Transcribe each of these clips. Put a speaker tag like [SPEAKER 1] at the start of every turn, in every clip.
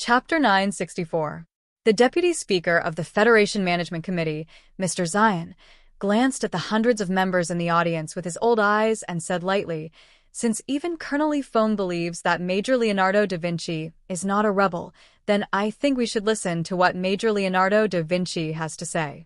[SPEAKER 1] Chapter 964. The Deputy Speaker of the Federation Management Committee, Mr. Zion, glanced at the hundreds of members in the audience with his old eyes and said lightly, "Since even Colonel Lifone believes that Major Leonardo da Vinci is not a rebel, then I think we should listen to what Major Leonardo da Vinci has to say."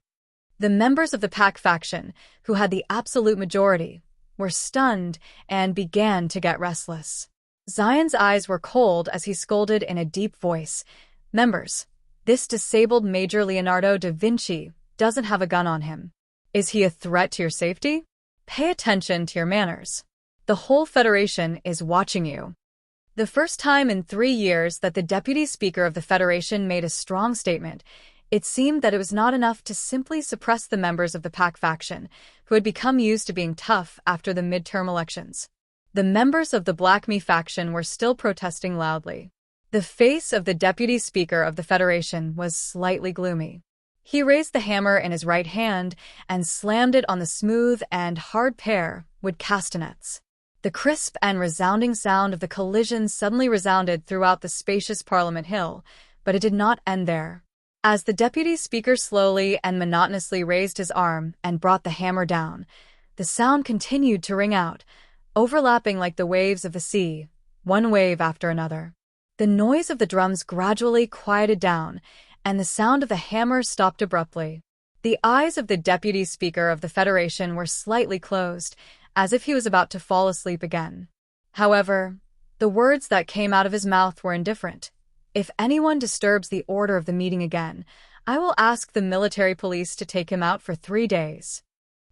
[SPEAKER 1] The members of the Pack faction, who had the absolute majority, were stunned and began to get restless. Zion's eyes were cold as he scolded in a deep voice, "Members, this disabled Major Leonardo da Vinci doesn't have a gun on him. Is he a threat to your safety? Pay attention to your manners. The whole Federation is watching you." The first time in 3 years that the Deputy Speaker of the Federation made a strong statement, it seemed that it was not enough to simply suppress the members of the Pack faction, who had become used to being tough after the midterm elections. The members of the Black Me faction were still protesting loudly. The face of the Deputy Speaker of the Federation was slightly gloomy. He raised the hammer in his right hand and slammed it on the smooth and hard pear with castanets. The crisp and resounding sound of the collision suddenly resounded throughout the spacious Parliament Hill, but it did not end there. As the Deputy Speaker slowly and monotonously raised his arm and brought the hammer down, the sound continued to ring out, overlapping like the waves of the sea, one wave after another. The noise of the drums gradually quieted down, and the sound of the hammer stopped abruptly. The eyes of the Deputy Speaker of the Federation were slightly closed, as if he was about to fall asleep again. However, the words that came out of his mouth were indifferent. "If anyone disturbs the order of the meeting again, I will ask the military police to take him out for 3 days."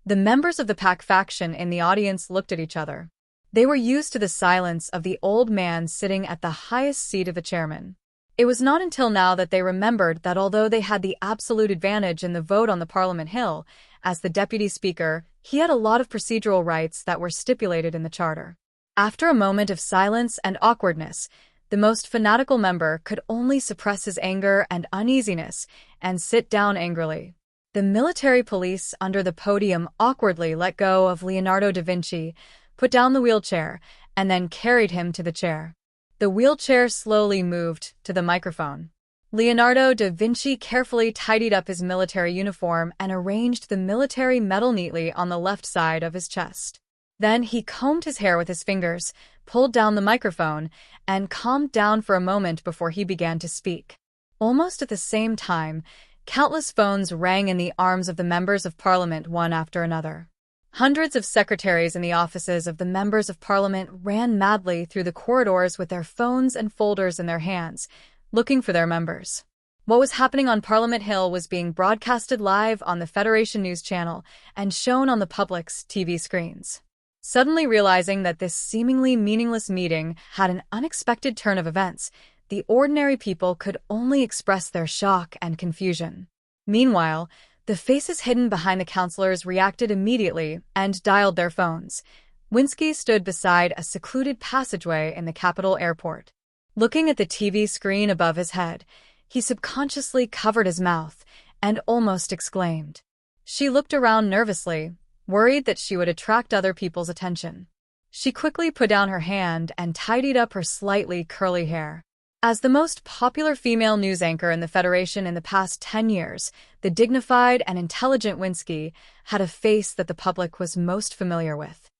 [SPEAKER 1] The members of the Pack faction in the audience looked at each other. They were used to the silence of the old man sitting at the highest seat of the chairman. It was not until now that they remembered that although they had the absolute advantage in the vote on the Parliament Hill, as the Deputy Speaker, he had a lot of procedural rights that were stipulated in the Charter. After a moment of silence and awkwardness, the most fanatical member could only suppress his anger and uneasiness and sit down angrily. The military police under the podium awkwardly let go of Leonardo da Vinci, put down the wheelchair, and then carried him to the chair. The wheelchair slowly moved to the microphone. Leonardo da Vinci carefully tidied up his military uniform and arranged the military medal neatly on the left side of his chest. Then he combed his hair with his fingers, pulled down the microphone, and calmed down for a moment before he began to speak. Almost at the same time, countless phones rang in the arms of the members of Parliament one after another. Hundreds of secretaries in the offices of the members of Parliament ran madly through the corridors with their phones and folders in their hands, looking for their members. What was happening on Parliament Hill was being broadcasted live on the Federation News Channel and shown on the public's TV screens. Suddenly realizing that this seemingly meaningless meeting had an unexpected turn of events, the ordinary people could only express their shock and confusion. Meanwhile, the faces hidden behind the councillors reacted immediately and dialed their phones. Winsky stood beside a secluded passageway in the Capitol Airport. Looking at the TV screen above his head, he subconsciously covered his mouth and almost exclaimed. She looked around nervously, worried that she would attract other people's attention. She quickly put down her hand and tidied up her slightly curly hair. As the most popular female news anchor in the Federation in the past 10 years, the dignified and intelligent Winsky had a face that the public was most familiar with.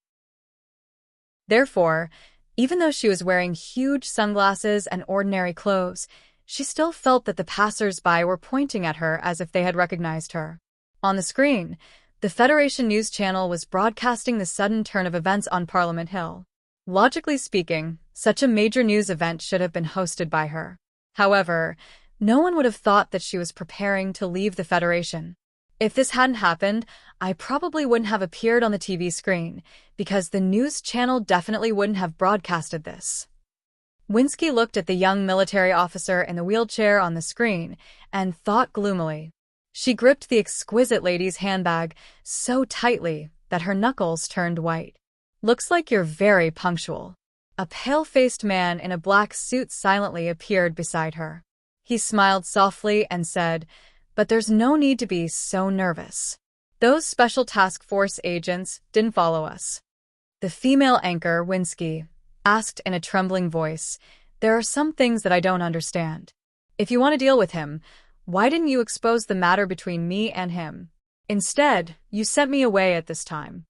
[SPEAKER 1] Therefore, even though she was wearing huge sunglasses and ordinary clothes, she still felt that the passers-by were pointing at her as if they had recognized her. On the screen, the Federation News Channel was broadcasting the sudden turn of events on Parliament Hill. Logically speaking, such a major news event should have been hosted by her. However, no one would have thought that she was preparing to leave the Federation. If this hadn't happened, I probably wouldn't have appeared on the TV screen, because the news channel definitely wouldn't have broadcasted this. Winsky looked at the young military officer in the wheelchair on the screen and thought gloomily. She gripped the exquisite lady's handbag so tightly that her knuckles turned white. "Looks like you're very punctual." A pale-faced man in a black suit silently appeared beside her. He smiled softly and said, "But there's no need to be so nervous. Those Special Task Force agents didn't follow us." The female anchor, Winsky, asked in a trembling voice, "There are some things that I don't understand." If you want to deal with him, why didn't you expose the matter between me and him? Instead, you sent me away at this time.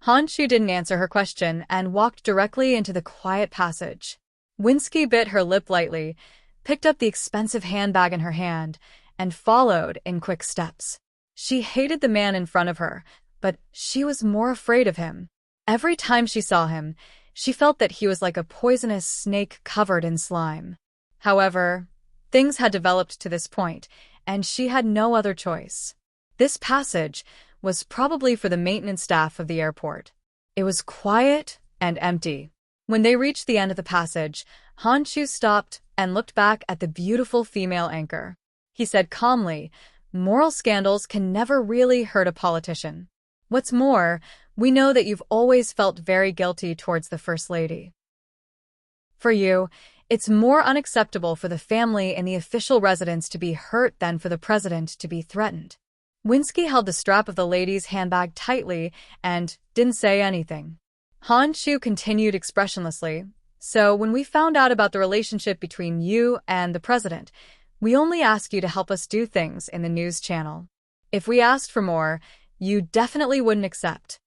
[SPEAKER 1] Honshu didn't answer her question and walked directly into the quiet passage. Winsky bit her lip lightly, picked up the expensive handbag in her hand, and followed in quick steps. She hated the man in front of her, but she was more afraid of him. Every time she saw him, she felt that he was like a poisonous snake covered in slime. However, things had developed to this point, and she had no other choice. This passage was probably for the maintenance staff of the airport. It was quiet and empty. When they reached the end of the passage, Honshu stopped and looked back at the beautiful female anchor. He said calmly, "Moral scandals can never really hurt a politician. What's more, we know that you've always felt very guilty towards the First Lady. For you, it's more unacceptable for the family in the official residence to be hurt than for the president to be threatened." Winsky held the strap of the lady's handbag tightly and didn't say anything. Honshu continued expressionlessly, "So when we found out about the relationship between you and the president, we only asked you to help us do things in the news channel. If we asked for more, you definitely wouldn't accept.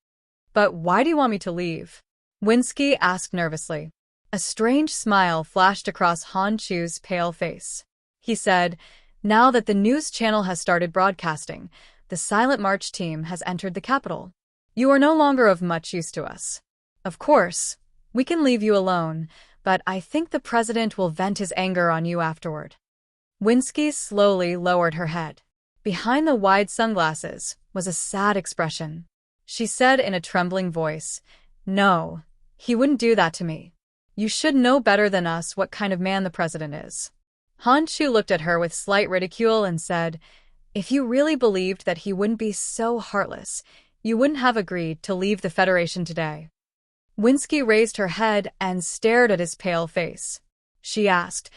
[SPEAKER 1] But why do you want me to leave?" Winsky asked nervously. A strange smile flashed across Honshu's pale face. He said, "Now that the news channel has started broadcasting, the Silent March team has entered the capital. You are no longer of much use to us. Of course, we can leave you alone, but I think the president will vent his anger on you afterward." Winsky slowly lowered her head. Behind the wide sunglasses was a sad expression. She said in a trembling voice, "No, he wouldn't do that to me. You should know better than us what kind of man the president is." Honshu looked at her with slight ridicule and said, "If you really believed that he wouldn't be so heartless, you wouldn't have agreed to leave the Federation today." Winsky raised her head and stared at his pale face. She asked,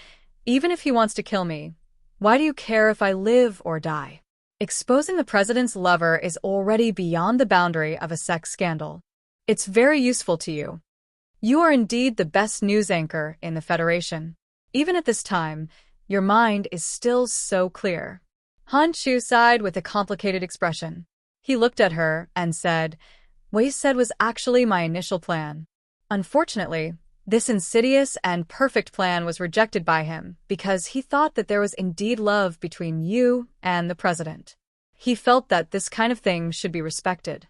[SPEAKER 1] "Even if he wants to kill me, why do you care if I live or die? Exposing the president's lover is already beyond the boundary of a sex scandal. It's very useful to you. You are indeed the best news anchor in the Federation. Even at this time, your mind is still so clear." Honshu sighed with a complicated expression. He looked at her and said, "What you said was actually my initial plan. Unfortunately, this insidious and perfect plan was rejected by him because he thought that there was indeed love between you and the president. He felt that this kind of thing should be respected."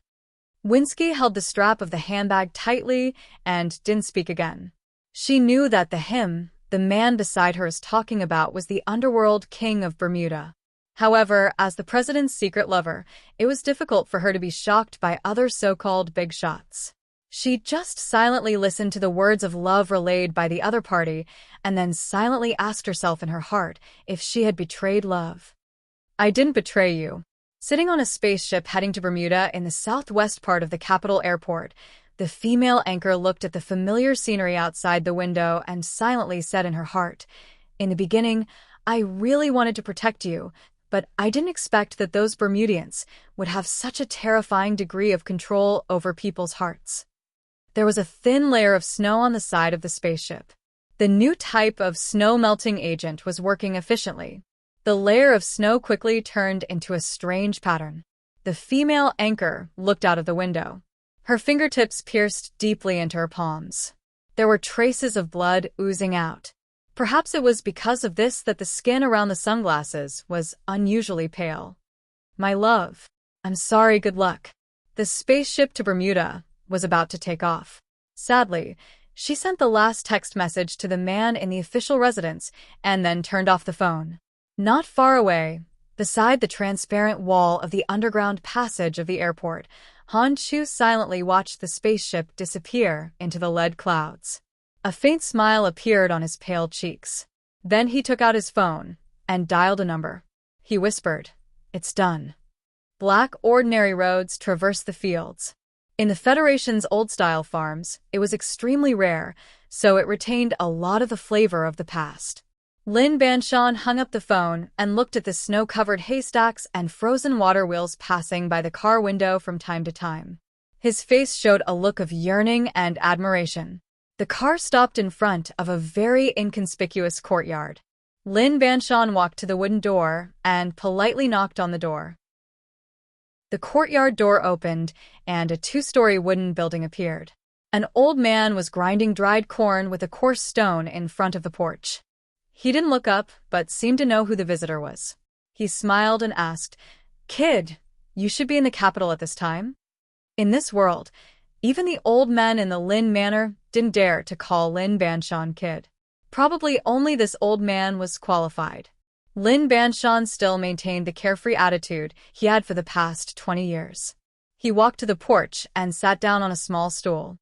[SPEAKER 1] Winsky held the strap of the handbag tightly and didn't speak again. She knew that the man beside her is talking about was the underworld king of Bermuda. However, as the president's secret lover, it was difficult for her to be shocked by other so-called big shots. She just silently listened to the words of love relayed by the other party and then silently asked herself in her heart if she had betrayed love. "I didn't betray you." Sitting on a spaceship heading to Bermuda in the southwest part of the capital airport, the female anchor looked at the familiar scenery outside the window and silently said in her heart, "In the beginning, I really wanted to protect you, but I didn't expect that those Bermudians would have such a terrifying degree of control over people's hearts." There was a thin layer of snow on the side of the spaceship. The new type of snow-melting agent was working efficiently. The layer of snow quickly turned into a strange pattern. The female anchor looked out of the window. Her fingertips pierced deeply into her palms. There were traces of blood oozing out. Perhaps it was because of this that the skin around the sunglasses was unusually pale. "My love, I'm sorry, good luck." The spaceship to Bermuda was about to take off. Sadly, she sent the last text message to the man in the official residence and then turned off the phone. Not far away, beside the transparent wall of the underground passage of the airport, Honshu silently watched the spaceship disappear into the lead clouds. A faint smile appeared on his pale cheeks. Then he took out his phone and dialed a number. He whispered, "It's done." Black ordinary roads traversed the fields. In the Federation's old-style farms, it was extremely rare, so it retained a lot of the flavor of the past. Lin Banshan hung up the phone and looked at the snow-covered haystacks and frozen water wheels passing by the car window from time to time. His face showed a look of yearning and admiration. The car stopped in front of a very inconspicuous courtyard. Lin Banshan walked to the wooden door and politely knocked on the door. The courtyard door opened, and a two-story wooden building appeared. An old man was grinding dried corn with a coarse stone in front of the porch. He didn't look up, but seemed to know who the visitor was. He smiled and asked, "Kid, you should be in the capital at this time?" In this world, even the old men in the Lin Manor didn't dare to call Lin Banshan kid. Probably only this old man was qualified. Lin Banshan still maintained the carefree attitude he had for the past 20 years. He walked to the porch and sat down on a small stool.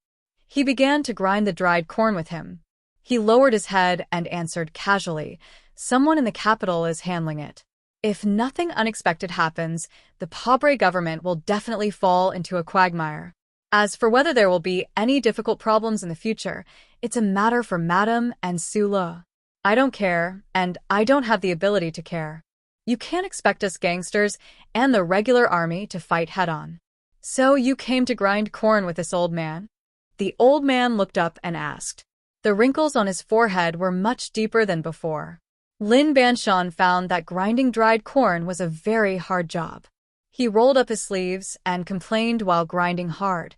[SPEAKER 1] He began to grind the dried corn with him. He lowered his head and answered casually, "Someone in the capital is handling it. If nothing unexpected happens, the Pabre government will definitely fall into a quagmire. As for whether there will be any difficult problems in the future, it's a matter for Madame and Sula. I don't care, and I don't have the ability to care. You can't expect us gangsters and the regular army to fight head-on." "So you came to grind corn with this old man?" The old man looked up and asked. The wrinkles on his forehead were much deeper than before. Lin Banshan found that grinding dried corn was a very hard job. He rolled up his sleeves and complained while grinding hard.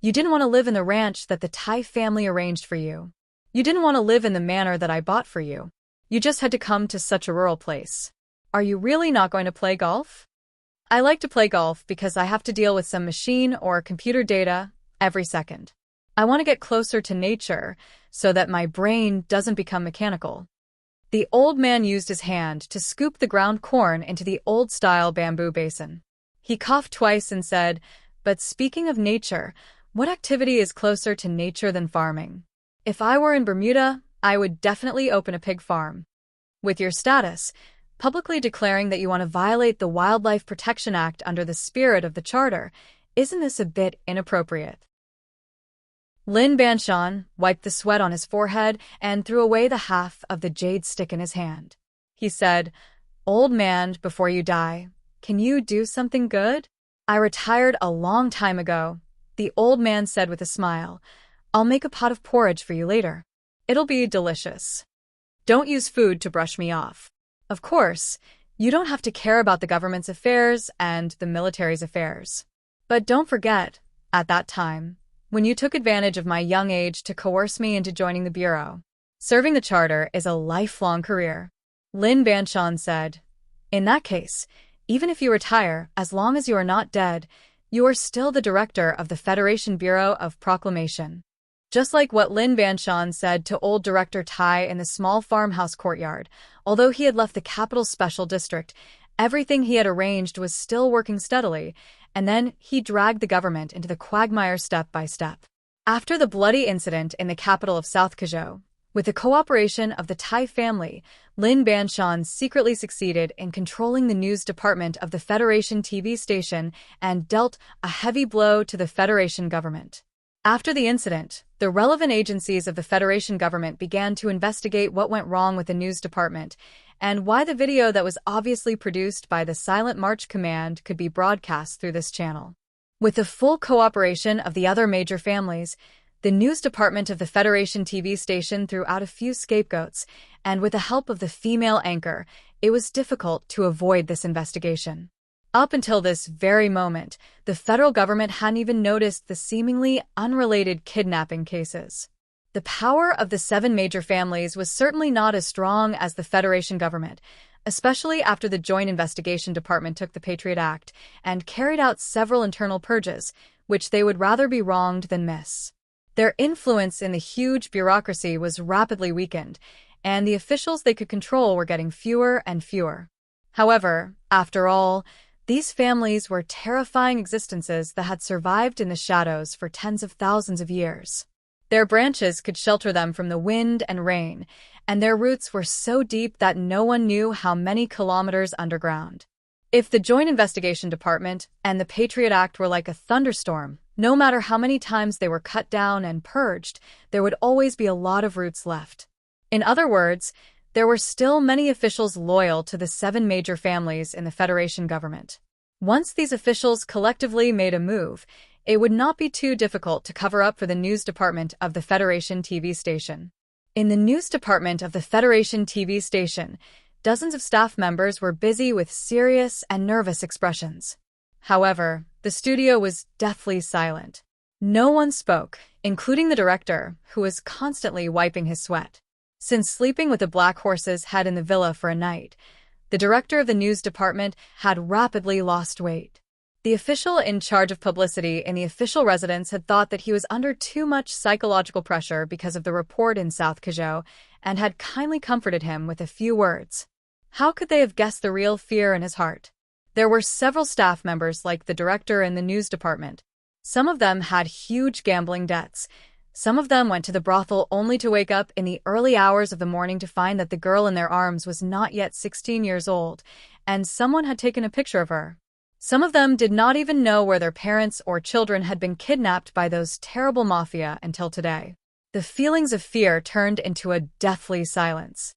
[SPEAKER 1] "You didn't want to live in the ranch that the Tai family arranged for you. You didn't want to live in the manor that I bought for you. You just had to come to such a rural place. Are you really not going to play golf?" "I like to play golf because I have to deal with some machine or computer data every second. I want to get closer to nature so that my brain doesn't become mechanical." The old man used his hand to scoop the ground corn into the old-style bamboo basin. He coughed twice and said, "But speaking of nature, what activity is closer to nature than farming? If I were in Bermuda, I would definitely open a pig farm. With your status, publicly declaring that you want to violate the Wildlife Protection Act under the spirit of the Charter, isn't this a bit inappropriate?" Lin Banshan wiped the sweat on his forehead and threw away the half of the jade stick in his hand. He said, "Old man, before you die, can you do something good?" "I retired a long time ago," the old man said with a smile. "I'll make a pot of porridge for you later. It'll be delicious. Don't use food to brush me off. Of course, you don't have to care about the government's affairs and the military's affairs. But don't forget, at that time, when you took advantage of my young age to coerce me into joining the Bureau. Serving the Charter is a lifelong career." Lin Banshan said, "In that case, even if you retire, as long as you are not dead, you are still the director of the Federation Bureau of Proclamation." Just like what Lin Banshan said to old Director Tai in the small farmhouse courtyard, although he had left the capital special district, everything he had arranged was still working steadily, and then he dragged the government into the quagmire step by step. After the bloody incident in the capital of South Kazhou, with the cooperation of the Tai family, Lin Banshan secretly succeeded in controlling the news department of the Federation TV station and dealt a heavy blow to the Federation government. After the incident, the relevant agencies of the Federation government began to investigate what went wrong with the news department and why the video that was obviously produced by the Silent March Command could be broadcast through this channel. With the full cooperation of the other major families, the news department of the Federation TV station threw out a few scapegoats, and with the help of the female anchor, it was difficult to avoid this investigation. Up until this very moment, the federal government hadn't even noticed the seemingly unrelated kidnapping cases. The power of the 7 major families was certainly not as strong as the Federation government, especially after the Joint Investigation Department took the Patriot Act and carried out several internal purges, which they would rather be wronged than miss. Their influence in the huge bureaucracy was rapidly weakened, and the officials they could control were getting fewer and fewer. However, after all, these families were terrifying existences that had survived in the shadows for tens of thousands of years. Their branches could shelter them from the wind and rain, and their roots were so deep that no one knew how many kilometers underground. If the Joint Investigation Department and the Patriot Act were like a thunderstorm, no matter how many times they were cut down and purged, there would always be a lot of roots left. In other words, there were still many officials loyal to the 7 major families in the Federation government. Once these officials collectively made a move, it would not be too difficult to cover up for the news department of the Federation TV station. In the news department of the Federation TV station, dozens of staff members were busy with serious and nervous expressions. However, the studio was deathly silent. No one spoke, including the director, who was constantly wiping his sweat. Since sleeping with the Black Horse's head in the villa for a night, the director of the news department had rapidly lost weight. The official in charge of publicity in the official residence had thought that he was under too much psychological pressure because of the report in South Kazhou and had kindly comforted him with a few words. How could they have guessed the real fear in his heart? There were several staff members like the director in the news department. Some of them had huge gambling debts. Some of them went to the brothel only to wake up in the early hours of the morning to find that the girl in their arms was not yet 16 years old, and someone had taken a picture of her. Some of them did not even know where their parents or children had been kidnapped by those terrible mafia until today. The feelings of fear turned into a deathly silence.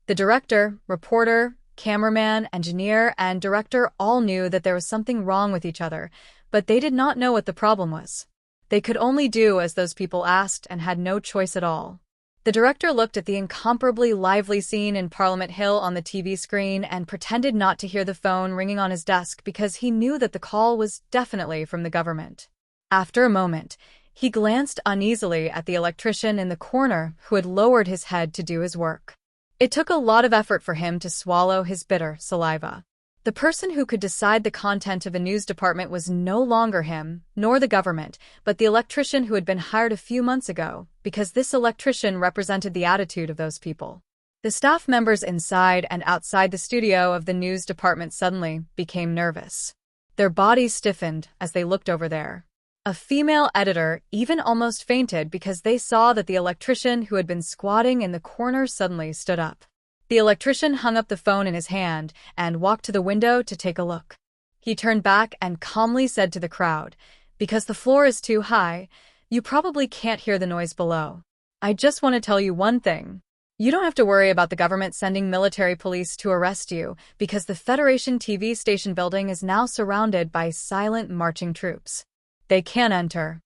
[SPEAKER 1] The director, reporter, cameraman, engineer, and director all knew that there was something wrong with each other, but they did not know what the problem was. They could only do as those people asked and had no choice at all. The director looked at the incomparably lively scene in Parliament Hill on the TV screen and pretended not to hear the phone ringing on his desk because he knew that the call was definitely from the government. After a moment, he glanced uneasily at the electrician in the corner who had lowered his head to do his work. It took a lot of effort for him to swallow his bitter saliva. The person who could decide the content of the news department was no longer him, nor the government, but the electrician who had been hired a few months ago, because this electrician represented the attitude of those people. The staff members inside and outside the studio of the news department suddenly became nervous. Their bodies stiffened as they looked over there. A female editor even almost fainted because they saw that the electrician who had been squatting in the corner suddenly stood up. The electrician hung up the phone in his hand and walked to the window to take a look. He turned back and calmly said to the crowd, "Because the floor is too high, you probably can't hear the noise below. I just want to tell you one thing. You don't have to worry about the government sending military police to arrest you because the Federation TV station building is now surrounded by silent marching troops. They can't enter.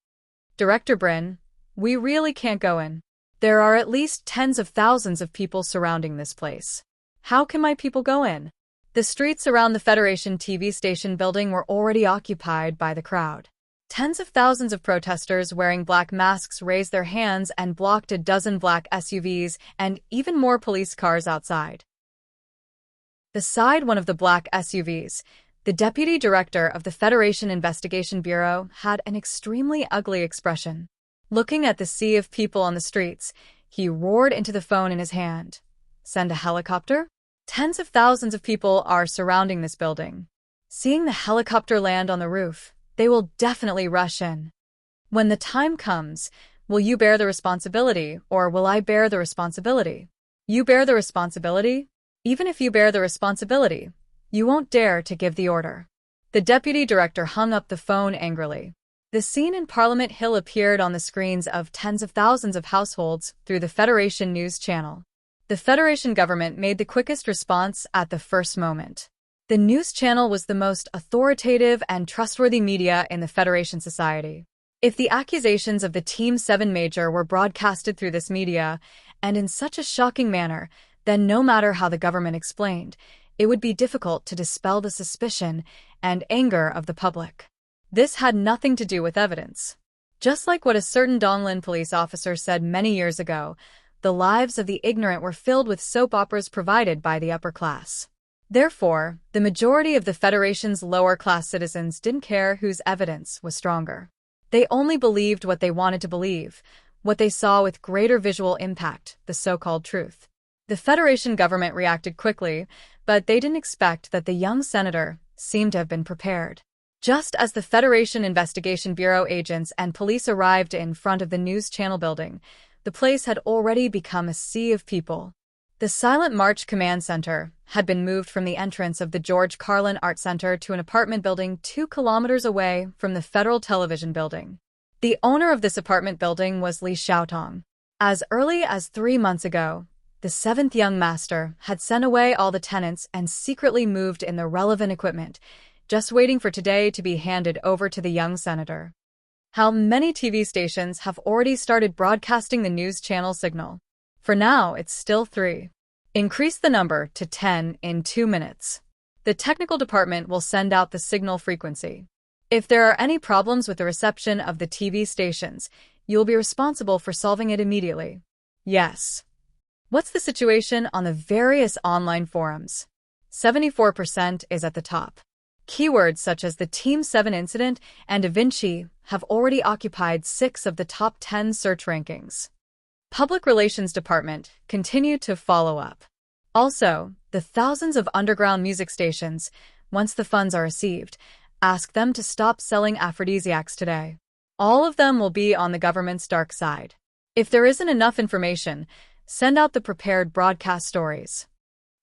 [SPEAKER 1] Director Bryn, we really can't go in. There are at least tens of thousands of people surrounding this place. How can my people go in?" The streets around the Federation TV station building were already occupied by the crowd. Tens of thousands of protesters wearing black masks raised their hands and blocked a dozen black SUVs and even more police cars outside. Beside one of the black SUVs, the deputy director of the Federation Investigation Bureau had an extremely ugly expression. Looking at the sea of people on the streets, he roared into the phone in his hand. "Send a helicopter? Tens of thousands of people are surrounding this building. Seeing the helicopter land on the roof, they will definitely rush in. When the time comes, will you bear the responsibility, or will I bear the responsibility? You bear the responsibility? Even if you bear the responsibility, you won't dare to give the order." The deputy director hung up the phone angrily. The scene in Parliament Hill appeared on the screens of tens of thousands of households through the Federation News Channel. The Federation government made the quickest response at the first moment. The news channel was the most authoritative and trustworthy media in the Federation society. If the accusations of the Team 7 Major were broadcasted through this media, and in such a shocking manner, then no matter how the government explained, it would be difficult to dispel the suspicion and anger of the public. This had nothing to do with evidence. Just like what a certain Donglin police officer said many years ago, the lives of the ignorant were filled with soap operas provided by the upper class. Therefore, the majority of the Federation's lower-class citizens didn't care whose evidence was stronger. They only believed what they wanted to believe, what they saw with greater visual impact, the so-called truth. The Federation government reacted quickly, but they didn't expect that the young senator seemed to have been prepared. Just as the Federation Investigation Bureau agents and police arrived in front of the news channel building, the place had already become a sea of people. The Silent March Command Center had been moved from the entrance of the George Carlin Art Center to an apartment building 2 kilometers away from the Federal Television Building. The owner of this apartment building was Li Xiaotong. As early as 3 months ago, the 7th Young Master had sent away all the tenants and secretly moved in the relevant equipment, just waiting for today to be handed over to the young senator. How many TV stations have already started broadcasting the news channel signal? For now, it's still 3. Increase the number to 10 in 2 minutes. The technical department will send out the signal frequency. If there are any problems with the reception of the TV stations, you will be responsible for solving it immediately. Yes. What's the situation on the various online forums? 74% is at the top. Keywords such as the Team 7 incident and Da Vinci have already occupied 6 of the top 10 search rankings. Public Relations Department continue to follow up. Also, the thousands of underground music stations, once the funds are received, ask them to stop selling aphrodisiacs today. All of them will be on the government's dark side. If there isn't enough information, send out the prepared broadcast stories.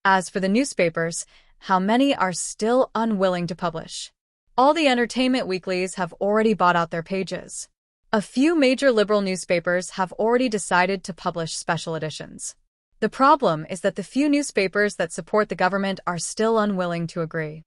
[SPEAKER 1] As for the newspapers, how many are still unwilling to publish? All the entertainment weeklies have already bought out their pages. A few major liberal newspapers have already decided to publish special editions. The problem is that the few newspapers that support the government are still unwilling to agree.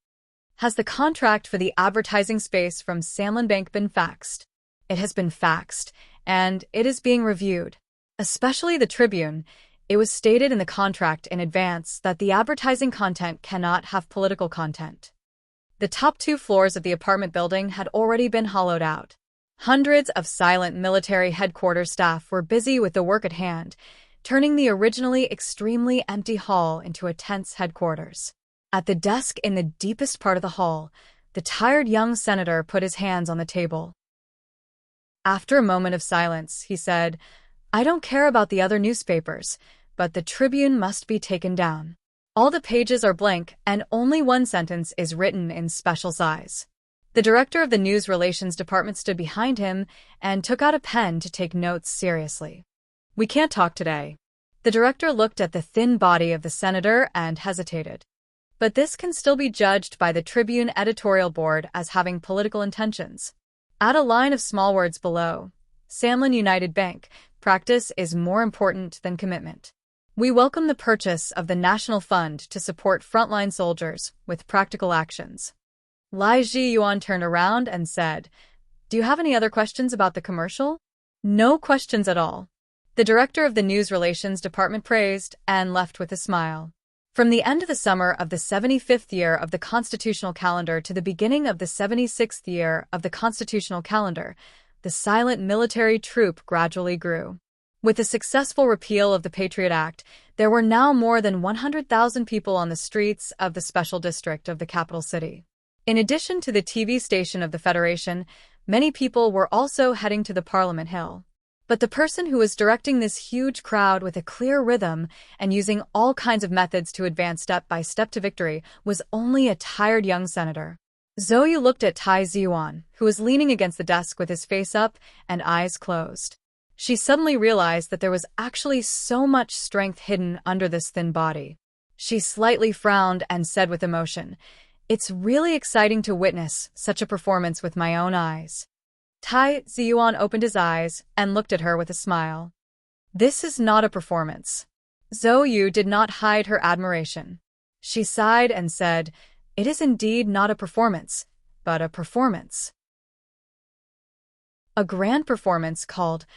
[SPEAKER 1] Has the contract for the advertising space from Samlin Bank been faxed? It has been faxed, and it is being reviewed. Especially the Tribune, it was stated in the contract in advance that the advertising content cannot have political content. The top 2 floors of the apartment building had already been hollowed out. Hundreds of silent military headquarters staff were busy with the work at hand, turning the originally extremely empty hall into a tense headquarters. At the desk in the deepest part of the hall, the tired young senator put his hands on the table. After a moment of silence, he said, "I don't care about the other newspapers, but the Tribune must be taken down. All the pages are blank and only one sentence is written in special size." The director of the News Relations Department stood behind him and took out a pen to take notes seriously. "We can't talk today." The director looked at the thin body of the senator and hesitated. But this can still be judged by the Tribune editorial board as having political intentions. Add a line of small words below. Samlin United Bank, practice is more important than commitment. We welcome the purchase of the National Fund to support frontline soldiers with practical actions. Lai Ji-yuan turned around and said, "Do you have any other questions about the commercial?" "No questions at all." The director of the News Relations Department praised and left with a smile. From the end of the summer of the 75th year of the constitutional calendar to the beginning of the 76th year of the constitutional calendar, the silent military troop gradually grew. With the successful repeal of the Patriot Act, there were now more than 100,000 people on the streets of the special district of the capital city. In addition to the TV station of the Federation, many people were also heading to the Parliament Hill. But the person who was directing this huge crowd with a clear rhythm and using all kinds of methods to advance step by step to victory was only a tired young senator. Zhou Yu looked at Tai Ziyuan, who was leaning against the desk with his face up and eyes closed. She suddenly realized that there was actually so much strength hidden under this thin body. She slightly frowned and said with emotion, "It's really exciting to witness such a performance with my own eyes." Tai Ziyuan opened his eyes and looked at her with a smile. "This is not a performance." Zhou Yu did not hide her admiration. She sighed and said, "It is indeed not a performance, but a performance. A grand performance called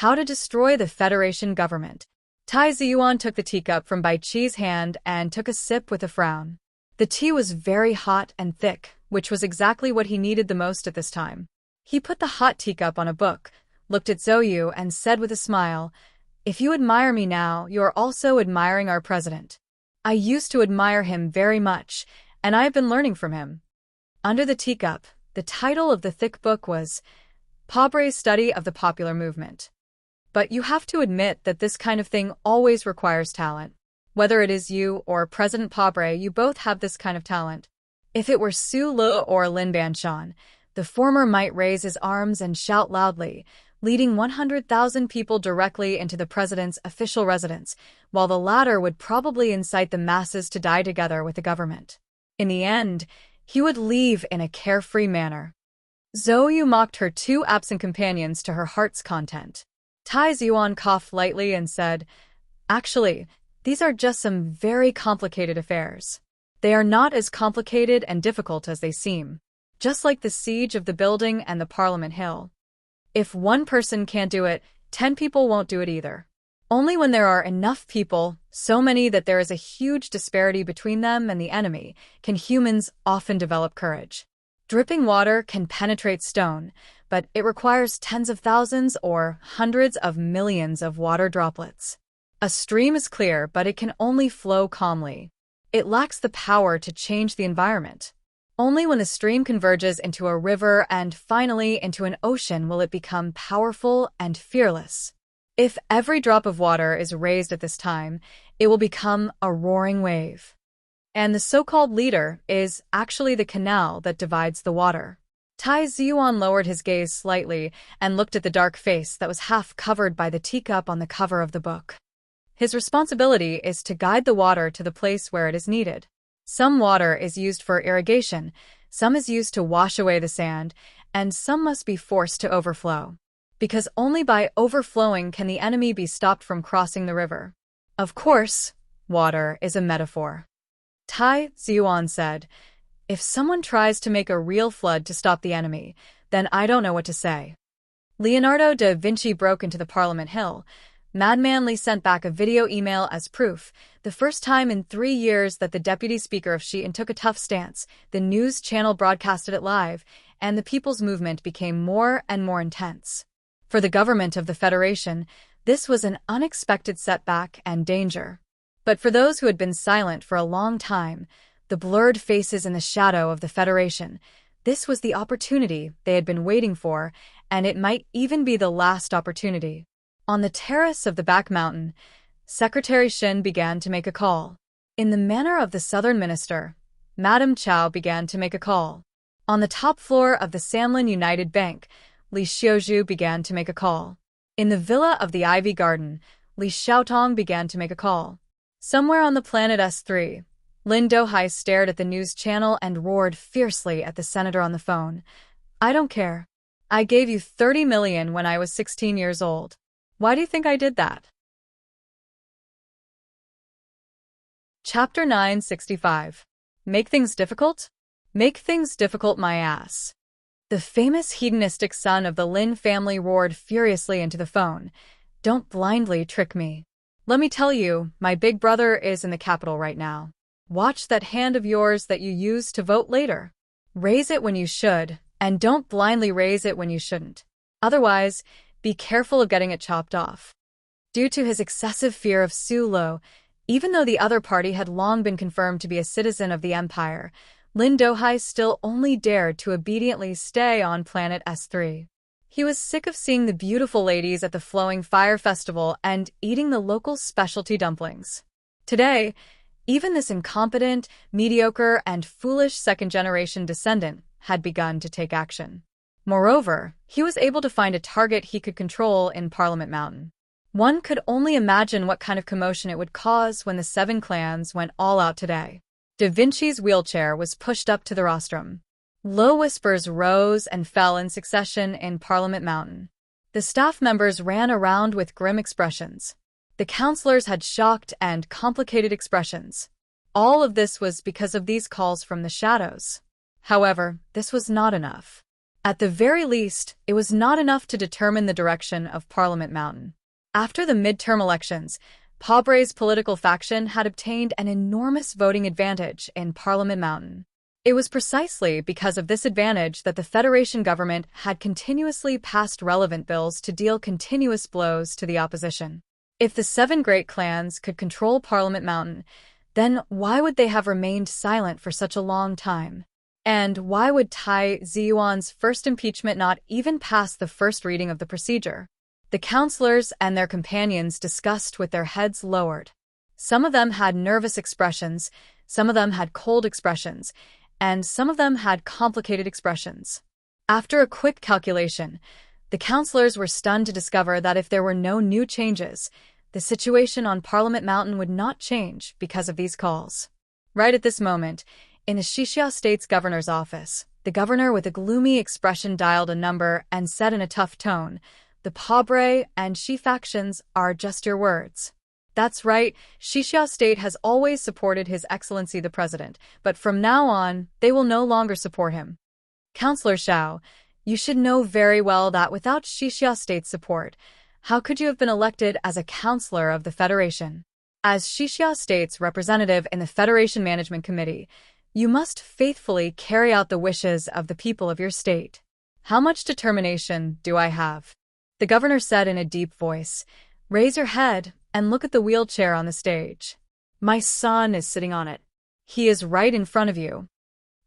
[SPEAKER 1] How to Destroy the Federation Government." Tai Ziyuan took the teacup from Bai Qi's hand and took a sip with a frown. The tea was very hot and thick, which was exactly what he needed the most at this time. He put the hot teacup on a book, looked at Zhou Yu and said with a smile, "If you admire me now, you are also admiring our president. I used to admire him very much, and I have been learning from him." Under the teacup, the title of the thick book was Pobre's Study of the Popular Movement. But you have to admit that this kind of thing always requires talent. Whether it is you or President Pobre, you both have this kind of talent. If it were Su Lu or Lin Banshan, the former might raise his arms and shout loudly, leading 100,000 people directly into the president's official residence, while the latter would probably incite the masses to die together with the government. In the end, he would leave in a carefree manner. Zhou Yu mocked her 2 absent companions to her heart's content. Tai Ziyuan coughed lightly and said, "Actually, these are just some very complicated affairs. They are not as complicated and difficult as they seem. Just like the siege of the building and the Parliament Hill. If one person can't do it, 10 people won't do it either. Only when there are enough people, so many that there is a huge disparity between them and the enemy, can humans often develop courage. Dripping water can penetrate stone, but it requires tens of thousands or hundreds of millions of water droplets. A stream is clear, but it can only flow calmly. It lacks the power to change the environment. Only when the stream converges into a river and finally into an ocean will it become powerful and fearless. If every drop of water is raised at this time, it will become a roaring wave. And the so-called leader is actually the canal that divides the water. Tai Ziyuan lowered his gaze slightly and looked at the dark face that was half covered by the teacup on the cover of the book. His responsibility is to guide the water to the place where it is needed. Some water is used for irrigation, some is used to wash away the sand, and some must be forced to overflow. Because only by overflowing can the enemy be stopped from crossing the river. Of course, water is a metaphor. Tai Ziyuan said, "If someone tries to make a real flood to stop the enemy, then I don't know what to say." Leonardo da Vinci broke into the Parliament Hill. Madman Li sent back a video email as proof, the first time in 3 years that the deputy speaker of Xi'an took a tough stance. The news channel broadcasted it live, and the people's movement became more and more intense. For the government of the Federation, this was an unexpected setback and danger. But for those who had been silent for a long time, the blurred faces in the shadow of the Federation, this was the opportunity they had been waiting for, and it might even be the last opportunity. On the terrace of the back mountain, Secretary Shin began to make a call. In the manner of the southern minister, Madame Chow began to make a call. On the top floor of the Sanlin United Bank, Li Xiaozhu began to make a call. In the villa of the Ivy Garden, Li Xiaotong began to make a call. Somewhere on the planet S3, Lin Dohai stared at the news channel and roared fiercely at the senator on the phone. "I don't care. I gave you 30 million when I was 16 years old. Why do you think I did that?" Chapter 965. Make things difficult? Make things difficult, my ass. The famous hedonistic son of the Lin family roared furiously into the phone. "Don't blindly trick me. Let me tell you, my big brother is in the capital right now. Watch that hand of yours that you use to vote later. Raise it when you should, and don't blindly raise it when you shouldn't. Otherwise, be careful of getting it chopped off." Due to his excessive fear of Su Lo, even though the other party had long been confirmed to be a citizen of the empire, Lin Dohai still only dared to obediently stay on planet S3. He was sick of seeing the beautiful ladies at the Flowing Fire Festival and eating the local specialty dumplings. Today, even this incompetent, mediocre, and foolish second-generation descendant had begun to take action. Moreover, he was able to find a target he could control in Parliament Mountain. One could only imagine what kind of commotion it would cause when the 7 clans went all out today. Da Vinci's wheelchair was pushed up to the rostrum. Low whispers rose and fell in succession in Parliament Mountain. The staff members ran around with grim expressions. The councillors had shocked and complicated expressions. All of this was because of these calls from the shadows. However, this was not enough. At the very least, it was not enough to determine the direction of Parliament Mountain. After the midterm elections, Pobre's political faction had obtained an enormous voting advantage in Parliament Mountain. It was precisely because of this advantage that the Federation government had continuously passed relevant bills to deal continuous blows to the opposition. If the 7 great clans could control Parliament Mountain, then why would they have remained silent for such a long time? And why would Tai Ziyuan's first impeachment not even pass the first reading of the procedure? The councillors and their companions discussed with their heads lowered. Some of them had nervous expressions, some of them had cold expressions, and some of them had complicated expressions. After a quick calculation, the councillors were stunned to discover that if there were no new changes, the situation on Parliament Mountain would not change because of these calls. Right at this moment, in the Xixia State's governor's office, the governor with a gloomy expression dialed a number and said in a tough tone, "The Pobre and Xi factions are just your words." That's right, Xixia State has always supported His Excellency the President, but from now on, they will no longer support him. Councillor Xiao, you should know very well that without Xixia State's support, How could you have been elected as a counselor of the Federation? As Shishya State's representative in the Federation Management Committee, you must faithfully carry out the wishes of the people of your state. How much determination do I have? The governor said in a deep voice. Raise your head and look at the wheelchair on the stage. My son is sitting on it. He is right in front of you.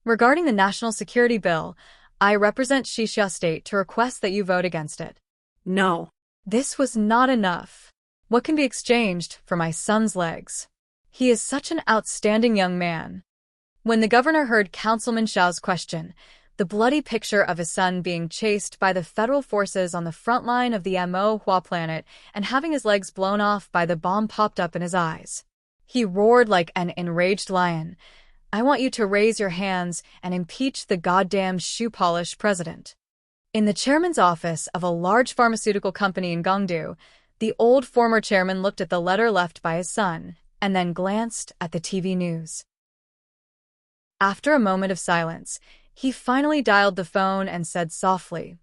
[SPEAKER 1] Regarding the National Security Bill, I represent Shishya State to request that you vote against it.
[SPEAKER 2] No.
[SPEAKER 1] This was not enough. What can be exchanged for my son's legs? He is such an outstanding young man. When the governor heard Councilman Xiao's question, the bloody picture of his son being chased by the federal forces on the front line of the Mo Hua planet and having his legs blown off by the bomb popped up in his eyes. He roared like an enraged lion. I want you to raise your hands and impeach the goddamn shoe polish president. In the chairman's office of a large pharmaceutical company in Gongdu, the old former chairman looked at the letter left by his son and then glanced at the TV news. After a moment of silence, he finally dialed the phone and said softly,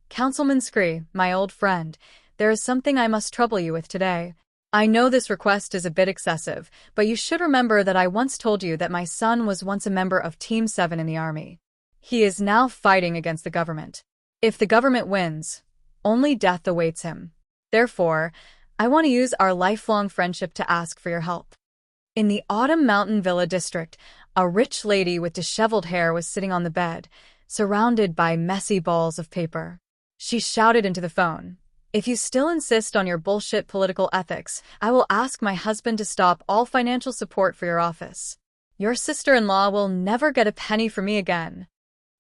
[SPEAKER 1] Councilman Scree, my old friend, there is something I must trouble you with today. I know this request is a bit excessive, but you should remember that I once told you that my son was once a member of Team 7 in the army. He is now fighting against the government. If the government wins, only death awaits him. Therefore, I want to use our lifelong friendship to ask for your help. In the Autumn Mountain Villa district, a rich lady with disheveled hair was sitting on the bed, surrounded by messy balls of paper. She shouted into the phone, If you still insist on your bullshit political ethics, I will ask my husband to stop all financial support for your office. Your sister-in-law will never get a penny from me again.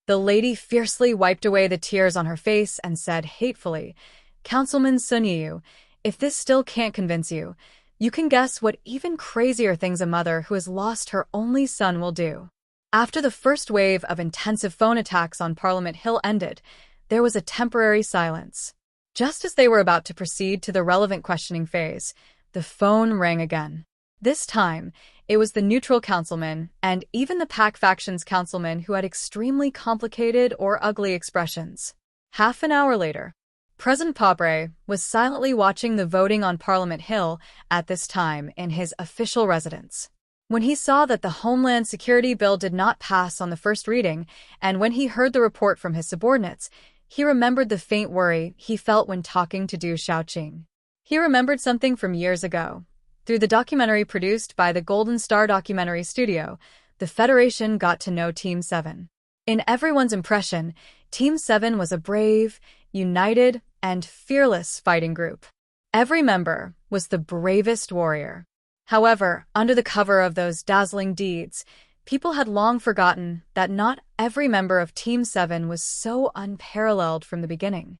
[SPEAKER 1] The lady fiercely wiped away the tears on her face and said hatefully, Councilman Sun Yu, if this still can't convince you, you can guess what even crazier things a mother who has lost her only son will do. After the first wave of intensive phone attacks on Parliament Hill ended, there was a temporary silence. Just as they were about to proceed to the relevant questioning phase, the phone rang again. This time, it was the neutral councilman and even the PAC faction's councilman who had extremely complicated or ugly expressions. Half an hour later, President Pabre was silently watching the voting on Parliament Hill at this time in his official residence. When he saw that the Homeland Security Bill did not pass on the first reading, and when he heard the report from his subordinates, he remembered the faint worry he felt when talking to Du Xiaoqing. He remembered something from years ago. Through the documentary produced by the Golden Star Documentary Studio, the Federation got to know Team 7. In everyone's impression, Team 7 was a brave, united, and fearless fighting group. Every member was the bravest warrior. However, under the cover of those dazzling deeds, people had long forgotten that not every member of Team 7 was so unparalleled from the beginning.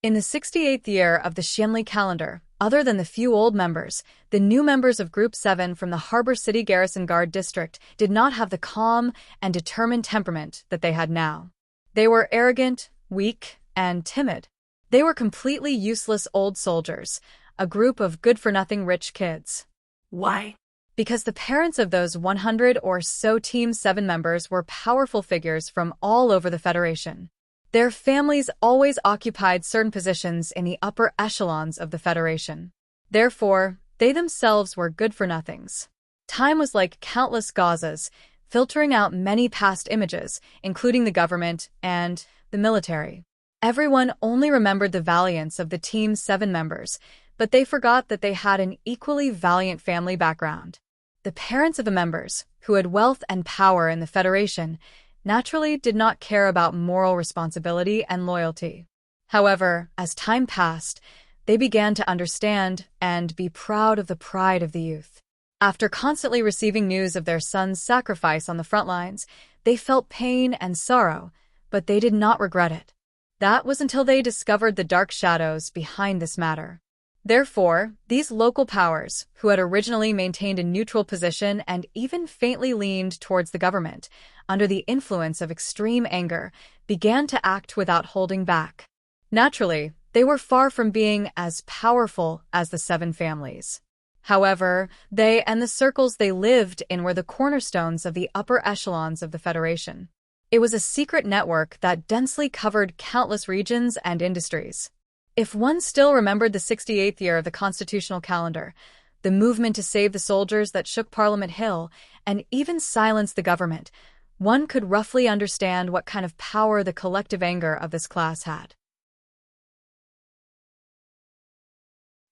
[SPEAKER 1] In the 68th year of the Xianli calendar, other than the few old members, the new members of Group 7 from the Harbor City Garrison Guard District did not have the calm and determined temperament that they had now. They were arrogant, weak, and timid. They were completely useless old soldiers, a group of good-for-nothing rich kids.
[SPEAKER 2] Why?
[SPEAKER 1] Because the parents of those 100 or so Team 7 members were powerful figures from all over the Federation. Their families always occupied certain positions in the upper echelons of the Federation. Therefore, they themselves were good-for-nothings. Time was like countless gauzes, filtering out many past images, including the government and the military. Everyone only remembered the valiance of the Team 7 members, but they forgot that they had an equally valiant family background. The parents of the members, who had wealth and power in the Federation, naturally did not care about moral responsibility and loyalty. However, as time passed, they began to understand and be proud of the pride of the youth. After constantly receiving news of their son's sacrifice on the front lines, they felt pain and sorrow, but they did not regret it. That was until they discovered the dark shadows behind this matter. Therefore, these local powers, who had originally maintained a neutral position and even faintly leaned towards the government, under the influence of extreme anger, began to act without holding back. Naturally, they were far from being as powerful as the 7 families. However, they and the circles they lived in were the cornerstones of the upper echelons of the Federation. It was a secret network that densely covered countless regions and industries. If one still remembered the 68th year of the constitutional calendar, the movement to save the soldiers that shook Parliament Hill and even silenced the government, one could roughly understand what kind of power the collective anger of this class had.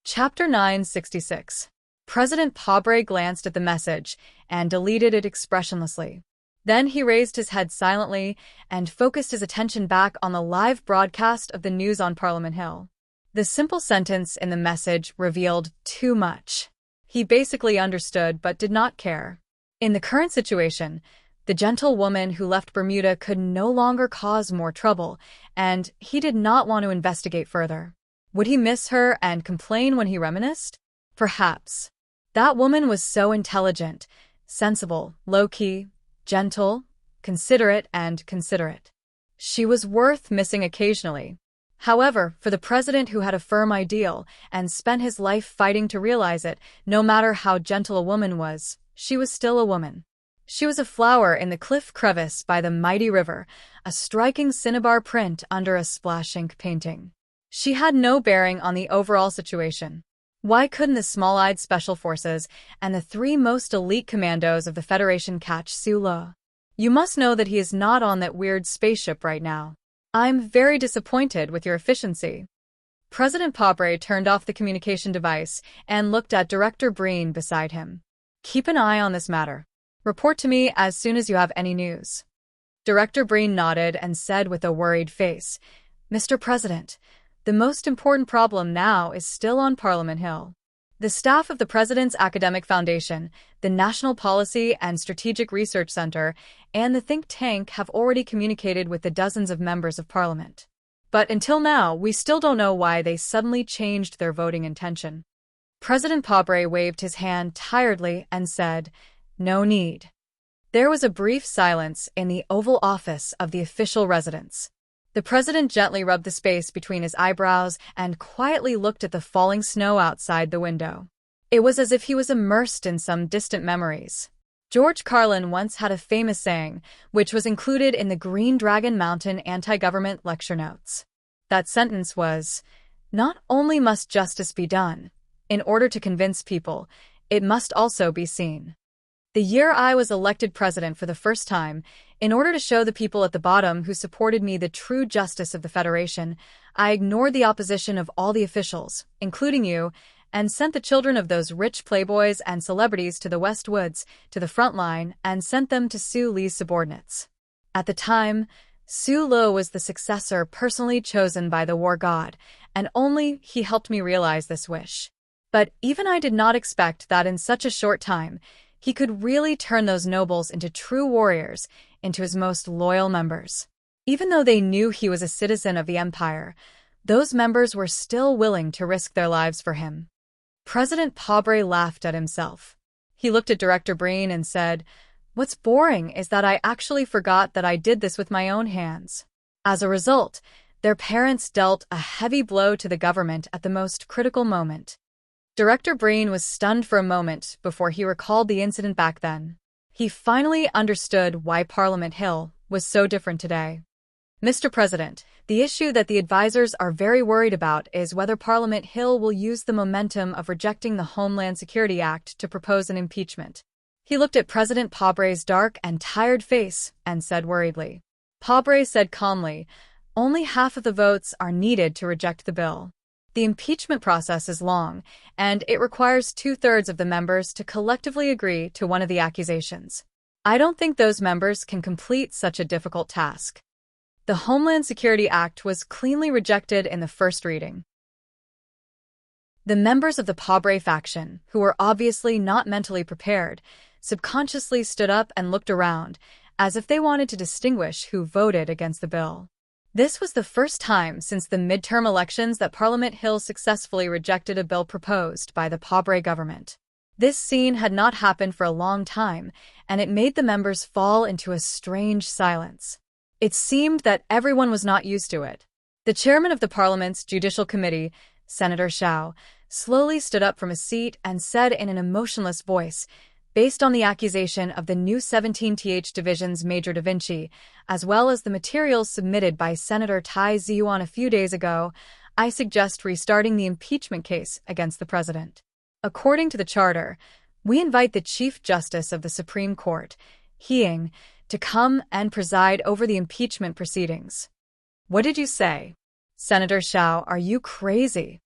[SPEAKER 1] Chapter 966. President Pobre glanced at the message and deleted it expressionlessly. Then he raised his head silently and focused his attention back on the live broadcast of the news on Parliament Hill. The simple sentence in the message revealed too much. He basically understood but did not care. In the current situation, the gentle woman who left Bermuda could no longer cause more trouble, and he did not want to investigate further. Would he miss her and complain when he reminisced? Perhaps. That woman was so intelligent, sensible, low-key, gentle, considerate, and considerate. She was worth missing occasionally. However, for the president who had a firm ideal and spent his life fighting to realize it, no matter how gentle a woman was, she was still a woman. She was a flower in the cliff crevice by the mighty river, a striking cinnabar print under a splash ink painting. She had no bearing on the overall situation. Why couldn't the small-eyed special forces and the three most elite commandos of the Federation catch Sue Lo? You must know that he is not on that weird spaceship right now. I'm very disappointed with your efficiency. President Pobre turned off the communication device and looked at Director Breen beside him. Keep an eye on this matter. Report to me as soon as you have any news. Director Breen nodded and said with a worried face, Mr. President, the most important problem now is still on Parliament Hill. The staff of the President's Academic Foundation, the National Policy and Strategic Research Center, and the think tank have already communicated with the dozens of members of Parliament. But until now, we still don't know why they suddenly changed their voting intention. President Pobre waved his hand tiredly and said, No need. There was a brief silence in the Oval Office of the official residence. The president gently rubbed the space between his eyebrows and quietly looked at the falling snow outside the window. It was as if he was immersed in some distant memories. George Carlin once had a famous saying, which was included in the Green Dragon Mountain anti-government lecture notes. That sentence was, "Not only must justice be done, in order to convince people, it must also be seen." The year I was elected president for the first time, in order to show the people at the bottom who supported me the true justice of the Federation, I ignored the opposition of all the officials, including you, and sent the children of those rich playboys and celebrities to the West Woods, to the front line, and sent them to Sue Lee's subordinates. At the time, Sue Lo was the successor personally chosen by the war god, and only he helped me realize this wish. But even I did not expect that in such a short time, he could really turn those nobles into true warriors, into his most loyal members. Even though they knew he was a citizen of the empire, those members were still willing to risk their lives for him. President Pobre laughed at himself. He looked at Director Breen and said, "What's boring is that I actually forgot that I did this with my own hands." As a result, their parents dealt a heavy blow to the government at the most critical moment. Director Breen was stunned for a moment before he recalled the incident back then. He finally understood why Parliament Hill was so different today. Mr. President, the issue that the advisors are very worried about is whether Parliament Hill will use the momentum of rejecting the Homeland Security Act to propose an impeachment. He looked at President Pobre's dark and tired face and said worriedly. Pobre said calmly, "Only half of the votes are needed to reject the bill. The impeachment process is long, and it requires 2/3 of the members to collectively agree to one of the accusations. I don't think those members can complete such a difficult task." The Homeland Security Act was cleanly rejected in the first reading. The members of the Pobre faction, who were obviously not mentally prepared, subconsciously stood up and looked around, as if they wanted to distinguish who voted against the bill. This was the first time since the midterm elections that Parliament Hill successfully rejected a bill proposed by the Pobre government. This scene had not happened for a long time, and it made the members fall into a strange silence. It seemed that everyone was not used to it. The chairman of the Parliament's Judicial Committee, Senator Shao, slowly stood up from his seat and said in an emotionless voice, "Based on the accusation of the new 17th Division's Major Da Vinci, as well as the materials submitted by Senator Tai Ziyuan a few days ago, I suggest restarting the impeachment case against the president. According to the charter, we invite the Chief Justice of the Supreme Court, Hearing, to come and preside over the impeachment proceedings. What did you say? Senator Shao, are you crazy?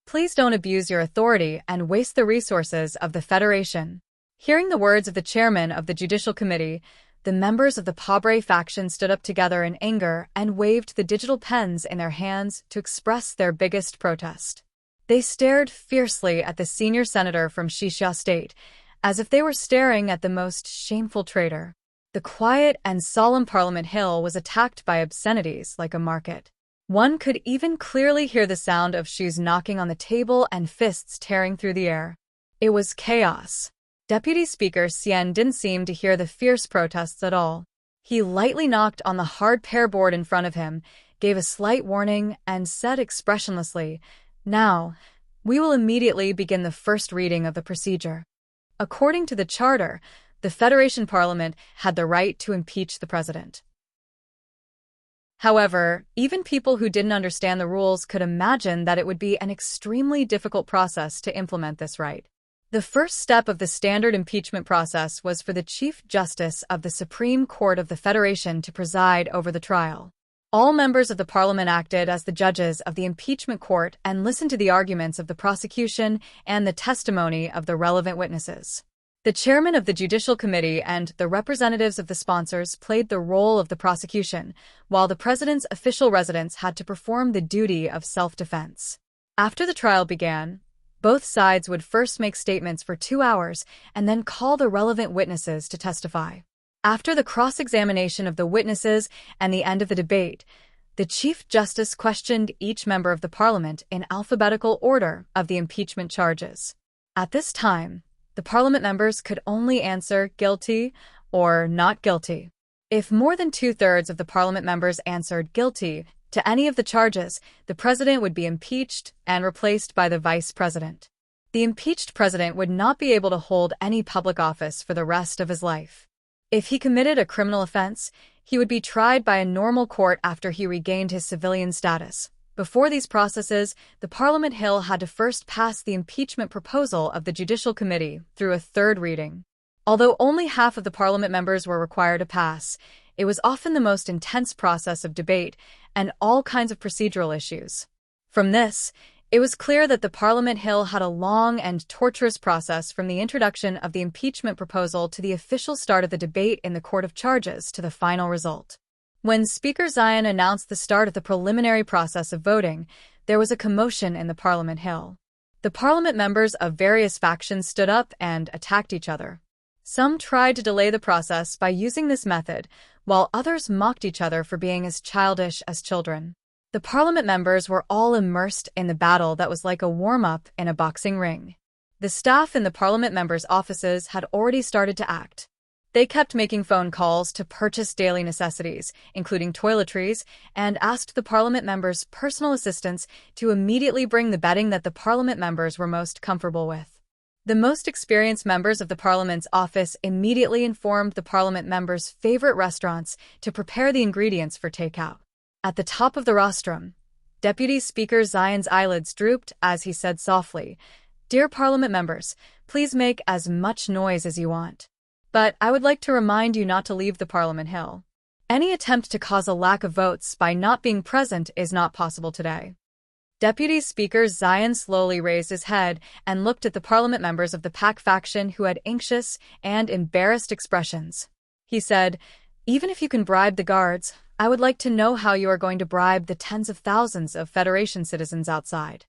[SPEAKER 1] Please don't abuse your authority and waste the resources of the Federation. Hearing the words of the chairman of the Judicial Committee, the members of the Pabre faction stood up together in anger and waved the digital pens in their hands to express their biggest protest. They stared fiercely at the senior senator from Xixia State, as if they were staring at the most shameful traitor. The quiet and solemn Parliament Hill was attacked by obscenities like a market. One could even clearly hear the sound of shoes knocking on the table and fists tearing through the air. It was chaos. Deputy Speaker Xian didn't seem to hear the fierce protests at all. He lightly knocked on the hard pear board in front of him, gave a slight warning, and said expressionlessly, "Now, we will immediately begin the first reading of the procedure." According to the Charter, the Federation Parliament had the right to impeach the president. However, even people who didn't understand the rules could imagine that it would be an extremely difficult process to implement this right. The first step of the standard impeachment process was for the Chief Justice of the Supreme Court of the Federation to preside over the trial. All members of the Parliament acted as the judges of the impeachment court and listened to the arguments of the prosecution and the testimony of the relevant witnesses. The chairman of the Judicial Committee and the representatives of the sponsors played the role of the prosecution, while the president's official residence had to perform the duty of self-defense. After the trial began, both sides would first make statements for 2 hours and then call the relevant witnesses to testify. After the cross-examination of the witnesses and the end of the debate, the Chief Justice questioned each member of the Parliament in alphabetical order of the impeachment charges. At this time, the Parliament members could only answer guilty or not guilty. If more than 2/3 of the Parliament members answered guilty to any of the charges, the president would be impeached and replaced by the vice president. The impeached president would not be able to hold any public office for the rest of his life. If he committed a criminal offense, he would be tried by a normal court after he regained his civilian status. Before these processes, the Parliament Hill had to first pass the impeachment proposal of the Judicial Committee through a third reading. Although only half of the Parliament members were required to pass, it was often the most intense process of debate and all kinds of procedural issues. From this, it was clear that the Parliament Hill had a long and torturous process from the introduction of the impeachment proposal to the official start of the debate in the Court of Charges to the final result. When Speaker Zion announced the start of the preliminary process of voting, there was a commotion in the Parliament Hill. The Parliament members of various factions stood up and attacked each other. Some tried to delay the process by using this method, while others mocked each other for being as childish as children. The Parliament members were all immersed in the battle that was like a warm-up in a boxing ring. The staff in the Parliament members' offices had already started to act. They kept making phone calls to purchase daily necessities, including toiletries, and asked the Parliament members' personal assistants to immediately bring the bedding that the Parliament members were most comfortable with. The most experienced members of the Parliament's office immediately informed the Parliament members' favorite restaurants to prepare the ingredients for takeout. At the top of the rostrum, Deputy Speaker Zion's eyelids drooped as he said softly, "Dear Parliament members, please make as much noise as you want. But I would like to remind you not to leave the Parliament Hill. Any attempt to cause a lack of votes by not being present is not possible today." Deputy Speaker Zion slowly raised his head and looked at the Parliament members of the PAC faction who had anxious and embarrassed expressions. He said, "Even if you can bribe the guards, I would like to know how you are going to bribe the tens of thousands of Federation citizens outside."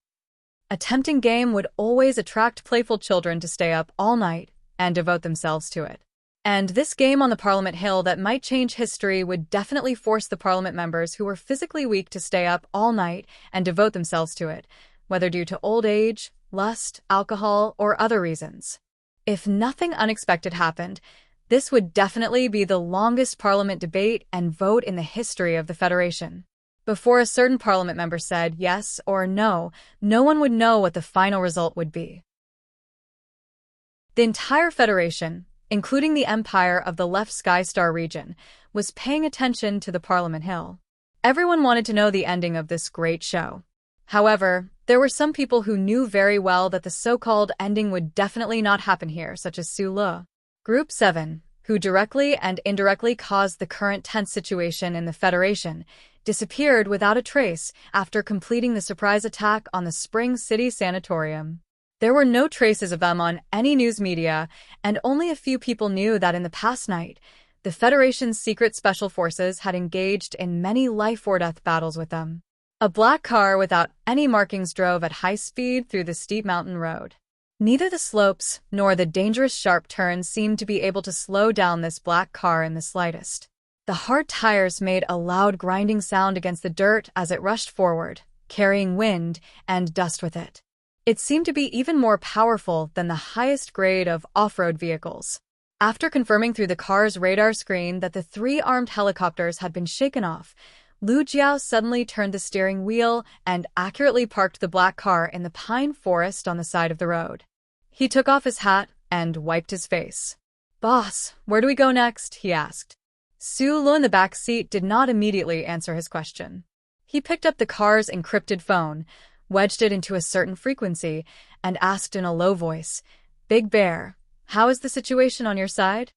[SPEAKER 1] A tempting game would always attract playful children to stay up all night and devote themselves to it. And this game on the Parliament Hill that might change history would definitely force the Parliament members who were physically weak to stay up all night and devote themselves to it, whether due to old age, lust, alcohol, or other reasons. If nothing unexpected happened, this would definitely be the longest Parliament debate and vote in the history of the Federation. Before a certain Parliament member said yes or no, no one would know what the final result would be. The entire Federation, including the Empire of the Left Sky Star region, was paying attention to the Parliament Hill. Everyone wanted to know the ending of this great show. However, there were some people who knew very well that the so-called ending would definitely not happen here, such as Su Le. Group 7, who directly and indirectly caused the current tense situation in the Federation, disappeared without a trace after completing the surprise attack on the Spring City Sanatorium. There were no traces of them on any news media, and only a few people knew that in the past night, the Federation's secret special forces had engaged in many life-or-death battles with them. A black car without any markings drove at high speed through the steep mountain road. Neither the slopes nor the dangerous sharp turns seemed to be able to slow down this black car in the slightest. The hard tires made a loud grinding sound against the dirt as it rushed forward, carrying wind and dust with it. It seemed to be even more powerful than the highest grade of off-road vehicles. After confirming through the car's radar screen that the 3 armed helicopters had been shaken off, Lu Jiao suddenly turned the steering wheel and accurately parked the black car in the pine forest on the side of the road. He took off his hat and wiped his face. "Boss, where do we go next?" he asked. Su Le in the back seat did not immediately answer his question. He picked up the car's encrypted phone, wedged it into a certain frequency, and asked in a low voice, "Big Bear, how is the situation on your side?"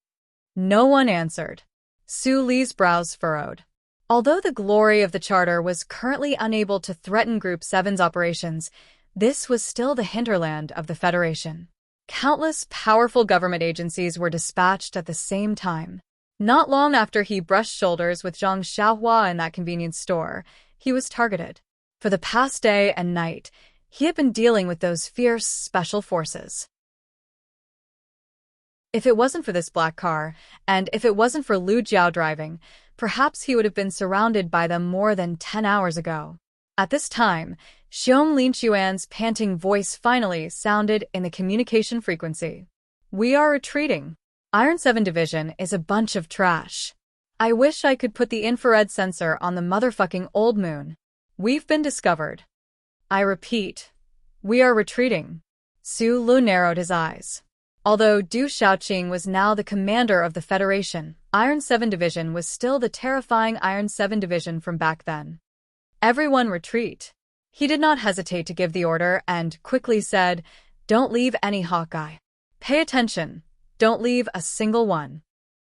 [SPEAKER 1] No one answered. Su Le's brows furrowed. Although the glory of the charter was currently unable to threaten Group 7's operations, this was still the hinterland of the Federation. Countless powerful government agencies were dispatched at the same time. Not long after he brushed shoulders with Zhang Xiaohua in that convenience store, he was targeted. For the past day and night, he had been dealing with those fierce special forces. If it wasn't for this black car, and if it wasn't for Lu Jiao driving, perhaps he would have been surrounded by them more than 10 hours ago. At this time, Xiong Linquan's panting voice finally sounded in the communication frequency. "We are retreating. Iron 7 Division is a bunch of trash. I wish I could put the infrared sensor on the motherfucking old moon. We've been discovered. I repeat, we are retreating." Su Le narrowed his eyes. Although Du Shaoqing was now the commander of the Federation, Iron 7 Division was still the terrifying Iron 7 Division from back then. "Everyone retreat." He did not hesitate to give the order and quickly said, "Don't leave any Hawkeye. Pay attention. Don't leave a single one."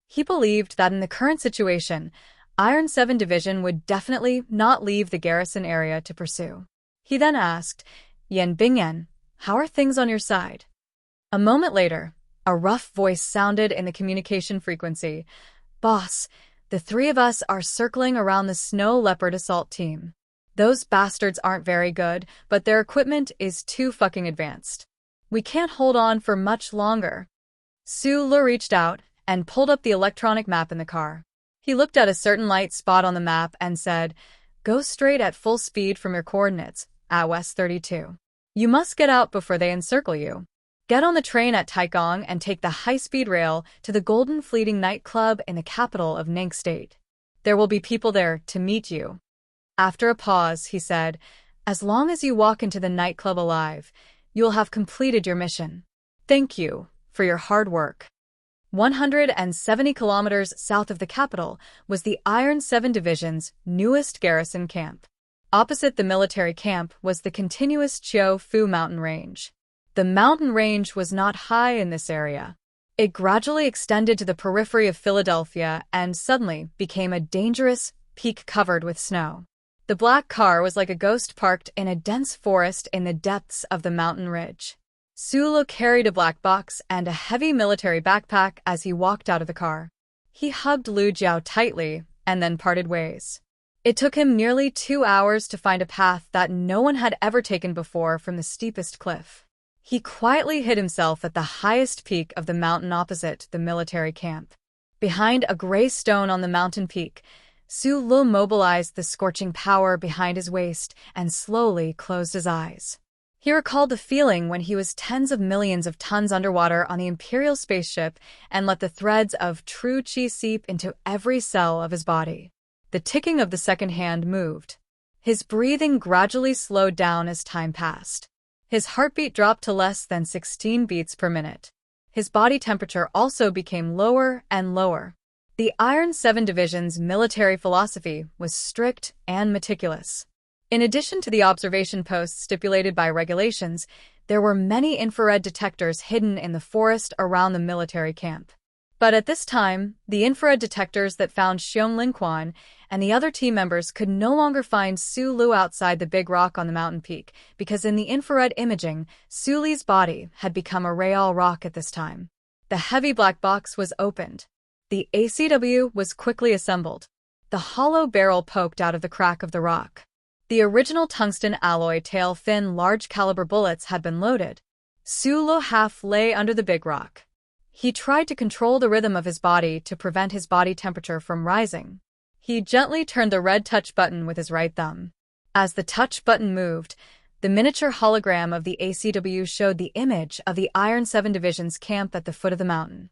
[SPEAKER 1] He believed that in the current situation, Iron 7 Division would definitely not leave the garrison area to pursue. He then asked, "Yan Bingyan, how are things on your side?" A moment later, a rough voice sounded in the communication frequency. "Boss, the 3 of us are circling around the Snow Leopard assault team. Those bastards aren't very good, but their equipment is too fucking advanced. We can't hold on for much longer." Su Le reached out and pulled up the electronic map in the car. He looked at a certain light spot on the map and said, "Go straight at full speed from your coordinates, at West 32. You must get out before they encircle you. Get on the train at Taikong and take the high-speed rail to the Golden Fleeting nightclub in the capital of Ningxi State. There will be people there to meet you." After a pause, he said, "As long as you walk into the nightclub alive, you will have completed your mission. Thank you for your hard work." 170 kilometers south of the capital was the Iron 7 Division's newest garrison camp. Opposite the military camp was the continuous Chiu Fu mountain range. The mountain range was not high in this area. It gradually extended to the periphery of Philadelphia and suddenly became a dangerous peak covered with snow. The black car was like a ghost parked in a dense forest in the depths of the mountain ridge. Su Le carried a black box and a heavy military backpack as he walked out of the car. He hugged Lu Jiao tightly and then parted ways. It took him nearly 2 hours to find a path that no one had ever taken before from the steepest cliff. He quietly hid himself at the highest peak of the mountain opposite the military camp. Behind a gray stone on the mountain peak, Su Le mobilized the scorching power behind his waist and slowly closed his eyes. He recalled the feeling when he was tens of millions of tons underwater on the Imperial spaceship and let the threads of true qi seep into every cell of his body. The ticking of the second hand moved. His breathing gradually slowed down as time passed. His heartbeat dropped to less than 16 beats per minute. His body temperature also became lower and lower. The Iron 7 Division's military philosophy was strict and meticulous. In addition to the observation posts stipulated by regulations, there were many infrared detectors hidden in the forest around the military camp. But at this time, the infrared detectors that found Xiong Linquan and the other team members could no longer find Su Lu outside the big rock on the mountain peak, because in the infrared imaging, Su Li's body had become a real rock at this time. The heavy black box was opened. The ACW was quickly assembled. The hollow barrel poked out of the crack of the rock. The original tungsten alloy tail-fin large-caliber bullets had been loaded. Su Lu half lay under the big rock. He tried to control the rhythm of his body to prevent his body temperature from rising. He gently turned the red touch button with his right thumb. As the touch button moved, the miniature hologram of the ACW showed the image of the Iron 7 Division's camp at the foot of the mountain.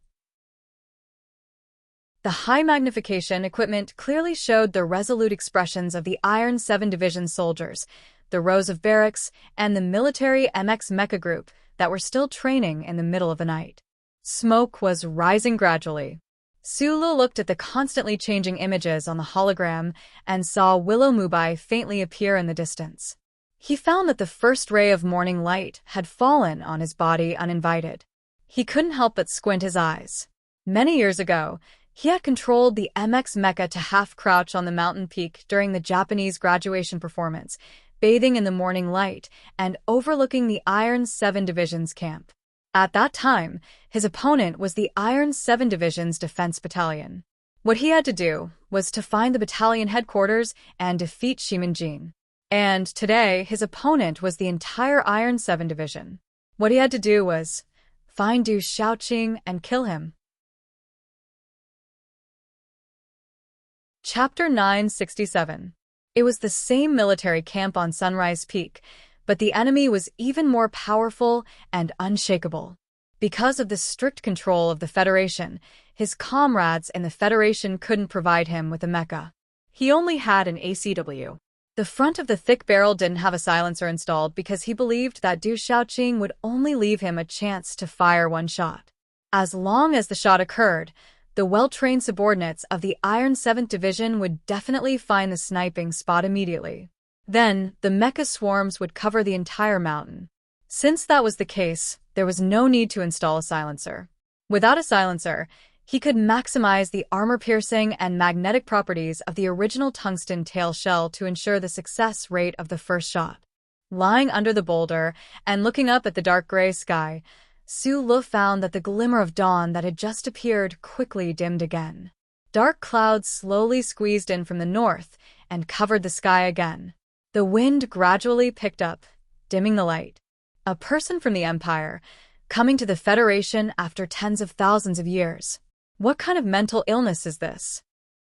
[SPEAKER 1] The high-magnification equipment clearly showed the resolute expressions of the Iron 7 Division soldiers, the rows of barracks, and the military MX mecha group that were still training in the middle of the night. Smoke was rising gradually. Su Lu looked at the constantly changing images on the hologram and saw Willow Mubai faintly appear in the distance. He found that the first ray of morning light had fallen on his body uninvited. He couldn't help but squint his eyes. Many years ago, he had controlled the MX mecha to half-crouch on the mountain peak during the Japanese graduation performance, bathing in the morning light and overlooking the Iron 7 Division's camp. At that time, his opponent was the Iron 7 Division's defense battalion. What he had to do was to find the battalion headquarters and defeat Shimanjin. And today, his opponent was the entire Iron 7 Division. What he had to do was find Du Shaoqing and kill him. Chapter 967. It was the same military camp on Sunrise Peak, but the enemy was even more powerful and unshakable. Because of the strict control of the Federation, his comrades in the Federation couldn't provide him with a mecha. He only had an ACW. The front of the thick barrel didn't have a silencer installed because he believed that Du Shaoqing would only leave him a chance to fire one shot. As long as the shot occurred, the well-trained subordinates of the Iron 7th Division would definitely find the sniping spot immediately. Then, the mecha swarms would cover the entire mountain. Since that was the case, there was no need to install a silencer. Without a silencer, he could maximize the armor-piercing and magnetic properties of the original tungsten tail shell to ensure the success rate of the first shot. Lying under the boulder and looking up at the dark gray sky, Su Lu found that the glimmer of dawn that had just appeared quickly dimmed again. Dark clouds slowly squeezed in from the north and covered the sky again. The wind gradually picked up, dimming the light. A person from the Empire, coming to the Federation after tens of thousands of years. What kind of mental illness is this?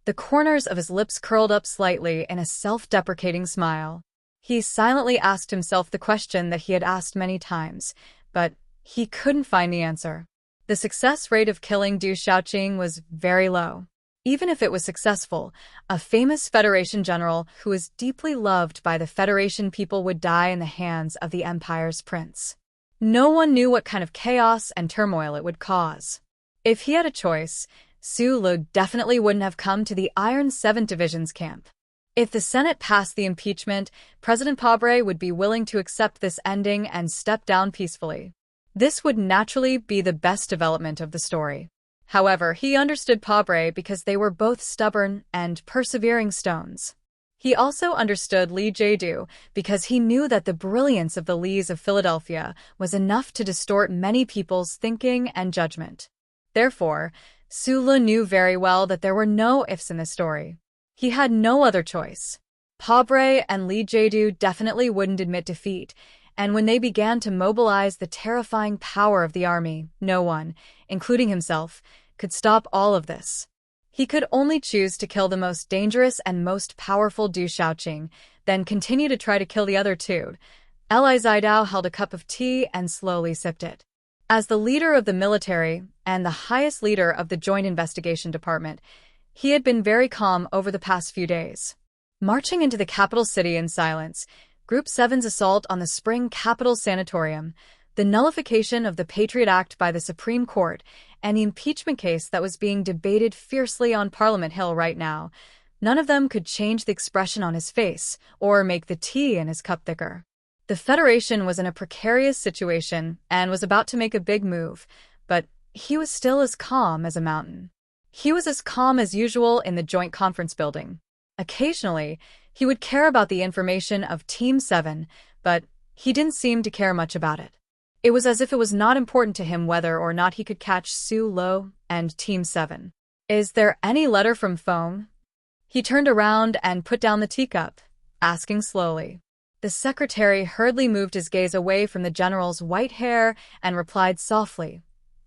[SPEAKER 1] The corners of his lips curled up slightly in a self-deprecating smile. He silently asked himself the question that he had asked many times, but he couldn't find the answer. The success rate of killing Du Shaoqing was very low. Even if it was successful, a famous Federation general who was deeply loved by the Federation people would die in the hands of the Empire's prince. No one knew what kind of chaos and turmoil it would cause. If he had a choice, Su Lu definitely wouldn't have come to the Iron 7th Division's camp. If the Senate passed the impeachment, President Pabre would be willing to accept this ending and step down peacefully. This would naturally be the best development of the story. However, he understood Pabre because they were both stubborn and persevering stones. He also understood Li Jiedu because he knew that the brilliance of the Lees of Philadelphia was enough to distort many people's thinking and judgment. Therefore, Su Lu knew very well that there were no ifs in this story. He had no other choice. Pabre and Li Jiedu definitely wouldn't admit defeat, and when they began to mobilize the terrifying power of the army, no one, including himself, could stop all of this. He could only choose to kill the most dangerous and most powerful Du Shaoqing, then continue to try to kill the other two. Li Zidao held a cup of tea and slowly sipped it. As the leader of the military and the highest leader of the Joint Investigation Department, he had been very calm over the past few days. Marching into the capital city in silence, Group 7's assault on the Spring Capital Sanatorium, the nullification of the Patriot Act by the Supreme Court, and the impeachment case that was being debated fiercely on Parliament Hill right now, None of them could change the expression on his face or make the tea in his cup thicker. The Federation was in a precarious situation and was about to make a big move, but he was still as calm as a mountain. He was as calm as usual in the joint conference building. Occasionally, he would care about the information of Team 7, but he didn't seem to care much about it. It was as if it was not important to him whether or not he could catch Su Lo and Team 7. "Is there any letter from Feng?" He turned around and put down the teacup, asking slowly. The secretary hurriedly moved his gaze away from the general's white hair and replied softly,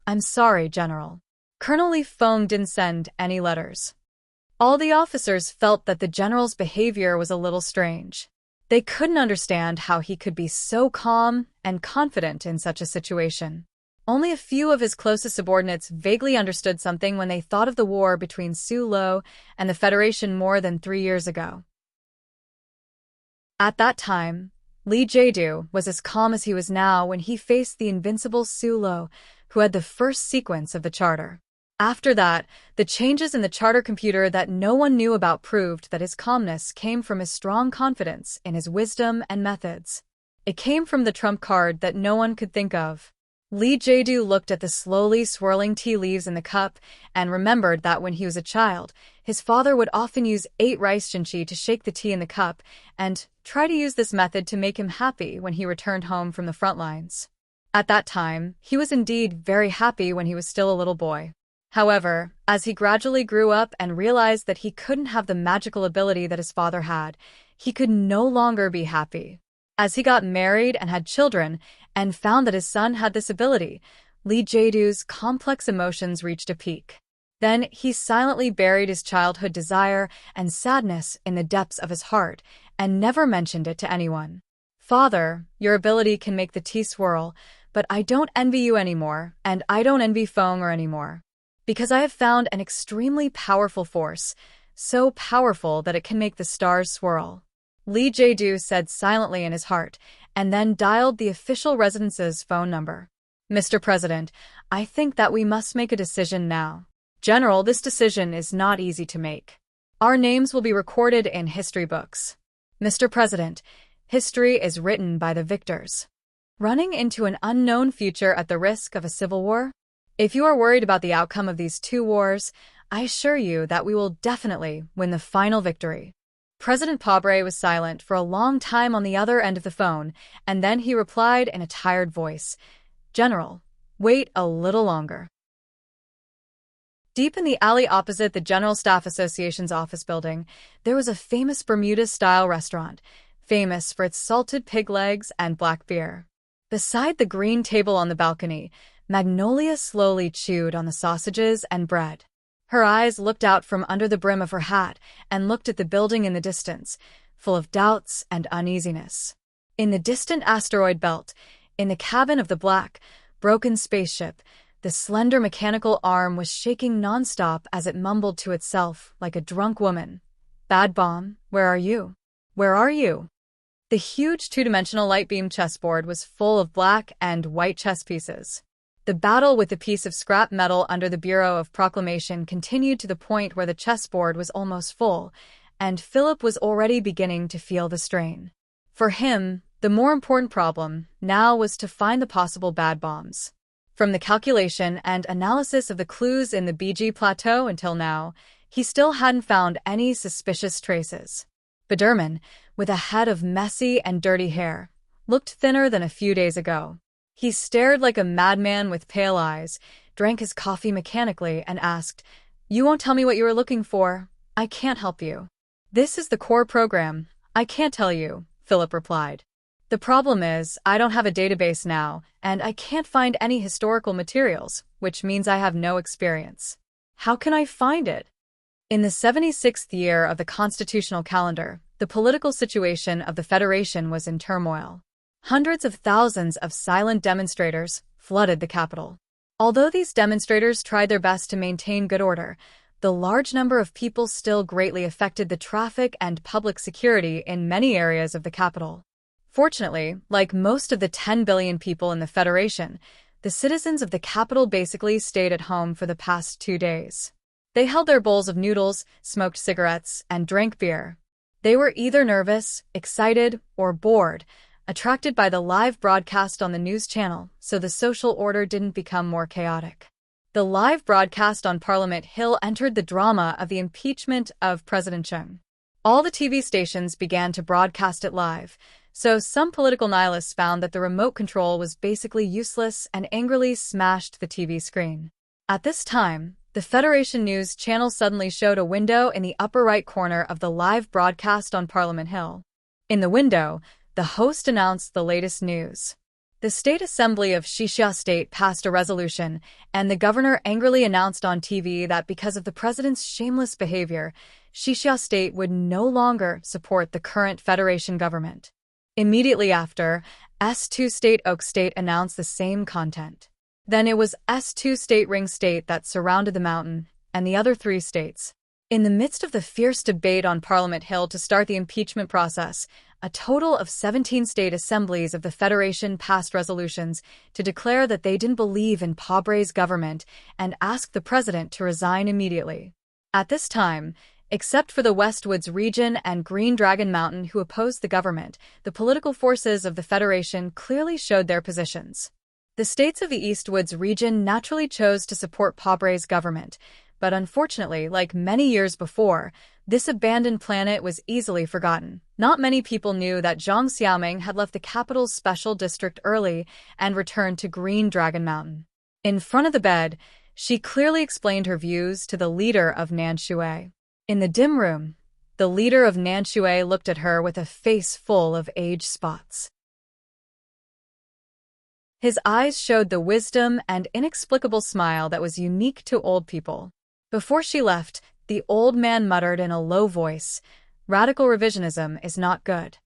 [SPEAKER 1] "I'm sorry, General. Colonel Li Feng didn't send any letters." All the officers felt that the general's behavior was a little strange. They couldn't understand how he could be so calm and confident in such a situation. Only a few of his closest subordinates vaguely understood something when they thought of the war between Su Lo and the Federation more than 3 years ago. At that time, Li Jiedu was as calm as he was now when he faced the invincible Su Lo, who had the first sequence of the charter. After that, the changes in the charter computer that no one knew about proved that his calmness came from his strong confidence in his wisdom and methods. It came from the trump card that no one could think of. Li Jiedu looked at the slowly swirling tea leaves in the cup and remembered that when he was a child, his father would often use 8 rice jinchi to shake the tea in the cup and try to use this method to make him happy when he returned home from the front lines. At that time, he was indeed very happy when he was still a little boy. However, as he gradually grew up and realized that he couldn't have the magical ability that his father had, he could no longer be happy. As he got married and had children and found that his son had this ability, Li Jiedu's complex emotions reached a peak. Then he silently buried his childhood desire and sadness in the depths of his heart and never mentioned it to anyone. "Father, your ability can make the tea swirl, but I don't envy you anymore, and I don't envy Feng anymore. Because I have found an extremely powerful force, so powerful that it can make the stars swirl." Li Jiedu said silently in his heart, and then dialed the official residence's phone number. "Mr. President, I think that we must make a decision now. General, this decision is not easy to make. Our names will be recorded in history books. Mr. President, history is written by the victors. Running into an unknown future at the risk of a civil war? If you are worried about the outcome of these 2 wars, I assure you that we will definitely win the final victory." President Pabre was silent for a long time on the other end of the phone, and then he replied in a tired voice, "General, wait a little longer." Deep in the alley opposite the General Staff Association's office building, there was a famous Bermuda-style restaurant, famous for its salted pig legs and black beer. Beside the green table on the balcony, Magnolia slowly chewed on the sausages and bread. Her eyes looked out from under the brim of her hat and looked at the building in the distance, full of doubts and uneasiness. In the distant asteroid belt, in the cabin of the black, broken spaceship, the slender mechanical arm was shaking nonstop as it mumbled to itself like a drunk woman. "Bad bomb, where are you? Where are you?" The huge 2-dimensional light beam chessboard was full of black and white chess pieces. The battle with the piece of scrap metal under the Bureau of Proclamation continued to the point where the chessboard was almost full, and Philip was already beginning to feel the strain. For him, the more important problem now was to find the possible bad bombs. From the calculation and analysis of the clues in the BG Plateau until now, he still hadn't found any suspicious traces. Biderman, with a head of messy and dirty hair, looked thinner than a few days ago. He stared like a madman with pale eyes, drank his coffee mechanically, and asked, "You won't tell me what you are looking for? I can't help you." "This is the core program. I can't tell you," Philip replied. "The problem is, I don't have a database now, and I can't find any historical materials, which means I have no experience." "How can I find it?" In the 76th year of the constitutional calendar, the political situation of the Federation was in turmoil. Hundreds of thousands of silent demonstrators flooded the capital. Although these demonstrators tried their best to maintain good order, the large number of people still greatly affected the traffic and public security in many areas of the capital. Fortunately, like most of the 10 billion people in the Federation, the citizens of the capital basically stayed at home for the past 2 days. They held their bowls of noodles, smoked cigarettes, and drank beer. They were either nervous, excited, or bored, attracted by the live broadcast on the news channel, so the social order didn't become more chaotic. The live broadcast on Parliament Hill entered the drama of the impeachment of President Chung. All the TV stations began to broadcast it live, so some political nihilists found that the remote control was basically useless and angrily smashed the TV screen. At this time, the Federation News channel suddenly showed a window in the upper right corner of the live broadcast on Parliament Hill. In the window, the host announced the latest news. The State Assembly of Shishya State passed a resolution, and the governor angrily announced on TV that because of the president's shameless behavior, Shishya State would no longer support the current Federation government. Immediately after, S2 State Oak State announced the same content. Then it was S2 State Ring State that surrounded the mountain, and the other 3 states. In the midst of the fierce debate on Parliament Hill to start the impeachment process, a total of 17 state assemblies of the Federation passed resolutions to declare that they didn't believe in Pobre's government and asked the president to resign immediately. At this time, except for the Westwoods region and Green Dragon Mountain who opposed the government, the political forces of the Federation clearly showed their positions. The states of the Eastwoods region naturally chose to support Pobre's government, but unfortunately, like many years before, this abandoned planet was easily forgotten. Not many people knew that Zhang Xiaoming had left the capital's special district early and returned to Green Dragon Mountain. In front of the bed, she clearly explained her views to the leader of Nanshui. In the dim room, the leader of Nanshui looked at her with a face full of age spots. His eyes showed the wisdom and inexplicable smile that was unique to old people. Before she left, the old man muttered in a low voice, "Radical revisionism is not good."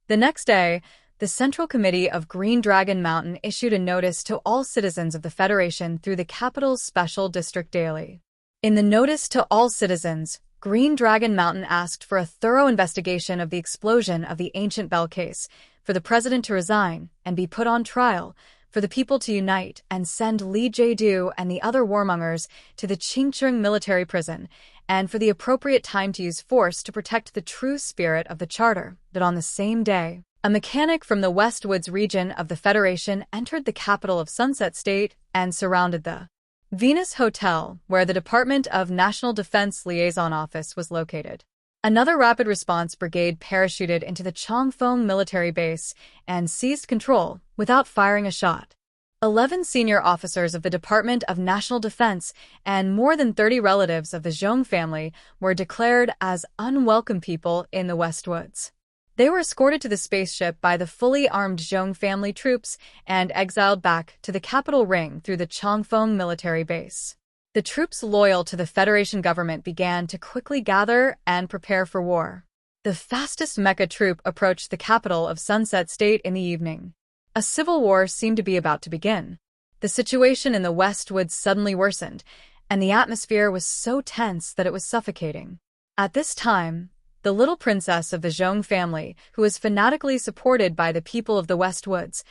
[SPEAKER 1] The next day, the Central Committee of Green Dragon Mountain issued a notice to all citizens of the Federation through the capital's Special District Daily. In the notice to all citizens, Green Dragon Mountain asked for a thorough investigation of the explosion of the ancient bell case, for the president to resign and be put on trial, for the people to unite and send Li Jiedu and the other warmongers to the Qingcheng military prison, and for the appropriate time to use force to protect the true spirit of the charter. That on the same day, a mechanic from the Westwoods region of the Federation entered the capital of Sunset State and surrounded the Venus Hotel, where the Department of National Defense Liaison Office was located. Another rapid response brigade parachuted into the Chongfeng military base and seized control without firing a shot. 11 senior officers of the Department of National Defense and more than 30 relatives of the Zhong family were declared as unwelcome people in the Westwoods. They were escorted to the spaceship by the fully armed Zhong family troops and exiled back to the capital ring through the Chongfeng military base. The troops loyal to the Federation government began to quickly gather and prepare for war. The fastest mecha troop approached the capital of Sunset State in the evening. A civil war seemed to be about to begin. The situation in the Westwoods suddenly worsened, and the atmosphere was so tense that it was suffocating. At this time, the little princess of the Zhong family, who was fanatically supported by the people of the Westwoods,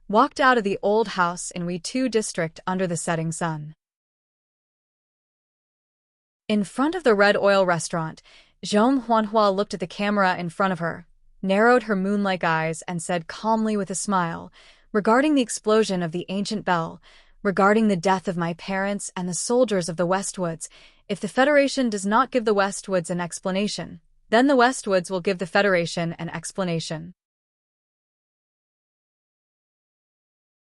[SPEAKER 1] walked out of the old house in Weitu district under the setting sun. In front of the Red Oil restaurant, Zhong Huanhua looked at the camera in front of her, narrowed her moon-like eyes, and said calmly with a smile, "Regarding the explosion of the ancient bell, regarding the death of my parents and the soldiers of the Westwoods, if the Federation does not give the Westwoods an explanation, then the Westwoods will give the Federation an explanation."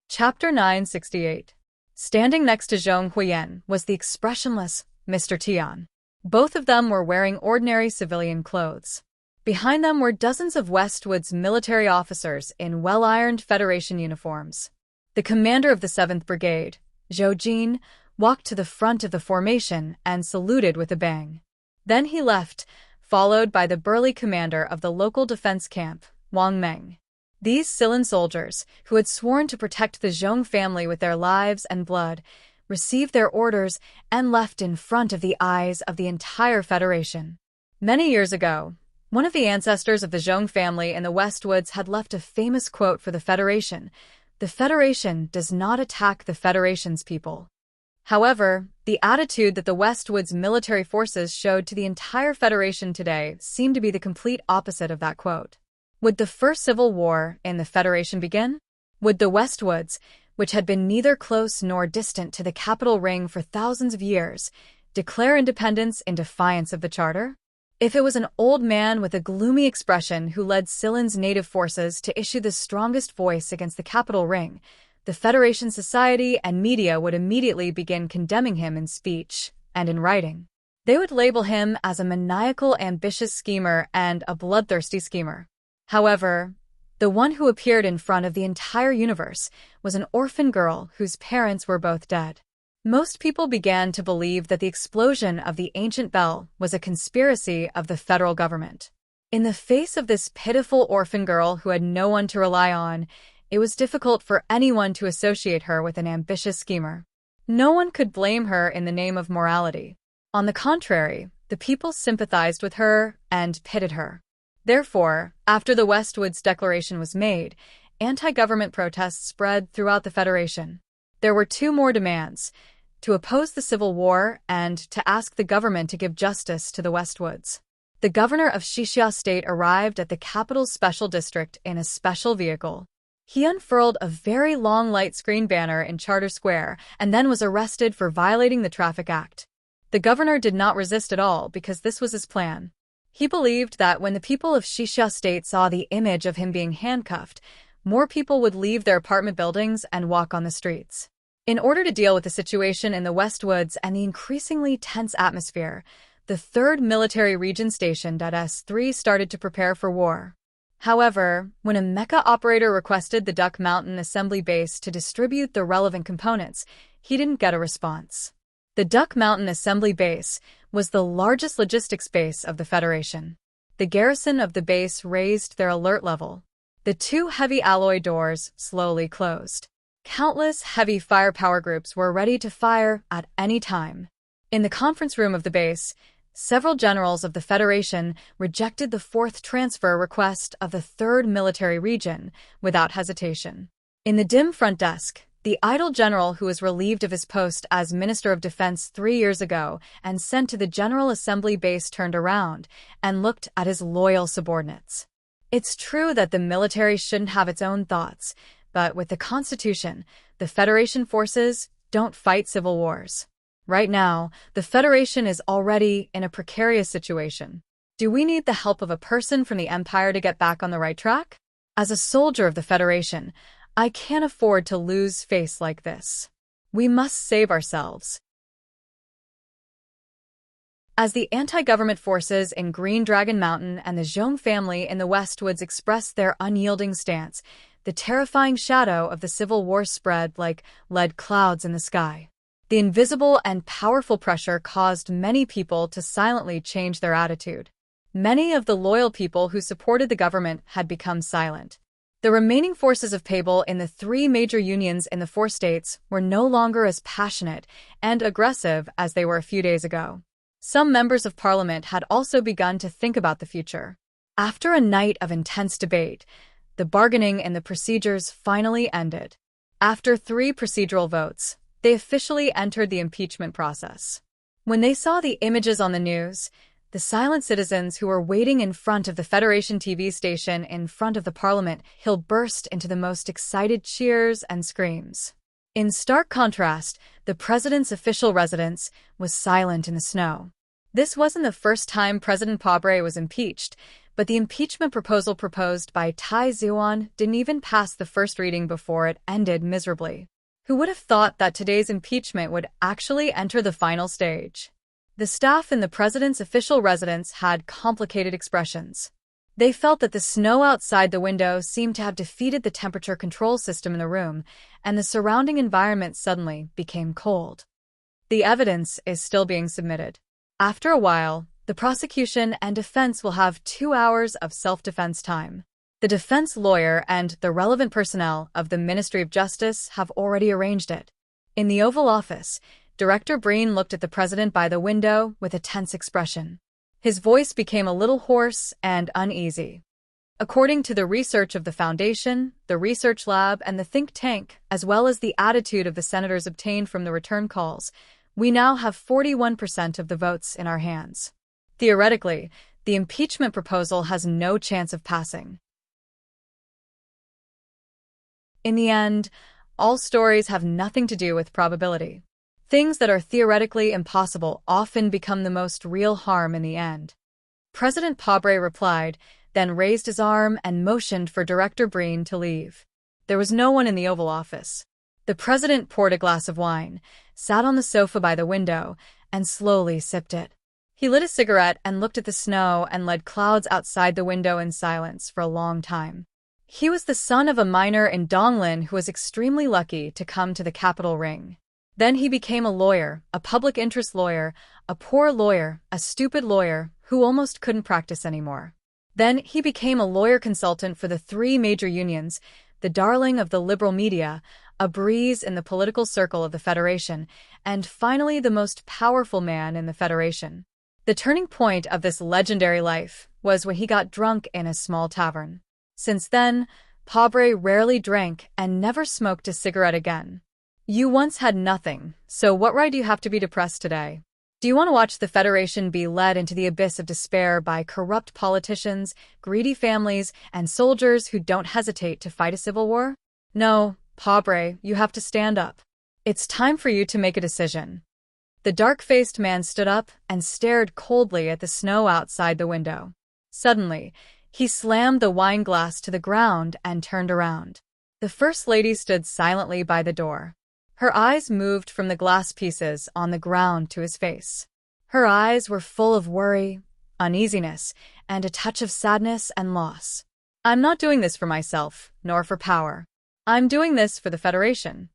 [SPEAKER 1] Chapter 968. Standing next to Zhong Huiyan was the expressionless Mr. Tian. Both of them were wearing ordinary civilian clothes. Behind them were dozens of Westwood's military officers in well-ironed Federation uniforms. The commander of the 7th Brigade, Zhou Jin, walked to the front of the formation and saluted with a bang. Then he left, followed by the burly commander of the local defense camp, Wang Meng. These Silan soldiers, who had sworn to protect the Zhong family with their lives and blood, received their orders and left in front of the eyes of the entire Federation. Many years ago, one of the ancestors of the Zhong family in the Westwoods had left a famous quote for the Federation: "The Federation does not attack the Federation's people." However, the attitude that the Westwood's military forces showed to the entire Federation today seemed to be the complete opposite of that quote. Would the first civil war in the Federation begin? Would the Westwoods, which had been neither close nor distant to the capital ring for thousands of years, declare independence in defiance of the charter? If it was an old man with a gloomy expression who led Cylon's native forces to issue the strongest voice against the capital ring, the Federation society and media would immediately begin condemning him in speech and in writing. They would label him as a maniacal, ambitious schemer and a bloodthirsty schemer. However, the one who appeared in front of the entire universe was an orphan girl whose parents were both dead. Most people began to believe that the explosion of the ancient bell was a conspiracy of the federal government. In the face of this pitiful orphan girl who had no one to rely on, it was difficult for anyone to associate her with an ambitious schemer. No one could blame her in the name of morality. On the contrary, the people sympathized with her and pitied her. Therefore, after the Westwoods Declaration was made, anti-government protests spread throughout the Federation. There were two more demands: to oppose the Civil War and to ask the government to give justice to the Westwoods. The governor of Xixia State arrived at the capital's special district in a special vehicle. He unfurled a very long light screen banner in Charter Square and then was arrested for violating the Traffic Act. The governor did not resist at all because this was his plan. He believed that when the people of Xixia State saw the image of him being handcuffed, more people would leave their apartment buildings and walk on the streets. In order to deal with the situation in the Westwoods and the increasingly tense atmosphere, the 3rd Military Region Station S3 started to prepare for war. However, when a mecha operator requested the Duck Mountain Assembly Base to distribute the relevant components, he didn't get a response. The Duck Mountain Assembly Base was the largest logistics base of the Federation. The garrison of the base raised their alert level. The 2 heavy alloy doors slowly closed. Countless heavy firepower groups were ready to fire at any time. In the conference room of the base, several generals of the Federation rejected the 4th transfer request of the 3rd Military Region without hesitation. In the dim front desk, the idle general who was relieved of his post as Minister of Defense 3 years ago and sent to the General Assembly Base turned around and looked at his loyal subordinates. It's true that the military shouldn't have its own thoughts, but with the Constitution, the Federation forces don't fight civil wars. Right now, the Federation is already in a precarious situation. Do we need the help of a person from the Empire to get back on the right track? As a soldier of the Federation, I can't afford to lose face like this. We must save ourselves. As the anti-government forces in Green Dragon Mountain and the Zhong family in the Westwoods expressed their unyielding stance, the terrifying shadow of the Civil War spread like lead clouds in the sky. The invisible and powerful pressure caused many people to silently change their attitude. Many of the loyal people who supported the government had become silent. The remaining forces of Pable in the 3 major unions in the 4 states were no longer as passionate and aggressive as they were a few days ago. Some members of parliament had also begun to think about the future. After a night of intense debate, the bargaining and the procedures finally ended. After 3 procedural votes, they officially entered the impeachment process. When they saw the images on the news, the silent citizens who were waiting in front of the Federation TV station in front of the Parliament Hill burst into the most excited cheers and screams. In stark contrast, the president's official residence was silent in the snow. This wasn't the first time President Pabre was impeached, but the impeachment proposal proposed by Tai Zuan didn't even pass the first reading before it ended miserably. Who would have thought that today's impeachment would actually enter the final stage? The staff in the president's official residence had complicated expressions. They felt that the snow outside the window seemed to have defeated the temperature control system in the room, and the surrounding environment suddenly became cold. The evidence is still being submitted. After a while, the prosecution and defense will have 2 hours of self-defense time. The defense lawyer and the relevant personnel of the Ministry of Justice have already arranged it. In the Oval Office, Director Breen looked at the president by the window with a tense expression. His voice became a little hoarse and uneasy. According to the research of the Foundation, the Research Lab, and the think tank, as well as the attitude of the senators obtained from the return calls, we now have 41% of the votes in our hands. Theoretically, the impeachment proposal has no chance of passing. In the end, all stories have nothing to do with probability. Things that are theoretically impossible often become the most real harm in the end. President Pobre replied, then raised his arm and motioned for Director Breen to leave. There was no one in the Oval Office. The president poured a glass of wine, sat on the sofa by the window, and slowly sipped it. He lit a cigarette and looked at the snow and led clouds outside the window in silence for a long time. He was the son of a miner in Donglin who was extremely lucky to come to the capital ring. Then he became a lawyer, a public interest lawyer, a poor lawyer, a stupid lawyer who almost couldn't practice anymore. Then he became a lawyer consultant for the three major unions, the darling of the liberal media, a breeze in the political circle of the Federation, and finally the most powerful man in the Federation. The turning point of this legendary life was when he got drunk in a small tavern. Since then, Pobre rarely drank and never smoked a cigarette again. You once had nothing, so what right do you have to be depressed today? Do you want to watch the Federation be led into the abyss of despair by corrupt politicians, greedy families, and soldiers who don't hesitate to fight a civil war? No, Pobre, you have to stand up. It's time for you to make a decision. The dark-faced man stood up and stared coldly at the snow outside the window. Suddenly, he slammed the wine glass to the ground and turned around. The First Lady stood silently by the door. Her eyes moved from the glass pieces on the ground to his face. Her eyes were full of worry, uneasiness, and a touch of sadness and loss. I'm not doing this for myself, nor for power. I'm doing this for the Federation.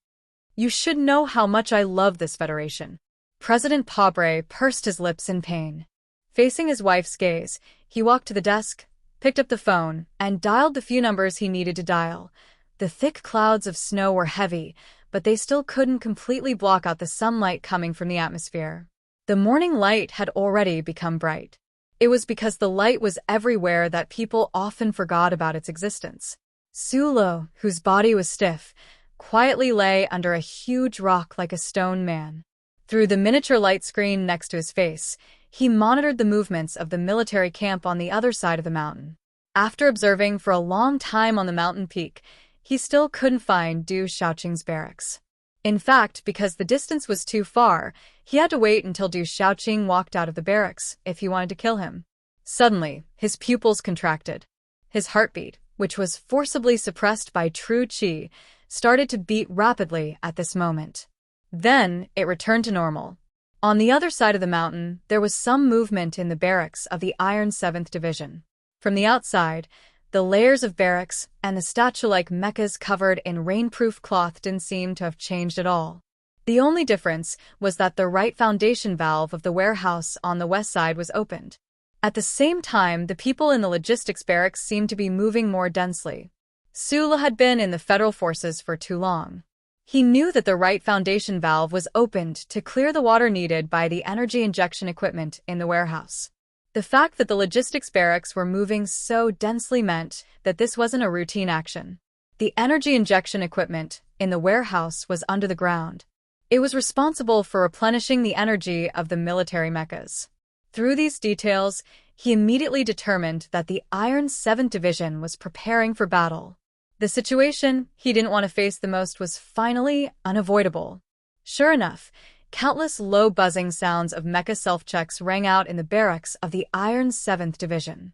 [SPEAKER 1] You should know how much I love this Federation. President Pobre pursed his lips in pain. Facing his wife's gaze, he walked to the desk, picked up the phone, and dialed the few numbers he needed to dial. The thick clouds of snow were heavy, but they still couldn't completely block out the sunlight coming from the atmosphere. The morning light had already become bright. It was because the light was everywhere that people often forgot about its existence. Sulo, whose body was stiff, quietly lay under a huge rock like a stone man. Through the miniature light screen next to his face, he monitored the movements of the military camp on the other side of the mountain. After observing for a long time on the mountain peak, he still couldn't find Du Xiaoqing's barracks. In fact, because the distance was too far, he had to wait until Du Xiaoqing walked out of the barracks if he wanted to kill him. Suddenly, his pupils contracted. His heartbeat, which was forcibly suppressed by true qi, started to beat rapidly at this moment. Then, it returned to normal. On the other side of the mountain, there was some movement in the barracks of the Iron 7th Division. From the outside, the layers of barracks and the statue-like mechas covered in rainproof cloth didn't seem to have changed at all. The only difference was that the right foundation valve of the warehouse on the west side was opened. At the same time, the people in the logistics barracks seemed to be moving more densely. Sula had been in the federal forces for too long. He knew that the right foundation valve was opened to clear the water needed by the energy injection equipment in the warehouse. The fact that the logistics barracks were moving so densely meant that this wasn't a routine action. The energy injection equipment in the warehouse was under the ground. It was responsible for replenishing the energy of the military mechas. Through these details, he immediately determined that the Iron 7th Division was preparing for battle. The situation he didn't want to face the most was finally unavoidable. Sure enough, countless low buzzing sounds of mecha self-checks rang out in the barracks of the Iron 7th Division.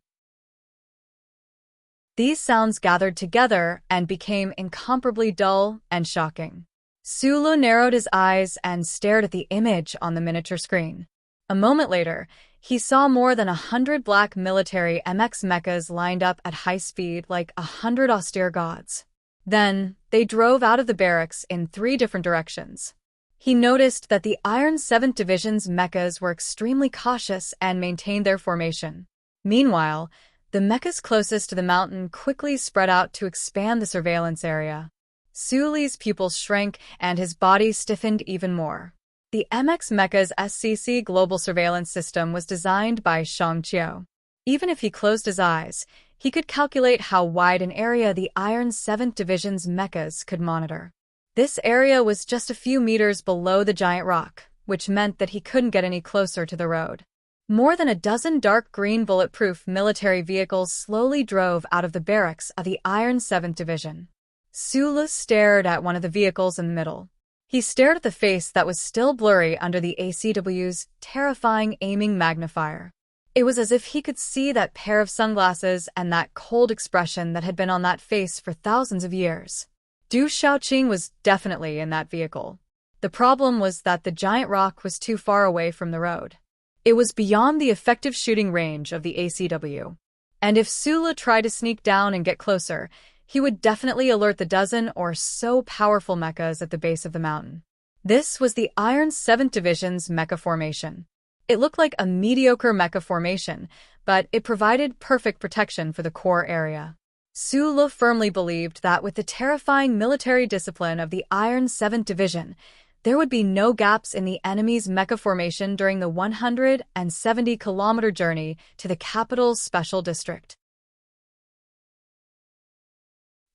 [SPEAKER 1] These sounds gathered together and became incomparably dull and shocking. Sulu narrowed his eyes and stared at the image on the miniature screen. A moment later, he saw more than 100 black military MX mechas lined up at high speed like 100 austere gods. Then, they drove out of the barracks in 3 different directions. He noticed that the Iron 7th Division's mechas were extremely cautious and maintained their formation. Meanwhile, the mechas closest to the mountain quickly spread out to expand the surveillance area. Suli's pupils shrank and his body stiffened even more. The MX Mecha's SCC global surveillance system was designed by Shang Qiu. Even if he closed his eyes, He could calculate how wide an area the Iron 7th Division's mechas could monitor. This area was just a few meters below the giant rock, which meant that he couldn't get any closer to the road. More than a dozen dark green bulletproof military vehicles slowly drove out of the barracks of the Iron 7th Division. Sulu stared at one of the vehicles in the middle. He stared at the face that was still blurry under the ACW's terrifying aiming magnifier. It was as if he could see that pair of sunglasses and that cold expression that had been on that face for thousands of years. Du Shaoqing was definitely in that vehicle. The problem was that the giant rock was too far away from the road. It was beyond the effective shooting range of the ACW. And if Sulu tried to sneak down and get closer, he would definitely alert the dozen or so powerful mechas at the base of the mountain. This was the Iron 7th Division's mecha formation. It looked like a mediocre mecha formation, but it provided perfect protection for the core area. Sulu firmly believed that with the terrifying military discipline of the Iron 7th Division, there would be no gaps in the enemy's mecha formation during the 170-kilometer journey to the capital's special district.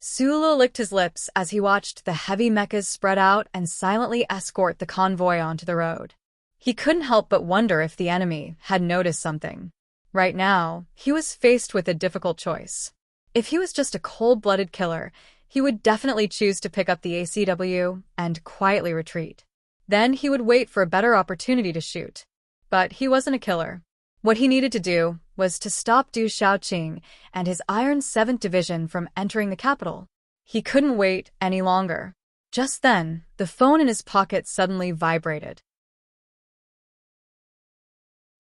[SPEAKER 1] Sulu licked his lips as he watched the heavy mechas spread out and silently escort the convoy onto the road. He couldn't help but wonder if the enemy had noticed something. Right now, he was faced with a difficult choice. If he was just a cold-blooded killer, he would definitely choose to pick up the ACW and quietly retreat. Then he would wait for a better opportunity to shoot. But he wasn't a killer. What he needed to do was to stop Du Shaoqing and his Iron 7th Division from entering the capital. He couldn't wait any longer. Just then, the phone in his pocket suddenly vibrated.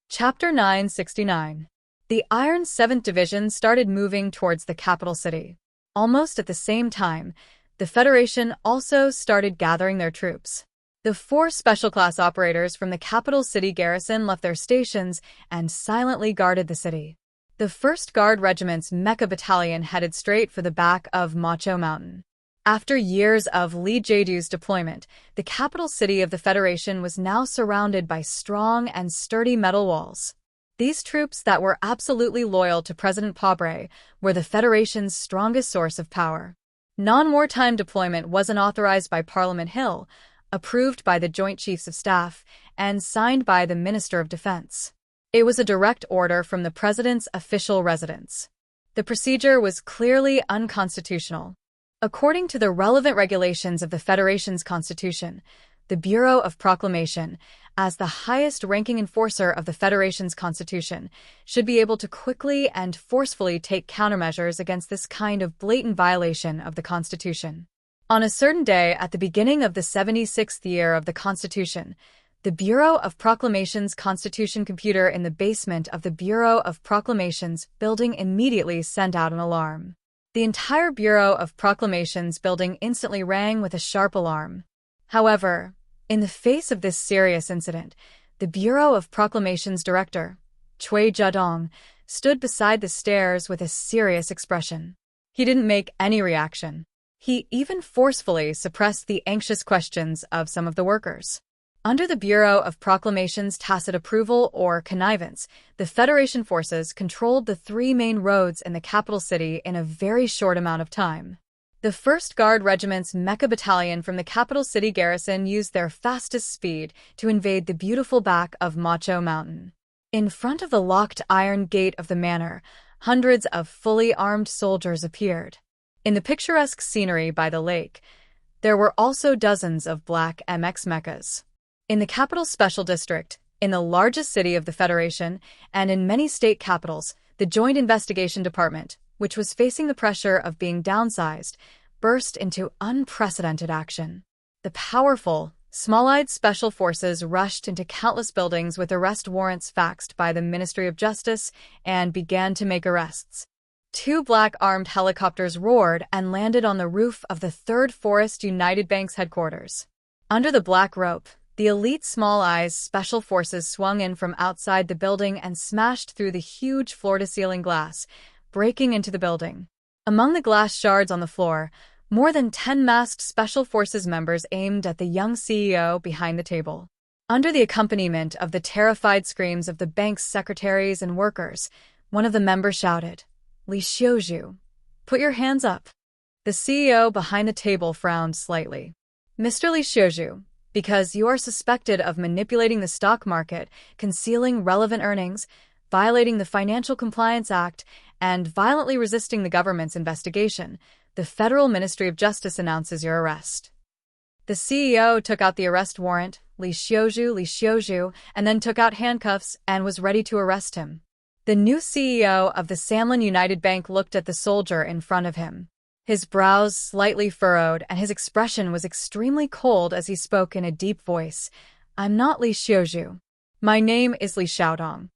[SPEAKER 1] Chapter 969. The Iron 7th Division started moving towards the capital city. Almost at the same time, the Federation also started gathering their troops. The 4 special class operators from the capital city garrison left their stations and silently guarded the city. The 1st Guard Regiment's Mecha Battalion headed straight for the back of Macho Mountain. After years of Li Jiedu's deployment, the capital city of the Federation was now surrounded by strong and sturdy metal walls. These troops that were absolutely loyal to President Pabre were the Federation's strongest source of power. Non-wartime deployment wasn't authorized by Parliament Hill, approved by the Joint Chiefs of Staff, and signed by the Minister of Defense. It was a direct order from the President's official residence. The procedure was clearly unconstitutional. According to the relevant regulations of the Federation's Constitution, the Bureau of Proclamation, as the highest-ranking enforcer of the Federation's Constitution, should be able to quickly and forcefully take countermeasures against this kind of blatant violation of the Constitution. On a certain day at the beginning of the 76th year of the Constitution, the Bureau of Proclamation's Constitution computer in the basement of the Bureau of Proclamation's building immediately sent out an alarm. The entire Bureau of Proclamations building instantly rang with a sharp alarm. However, in the face of this serious incident, the Bureau of Proclamations director, Cui Jiadong, stood beside the stairs with a serious expression. He didn't make any reaction. He even forcefully suppressed the anxious questions of some of the workers. Under the Bureau of Proclamation's tacit approval or connivance, the Federation forces controlled the 3 main roads in the capital city in a very short amount of time. The 1st Guard Regiment's Mecha Battalion from the capital city garrison used their fastest speed to invade the beautiful back of Macho Mountain. In front of the locked iron gate of the manor, hundreds of fully armed soldiers appeared. In the picturesque scenery by the lake, there were also dozens of black MX mechas. In the capital special district, in the largest city of the Federation, and in many state capitals, the Joint Investigation Department, which was facing the pressure of being downsized, burst into unprecedented action. The powerful, small-eyed special forces rushed into countless buildings with arrest warrants faxed by the Ministry of Justice and began to make arrests. 2 black armed helicopters roared and landed on the roof of the 3rd Forest United Bank's headquarters. Under the black rope, the elite Small Eyes Special Forces swung in from outside the building and smashed through the huge floor-to-ceiling glass, breaking into the building. Among the glass shards on the floor, more than 10 masked Special Forces members aimed at the young CEO behind the table. Under the accompaniment of the terrified screams of the bank's secretaries and workers, one of the members shouted, Li Xiuzhu, put your hands up. The CEO behind the table frowned slightly. Mr. Li Xiuzhu, because you are suspected of manipulating the stock market, concealing relevant earnings, violating the Financial Compliance Act, and violently resisting the government's investigation, the Federal Ministry of Justice announces your arrest. The CEO took out the arrest warrant, Li Xiuzhu, and then took out handcuffs and was ready to arrest him. The new CEO of the Samlin United Bank looked at the soldier in front of him. His brows slightly furrowed, and his expression was extremely cold as he spoke in a deep voice. I'm not Li Xiuzhu. My name is Li Xiaodong.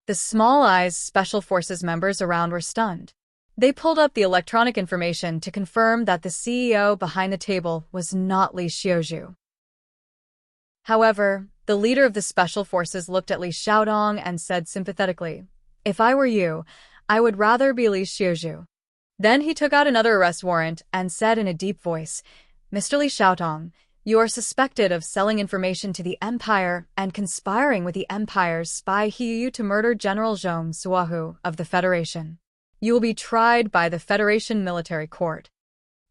[SPEAKER 1] The Small Eyes Special Forces members around were stunned. They pulled up the electronic information to confirm that the CEO behind the table was not Li Xiuzhu. However, the leader of the Special Forces looked at Li Xiaodong and said sympathetically, "If I were you, I would rather be Li Xiuzhu." Then he took out another arrest warrant and said in a deep voice, "Mr. Li Xiaodong, you are suspected of selling information to the Empire and conspiring with the Empire's spy Hiyu to murder General Zhong Suahu of the Federation. You will be tried by the Federation Military Court."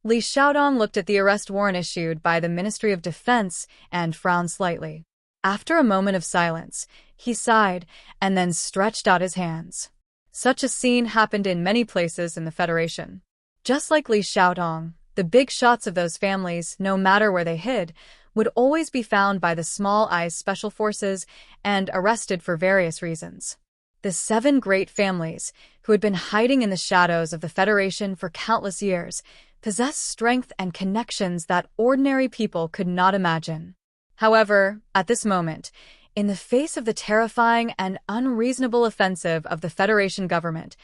[SPEAKER 1] Li Xiaodong looked at the arrest warrant issued by the Ministry of Defense and frowned slightly. After a moment of silence, he sighed and then stretched out his hands. Such a scene happened in many places in the Federation. Just like Li Xiaodong, the big shots of those families, no matter where they hid, would always be found by the Small Eyes Special Forces and arrested for various reasons. The 7 great families, who had been hiding in the shadows of the Federation for countless years, possessed strength and connections that ordinary people could not imagine. However, at this moment, in the face of the terrifying and unreasonable offensive of the Federation government,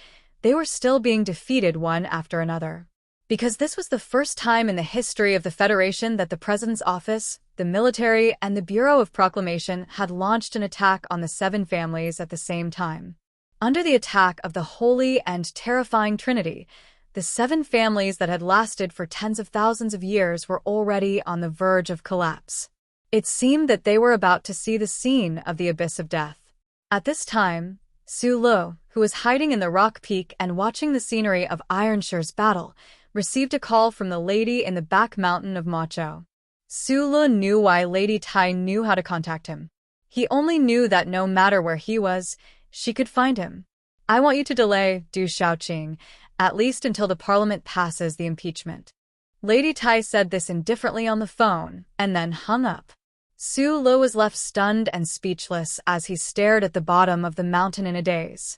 [SPEAKER 1] they were still being defeated one after another. Because this was the first time in the history of the Federation that the President's Office, the military, and the Bureau of Proclamation had launched an attack on the 7 families at the same time. Under the attack of the holy and terrifying Trinity, the 7 families that had lasted for tens of thousands of years were already on the verge of collapse. It seemed that they were about to see the scene of the abyss of death. At this time, Su Lu, who was hiding in the rock peak and watching the scenery of Ironshire's battle, received a call from the lady in the back mountain of Macho. Su Lu knew why Lady Tai knew how to contact him. He only knew that no matter where he was, she could find him. "I want you to delay Du Shaoqing, at least until the Parliament passes the impeachment." Lady Tai said this indifferently on the phone, and then hung up. Su Lu was left stunned and speechless as he stared at the bottom of the mountain in a daze.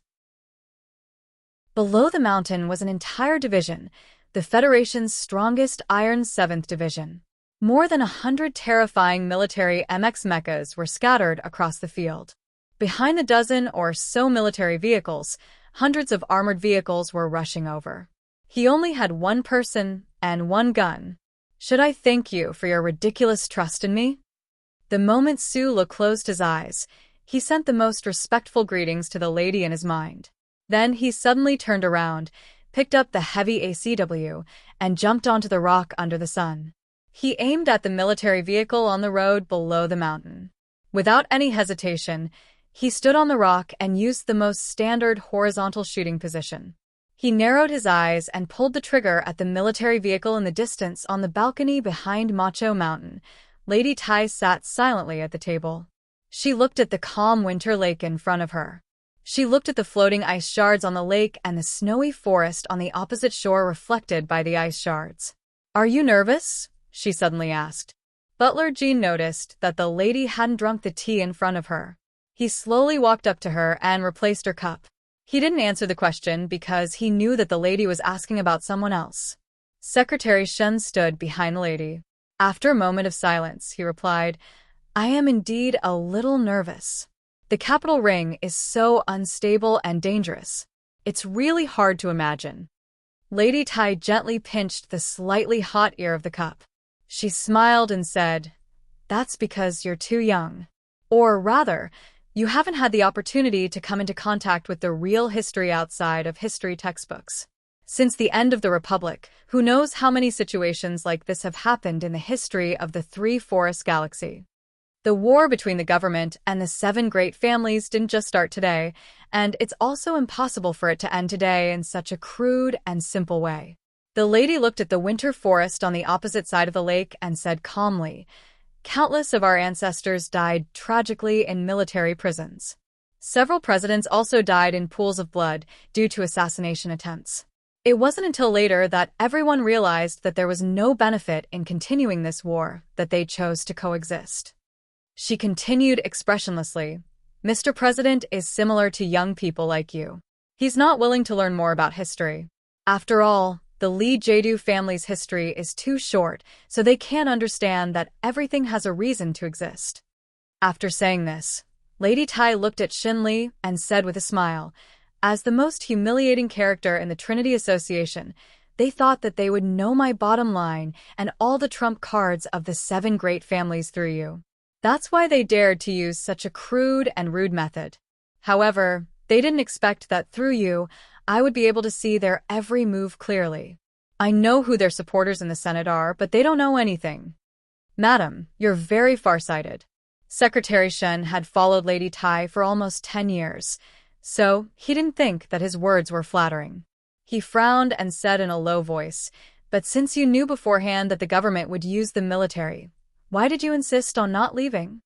[SPEAKER 1] Below the mountain was an entire division, the Federation's strongest Iron 7th Division. More than 100 terrifying military MX mechas were scattered across the field. Behind the dozen or so military vehicles, hundreds of armored vehicles were rushing over. He only had 1 person and 1 gun. "Should I thank you for your ridiculous trust in me?" The moment Su Lu closed his eyes, he sent the most respectful greetings to the lady in his mind. Then he suddenly turned around, picked up the heavy ACW, and jumped onto the rock under the sun. He aimed at the military vehicle on the road below the mountain. Without any hesitation, he stood on the rock and used the most standard horizontal shooting position. He narrowed his eyes and pulled the trigger at the military vehicle in the distance on the balcony behind Macho Mountain. Lady Tai sat silently at the table. She looked at the calm winter lake in front of her. She looked at the floating ice shards on the lake and the snowy forest on the opposite shore reflected by the ice shards. "Are you nervous?" she suddenly asked. Butler Jean noticed that the lady hadn't drunk the tea in front of her. He slowly walked up to her and replaced her cup. He didn't answer the question because he knew that the lady was asking about someone else. Secretary Shen stood behind the lady. After a moment of silence, he replied, "I am indeed a little nervous. The capital ring is so unstable and dangerous. It's really hard to imagine." Lady Tai gently pinched the slightly hot ear of the cup. She smiled and said, "That's because you're too young. Or rather, you haven't had the opportunity to come into contact with the real history outside of history textbooks. Since the end of the Republic, who knows how many situations like this have happened in the history of the Three Forest Galaxy." The war between the government and the 7 great families didn't just start today, and it's also impossible for it to end today in such a crude and simple way. The lady looked at the winter forest on the opposite side of the lake and said calmly, "Countless of our ancestors died tragically in military prisons. Several presidents also died in pools of blood due to assassination attempts. It wasn't until later that everyone realized that there was no benefit in continuing this war that they chose to coexist." She continued expressionlessly, "Mr. President is similar to young people like you. He's not willing to learn more about history. After all, the Lee Jae-do family's history is too short, so they can't understand that everything has a reason to exist." After saying this, Lady Tai looked at Shin Lee and said with a smile, "As the most humiliating character in the Trinity Association, they thought that they would know my bottom line and all the trump cards of the 7 great families through you. That's why they dared to use such a crude and rude method. However, they didn't expect that through you, I would be able to see their every move clearly. I know who their supporters in the Senate are, but they don't know anything. Madam, you're very farsighted." Secretary Shen had followed Lady Tai for almost 10 years, so he didn't think that his words were flattering. He frowned and said in a low voice, "But since you knew beforehand that the government would use the military, why did you insist on not leaving?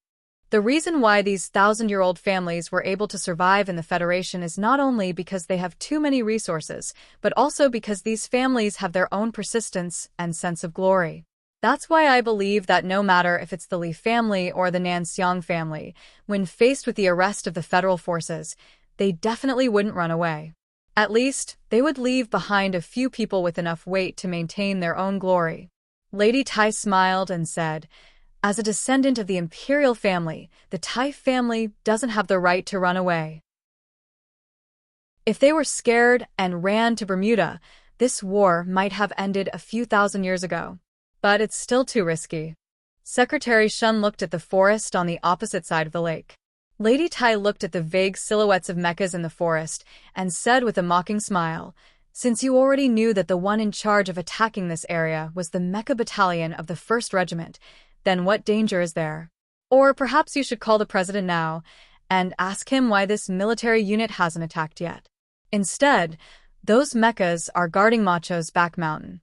[SPEAKER 1] The reason why these 1,000-year-old families were able to survive in the Federation is not only because they have too many resources, but also because these families have their own persistence and sense of glory. That's why I believe that no matter if it's the Lee family or the Nanxiang family, when faced with the arrest of the federal forces, they definitely wouldn't run away. At least, they would leave behind a few people with enough weight to maintain their own glory." Lady Tai smiled and said, "As a descendant of the imperial family, the Tai family doesn't have the right to run away. If they were scared and ran to Bermuda, this war might have ended a few thousand years ago. But it's still too risky." Secretary Shun looked at the forest on the opposite side of the lake. Lady Tai looked at the vague silhouettes of mechas in the forest and said with a mocking smile, "Since you already knew that the one in charge of attacking this area was the Mecha Battalion of the 1st Regiment, then what danger is there? Or perhaps you should call the president now and ask him why this military unit hasn't attacked yet. Instead, those mechas are guarding Macho's back mountain."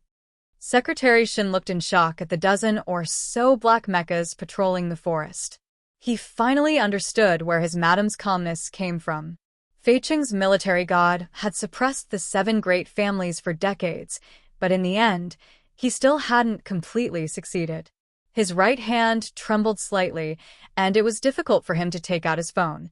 [SPEAKER 1] Secretary Shin looked in shock at the dozen or so black mechas patrolling the forest. He finally understood where his madam's calmness came from. Fei Cheng's military god had suppressed the 7 great families for decades, but in the end, he still hadn't completely succeeded. His right hand trembled slightly, and it was difficult for him to take out his phone.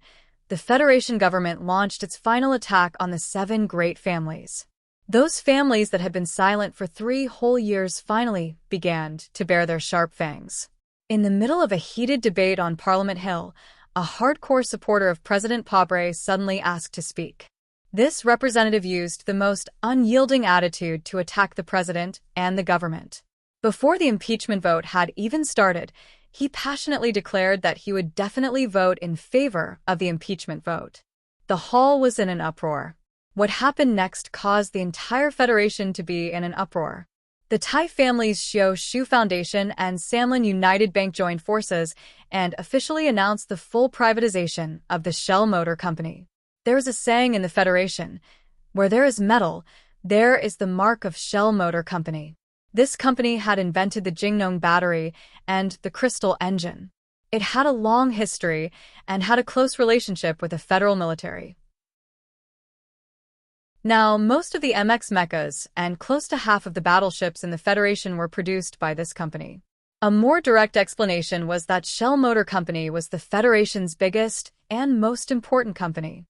[SPEAKER 1] The Federation government launched its final attack on the 7 great families. Those families that had been silent for 3 whole years finally began to bare their sharp fangs. In the middle of a heated debate on Parliament Hill, a hardcore supporter of President Pabre suddenly asked to speak. This representative used the most unyielding attitude to attack the president and the government. Before the impeachment vote had even started, he passionately declared that he would definitely vote in favor of the impeachment vote. The hall was in an uproar. What happened next caused the entire Federation to be in an uproar. The Tai family's Xiao Shu Foundation and Samlin United Bank joined forces and officially announced the full privatization of the Shell Motor Company. There is a saying in the Federation, "Where there is metal, there is the mark of Shell Motor Company." This company had invented the Jingnong battery and the crystal engine. It had a long history and had a close relationship with the federal military. Now, most of the MX mechas and close to half of the battleships in the Federation were produced by this company. A more direct explanation was that Shell Motor Company was the Federation's biggest and most important company.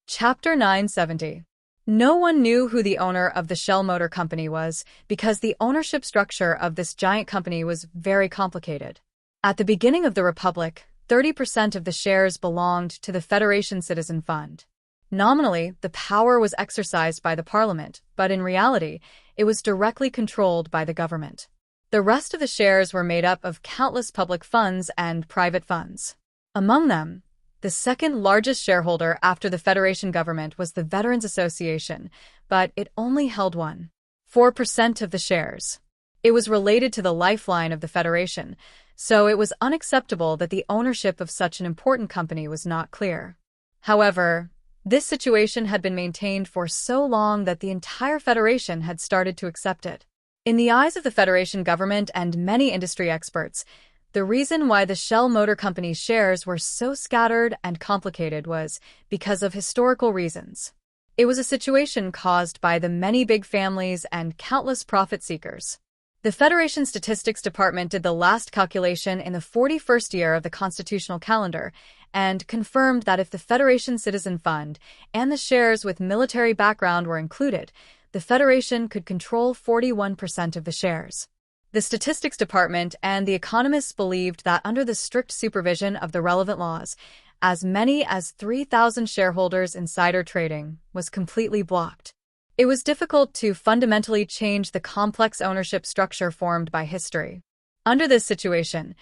[SPEAKER 1] Chapter 970. No one knew who the owner of the Shell Motor Company was because the ownership structure of this giant company was very complicated. At the beginning of the Republic, 30% of the shares belonged to the Federation Citizen Fund. Nominally, the power was exercised by the Parliament, but in reality, it was directly controlled by the government. The rest of the shares were made up of countless public funds and private funds. Among them, the second largest shareholder after the Federation government was the Veterans Association, but it only held 1.4% of the shares. It was related to the lifeline of the Federation, so it was unacceptable that the ownership of such an important company was not clear. However, this situation had been maintained for so long that the entire Federation had started to accept it. In the eyes of the Federation government and many industry experts, the reason why the Shell Motor Company's shares were so scattered and complicated was because of historical reasons. It was a situation caused by the many big families and countless profit seekers. The Federation Statistics Department did the last calculation in the 41st year of the constitutional calendar and confirmed that if the Federation Citizen Fund and the shares with military background were included, the Federation could control 41% of the shares. The Statistics Department and the economists believed that under the strict supervision of the relevant laws, as many as 3,000 shareholders' insider trading was completely blocked. It was difficult to fundamentally change the complex ownership structure formed by history. Under this situation,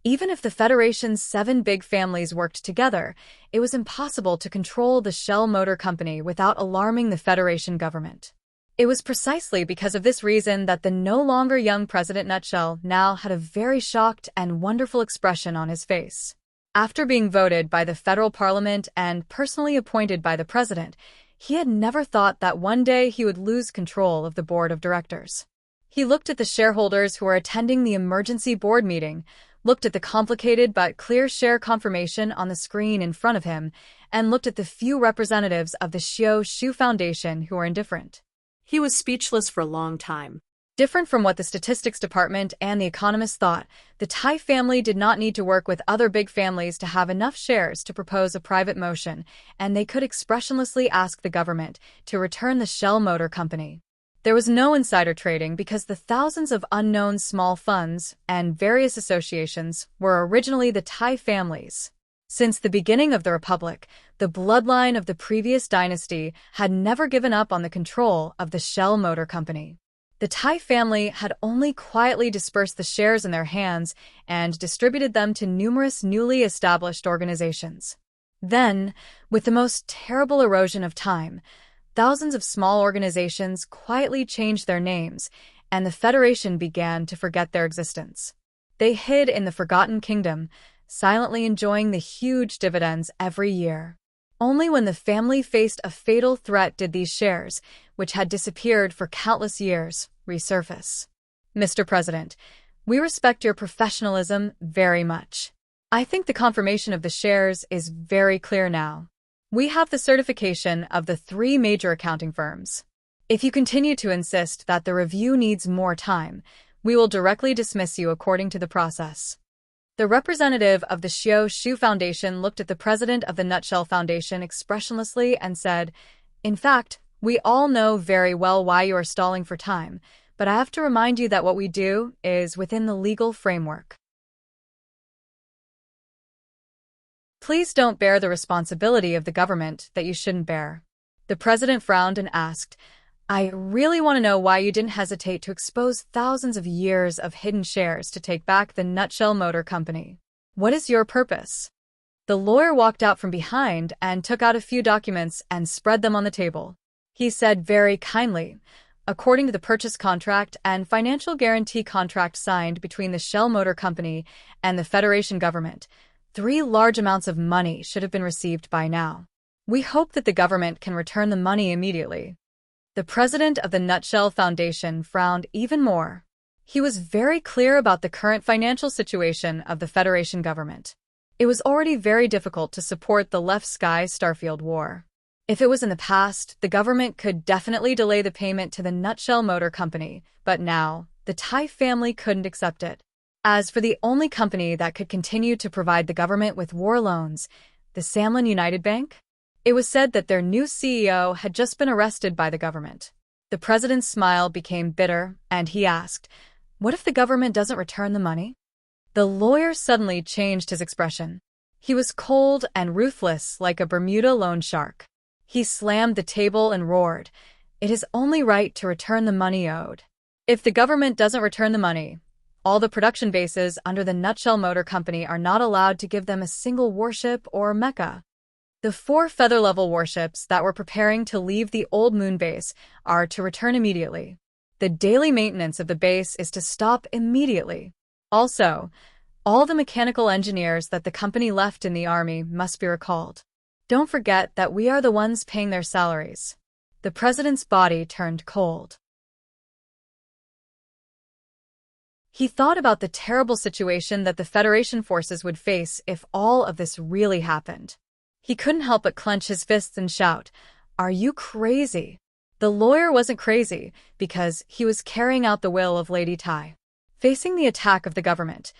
[SPEAKER 1] even if the Federation's 7 big families worked together, it was impossible to control the Shell Motor Company without alarming the Federation government. It was precisely because of this reason that the no longer young President Nutshell now had a very shocked and wonderful expression on his face. After being voted by the federal parliament and personally appointed by the president, he had never thought that one day he would lose control of the board of directors. He looked at the shareholders who were attending the emergency board meeting, looked at the complicated but clear share confirmation on the screen in front of him, and looked at the few representatives of the Xiao Shu Foundation who were indifferent.
[SPEAKER 2] He was speechless for a long time.
[SPEAKER 1] Different from what the Statistics Department and the economists thought, the Tai family did not need to work with other big families to have enough shares to propose a private motion, and they could expressionlessly ask the government to return the Shell Motor Company. There was no insider trading because the thousands of unknown small funds and various associations were originally the Tai family's. Since the beginning of the Republic, the bloodline of the previous dynasty had never given up on the control of the Shell Motor Company. The Tai family had only quietly dispersed the shares in their hands and distributed them to numerous newly established organizations. Then, with the most terrible erosion of time, thousands of small organizations quietly changed their names, and the Federation began to forget their existence. They hid in the Forgotten Kingdom, silently enjoying the huge dividends every year. Only when the family faced a fatal threat did these shares, which had disappeared for countless years, resurface. Mr. President, we respect your professionalism very much. I think the confirmation of the shares is very clear now. We have the certification of the 3 major accounting firms. If you continue to insist that the review needs more time, we will directly dismiss you according to the process. The representative of the Xiao Shu Foundation looked at the president of the Nutshell Foundation expressionlessly and said, "In fact, we all know very well why you are stalling for time, but I have to remind you that what we do is within the legal framework. Please don't bear the responsibility of the government that you shouldn't bear." The president frowned and asked, "I really want to know why you didn't hesitate to expose thousands of years of hidden shares to take back the Nutshell Motor Company. What is your purpose?" The lawyer walked out from behind and took out a few documents and spread them on the table. He said very kindly, "According to the purchase contract and financial guarantee contract signed between the Shell Motor Company and the Federation government, 3 large amounts of money should have been received by now. We hope that the government can return the money immediately." The president of the Nutshell Foundation frowned even more. He was very clear about the current financial situation of the Federation government. It was already very difficult to support the Left Sky Starfield war. If it was in the past, the government could definitely delay the payment to the Nutshell Motor Company, but now, the Tai family couldn't accept it. As for the only company that could continue to provide the government with war loans, the Samlin United Bank, it was said that their new CEO had just been arrested by the government. The president's smile became bitter, and he asked, "What if the government doesn't return the money?" The lawyer suddenly changed his expression. He was cold and ruthless like a Bermuda loan shark. He slammed the table and roared, "It is only right to return the money owed. If the government doesn't return the money, all the production bases under the Nutshell Motor Company are not allowed to give them a single warship or mecha. The 4 feather-level warships that were preparing to leave the old moon base are to return immediately. The daily maintenance of the base is to stop immediately. Also, all the mechanical engineers that the company left in the army must be recalled. Don't forget that we are the ones paying their salaries. The president's body turned cold. He thought about the terrible situation that the Federation forces would face if all of this really happened. He couldn't help but clench his fists and shout, "Are you crazy?" The lawyer wasn't crazy, because he was carrying out the will of Lady Tai. Facing the attack of the government,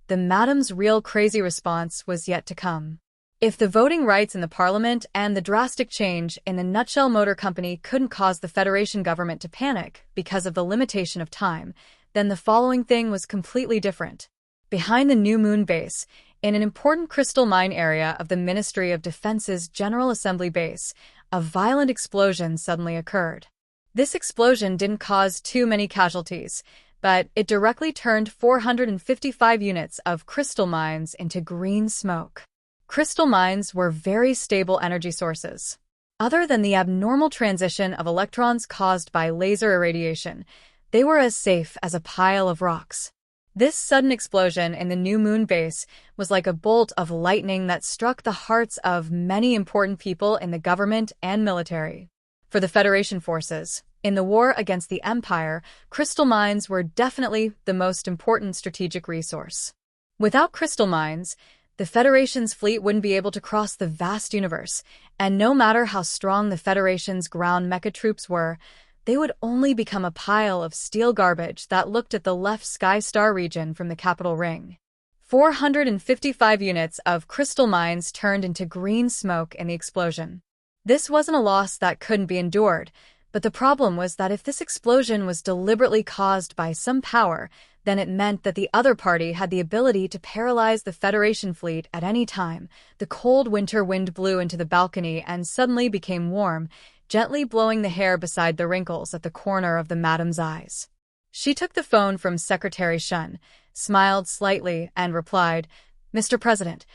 [SPEAKER 1] the madam's real crazy response was yet to come. If the voting rights in the parliament and the drastic change in the Nutshell Motor Company couldn't cause the Federation government to panic because of the limitation of time, then the following thing was completely different. Behind the New Moon base, in an important crystal mine area of the Ministry of Defense's General Assembly base, a violent explosion suddenly occurred. This explosion didn't cause too many casualties, but it directly turned 455 units of crystal mines into green smoke. Crystal mines were very stable energy sources. Other than the abnormal transition of electrons caused by laser irradiation, they were as safe as a pile of rocks. This sudden explosion in the New Moon base was like a bolt of lightning that struck the hearts of many important people in the government and military. For the Federation forces, in the war against the Empire, crystal mines were definitely the most important strategic resource. Without crystal mines, the Federation's fleet wouldn't be able to cross the vast universe, and no matter how strong the Federation's ground mecha troops were, they would only become a pile of steel garbage that looked at the left Sky Star region from the capital ring. 455 units of crystal mines turned into green smoke in the explosion. This wasn't a loss that couldn't be endured, but the problem was that if this explosion was deliberately caused by some power, then it meant that the other party had the ability to paralyze the Federation fleet at any time. The cold winter wind blew into the balcony and suddenly became warm, gently blowing the hair beside the wrinkles at the corner of the madam's eyes. She took the phone from Secretary Shun, smiled slightly, and replied, "Mr. President,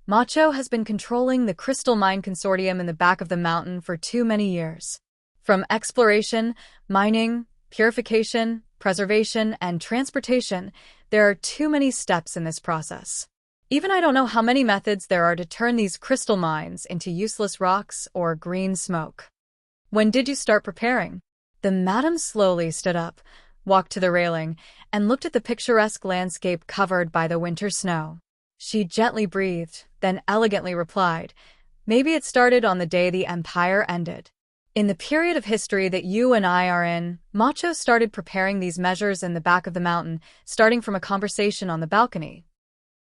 [SPEAKER 1] Macho has been controlling the Crystal Mine Consortium in the back of the mountain for too many years. From exploration, mining, purification, preservation, and transportation, there are too many steps in this process. Even I don't know how many methods there are to turn these crystal mines into useless rocks or green smoke. When did you start preparing?" The madam slowly stood up, walked to the railing, and looked at the picturesque landscape covered by the winter snow. She gently breathed, then elegantly replied, "Maybe it started on the day the Empire ended. In the period of history that you and I are in, Macho started preparing these measures in the back of the mountain, starting from a conversation on the balcony.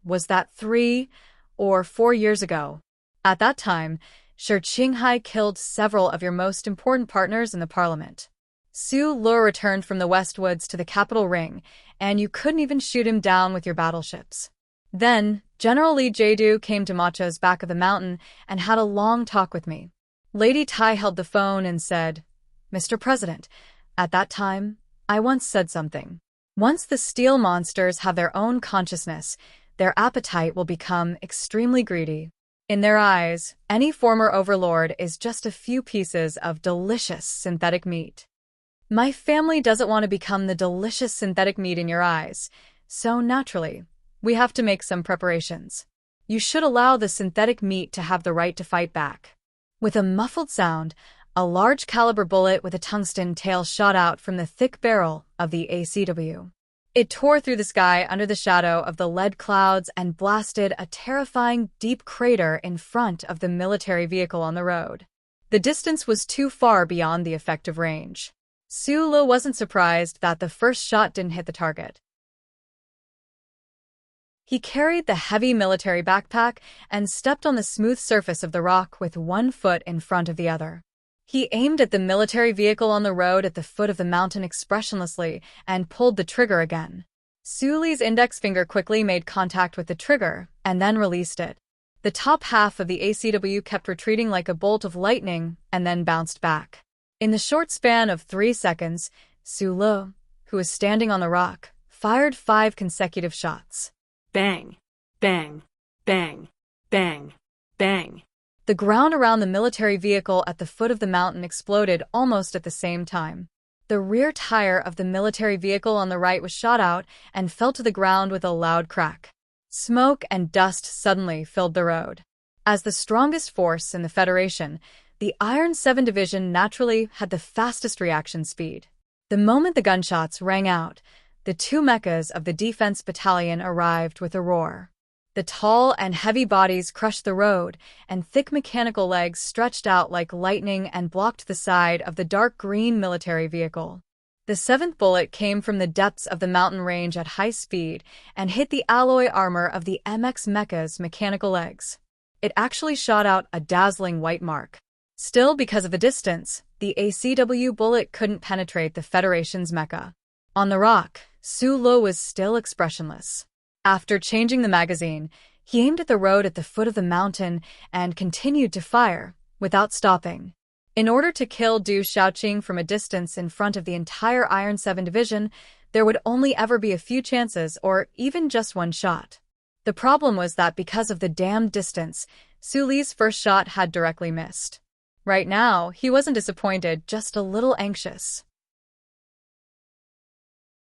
[SPEAKER 1] Was that 3 or 4 years ago? At that time, Shi Qinghai killed several of your most important partners in the parliament. Su Lu returned from the Westwoods to the capital ring, and you couldn't even shoot him down with your battleships. Then, General Li Jiedu came to Macho's back of the mountain and had a long talk with me. Lady Tai held the phone and said, 'Mr. President, at that time, I once said something. Once the steel monsters have their own consciousness, their appetite will become extremely greedy. In their eyes, any former overlord is just a few pieces of delicious synthetic meat. My family doesn't want to become the delicious synthetic meat in your eyes, so naturally, we have to make some preparations. You should allow the synthetic meat to have the right to fight back.' With a muffled sound, a large caliber bullet with a tungsten tail shot out from the thick barrel of the ACW. It tore through the sky under the shadow of the lead clouds and blasted a terrifying deep crater in front of the military vehicle on the road. The distance was too far beyond the effective range. Su Lu wasn't surprised that the first shot didn't hit the target. He carried the heavy military backpack and stepped on the smooth surface of the rock with one foot in front of the other. He aimed at the military vehicle on the road at the foot of the mountain expressionlessly and pulled the trigger again. Su Li's index finger quickly made contact with the trigger and then released it. The top half of the ACW kept retreating like a bolt of lightning and then bounced back. In the short span of 3 seconds, Su Lu, who was standing on the rock, fired 5 consecutive shots.
[SPEAKER 2] Bang, bang, bang, bang, bang.
[SPEAKER 1] The ground around the military vehicle at the foot of the mountain exploded almost at the same time. The rear tire of the military vehicle on the right was shot out and fell to the ground with a loud crack. Smoke and dust suddenly filled the road. As the strongest force in the Federation, the Iron 7 Division naturally had the fastest reaction speed. The moment the gunshots rang out, the two mechas of the defense battalion arrived with a roar. The tall and heavy bodies crushed the road, and thick mechanical legs stretched out like lightning and blocked the side of the dark green military vehicle. The seventh bullet came from the depths of the mountain range at high speed and hit the alloy armor of the MX mecha's mechanical legs. It actually shot out a dazzling white mark. Still, because of the distance, the ACW bullet couldn't penetrate the Federation's mecha. On the rock, Su Lo was still expressionless. After changing the magazine, he aimed at the road at the foot of the mountain and continued to fire, without stopping. In order to kill Du Shaoqing from a distance in front of the entire Iron 7 Division, there would only ever be a few chances or even just one shot. The problem was that because of the damned distance, Su Li's first shot had directly missed. Right now, he wasn't disappointed, just a little anxious.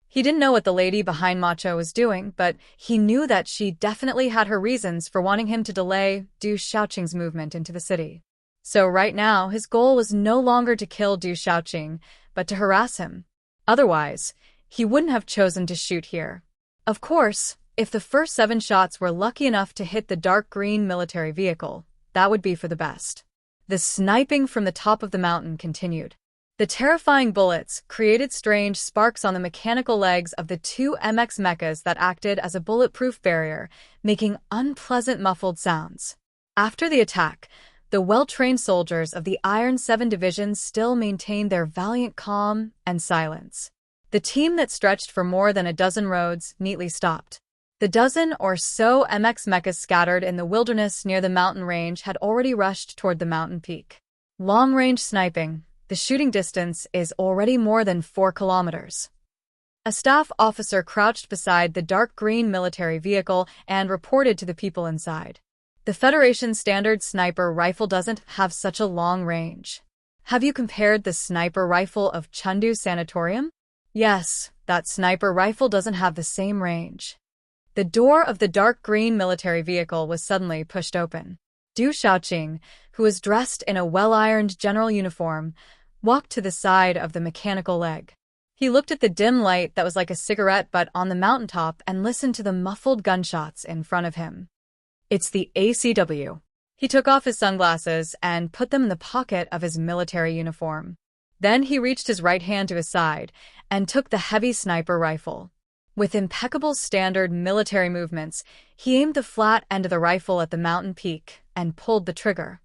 [SPEAKER 1] He didn't know what the lady behind Macho was doing, but he knew that she definitely had her reasons for wanting him to delay Du Shaoqing's movement into the city. So right now, his goal was no longer to kill Du Shaoqing, but to harass him. Otherwise, he wouldn't have chosen to shoot here. Of course, if the first 7 shots were lucky enough to hit the dark green military vehicle, that would be for the best. The sniping from the top of the mountain continued. The terrifying bullets created strange sparks on the mechanical legs of the two MX mechas that acted as a bulletproof barrier, making unpleasant muffled sounds. After the attack, the well-trained soldiers of the Iron 7 Division still maintained their valiant calm and silence. The team that stretched for more than a dozen roads neatly stopped. The dozen or so MX mechas scattered in the wilderness near the mountain range had already rushed toward the mountain peak. Long-range sniping. The shooting distance is already more than 4 kilometers. A staff officer crouched beside the dark green military vehicle and reported to the people inside. The Federation standard sniper rifle doesn't have such a long range. Have you compared the sniper rifle of Chengdu Sanatorium? Yes, that sniper rifle doesn't have the same range. The door of the dark green military vehicle was suddenly pushed open. Du Shaoqing, who was dressed in a well-ironed general uniform, walked to the side of the mechanical leg. He looked at the dim light that was like a cigarette butt on the mountaintop and listened to the muffled gunshots in front of him. It's the ACW. He took off his sunglasses and put them in the pocket of his military uniform. Then he reached his right hand to his side and took the heavy sniper rifle. With impeccable standard military movements, he aimed the flat end of the rifle at the mountain peak and pulled the trigger.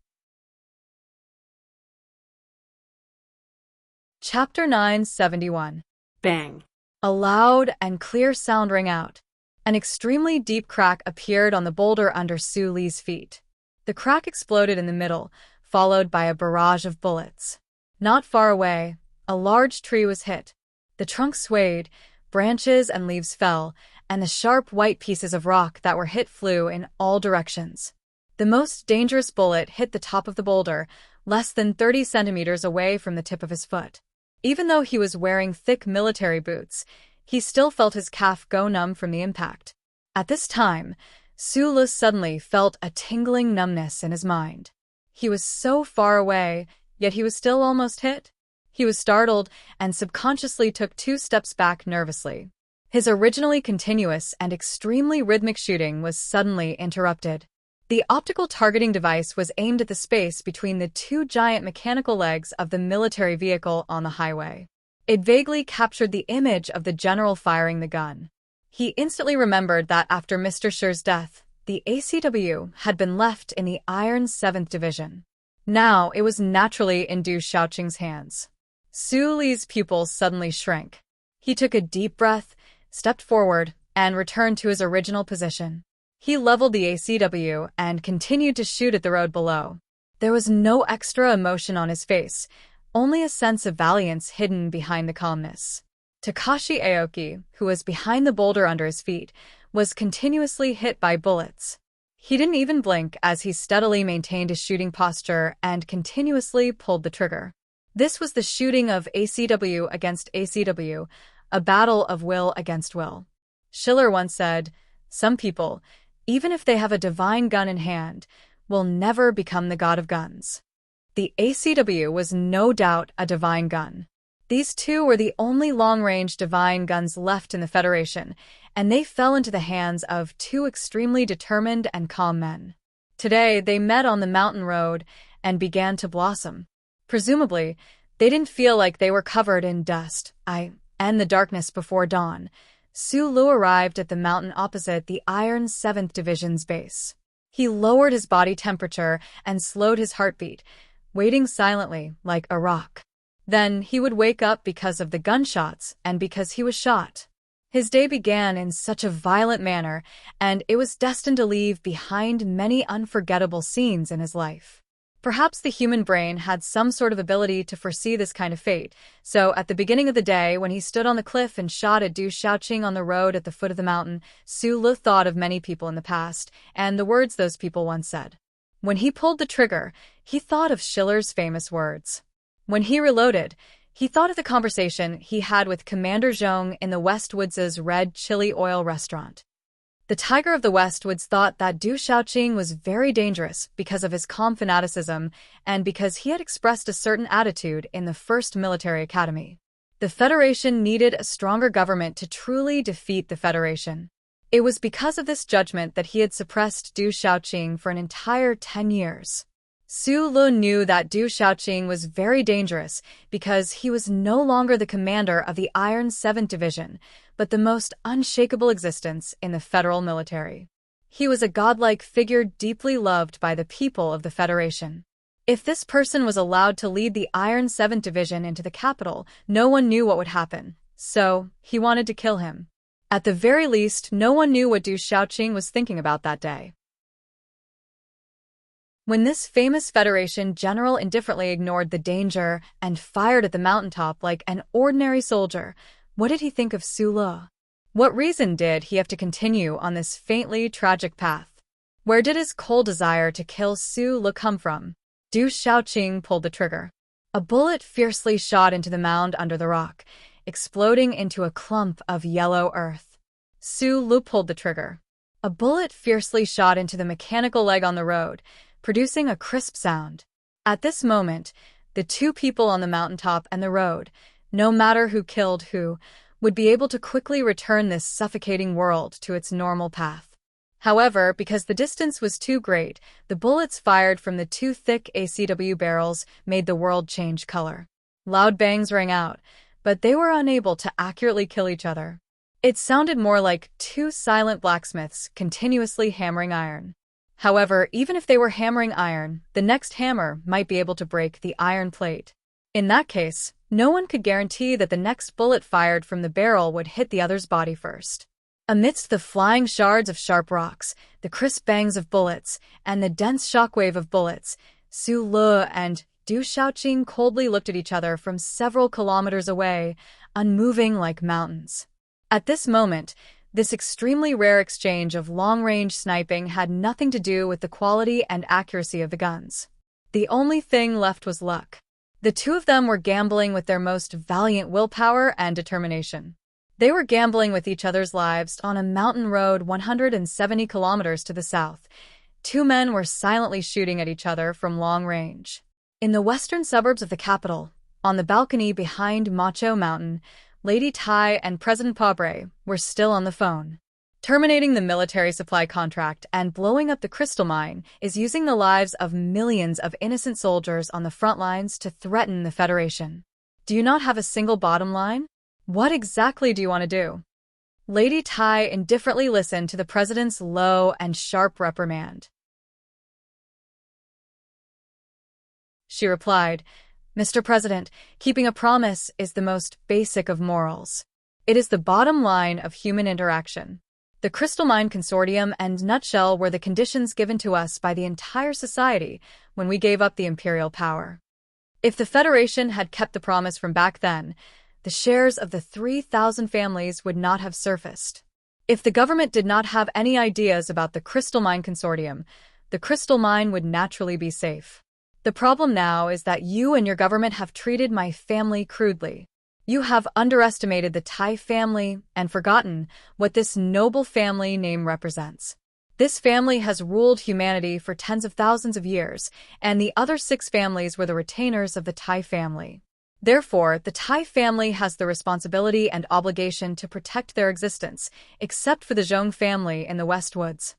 [SPEAKER 1] Chapter 971.
[SPEAKER 2] Bang.
[SPEAKER 1] A loud and clear sound rang out. An extremely deep crack appeared on the boulder under Su Li's feet. The crack exploded in the middle, followed by a barrage of bullets. Not far away, a large tree was hit. The trunk swayed, branches and leaves fell, and the sharp white pieces of rock that were hit flew in all directions. The most dangerous bullet hit the top of the boulder, less than 30 centimeters away from the tip of his foot. Even though he was wearing thick military boots, he still felt his calf go numb from the impact. At this time, Su Lo suddenly felt a tingling numbness in his mind. He was so far away, yet he was still almost hit. He was startled and subconsciously took 2 steps back nervously. His originally continuous and extremely rhythmic shooting was suddenly interrupted. The optical targeting device was aimed at the space between the 2 giant mechanical legs of the military vehicle on the highway. It vaguely captured the image of the general firing the gun. He instantly remembered that after Mr. Shi's death, the ACW had been left in the Iron 7th Division. Now it was naturally in Du Shaoqing's hands. Su Li's pupils suddenly shrank. He took a deep breath, stepped forward, and returned to his original position. He leveled the ACW and continued to shoot at the road below. There was no extra emotion on his face, only a sense of valiance hidden behind the calmness. Takashi Aoki, who was behind the boulder under his feet, was continuously hit by bullets. He didn't even blink as he steadily maintained his shooting posture and continuously pulled the trigger. This was the shooting of ACW against ACW, a battle of will against will. Schiller once said, "Some people, even if they have a divine gun in hand, will never become the god of guns." The ACW was no doubt a divine gun. These two were the only long-range divine guns left in the Federation, and they fell into the hands of two extremely determined and calm men. Today, they met on the mountain road and began to blossom. Presumably, they didn't feel like they were covered in dust, and the darkness before dawn. Su Lu arrived at the mountain opposite the Iron 7th Division's base. He lowered his body temperature and slowed his heartbeat, waiting silently like a rock. Then he would wake up because of the gunshots and because he was shot. His day began in such a violent manner, and it was destined to leave behind many unforgettable scenes in his life. Perhaps the human brain had some sort of ability to foresee this kind of fate, so at the beginning of the day, when he stood on the cliff and shot at Du Shaoqing on the road at the foot of the mountain, Su Lu thought of many people in the past, and the words those people once said. When he pulled the trigger, he thought of Schiller's famous words. When he reloaded, he thought of the conversation he had with Commander Zhong in the Westwoods' Red Chili Oil restaurant. The Tiger of the Westwoods thought that Du Shaoqing was very dangerous because of his calm fanaticism and because he had expressed a certain attitude in the First Military Academy. The Federation needed a stronger government to truly defeat the Federation. It was because of this judgment that he had suppressed Du Shaoqing for an entire 10 years. Su Lu knew that Du Shaoqing was very dangerous because he was no longer the commander of the Iron 7th Division, but the most unshakable existence in the federal military. He was a godlike figure deeply loved by the people of the Federation. If this person was allowed to lead the Iron 7th Division into the capital, no one knew what would happen, so he wanted to kill him. At the very least, no one knew what Du Shaoqing was thinking about that day. When this famous Federation general indifferently ignored the danger and fired at the mountaintop like an ordinary soldier, what did he think of Su Lu? What reason did he have to continue on this faintly tragic path? Where did his cold desire to kill Su Lu come from? Du Shaoqing pulled the trigger. A bullet fiercely shot into the mound under the rock, exploding into a clump of yellow earth. Su Lu pulled the trigger. A bullet fiercely shot into the mechanical leg on the road, producing a crisp sound. At this moment, the two people on the mountaintop and the road, no matter who killed who, would be able to quickly return this suffocating world to its normal path. However, because the distance was too great, the bullets fired from the two thick ACW barrels made the world change color. Loud bangs rang out, but they were unable to accurately kill each other. It sounded more like two silent blacksmiths continuously hammering iron. However, even if they were hammering iron, the next hammer might be able to break the iron plate. In that case, no one could guarantee that the next bullet fired from the barrel would hit the other's body first. Amidst the flying shards of sharp rocks, the crisp bangs of bullets, and the dense shockwave of bullets, Su Lu and Du Shaoqing coldly looked at each other from several kilometers away, unmoving like mountains. At this moment, this extremely rare exchange of long-range sniping had nothing to do with the quality and accuracy of the guns. The only thing left was luck. The two of them were gambling with their most valiant willpower and determination. They were gambling with each other's lives on a mountain road 170 kilometers to the south. Two men were silently shooting at each other from long range. In the western suburbs of the capital, on the balcony behind Macho Mountain, Lady Tai and President Pabre were still on the phone. Terminating the military supply contract and blowing up the crystal mine is using the lives of millions of innocent soldiers on the front lines to threaten the Federation. Do you not have a single bottom line? What exactly do you want to do? Lady Tai indifferently listened to the president's low and sharp reprimand. She replied, "Mr. President, keeping a promise is the most basic of morals. It is the bottom line of human interaction. The Crystal Mine Consortium and Nutshell were the conditions given to us by the entire society when we gave up the imperial power. If the Federation had kept the promise from back then, the shares of the 3,000 families would not have surfaced. If the government did not have any ideas about the Crystal Mine Consortium, the crystal mine would naturally be safe. The problem now is that you and your government have treated my family crudely. You have underestimated the Tai family and forgotten what this noble family name represents. This family has ruled humanity for tens of thousands of years, and the other 6 families were the retainers of the Tai family. Therefore, the Tai family has the responsibility and obligation to protect their existence, except for the Zhong family in the West Woods.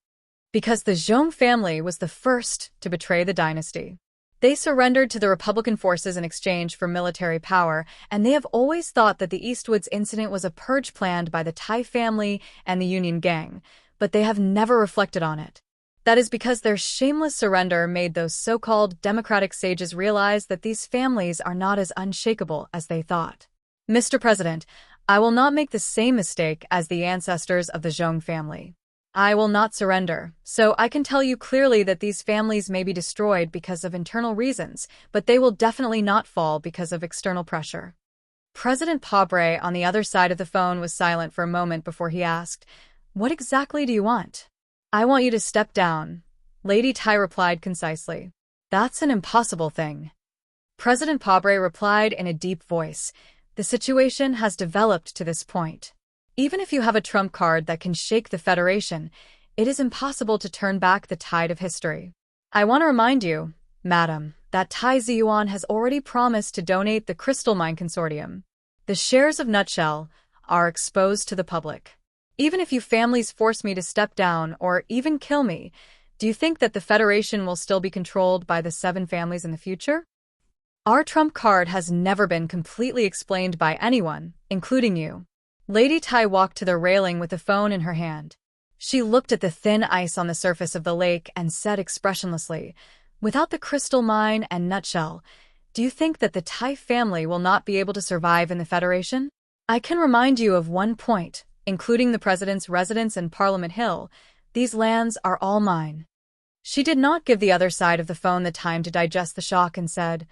[SPEAKER 1] Because the Zhong family was the first to betray the dynasty. They surrendered to the Republican forces in exchange for military power, and they have always thought that the Eastwoods incident was a purge planned by the Tai family and the Union Gang, but they have never reflected on it. That is because their shameless surrender made those so-called democratic sages realize that these families are not as unshakable as they thought. Mr. President, I will not make the same mistake as the ancestors of the Zhong family. I will not surrender, so I can tell you clearly that these families may be destroyed because of internal reasons, but they will definitely not fall because of external pressure. President Pobre on the other side of the phone was silent for a moment before he asked, "What exactly do you want?" "I want you to step down," Lady Tai replied concisely. "That's an impossible thing." President Pobre replied in a deep voice, "The situation has developed to this point. Even if you have a trump card that can shake the Federation, it is impossible to turn back the tide of history. I want to remind you, madam, that Tai Ziyuan has already promised to donate the Crystal Mine Consortium. The shares of Nutshell are exposed to the public. Even if you families force me to step down or even kill me, do you think that the Federation will still be controlled by the 7 families in the future? Our trump card has never been completely explained by anyone, including you." Lady Tai walked to the railing with the phone in her hand. She looked at the thin ice on the surface of the lake and said expressionlessly, "Without the crystal mine and Nutshell, do you think that the Tai family will not be able to survive in the Federation? I can remind you of one point, including the President's residence in Parliament Hill. These lands are all mine." She did not give the other side of the phone the time to digest the shock and said,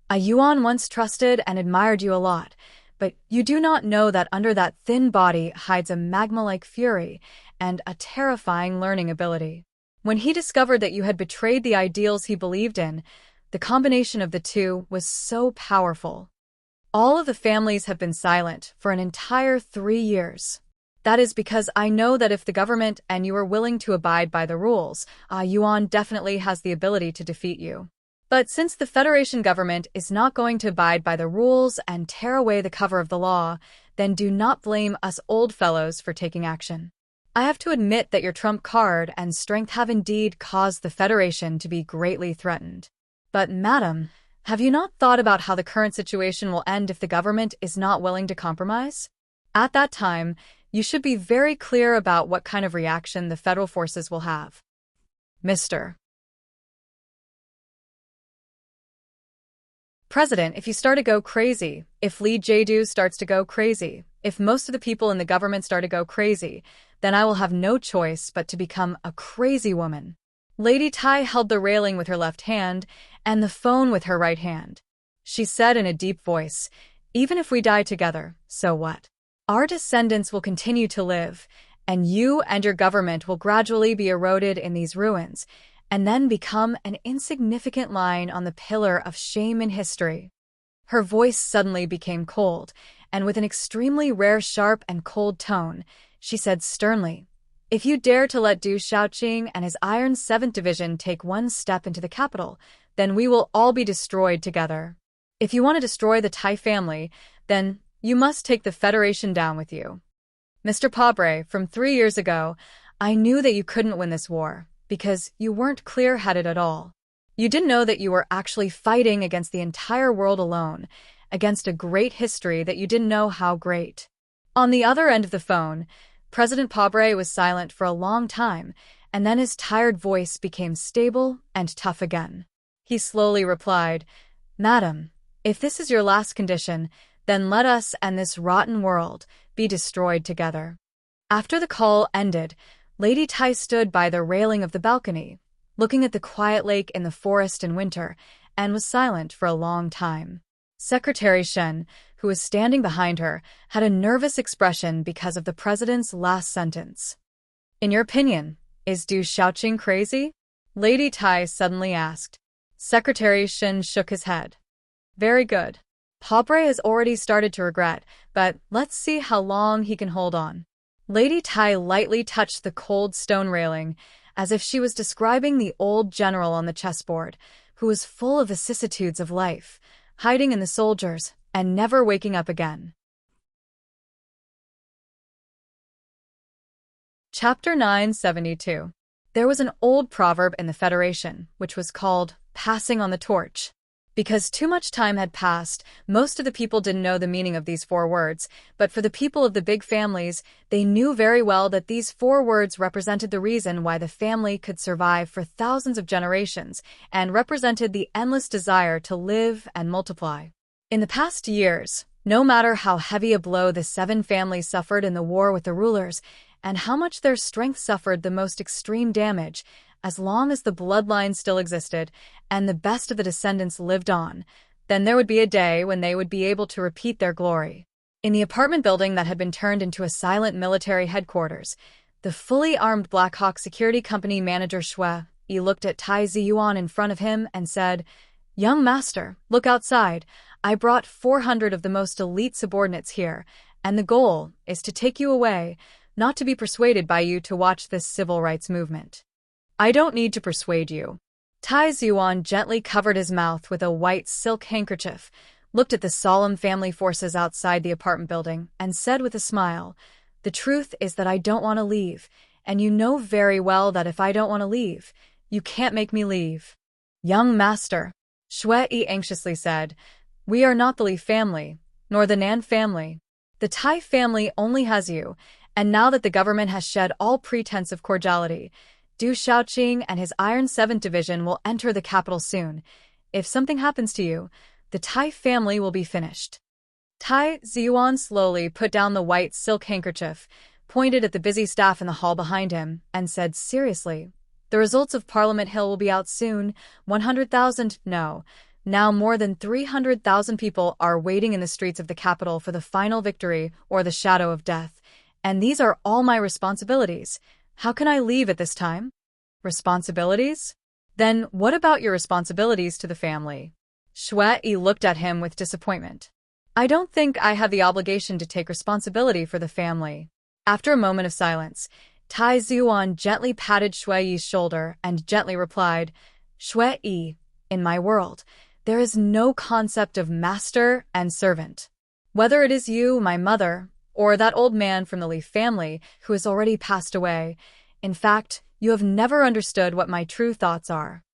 [SPEAKER 1] "A Yuan once trusted and admired you a lot, but you do not know that under that thin body hides a magma-like fury and a terrifying learning ability. When he discovered that you had betrayed the ideals he believed in, the combination of the two was so powerful. All of the families have been silent for an entire 3 years. That is because I know that if the government and you are willing to abide by the rules, Yuan definitely has the ability to defeat you. But since the Federation government is not going to abide by the rules and tear away the cover of the law, then do not blame us old fellows for taking action. I have to admit that your trump card and strength have indeed caused the Federation to be greatly threatened. But, madam, have you not thought about how the current situation will end if the government is not willing to compromise? At that time, you should be very clear about what kind of reaction the federal forces will have. Mr. President, if you start to go crazy, if Li Jadu starts to go crazy, if most of the people in the government start to go crazy, then I will have no choice but to become a crazy woman." Lady Tai held the railing with her left hand and the phone with her right hand. She said in a deep voice, "Even if we die together, so what? Our descendants will continue to live, and you and your government will gradually be eroded in these ruins, and then become an insignificant line on the pillar of shame in history." Her voice suddenly became cold, and with an extremely rare sharp and cold tone, she said sternly, "If you dare to let Du Shaoqing and his Iron 7th Division take one step into the capital, then we will all be destroyed together. If you want to destroy the Tai family, then you must take the Federation down with you." Mr. Pobre, from 3 years ago, I knew that you couldn't win this war, because you weren't clear-headed at all. You didn't know that you were actually fighting against the entire world alone, against a great history that you didn't know how great. On the other end of the phone, President Pobre was silent for a long time, and then his tired voice became stable and tough again. He slowly replied, "Madam, if this is your last condition, then let us and this rotten world be destroyed together." After the call ended, Lady Tai stood by the railing of the balcony, looking at the quiet lake in the forest in winter, and was silent for a long time. Secretary Shen, who was standing behind her, had a nervous expression because of the president's last sentence. "In your opinion, is Du Shaoqing crazy?" Lady Tai suddenly asked. Secretary Shin shook his head. Very good. Pobre has already started to regret, but let's see how long he can hold on. Lady Tai lightly touched the cold stone railing, as if she was describing the old general on the chessboard, who was full of vicissitudes of life, hiding in the soldiers, and never waking up again. Chapter 972. There was an old proverb in the Federation, which was called passing on the torch. Because too much time had passed, most of the people didn't know the meaning of these 4 words, but for the people of the big families, they knew very well that these 4 words represented the reason why the family could survive for thousands of generations, and represented the endless desire to live and multiply. In the past years, no matter how heavy a blow the 7 families suffered in the war with the rulers, and how much their strength suffered the most extreme damage, as long as the bloodline still existed and the best of the descendants lived on, then there would be a day when they would be able to repeat their glory. In the apartment building that had been turned into a silent military headquarters, the fully armed Black Hawk Security Company manager Shui looked at Tai Ziyuan in front of him and said, "Young master, look outside. I brought 400 of the most elite subordinates here, and the goal is to take you away, not to be persuaded by you to watch this civil rights movement." "I don't need to persuade you." Tai Ziyuan gently covered his mouth with a white silk handkerchief, looked at the solemn family forces outside the apartment building, and said with a smile, "The truth is that I don't want to leave, and you know very well that if I don't want to leave, you can't make me leave." "Young master," Shui anxiously said, "we are not the Li family, nor the Nan family. The Tai family only has you, and now that the government has shed all pretense of cordiality, Du Shaoqing and his Iron 7th Division will enter the capital soon. If something happens to you, the Tai family will be finished." Tai Ziyuan slowly put down the white silk handkerchief, pointed at the busy staff in the hall behind him, and said seriously, "The results of Parliament Hill will be out soon. 100,000, no, now more than 300,000 people are waiting in the streets of the capital for the final victory or the shadow of death, and these are all my responsibilities. How can I leave at this time?" "Responsibilities? Then what about your responsibilities to the family?" Shui looked at him with disappointment. "I don't think I have the obligation to take responsibility for the family." After a moment of silence, Tai Ziyuan gently patted Shui's shoulder and gently replied, "Shui, in my world, there is no concept of master and servant. Whether it is you, my mother, or that old man from the Li family who has already passed away, in fact, you have never understood what my true thoughts are."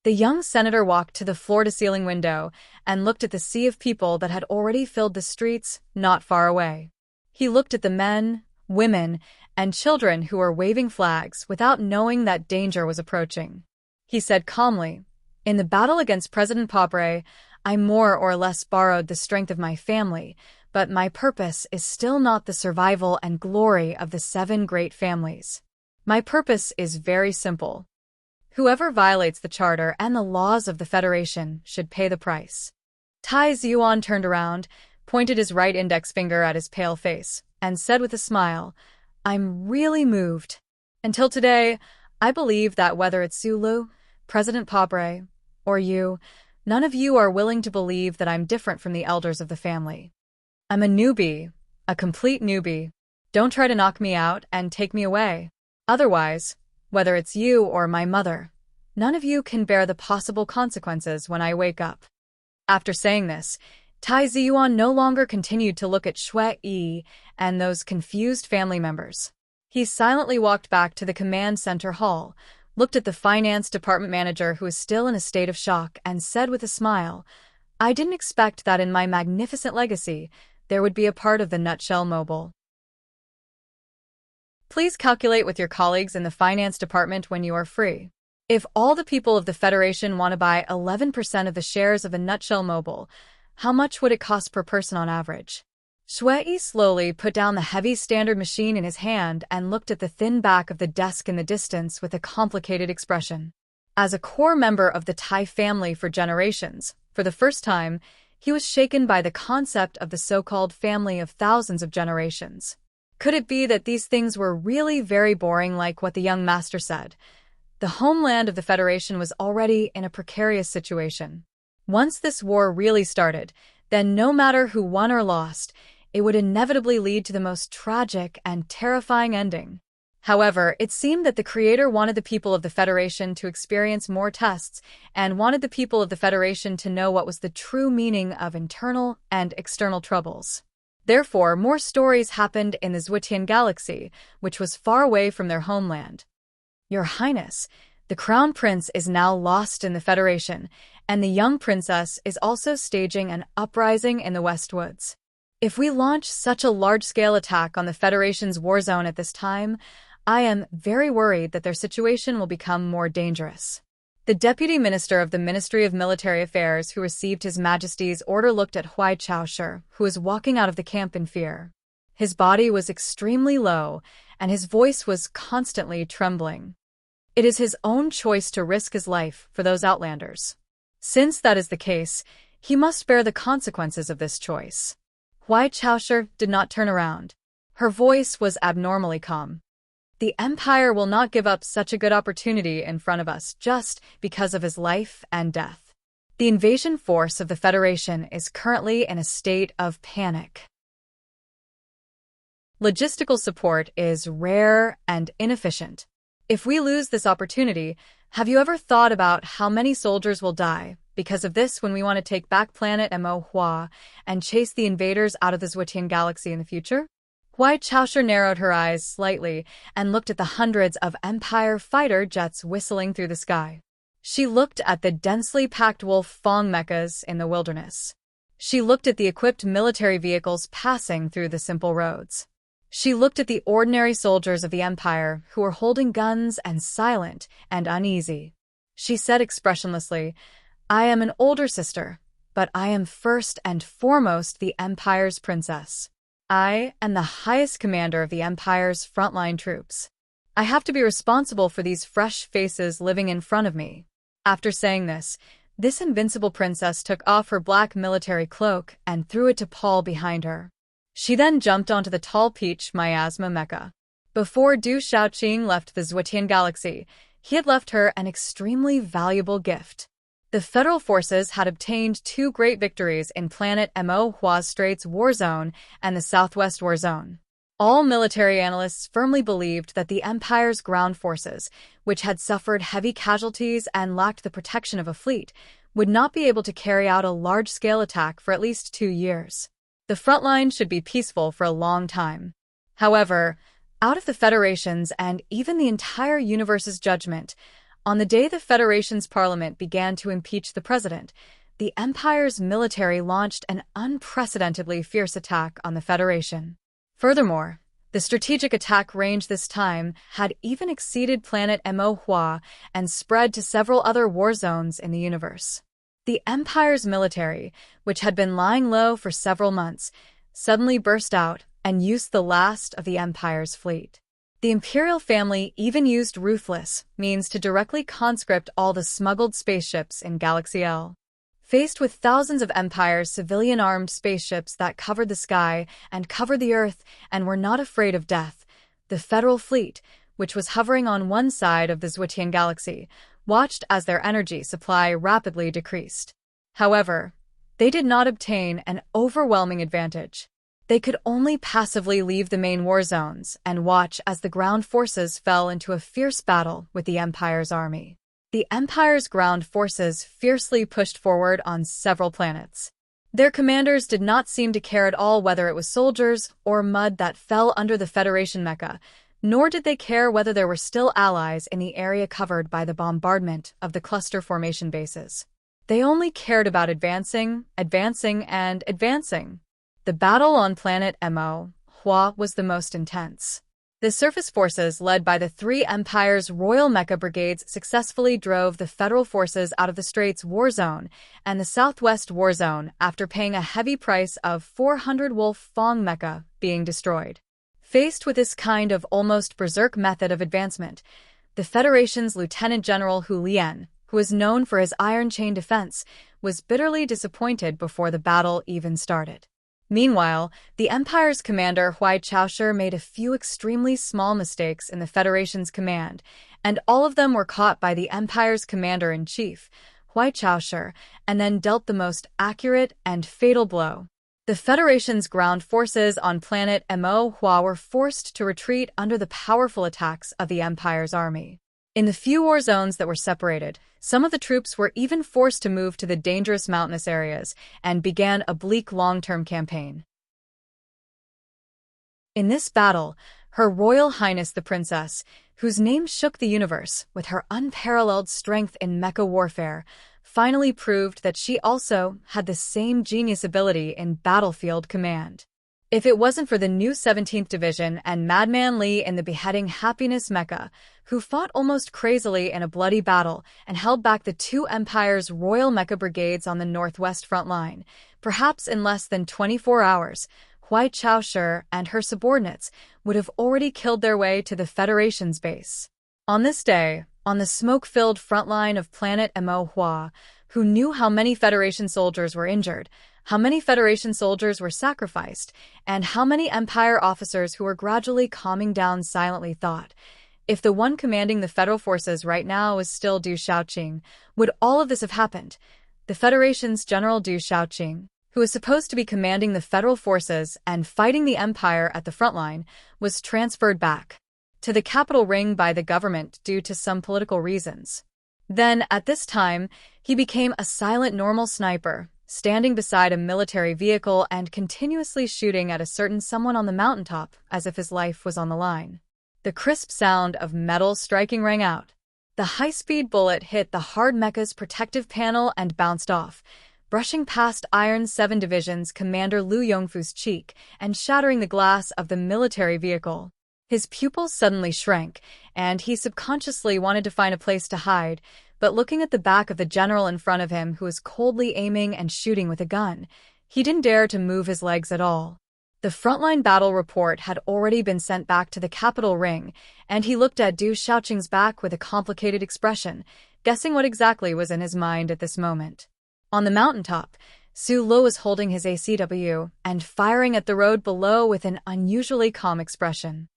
[SPEAKER 1] The young senator walked to the floor-to-ceiling window and looked at the sea of people that had already filled the streets not far away. He looked at the men, women, and children who were waving flags without knowing that danger was approaching. He said calmly, "In the battle against President Pobre, I more or less borrowed the strength of my family, but my purpose is still not the survival and glory of the 7 great families. My purpose is very simple. Whoever violates the charter and the laws of the Federation should pay the price." Tai Ziyuan turned around, pointed his right index finger at his pale face, and said with a smile, "I'm really moved. Until today, I believe that whether it's Zulu, President Pobre, or you, none of you are willing to believe that I'm different from the elders of the family. I'm a newbie, a complete newbie. Don't try to knock me out and take me away. Otherwise, whether it's you or my mother, none of you can bear the possible consequences when I wake up." After saying this, Tai Ziyuan no longer continued to look at Shui and those confused family members. He silently walked back to the command center hall, looked at the finance department manager who was still in a state of shock, and said with a smile, "I didn't expect that in my magnificent legacy there would be a part of the Nutshell Mobile. Please calculate with your colleagues in the finance department when you are free. If all the people of the Federation want to buy 11% of the shares of a Nutshell Mobile, how much would it cost per person on average?" Shui slowly put down the heavy standard machine in his hand and looked at the thin back of the desk in the distance with a complicated expression. As a core member of the Tai family for generations, for the first time, he was shaken by the concept of the so-called family of thousands of generations. Could it be that these things were really very boring like what the young master said? The homeland of the Federation was already in a precarious situation. Once this war really started, then no matter who won or lost, it would inevitably lead to the most tragic and terrifying ending. However, it seemed that the Creator wanted the people of the Federation to experience more tests and wanted the people of the Federation to know what was the true meaning of internal and external troubles. Therefore, more stories happened in the Zwitian Galaxy, which was far away from their homeland. Your Highness, the Crown Prince is now lost in the Federation, and the young princess is also staging an uprising in the Westwoods. If we launch such a large-scale attack on the Federation's war zone at this time, I am very worried that their situation will become more dangerous. The Deputy Minister of the Ministry of Military Affairs who received His Majesty's order looked at Huai Chaosher, who was walking out of the camp in fear. His body was extremely low, and his voice was constantly trembling. It is his own choice to risk his life for those outlanders. Since that is the case, he must bear the consequences of this choice. Huai Chaosher did not turn around. Her voice was abnormally calm. The Empire will not give up such a good opportunity in front of us just because of his life and death. The invasion force of the Federation is currently in a state of panic. Logistical support is rare and inefficient. If we lose this opportunity, have you ever thought about how many soldiers will die because of this when we want to take back planet Mo and chase the invaders out of the Zwitian Galaxy in the future? Huai Chaosher narrowed her eyes slightly and looked at the hundreds of Empire fighter jets whistling through the sky. She looked at the densely packed wolf Fong mechas in the wilderness. She looked at the equipped military vehicles passing through the simple roads. She looked at the ordinary soldiers of the Empire who were holding guns and silent and uneasy. She said expressionlessly, "I am an older sister, but I am first and foremost the Empire's princess. I am the highest commander of the Empire's frontline troops. I have to be responsible for these fresh faces living in front of me." After saying this invincible princess took off her black military cloak and threw it to Paul behind her. She then jumped onto the tall peach miasma mecha. Before Du Shaoqing left the Zwitian Galaxy, he had left her an extremely valuable gift. The Federal forces had obtained 2 great victories in planet Mo Straits War Zone and the Southwest War Zone. All military analysts firmly believed that the Empire's ground forces, which had suffered heavy casualties and lacked the protection of a fleet, would not be able to carry out a large-scale attack for at least 2 years. The front line should be peaceful for a long time. However, out of the Federation's and even the entire universe's judgment, on the day the Federation's parliament began to impeach the president, the Empire's military launched an unprecedentedly fierce attack on the Federation. Furthermore, the strategic attack range this time had even exceeded planet Mo and spread to several other war zones in the universe. The Empire's military, which had been lying low for several months, suddenly burst out and used the last of the Empire's fleet. The Imperial family even used ruthless means to directly conscript all the smuggled spaceships in Galaxy L. Faced with thousands of Empire's civilian-armed spaceships that covered the sky and covered the Earth and were not afraid of death, the Federal fleet, which was hovering on one side of the Zwitian Galaxy, watched as their energy supply rapidly decreased. However, they did not obtain an overwhelming advantage. They could only passively leave the main war zones and watch as the ground forces fell into a fierce battle with the Empire's army. The Empire's ground forces fiercely pushed forward on several planets. Their commanders did not seem to care at all whether it was soldiers or mud that fell under the Federation mecha, nor did they care whether there were still allies in the area covered by the bombardment of the cluster formation bases. They only cared about advancing, and advancing. The battle on planet Mo was the most intense. The surface forces led by the 3 Empire's Royal Mecha Brigades successfully drove the Federal forces out of the Straits War Zone and the Southwest War Zone after paying a heavy price of 400 Wolf Fong Mecha being destroyed. Faced with this kind of almost berserk method of advancement, the Federation's Lieutenant General Hu Lian, who is known for his iron chain defense, was bitterly disappointed before the battle even started. Meanwhile, the Empire's commander Huai Chaoshi made a few extremely small mistakes in the Federation's command, and all of them were caught by the Empire's commander-in-chief, Huai Chaoshi, and then dealt the most accurate and fatal blow. The Federation's ground forces on planet Mo Hua were forced to retreat under the powerful attacks of the Empire's army. In the few war zones that were separated, some of the troops were even forced to move to the dangerous mountainous areas and began a bleak long-term campaign. In this battle, Her Royal Highness the Princess, whose name shook the universe with her unparalleled strength in mecha warfare, finally proved that she also had the same genius ability in battlefield command. If it wasn't for the new 17th Division and Madman Li in the beheading Happiness Mecha, who fought almost crazily in a bloody battle and held back the two Empire's Royal Mecha Brigades on the northwest front line, perhaps in less than 24 hours, Huai Chaoshi and her subordinates would have already killed their way to the Federation's base. On this day, on the smoke-filled front line of planet Mo Hua, who knew how many Federation soldiers were injured, how many Federation soldiers were sacrificed, and how many Empire officers who were gradually calming down silently thought, if the one commanding the Federal forces right now was still Du Shaoqing, would all of this have happened? The Federation's General Du Shaoqing, who was supposed to be commanding the Federal forces and fighting the Empire at the front line, was transferred back to the capital ring by the government due to some political reasons. Then, at this time, he became a silent normal sniper, standing beside a military vehicle and continuously shooting at a certain someone on the mountaintop as if his life was on the line. The crisp sound of metal striking rang out. The high-speed bullet hit the hard mecha's protective panel and bounced off, brushing past Iron 7 Division's Commander Liu Yongfu's cheek and shattering the glass of the military vehicle. His pupils suddenly shrank, and he subconsciously wanted to find a place to hide, but looking at the back of the general in front of him who was coldly aiming and shooting with a gun, he didn't dare to move his legs at all. The frontline battle report had already been sent back to the capital ring, and he looked at Du Shaoqing's back with a complicated expression, guessing what exactly was in his mind at this moment. On the mountaintop, Su Lo was holding his ACW and firing at the road below with an unusually calm expression.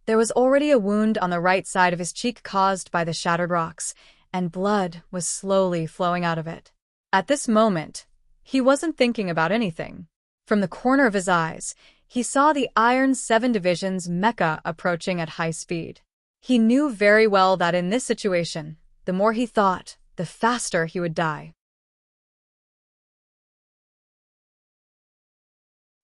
[SPEAKER 1] There was already a wound on the right side of his cheek caused by the shattered rocks, and blood was slowly flowing out of it. At this moment, he wasn't thinking about anything. From the corner of his eyes, he saw the Iron 7 Division's mecha approaching at high speed. He knew very well that in this situation, the more he thought, the faster he would die.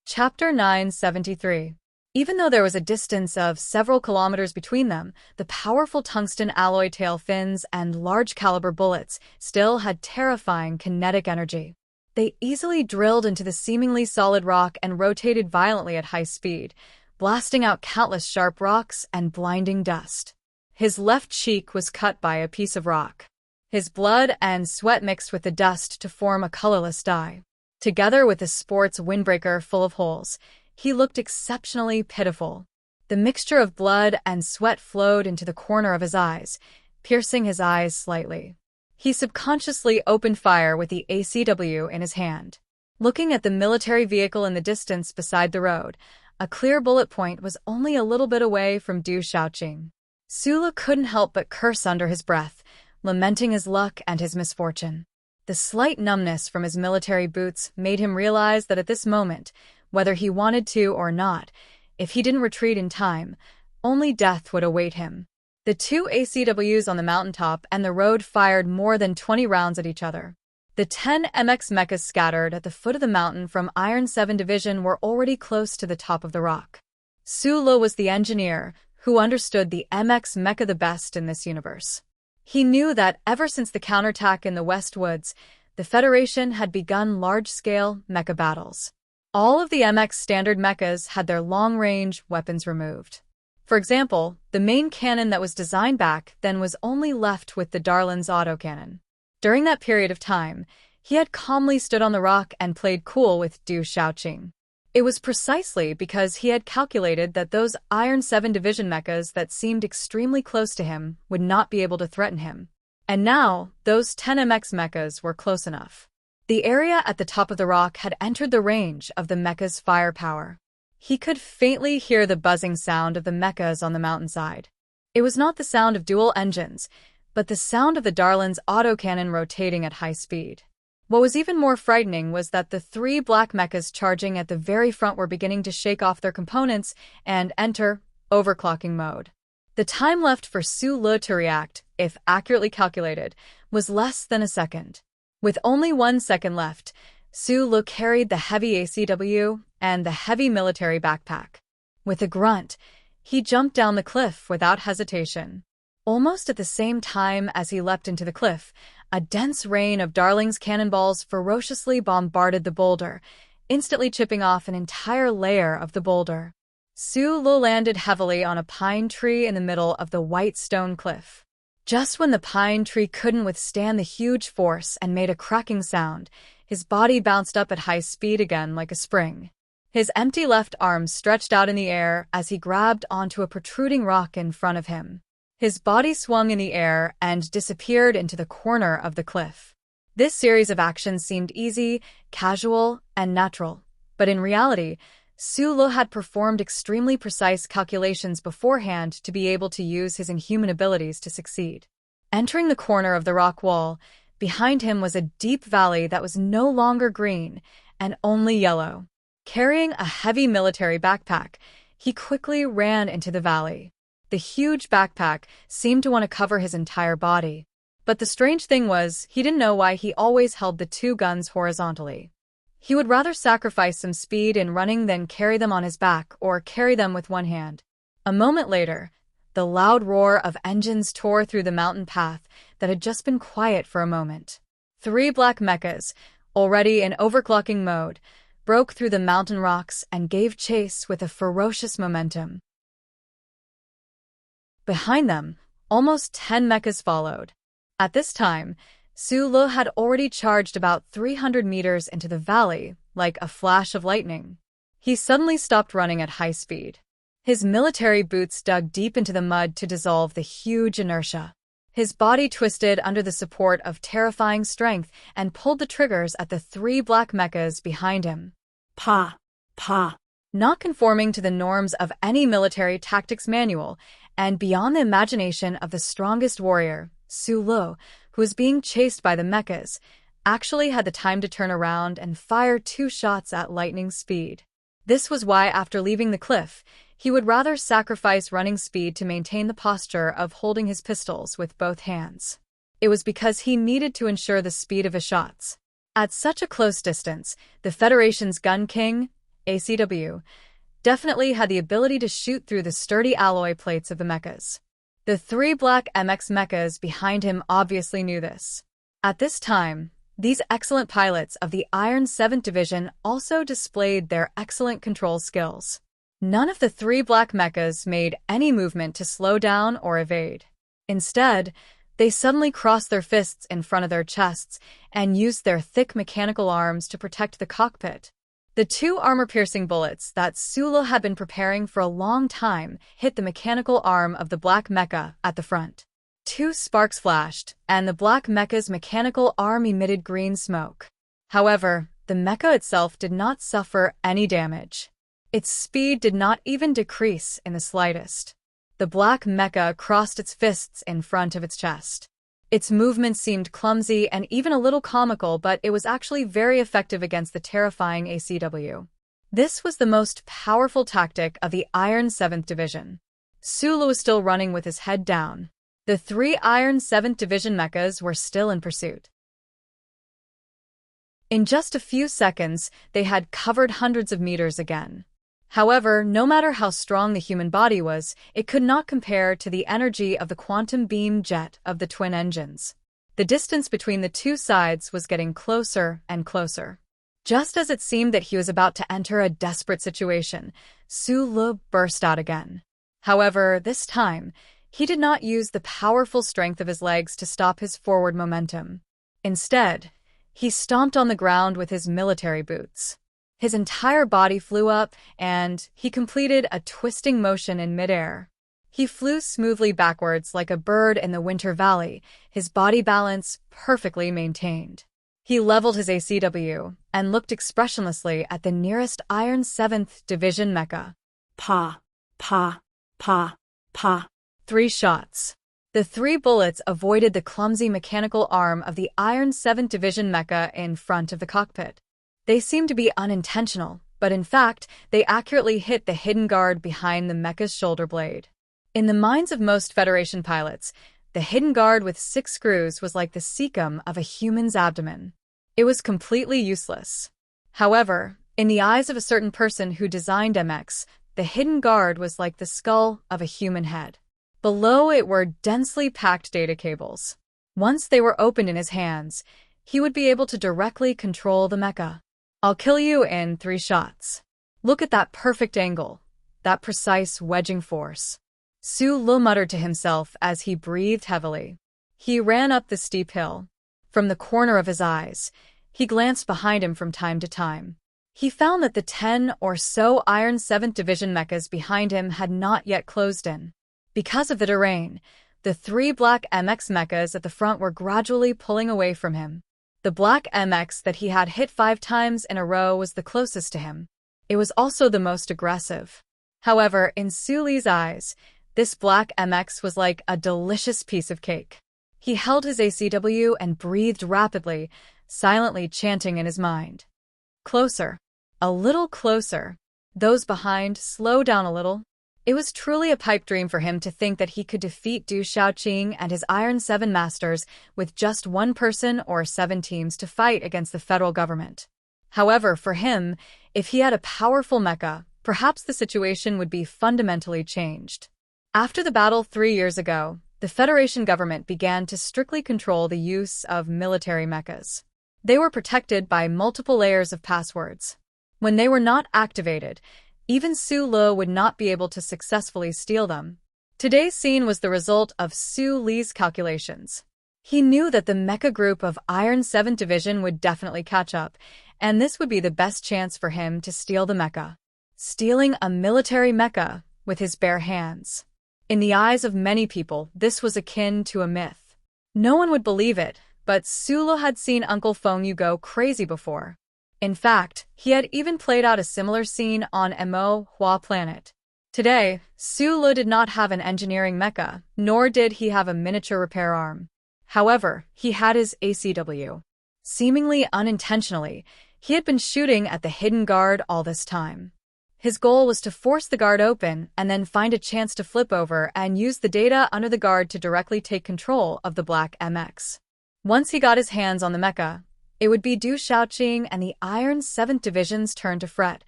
[SPEAKER 1] Chapter 973. Even though there was a distance of several kilometers between them, the powerful tungsten alloy tail fins and large-caliber bullets still had terrifying kinetic energy. They easily drilled into the seemingly solid rock and rotated violently at high speed, blasting out countless sharp rocks and blinding dust. His left cheek was cut by a piece of rock. His blood and sweat mixed with the dust to form a colorless dye. Together with a sports windbreaker full of holes, he looked exceptionally pitiful. The mixture of blood and sweat flowed into the corner of his eyes, piercing his eyes slightly. He subconsciously opened fire with the ACW in his hand. Looking at the military vehicle in the distance beside the road, a clear bullet point was only a little bit away from Du Shaoqing. Sula couldn't help but curse under his breath, lamenting his luck and his misfortune. The slight numbness from his military boots made him realize that at this moment, whether he wanted to or not, if he didn't retreat in time, only death would await him. The two ACWs on the mountaintop and the road fired more than 20 rounds at each other. The 10 MX mechas scattered at the foot of the mountain from Iron 7 Division were already close to the top of the rock. Su Lo was the engineer who understood the MX mecha the best in this universe. He knew that ever since the counterattack in the West Woods, the Federation had begun large-scale mecha battles. All of the MX standard mechas had their long-range weapons removed. For example, the main cannon that was designed back then was only left with the Darlin's autocannon. During that period of time, he had calmly stood on the rock and played cool with Du Shaoqing. It was precisely because he had calculated that those Iron 7 Division mechas that seemed extremely close to him would not be able to threaten him. And now, those 10 MX mechas were close enough. The area at the top of the rock had entered the range of the mecha's firepower. He could faintly hear the buzzing sound of the mechas on the mountainside. It was not the sound of dual engines, but the sound of the Darlin's autocannon rotating at high speed. What was even more frightening was that the three black mechas charging at the very front were beginning to shake off their components and enter overclocking mode. The time left for Su Le to react, if accurately calculated, was less than a second. With only 1 second left, Su Le carried the heavy ACW and the heavy military backpack. With a grunt, he jumped down the cliff without hesitation. Almost at the same time as he leapt into the cliff, a dense rain of Darling's cannonballs ferociously bombarded the boulder, instantly chipping off an entire layer of the boulder. Su Le landed heavily on a pine tree in the middle of the white stone cliff. Just when the pine tree couldn't withstand the huge force and made a cracking sound, his body bounced up at high speed again like a spring. His empty left arm stretched out in the air as he grabbed onto a protruding rock in front of him. His body swung in the air and disappeared into the corner of the cliff. This series of actions seemed easy, casual, and natural, but in reality, Su Le had performed extremely precise calculations beforehand to be able to use his inhuman abilities to succeed. Entering the corner of the rock wall, behind him was a deep valley that was no longer green and only yellow. Carrying a heavy military backpack, he quickly ran into the valley. The huge backpack seemed to want to cover his entire body. But the strange thing was, he didn't know why he always held the two guns horizontally. He would rather sacrifice some speed in running than carry them on his back or carry them with one hand. A moment later, the loud roar of engines tore through the mountain path that had just been quiet for a moment. Three black mechas, already in overclocking mode, broke through the mountain rocks and gave chase with a ferocious momentum. Behind them, almost 10 mechas followed. At this time, Su Le had already charged about 300 meters into the valley, like a flash of lightning. He suddenly stopped running at high speed. His military boots dug deep into the mud to dissolve the huge inertia. His body twisted under the support of terrifying strength and pulled the triggers at the three black mechas behind him.
[SPEAKER 2] Pa, pa.
[SPEAKER 1] Not conforming to the norms of any military tactics manual, and beyond the imagination of the strongest warrior, Su Le, who was being chased by the mechas, actually had the time to turn around and fire 2 shots at lightning speed. This was why, after leaving the cliff, he would rather sacrifice running speed to maintain the posture of holding his pistols with both hands. It was because he needed to ensure the speed of his shots. At such a close distance, the Federation's Gun King, ACW, definitely had the ability to shoot through the sturdy alloy plates of the mechas. The three black MX mechas behind him obviously knew this. At this time, these excellent pilots of the Iron 7th Division also displayed their excellent control skills. None of the three black mechas made any movement to slow down or evade. Instead, they suddenly crossed their fists in front of their chests and used their thick mechanical arms to protect the cockpit. The 2 armor-piercing bullets that Su Le had been preparing for a long time hit the mechanical arm of the black mecha at the front. 2 sparks flashed, and the black mecha's mechanical arm emitted green smoke. However, the mecha itself did not suffer any damage. Its speed did not even decrease in the slightest. The black mecha crossed its fists in front of its chest. Its movements seemed clumsy and even a little comical, but it was actually very effective against the terrifying ACW. This was the most powerful tactic of the Iron 7th Division. Su Le was still running with his head down. The 3 Iron 7th Division mechas were still in pursuit. In just a few seconds, they had covered hundreds of meters again. However, no matter how strong the human body was, it could not compare to the energy of the quantum beam jet of the twin engines. The distance between the two sides was getting closer and closer. Just as it seemed that he was about to enter a desperate situation, Su Le burst out again. However, this time, he did not use the powerful strength of his legs to stop his forward momentum. Instead, he stomped on the ground with his military boots. His entire body flew up, and he completed a twisting motion in midair. He flew smoothly backwards like a bird in the winter valley, his body balance perfectly maintained. He leveled his ACW and looked expressionlessly at the nearest Iron 7th Division mecha.
[SPEAKER 2] Pa, pa, pa, pa.
[SPEAKER 1] 3 shots. The 3 bullets avoided the clumsy mechanical arm of the Iron 7th Division mecha in front of the cockpit. They seemed to be unintentional, but in fact, they accurately hit the hidden guard behind the mecha's shoulder blade. In the minds of most Federation pilots, the hidden guard with 6 screws was like the cecum of a human's abdomen. It was completely useless. However, in the eyes of a certain person who designed MX, the hidden guard was like the skull of a human head. Below it were densely packed data cables. Once they were opened in his hands, he would be able to directly control the mecha. I'll kill you in 3 shots. Look at that perfect angle, that precise wedging force. Su Lo muttered to himself as he breathed heavily. He ran up the steep hill. From the corner of his eyes, he glanced behind him from time to time. He found that the 10 or so Iron 7th Division mechas behind him had not yet closed in. Because of the terrain, the 3 black MX mechas at the front were gradually pulling away from him. The black MX that he had hit 5 times in a row was the closest to him. It was also the most aggressive. However, in Su Li's eyes, this black MX was like a delicious piece of cake. He held his ACW and breathed rapidly, silently chanting in his mind. Closer. A little closer. Those behind, slow down a little. It was truly a pipe dream for him to think that he could defeat Du Shaoqing and his Iron 7 masters with just 1 person or 7 teams to fight against the federal government. However, for him, if he had a powerful mecha, perhaps the situation would be fundamentally changed. After the battle 3 years ago, the Federation government began to strictly control the use of military mechas. They were protected by multiple layers of passwords. When they were not activated, even Su Lo would not be able to successfully steal them. Today's scene was the result of Su Li's calculations. He knew that the mecha group of Iron 7th Division would definitely catch up, and this would be the best chance for him to steal the mecha. Stealing a military mecha with his bare hands. In the eyes of many people, this was akin to a myth. No one would believe it, but Su Lo had seen Uncle Feng Yu go crazy before. In fact, he had even played out a similar scene on Mo Hua planet. Today, Su Lo did not have an engineering mecha, nor did he have a miniature repair arm. However, he had his ACW. Seemingly unintentionally, he had been shooting at the hidden guard all this time. His goal was to force the guard open and then find a chance to flip over and use the data under the guard to directly take control of the black MX. Once he got his hands on the mecha, it would be Du Shaoqing and the Iron 7th Division's turn to fret.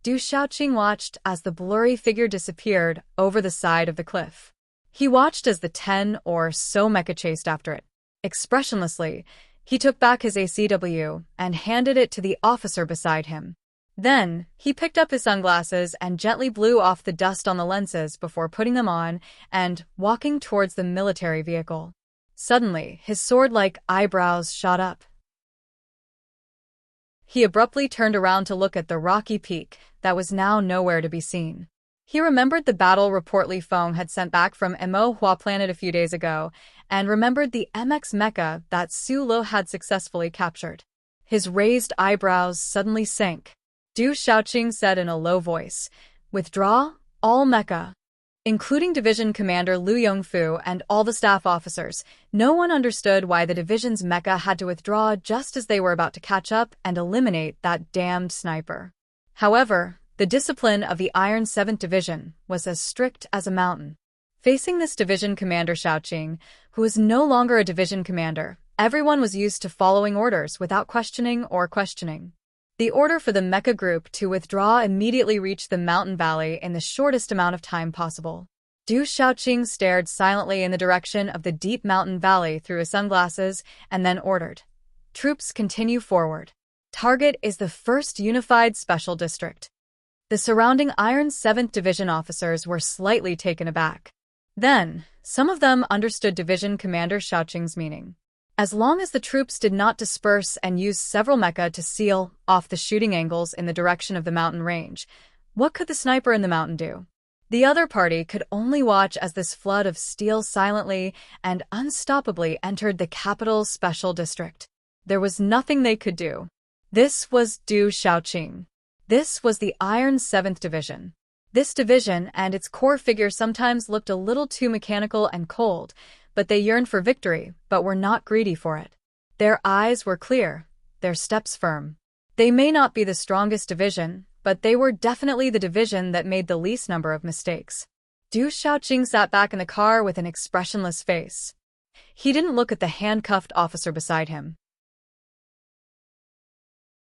[SPEAKER 1] Du Shaoqing watched as the blurry figure disappeared over the side of the cliff. He watched as the 10 or so mecha chased after it. Expressionlessly, he took back his ACW and handed it to the officer beside him. Then, he picked up his sunglasses and gently blew off the dust on the lenses before putting them on and walking towards the military vehicle. Suddenly, his sword-like eyebrows shot up. He abruptly turned around to look at the rocky peak that was now nowhere to be seen. He remembered the battle report Li Feng had sent back from Mo Hua planet a few days ago, and remembered the MX mecha that Su Lo had successfully captured. His raised eyebrows suddenly sank. Du Shaoqing said in a low voice, "Withdraw all mecha." Including Division Commander Lu Yongfu and all the staff officers, no one understood why the division's mecha had to withdraw just as they were about to catch up and eliminate that damned sniper. However, the discipline of the Iron 7th Division was as strict as a mountain. Facing this Division Commander Shaoqing, who was no longer a division commander, everyone was used to following orders without questioning or questioning. The order for the mecha group to withdraw immediately reached the mountain valley in the shortest amount of time possible. Du Shaoqing stared silently in the direction of the deep mountain valley through his sunglasses and then ordered, "Troops continue forward. Target is the 1st Unified Special District." The surrounding Iron 7th Division officers were slightly taken aback. Then, some of them understood Division Commander Shaoqing's meaning. As long as the troops did not disperse and use several mecha to seal off the shooting angles in the direction of the mountain range, what could the sniper in the mountain do? The other party could only watch as this flood of steel silently and unstoppably entered the capital's special district. There was nothing they could do. This was Du Xiaoqing. This was the Iron 7th Division. This division and its core figure sometimes looked a little too mechanical and cold, but they yearned for victory, but were not greedy for it. Their eyes were clear, their steps firm. They may not be the strongest division, but they were definitely the division that made the least number of mistakes. Du Xiaoqing sat back in the car with an expressionless face. He didn't look at the handcuffed officer beside him.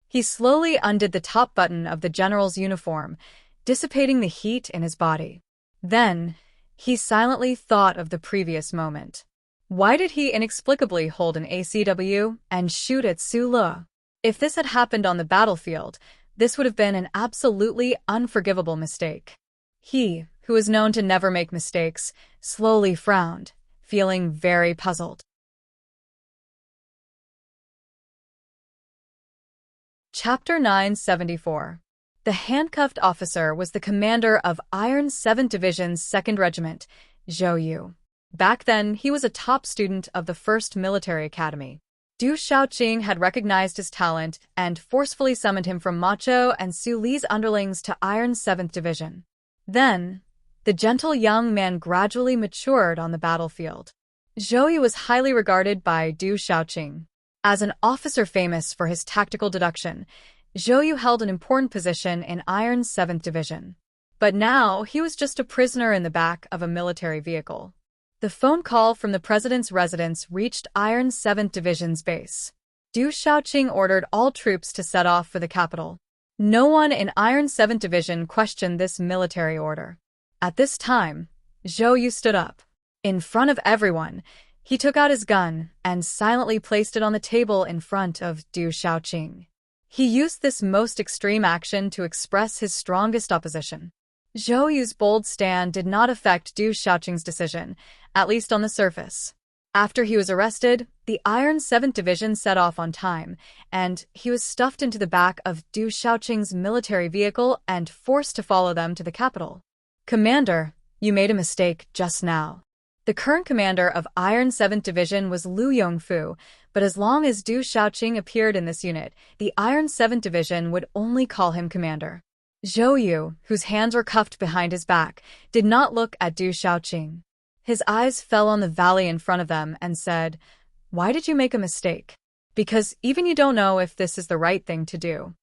[SPEAKER 1] He slowly undid the top button of the general's uniform, dissipating the heat in his body. Then, he silently thought of the previous moment. Why did he inexplicably hold an ACW and shoot at Su Le? If this had happened on the battlefield, this would have been an absolutely unforgivable mistake. He, who was known to never make mistakes, slowly frowned, feeling very puzzled. Chapter 974. The handcuffed officer was the commander of Iron 7th Division's 2nd Regiment, Zhou Yu. Back then, he was a top student of the 1st Military Academy. Du Xiaoqing had recognized his talent and forcefully summoned him from Macho and Su Li's underlings to Iron 7th Division. Then, the gentle young man gradually matured on the battlefield. Zhou Yu was highly regarded by Du Xiaoqing. As an officer famous for his tactical deduction, Zhou Yu held an important position in Iron 7th Division. But now, he was just a prisoner in the back of a military vehicle. The phone call from the president's residence reached Iron 7th Division's base. Du Xiaoqing ordered all troops to set off for the capital. No one in Iron 7th Division questioned this military order. At this time, Zhou Yu stood up. In front of everyone, he took out his gun and silently placed it on the table in front of Du Xiaoqing. He used this most extreme action to express his strongest opposition. Zhou Yu's bold stand did not affect Du Xiaoqing's decision, at least on the surface. After he was arrested, the Iron 7th Division set off on time, and he was stuffed into the back of Du Xiaoqing's military vehicle and forced to follow them to the capital. Commander, you made a mistake just now. The current commander of Iron 7th Division was Lu Yongfu, but as long as Du Xiaoqing appeared in this unit, the Iron 7th Division would only call him commander. Zhou Yu, whose hands were cuffed behind his back, did not look at Du Xiaoqing. His eyes fell on the valley in front of them and said, "Why did you make a mistake?" "Because even you don't know if this is the right thing to do.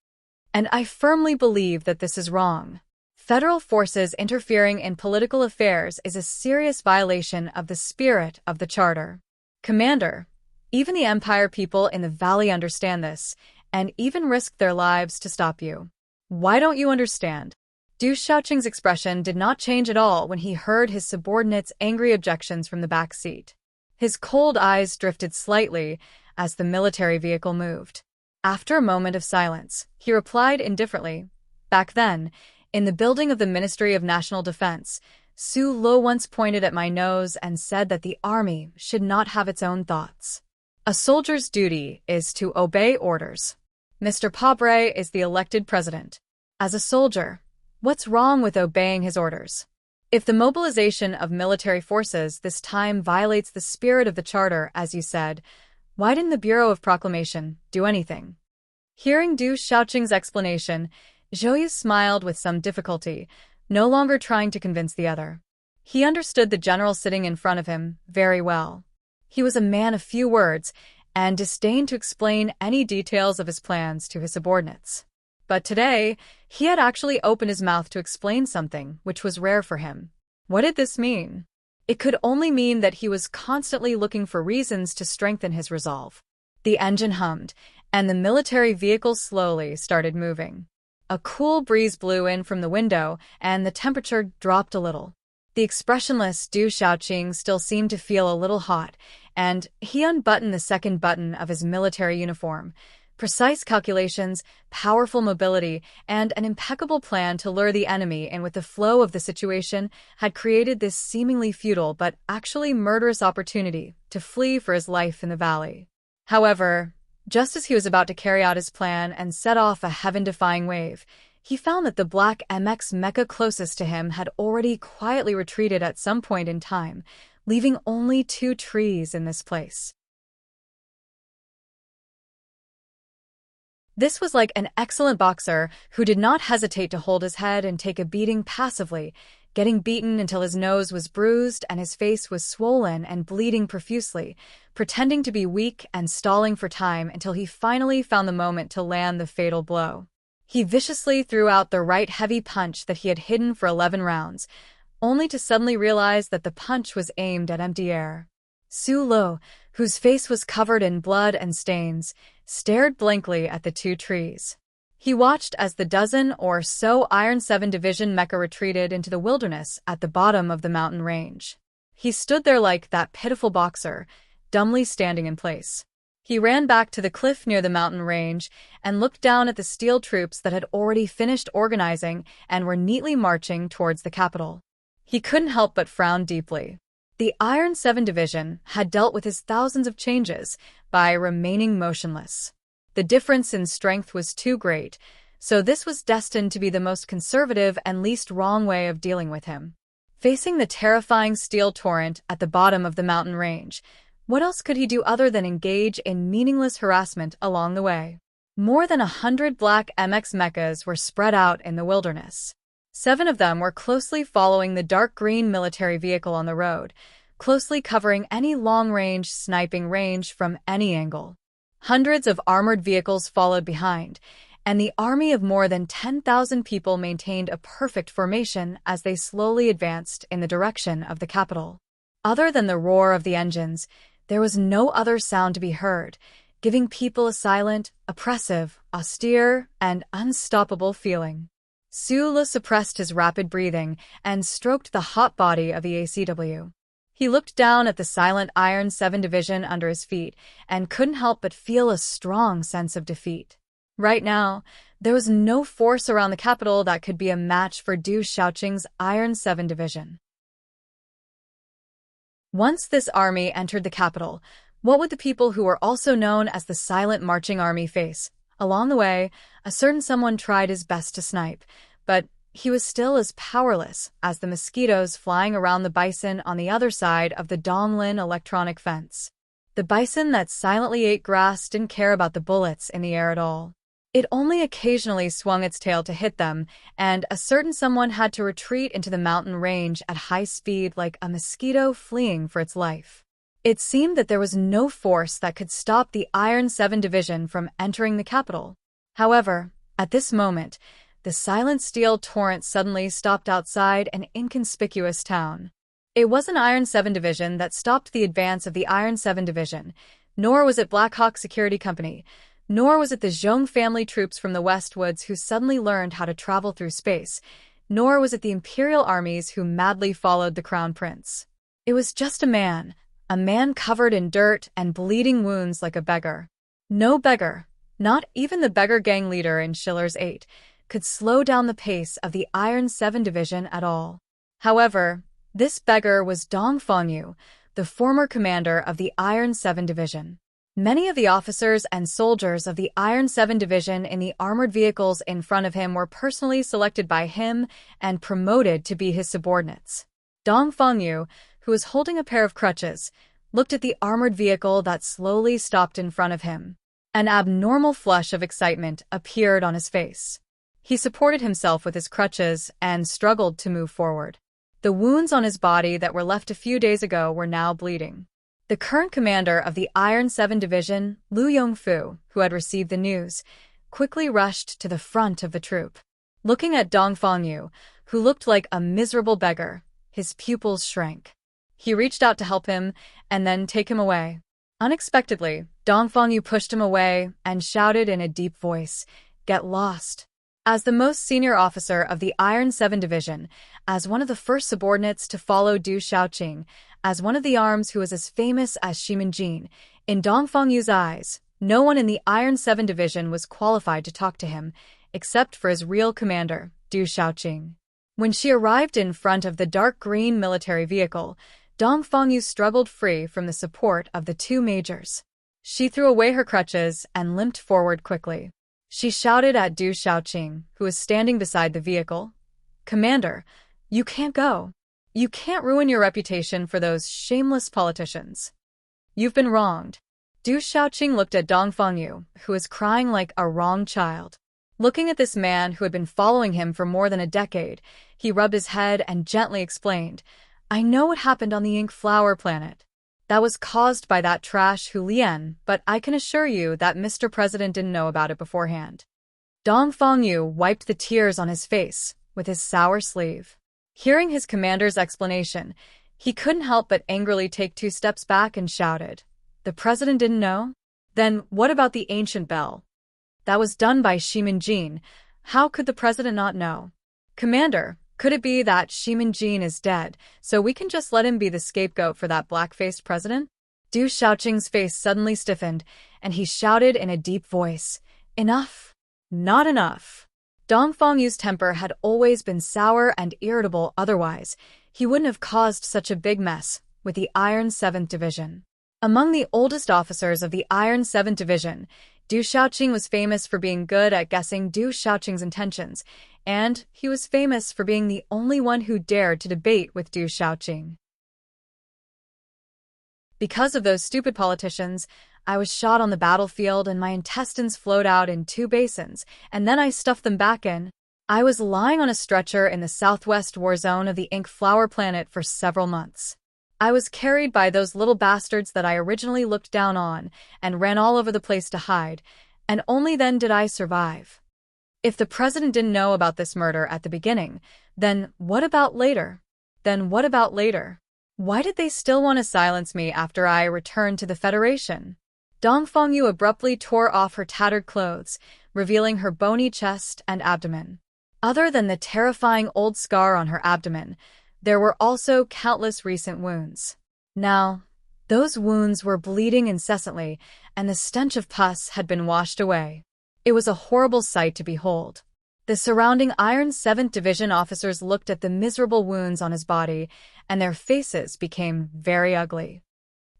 [SPEAKER 1] And I firmly believe that this is wrong. Federal forces interfering in political affairs is a serious violation of the spirit of the Charter. Commander, even the Empire people in the valley understand this, and even risked their lives to stop you. Why don't you understand?" Du Xiaoqing's expression did not change at all when he heard his subordinate's angry objections from the back seat. His cold eyes drifted slightly as the military vehicle moved. After a moment of silence, he replied indifferently, "Back then, in the building of the Ministry of National Defense, Su Le once pointed at my nose and said that the army should not have its own thoughts. A soldier's duty is to obey orders. Mr. Pabre is the elected president. As a soldier, what's wrong with obeying his orders? If the mobilization of military forces this time violates the spirit of the Charter, as you said, why didn't the Bureau of Proclamation do anything?" Hearing Du Xiaoqing's explanation, Zhou Yu smiled with some difficulty, no longer trying to convince the other. He understood the general sitting in front of him very well. He was a man of few words and disdained to explain any details of his plans to his subordinates. But today, he had actually opened his mouth to explain something which was rare for him. What did this mean? It could only mean that he was constantly looking for reasons to strengthen his resolve. The engine hummed, and the military vehicle slowly started moving. A cool breeze blew in from the window, and the temperature dropped a little. The expressionless Du Xiaoqing still seemed to feel a little hot, and he unbuttoned the second button of his military uniform. Precise calculations, powerful mobility, and an impeccable plan to lure the enemy in with the flow of the situation had created this seemingly futile but actually murderous opportunity to flee for his life in the valley. However, just as he was about to carry out his plan and set off a heaven-defying wave, he found that the black MX mecha closest to him had already quietly retreated at some point in time, leaving only 2 trees in this place. This was like an excellent boxer who did not hesitate to hold his head and take a beating passively, getting beaten until his nose was bruised and his face was swollen and bleeding profusely, pretending to be weak and stalling for time until he finally found the moment to land the fatal blow. He viciously threw out the right heavy punch that he had hidden for 11 rounds, only to suddenly realize that the punch was aimed at empty air. Su Lo, whose face was covered in blood and stains, stared blankly at the two trees. He watched as the dozen or so Iron 7 Division mecha retreated into the wilderness at the bottom of the mountain range. He stood there like that pitiful boxer, dumbly standing in place. He ran back to the cliff near the mountain range and looked down at the steel troops that had already finished organizing and were neatly marching towards the capital. He couldn't help but frown deeply. The Iron 7 Division had dealt with his thousands of changes by remaining motionless. The difference in strength was too great, so this was destined to be the most conservative and least wrong way of dealing with him. Facing the terrifying steel torrent at the bottom of the mountain range, what else could he do other than engage in meaningless harassment along the way? More than 100 black MX mechas were spread out in the wilderness. 7 of them were closely following the dark green military vehicle on the road, closely covering any long-range sniping range from any angle. Hundreds of armored vehicles followed behind, and the army of more than 10,000 people maintained a perfect formation as they slowly advanced in the direction of the capital. Other than the roar of the engines, there was no other sound to be heard, giving people a silent, oppressive, austere, and unstoppable feeling. Su Lo suppressed his rapid breathing and stroked the hot body of the ACW. He looked down at the silent Iron 7 Division under his feet and couldn't help but feel a strong sense of defeat. Right now, there was no force around the capital that could be a match for Du Shaoqing's Iron 7 Division. Once this army entered the capital, what would the people who were also known as the Silent Marching Army face? Along the way, a certain someone tried his best to snipe, but he was still as powerless as the mosquitoes flying around the bison on the other side of the Donglin electronic fence. The bison that silently ate grass didn't care about the bullets in the air at all. It only occasionally swung its tail to hit them, and a certain someone had to retreat into the mountain range at high speed like a mosquito fleeing for its life. It seemed that there was no force that could stop the Iron 7 Division from entering the capital. However, at this moment, the silent steel torrent suddenly stopped outside an inconspicuous town. It wasn't Iron 7 Division that stopped the advance of the Iron 7 Division, nor was it Black Hawk Security Company, nor was it the Zhong family troops from the Westwoods who suddenly learned how to travel through space, nor was it the Imperial armies who madly followed the Crown Prince. It was just a man covered in dirt and bleeding wounds like a beggar. No beggar, not even the beggar gang leader in Schiller's 8, could slow down the pace of the Iron 7 Division at all. However, this beggar was Dong Fengyu, the former commander of the Iron 7 Division. Many of the officers and soldiers of the Iron 7 Division in the armored vehicles in front of him were personally selected by him and promoted to be his subordinates. Dong Fengyu, who was holding a pair of crutches, looked at the armored vehicle that slowly stopped in front of him. An abnormal flush of excitement appeared on his face. He supported himself with his crutches and struggled to move forward. The wounds on his body that were left a few days ago were now bleeding. The current commander of the Iron 7 Division, Lu Yongfu, who had received the news, quickly rushed to the front of the troop. Looking at Dong Fengyu, who looked like a miserable beggar, his pupils shrank. He reached out to help him and then take him away. Unexpectedly, Dong Fengyu pushed him away and shouted in a deep voice, "Get lost." As the most senior officer of the Iron 7 Division, as one of the first subordinates to follow Du Shaoqing, as one of the arms who was as famous as Shimanjin, in Dong Fengyu's eyes, no one in the Iron 7 Division was qualified to talk to him, except for his real commander, Du Shaoqing. When she arrived in front of the dark green military vehicle, Dong Fengyu struggled free from the support of the two majors. She threw away her crutches and limped forward quickly. She shouted at Du Shaoqing, who was standing beside the vehicle, "Commander, you can't go. You can't ruin your reputation for those shameless politicians. You've been wronged." Du Xiaoqing looked at Dong Fengyu, who was crying like a wronged child. Looking at this man who had been following him for more than a decade, he rubbed his head and gently explained, "I know what happened on the ink flower planet. That was caused by that trash Hu Lian, but I can assure you that Mr. President didn't know about it beforehand." Dong Fengyu wiped the tears on his face with his sour sleeve. Hearing his commander's explanation, he couldn't help but angrily take 2 steps back and shouted, "The president didn't know? Then what about the ancient bell? That was done by Shimin-Jin. How could the president not know? Commander, could it be that Shimin-Jin is dead, so we can just let him be the scapegoat for that black-faced president?" Du Xiaoqing's face suddenly stiffened, and he shouted in a deep voice, "Enough! Not enough!" Dong Fengyu's temper had always been sour and irritable, otherwise he wouldn't have caused such a big mess with the Iron 7th Division. Among the oldest officers of the Iron 7th Division, Du Xiaoqing was famous for being good at guessing Du Xiaoqing's intentions, and he was famous for being the only one who dared to debate with Du Xiaoqing. Because of those stupid politicians, I was shot on the battlefield and my intestines flowed out in 2 basins, and then I stuffed them back in. I was lying on a stretcher in the southwest war zone of the ink flower planet for several months. I was carried by those little bastards that I originally looked down on and ran all over the place to hide, and only then did I survive. If the president didn't know about this murder at the beginning, then what about later? Why did they still want to silence me after I returned to the Federation? Dong Fengyu abruptly tore off her tattered clothes, revealing her bony chest and abdomen. Other than the terrifying old scar on her abdomen, there were also countless recent wounds. Now, those wounds were bleeding incessantly, and the stench of pus had been washed away. It was a horrible sight to behold. The surrounding Iron 7th Division officers looked at the miserable wounds on his body, and their faces became very ugly.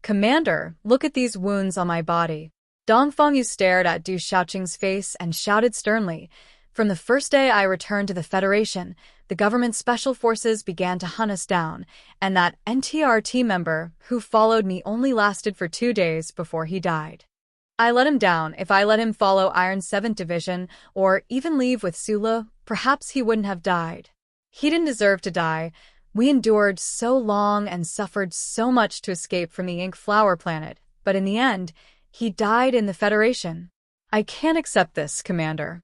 [SPEAKER 1] "Commander, look at these wounds on my body." Dong Fengyu stared at Du Xiaoqing's face and shouted sternly, "From the first day I returned to the Federation, the government special forces began to hunt us down, and that NTRT member who followed me only lasted for 2 days before he died. I let him down. If I let him follow Iron 7th Division, or even leave with Sula, perhaps he wouldn't have died. He didn't deserve to die. We endured so long and suffered so much to escape from the ink flower planet, but in the end, he died in the Federation. I can't accept this, Commander."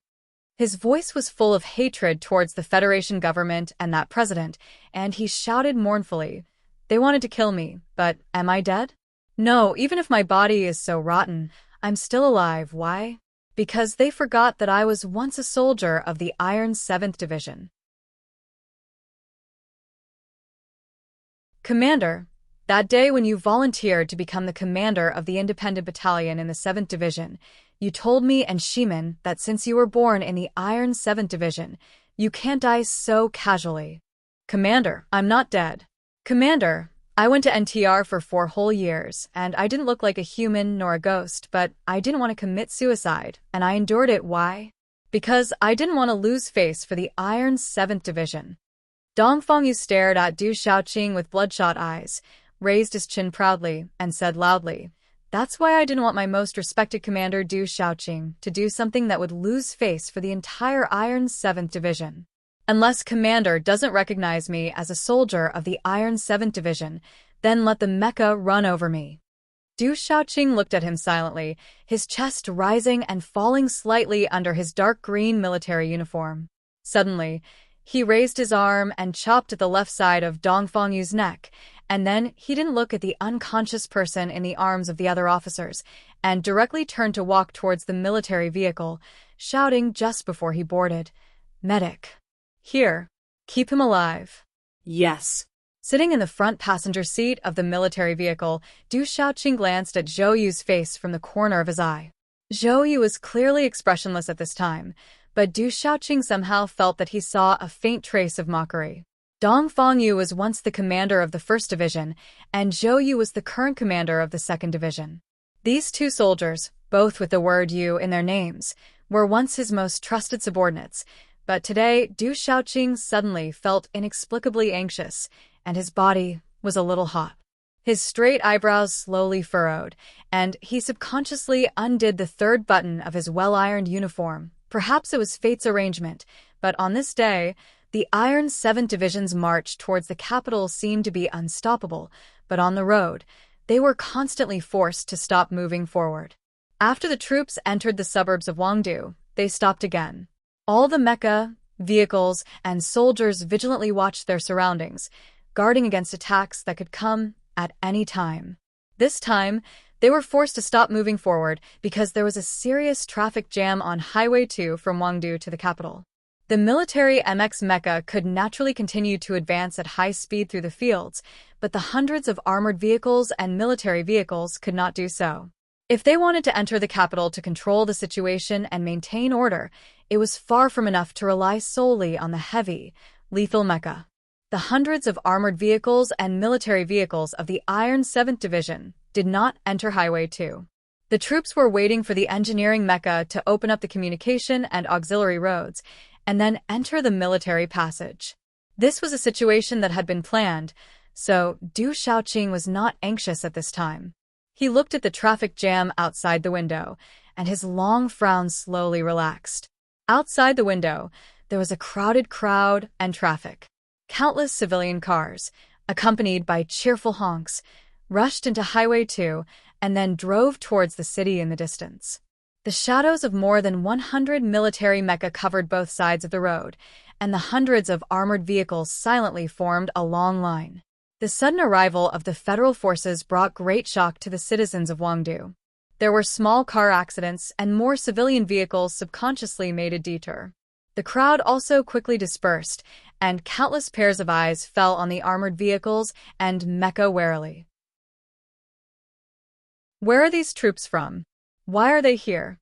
[SPEAKER 1] His voice was full of hatred towards the Federation government and that president, and he shouted mournfully, "They wanted to kill me, but am I dead? No, even if my body is so rotten, I'm still alive. Why? Because they forgot that I was once a soldier of the Iron 7th Division." "Commander, that day when you volunteered to become the commander of the independent battalion in the 7th Division, you told me and Shimin that since you were born in the Iron 7th Division, you can't die so casually." "Commander, I'm not dead. Commander, I went to NTR for 4 whole years, and I didn't look like a human nor a ghost, but I didn't want to commit suicide, and I endured it. Why? Because I didn't want to lose face for the Iron 7th Division." Dong Fengyu stared at Du Xiaoqing with bloodshot eyes, raised his chin proudly, and said loudly, "That's why I didn't want my most respected commander Du Xiaoqing to do something that would lose face for the entire Iron 7th Division. Unless Commander doesn't recognize me as a soldier of the Iron 7th Division, then let the mecha run over me." Du Xiaoqing looked at him silently, his chest rising and falling slightly under his dark green military uniform. Suddenly, he raised his arm and chopped at the left side of Dong Fengyu's neck, and then he didn't look at the unconscious person in the arms of the other officers, and directly turned to walk towards the military vehicle, shouting just before he boarded, "Medic! Here! Keep him alive!"
[SPEAKER 2] Yes.
[SPEAKER 1] Sitting in the front passenger seat of the military vehicle, Du Xiaoqing glanced at Zhou Yu's face from the corner of his eye. Zhou Yu was clearly expressionless at this time, but Du Xiaoqing somehow felt that he saw a faint trace of mockery. Dong Fengyu was once the commander of the 1st Division, and Zhou Yu was the current commander of the 2nd Division. These 2 soldiers, both with the word Yu in their names, were once his most trusted subordinates, but today Du Xiaoqing suddenly felt inexplicably anxious, and his body was a little hot. His straight eyebrows slowly furrowed, and he subconsciously undid the third button of his well-ironed uniform. Perhaps it was fate's arrangement, but on this day, the Iron 7th Division's march towards the capital seemed to be unstoppable, but on the road, they were constantly forced to stop moving forward. After the troops entered the suburbs of Wangdu, they stopped again. All the mecha, vehicles, and soldiers vigilantly watched their surroundings, guarding against attacks that could come at any time. This time, they were forced to stop moving forward because there was a serious traffic jam on Highway 2 from Wangdu to the capital. The military MX mecha could naturally continue to advance at high speed through the fields, but the hundreds of armored vehicles and military vehicles could not do so. If they wanted to enter the capital to control the situation and maintain order, it was far from enough to rely solely on the heavy, lethal mecha. The hundreds of armored vehicles and military vehicles of the Iron 7th Division did not enter Highway 2. The troops were waiting for the engineering mecha to open up the communication and auxiliary roads, and then enter the military passage. This was a situation that had been planned, so Du Shaoqing was not anxious at this time. He looked at the traffic jam outside the window, and his long frown slowly relaxed. Outside the window, there was a crowded crowd and traffic. Countless civilian cars, accompanied by cheerful honks, rushed into Highway 2 and then drove towards the city in the distance. The shadows of more than 100 military mecha covered both sides of the road, and the hundreds of armored vehicles silently formed a long line. The sudden arrival of the federal forces brought great shock to the citizens of Wangdu. There were small car accidents, and more civilian vehicles subconsciously made a detour. The crowd also quickly dispersed, and countless pairs of eyes fell on the armored vehicles and mecha warily. Where are these troops from? Why are they here?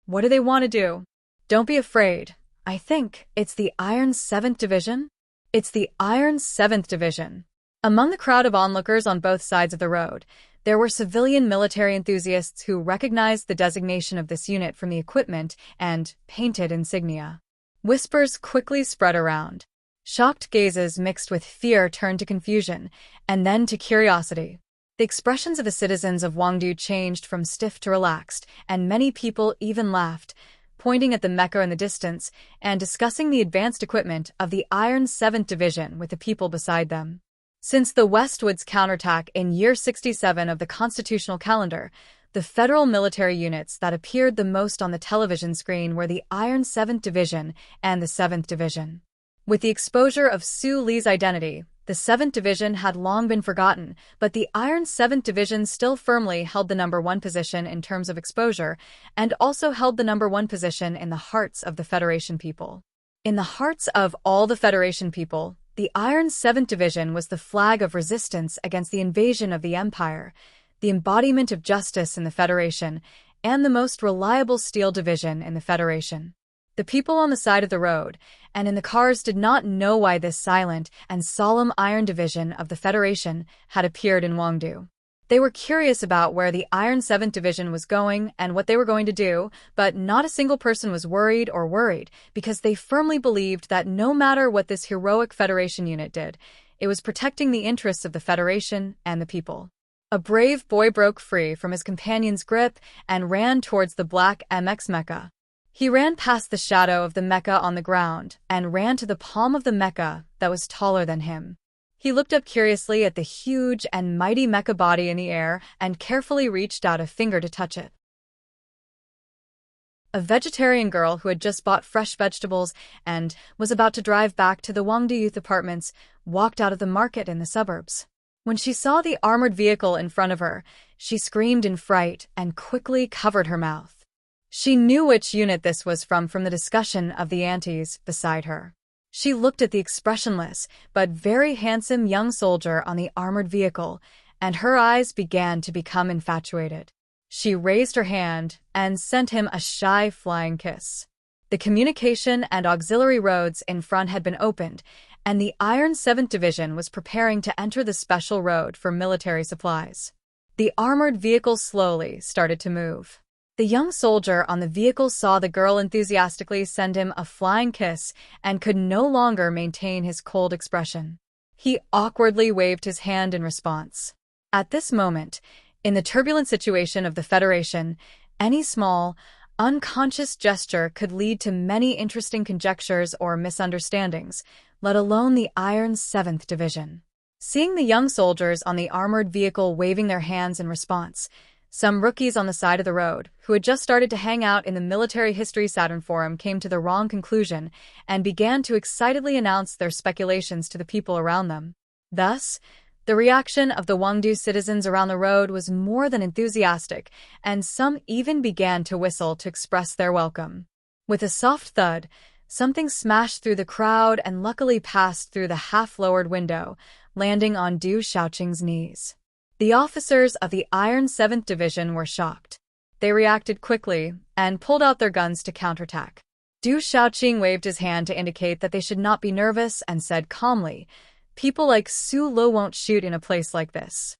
[SPEAKER 1] What do they want to do? Don't be afraid. I think it's the Iron 7th Division? It's the Iron 7th Division. Among the crowd of onlookers on both sides of the road, there were civilian military enthusiasts who recognized the designation of this unit from the equipment and painted insignia. Whispers quickly spread around. Shocked gazes mixed with fear turned to confusion, and then to curiosity. The expressions of the citizens of Wangdu changed from stiff to relaxed, and many people even laughed, pointing at the mecha in the distance and discussing the advanced equipment of the Iron 7th Division with the people beside them. Since the Westwood's counterattack in year 67 of the constitutional calendar, the federal military units that appeared the most on the television screen were the Iron 7th Division and the 7th Division. With the exposure of Su Li's identity, the 7th Division had long been forgotten, but the Iron 7th Division still firmly held the #1 position in terms of exposure, and also held the #1 position in the hearts of the Federation people. In the hearts of all the Federation people, the Iron 7th Division was the flag of resistance against the invasion of the Empire, the embodiment of justice in the Federation, and the most reliable steel division in the Federation. The people on the side of the road and in the cars did not know why this silent and solemn Iron Division of the Federation had appeared in Wangdu. They were curious about where the Iron 7th Division was going and what they were going to do, but not a single person was worried because they firmly believed that no matter what this heroic Federation unit did, it was protecting the interests of the Federation and the people. A brave boy broke free from his companion's grip and ran towards the black MX mecha. He ran past the shadow of the mecha on the ground and ran to the palm of the mecha that was taller than him. He looked up curiously at the huge and mighty mecha body in the air and carefully reached out a finger to touch it. A vegetarian girl who had just bought fresh vegetables and was about to drive back to the Wangdu Youth Apartments walked out of the market in the suburbs. When she saw the armored vehicle in front of her, she screamed in fright and quickly covered her mouth. She knew which unit this was from the discussion of the aunties beside her. She looked at the expressionless but very handsome young soldier on the armored vehicle, and her eyes began to become infatuated. She raised her hand and sent him a shy flying kiss. The communication and auxiliary roads in front had been opened, and the Iron 7th Division was preparing to enter the special road for military supplies. The armored vehicle slowly started to move. The young soldier on the vehicle saw the girl enthusiastically send him a flying kiss and could no longer maintain his cold expression. He awkwardly waved his hand in response. At this moment, in the turbulent situation of the Federation, any small, unconscious gesture could lead to many interesting conjectures or misunderstandings, let alone the Iron's 7th Division. Seeing the young soldiers on the armored vehicle waving their hands in response, some rookies on the side of the road, who had just started to hang out in the Military History Saturn Forum, came to the wrong conclusion and began to excitedly announce their speculations to the people around them. Thus, the reaction of the Wangdu citizens around the road was more than enthusiastic, and some even began to whistle to express their welcome. With a soft thud, something smashed through the crowd and luckily passed through the half-lowered window, landing on Du Shaoqing's knees. The officers of the Iron 7th Division were shocked. They reacted quickly and pulled out their guns to counterattack. Du Shaoqing waved his hand to indicate that they should not be nervous and said calmly, "People like Su Lo won't shoot in a place like this."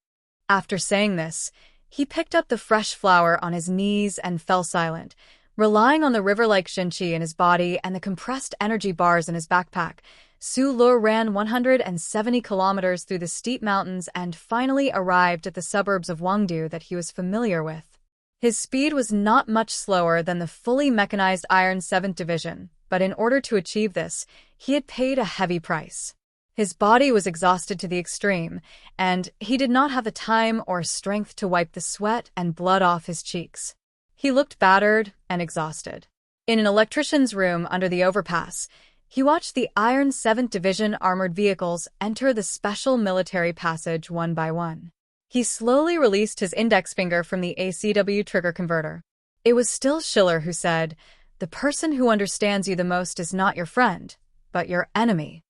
[SPEAKER 1] After saying this, he picked up the fresh flower on his knees and fell silent, relying on the river-like Xinqi in his body and the compressed energy bars in his backpack. Su Lo ran 170 kilometers through the steep mountains and finally arrived at the suburbs of Wangdu that he was familiar with. His speed was not much slower than the fully mechanized Iron 7th Division, but in order to achieve this, he had paid a heavy price. His body was exhausted to the extreme, and he did not have the time or strength to wipe the sweat and blood off his cheeks. He looked battered and exhausted. In an electrician's room under the overpass, he watched the Iron 7th Division armored vehicles enter the special military passage one by one. He slowly released his index finger from the ACW trigger converter. It was still Schiller who said, "The person who understands you the most is not your friend, but your enemy."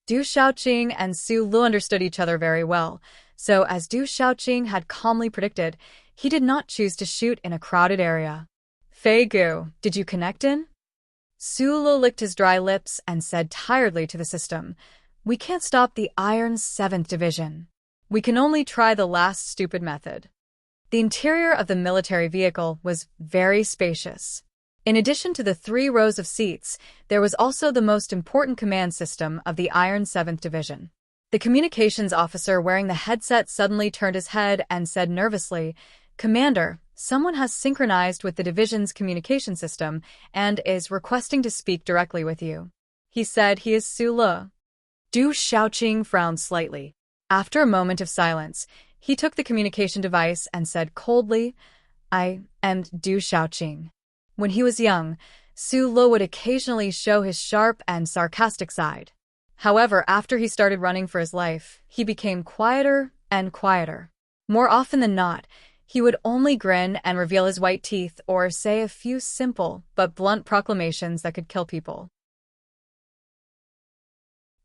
[SPEAKER 1] Du Shaoqing and Su Lu understood each other very well, so as Du Shaoqing had calmly predicted, he did not choose to shoot in a crowded area. "Fei Gu, did you connect in?" Su Lu licked his dry lips and said tiredly to the system, "We can't stop the Iron 7th Division. We can only try the last stupid method." The interior of the military vehicle was very spacious. In addition to the 3 rows of seats, there was also the most important command system of the Iron 7th Division. The communications officer wearing the headset suddenly turned his head and said nervously, "Commander, someone has synchronized with the division's communication system and is requesting to speak directly with you." He said he is Su Le. Du Shaoqing frowned slightly. After a moment of silence, he took the communication device and said coldly, "I am Du Shaoqing." When he was young, Su Le would occasionally show his sharp and sarcastic side. However, after he started running for his life, he became quieter and quieter. More often than not, he would only grin and reveal his white teeth or say a few simple but blunt proclamations that could kill people.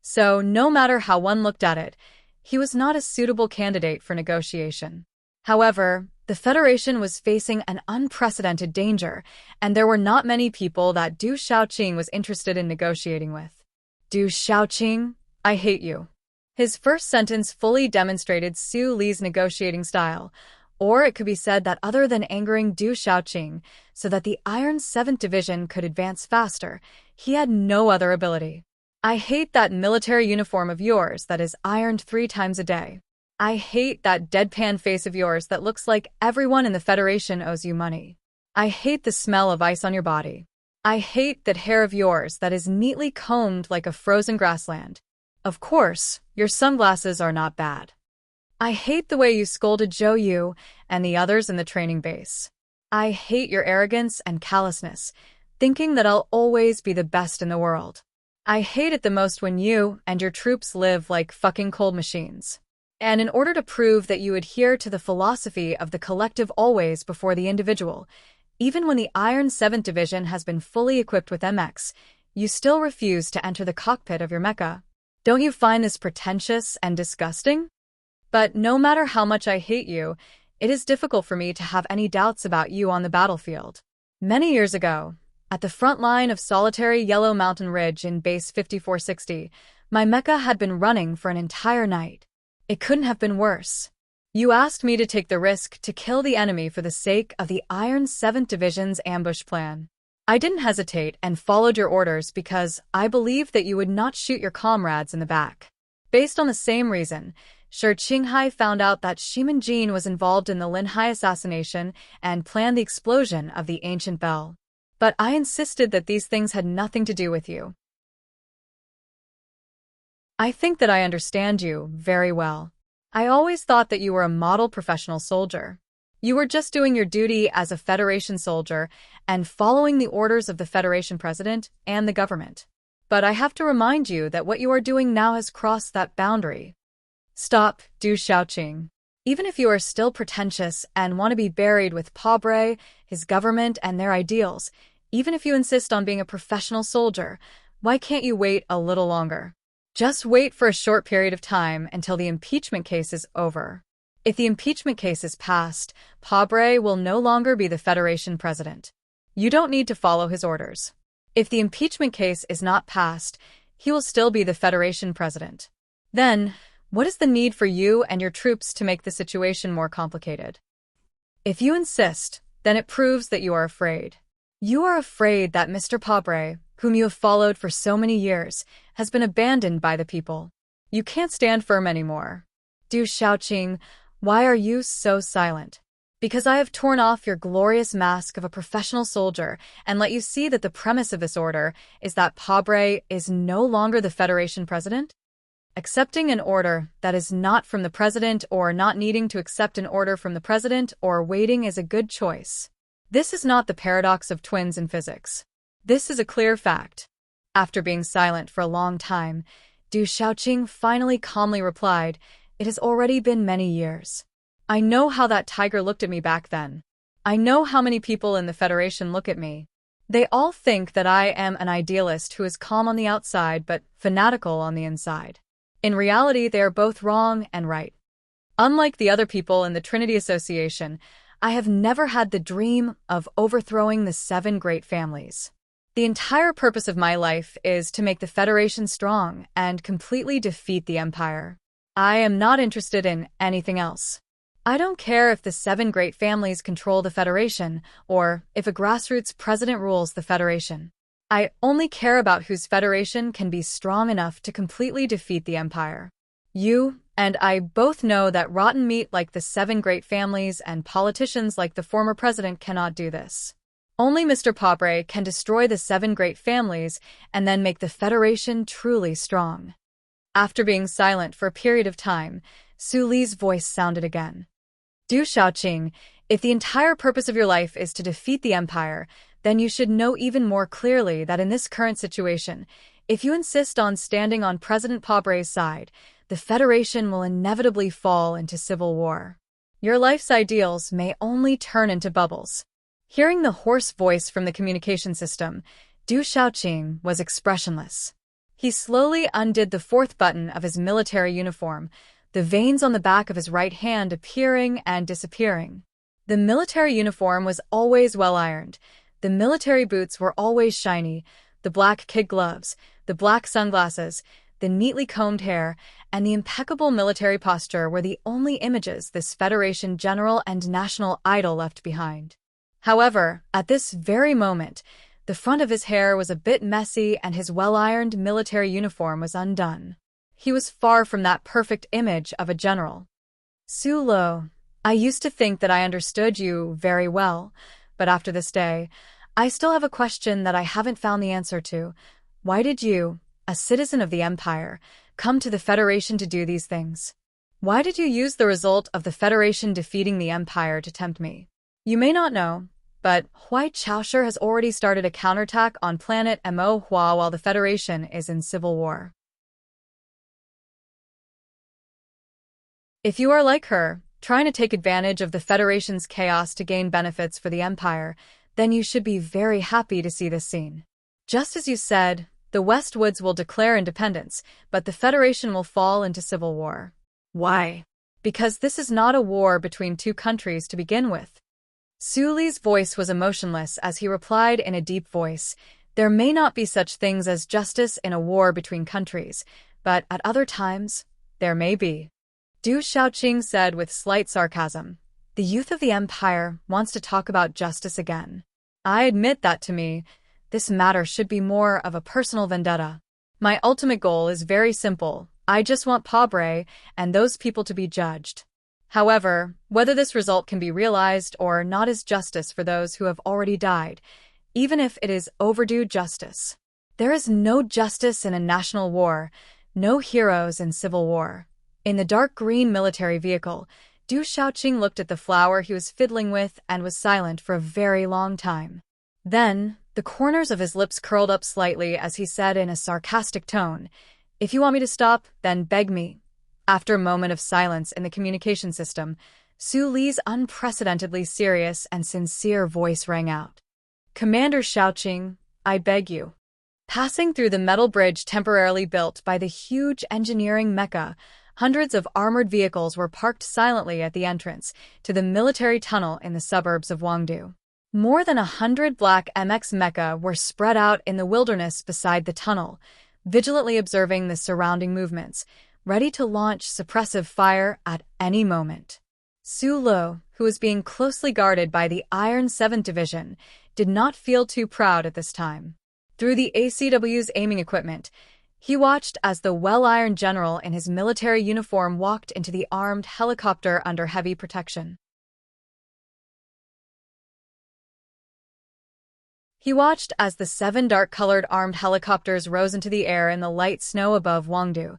[SPEAKER 1] So, no matter how one looked at it, he was not a suitable candidate for negotiation. However, the Federation was facing an unprecedented danger, and there were not many people that Du Shaoqing was interested in negotiating with. "Du Shaoqing, I hate you." His first sentence fully demonstrated Su Li's negotiating style, or it could be said that other than angering Du Shaoqing so that the Iron 7th Division could advance faster, he had no other ability. "I hate that military uniform of yours that is ironed 3 times a day. I hate that deadpan face of yours that looks like everyone in the Federation owes you money. I hate the smell of ice on your body. I hate that hair of yours that is neatly combed like a frozen grassland. Of course, your sunglasses are not bad. I hate the way you scolded Zhou Yu and the others in the training base. I hate your arrogance and callousness, thinking that I'll always be the best in the world. I hate it the most when you and your troops live like fucking cold machines. And in order to prove that you adhere to the philosophy of the collective always before the individual, even when the Iron 7th Division has been fully equipped with MX, you still refuse to enter the cockpit of your mecha. Don't you find this pretentious and disgusting? But no matter how much I hate you, it is difficult for me to have any doubts about you on the battlefield. Many years ago, at the front line of solitary Yellow Mountain Ridge in Base 5460, my mecha had been running for an entire night. It couldn't have been worse. You asked me to take the risk to kill the enemy for the sake of the Iron 7th Division's ambush plan. I didn't hesitate and followed your orders because I believed that you would not shoot your comrades in the back. Based on the same reason, Shi Qinghai found out that Shimin Jin was involved in the Lin Hai assassination and planned the explosion of the ancient bell. But I insisted that these things had nothing to do with you. I think that I understand you very well. I always thought that you were a model professional soldier. You were just doing your duty as a Federation soldier and following the orders of the Federation president and the government. But I have to remind you that what you are doing now has crossed that boundary. Stop, Du Xiaoqing. Even if you are still pretentious and want to be buried with Pabre, his government, and their ideals, even if you insist on being a professional soldier, why can't you wait a little longer? Just wait for a short period of time until the impeachment case is over. If the impeachment case is passed, Pabre will no longer be the Federation president. You don't need to follow his orders. If the impeachment case is not passed, he will still be the Federation president. Then, what is the need for you and your troops to make the situation more complicated? If you insist, then it proves that you are afraid. You are afraid that Mr. Pabre, whom you have followed for so many years, has been abandoned by the people. You can't stand firm anymore. Du Xiaoqing, why are you so silent? Because I have torn off your glorious mask of a professional soldier and let you see that the premise of this order is that Pabre is no longer the Federation president? Accepting an order that is not from the president or not needing to accept an order from the president or waiting is a good choice. This is not the paradox of twins in physics. This is a clear fact. After being silent for a long time, Du Xiaoqing finally calmly replied, "It has already been many years. I know how that tiger looked at me back then. I know how many people in the Federation look at me. They all think that I am an idealist who is calm on the outside but fanatical on the inside. In reality, they are both wrong and right. Unlike the other people in the Trinity Association, I have never had the dream of overthrowing the 7 great families. The entire purpose of my life is to make the Federation strong and completely defeat the Empire. I am not interested in anything else. I don't care if the 7 great families control the Federation or if a grassroots president rules the Federation. I only care about whose Federation can be strong enough to completely defeat the Empire. You and I both know that rotten meat like the 7 great families and politicians like the former president cannot do this. Only Mr. Pabre can destroy the 7 great families and then make the Federation truly strong." After being silent for a period of time, Su Li's voice sounded again. "Du Xiaoqing, if the entire purpose of your life is to defeat the Empire, then you should know even more clearly that in this current situation, if you insist on standing on President Pabre's side, the Federation will inevitably fall into civil war. Your life's ideals may only turn into bubbles." Hearing the hoarse voice from the communication system, Du Xiaoqing was expressionless. He slowly undid the 4th button of his military uniform, the veins on the back of his right hand appearing and disappearing. The military uniform was always well-ironed. The military boots were always shiny, the black kid gloves, the black sunglasses, the neatly combed hair, and the impeccable military posture were the only images this Federation general and national idol left behind. However, at this very moment, the front of his hair was a bit messy and his well-ironed military uniform was undone. He was far from that perfect image of a general. "Su Lo, I used to think that I understood you very well, but after this day, I still have a question that I haven't found the answer to. Why did you, a citizen of the Empire, come to the Federation to do these things? Why did you use the result of the Federation defeating the Empire to tempt me? You may not know, but Huai Chaosher has already started a counterattack on planet Mo Hua while the Federation is in civil war. If you are like her, trying to take advantage of the Federation's chaos to gain benefits for the Empire, then you should be very happy to see this scene. Just as you said, the Westwoods will declare independence, but the Federation will fall into civil war. Why? Because this is not a war between 2 countries to begin with. Su Li's voice was emotionless as he replied in a deep voice, "There may not be such things as justice in a war between countries, but at other times, there may be." Du Xiaoqing said with slight sarcasm, "The youth of the Empire wants to talk about justice again. I admit that to me, this matter should be more of a personal vendetta. My ultimate goal is very simple. I just want Pabre and those people to be judged. However, whether this result can be realized or not is justice for those who have already died, even if it is overdue justice. There is no justice in a national war, no heroes in civil war. In the dark green military vehicle, Du Shaoqing looked at the flower he was fiddling with and was silent for a very long time. Then, the corners of his lips curled up slightly as he said in a sarcastic tone, "If you want me to stop, then beg me." After a moment of silence in the communication system, Su Li's unprecedentedly serious and sincere voice rang out. "Commander Shaoqing, I beg you." Passing through the metal bridge temporarily built by the huge engineering mecca, hundreds of armored vehicles were parked silently at the entrance to the military tunnel in the suburbs of Wangdu. More than 100 black MX mecha were spread out in the wilderness beside the tunnel, vigilantly observing the surrounding movements, ready to launch suppressive fire at any moment. Su Lo, who was being closely guarded by the Iron 7th Division, did not feel too proud at this time. Through the ACW's aiming equipment, he watched as the well-ironed general in his military uniform walked into the armed helicopter under heavy protection. He watched as the 7 dark-colored armed helicopters rose into the air in the light snow above Wangdu.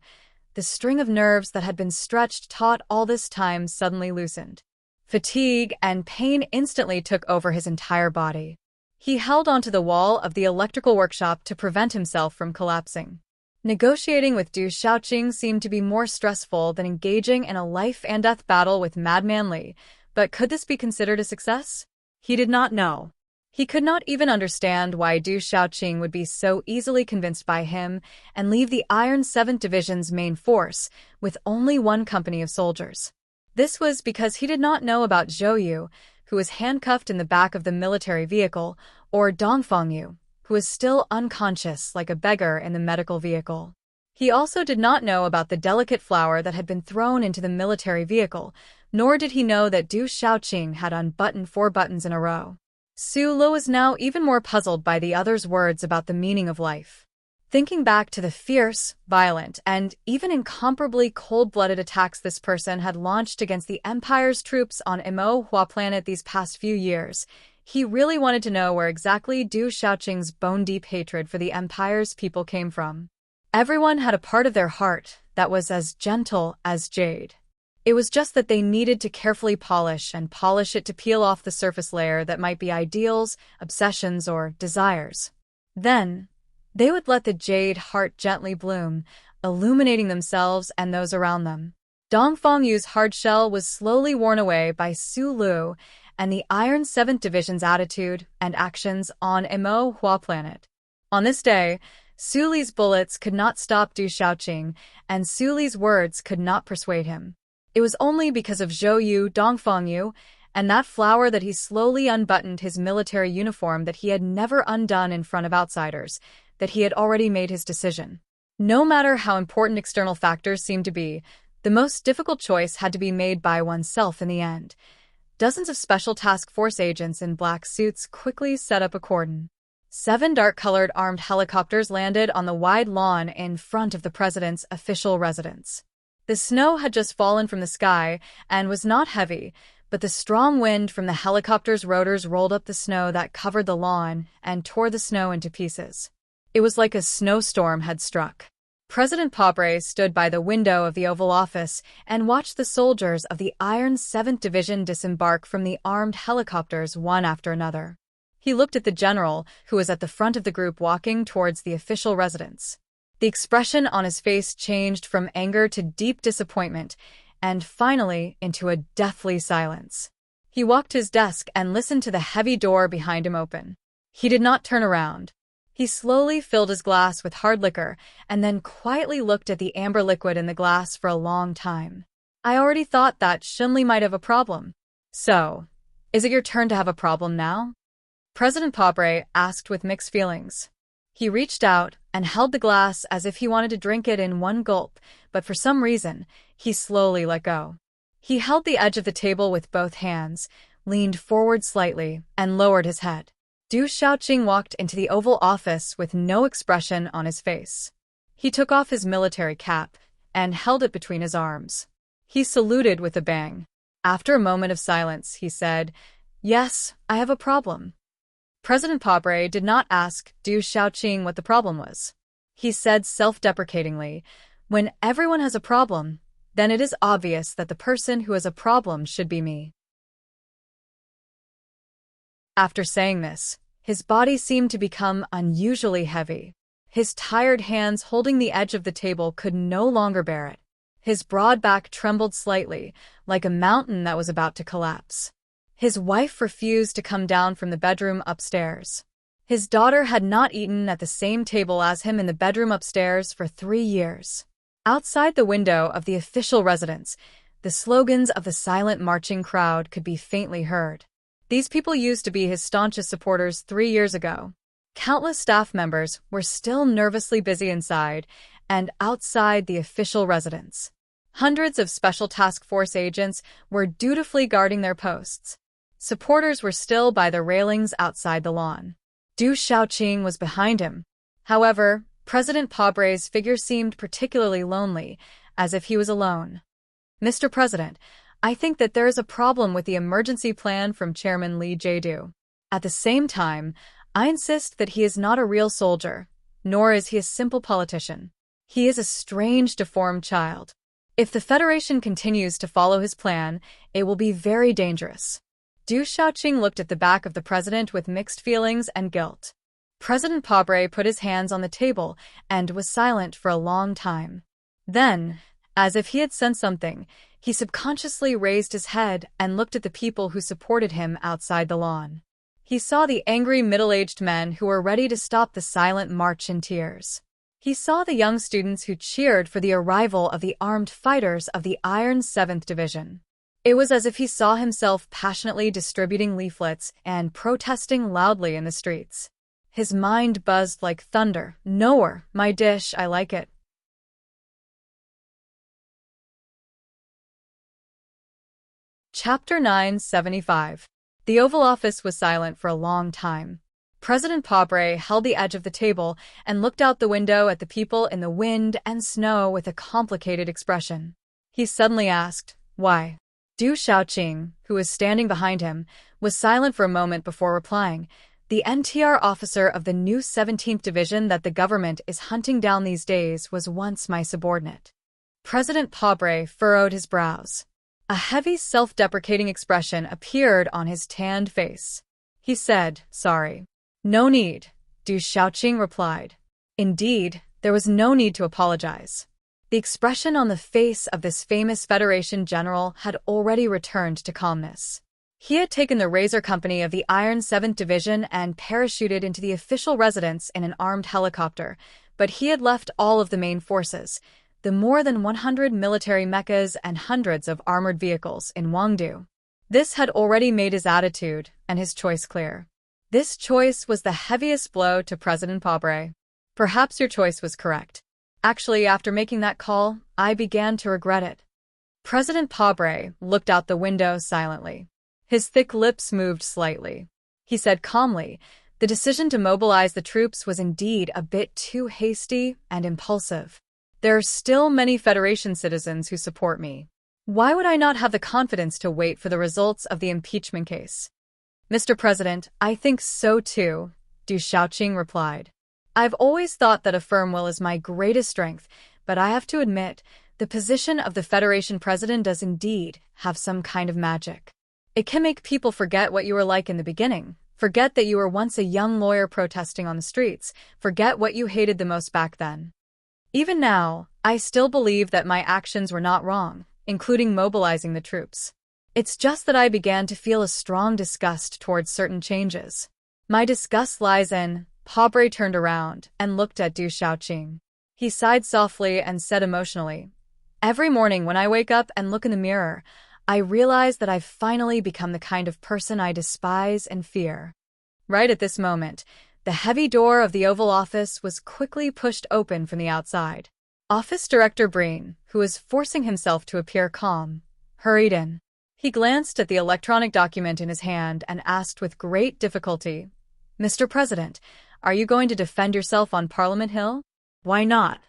[SPEAKER 1] The string of nerves that had been stretched taut all this time suddenly loosened. Fatigue and pain instantly took over his entire body. He held onto the wall of the electrical workshop to prevent himself from collapsing. Negotiating with Du Shaoqing seemed to be more stressful than engaging in a life-and-death battle with Madman Li, but could this be considered a success? He did not know. He could not even understand why Du Shaoqing would be so easily convinced by him and leave the Iron 7th Division's main force with only one company of soldiers. This was because he did not know about Zhou Yu, who was handcuffed in the back of the military vehicle, or Dongfang Yu, who was still unconscious like a beggar in the medical vehicle. He also did not know about the delicate flower that had been thrown into the military vehicle, nor did he know that Du Shaoqing had unbuttoned 4 buttons in a row. Su Lo was now even more puzzled by the other's words about the meaning of life. Thinking back to the fierce, violent, and even incomparably cold-blooded attacks this person had launched against the Empire's troops on Imo Hua planet these past few years, he really wanted to know where exactly Du Shaoqing's bone-deep hatred for the Empire's people came from. Everyone had a part of their heart that was as gentle as jade. It was just that they needed to carefully polish it to peel off the surface layer that might be ideals, obsessions, or desires. Then, they would let the jade heart gently bloom, illuminating themselves and those around them. Dongfang Yu's hard shell was slowly worn away by Su Lu and the Iron 7th Division's attitude and actions on Imo Hua planet. On this day, Su Li's bullets could not stop Du Shaoqing, and Su Li's words could not persuade him. It was only because of Zhou Yu, Dongfang Yu, and that flower that he slowly unbuttoned his military uniform that he had never undone in front of outsiders, that he had already made his decision. No matter how important external factors seemed to be, the most difficult choice had to be made by oneself in the end. Dozens of special task force agents in black suits quickly set up a cordon. 7 dark-colored armed helicopters landed on the wide lawn in front of the president's official residence. The snow had just fallen from the sky and was not heavy, but the strong wind from the helicopter's rotors rolled up the snow that covered the lawn and tore the snow into pieces. It was like a snowstorm had struck. President Pabre stood by the window of the Oval Office and watched the soldiers of the Iron 7th Division disembark from the armed helicopters one after another. He looked at the general, who was at the front of the group walking towards the official residence. The expression on his face changed from anger to deep disappointment, and finally into a deathly silence. He walked to his desk and listened to the heavy door behind him open. He did not turn around. He slowly filled his glass with hard liquor and then quietly looked at the amber liquid in the glass for a long time. I already thought that Shunli might have a problem. So, is it your turn to have a problem now? President Pabre asked with mixed feelings. He reached out and held the glass as if he wanted to drink it in one gulp, but for some reason, he slowly let go. He held the edge of the table with both hands, leaned forward slightly, and lowered his head. Du Shaoqing walked into the Oval Office with no expression on his face. He took off his military cap, and held it between his arms. He saluted with a bang. After a moment of silence, he said, "Yes, I have a problem." President Pobre did not ask Du Xiaoqing what the problem was. He said self-deprecatingly, "When everyone has a problem, then it is obvious that the person who has a problem should be me." After saying this, his body seemed to become unusually heavy. His tired hands holding the edge of the table could no longer bear it. His broad back trembled slightly, like a mountain that was about to collapse. His wife refused to come down from the bedroom upstairs. His daughter had not eaten at the same table as him in the bedroom upstairs for 3 years. Outside the window of the official residence, the slogans of the silent marching crowd could be faintly heard. These people used to be his staunchest supporters 3 years ago. Countless staff members were still nervously busy inside and outside the official residence. Hundreds of Special Task Force agents were dutifully guarding their posts. Supporters were still by the railings outside the lawn. Du Xiaoqing was behind him. However, President Pobre's figure seemed particularly lonely, as if he was alone. "Mr. President, I think that there is a problem with the emergency plan from Chairman Li Jiedu. At the same time, I insist that he is not a real soldier, nor is he a simple politician. He is a strange, deformed child. If the Federation continues to follow his plan, it will be very dangerous." Du Xiaoqing looked at the back of the president with mixed feelings and guilt. President Pobre put his hands on the table and was silent for a long time. Then, as if he had sensed something, he subconsciously raised his head and looked at the people who supported him outside the lawn. He saw the angry middle-aged men who were ready to stop the silent march in tears. He saw the young students who cheered for the arrival of the armed fighters of the Iron 7th Division. It was as if he saw himself passionately distributing leaflets and protesting loudly in the streets. His mind buzzed like thunder. "Nowhere, my dish, I like it." Chapter 975. The Oval Office was silent for a long time. President Pobre held the edge of the table and looked out the window at the people in the wind and snow with a complicated expression. He suddenly asked, "Why?" Du Xiaoqing, who was standing behind him, was silent for a moment before replying, "The NTR officer of the new 17th Division that the government is hunting down these days was once my subordinate." President Pobre furrowed his brows. A heavy, self-deprecating expression appeared on his tanned face. He said, "Sorry." "No need," Du Xiaoqing replied. Indeed, there was no need to apologize. The expression on the face of this famous Federation general had already returned to calmness. He had taken the Razor Company of the Iron 7th Division and parachuted into the official residence in an armed helicopter, but he had left all of the main forces, the more than 100 military mechas and hundreds of armored vehicles in Wangdu. This had already made his attitude and his choice clear. This choice was the heaviest blow to President Pobre. "Perhaps your choice was correct. Actually, after making that call, I began to regret it." President Pobre looked out the window silently. His thick lips moved slightly. He said calmly, "The decision to mobilize the troops was indeed a bit too hasty and impulsive. There are still many Federation citizens who support me. Why would I not have the confidence to wait for the results of the impeachment case?" "Mr. President, I think so too," Du Xiaoqing replied. "I've always thought that a firm will is my greatest strength, but I have to admit, the position of the Federation president does indeed have some kind of magic. It can make people forget what you were like in the beginning, forget that you were once a young lawyer protesting on the streets, forget what you hated the most back then. Even now, I still believe that my actions were not wrong, including mobilizing the troops. It's just that I began to feel a strong disgust towards certain changes. My disgust lies in..." Pobre turned around and looked at Du Xiaoqing. He sighed softly and said emotionally, "Every morning when I wake up and look in the mirror, I realize that I've finally become the kind of person I despise and fear." Right at this moment, the heavy door of the Oval Office was quickly pushed open from the outside. Office Director Breen, who was forcing himself to appear calm, hurried in. He glanced at the electronic document in his hand and asked with great difficulty, "Mr. President, are you going to defend yourself on Parliament Hill?" "Why not?"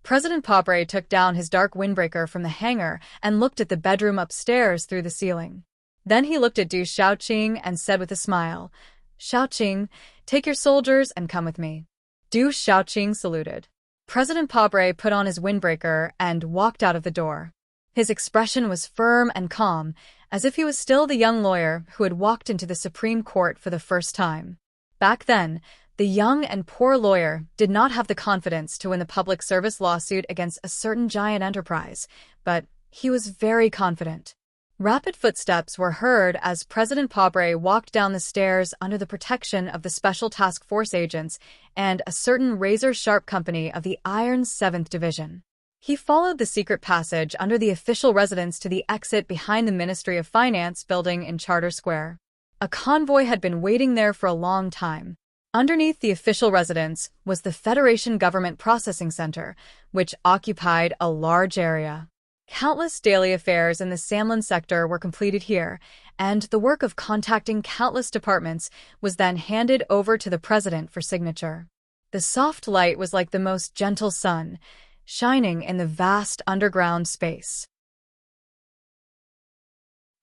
[SPEAKER 1] President Pobre took down his dark windbreaker from the hanger and looked at the bedroom upstairs through the ceiling. Then he looked at Du Xiaoqing and said with a smile, "Xiaoqing, take your soldiers and come with me." Du Xiaoqing saluted. President Pobre put on his windbreaker and walked out of the door. His expression was firm and calm, as if he was still the young lawyer who had walked into the Supreme Court for the first time. Back then, the young and poor lawyer did not have the confidence to win the public service lawsuit against a certain giant enterprise, but he was very confident. Rapid footsteps were heard as President Pobre walked down the stairs under the protection of the Special Task Force agents and a certain razor-sharp company of the Iron's 7th Division. He followed the secret passage under the official residence to the exit behind the Ministry of Finance building in Charter Square. A convoy had been waiting there for a long time. Underneath the official residence was the Federation Government Processing Center, which occupied a large area. Countless daily affairs in the Samlin sector were completed here, and the work of contacting countless departments was then handed over to the president for signature. The soft light was like the most gentle sun, shining in the vast underground space.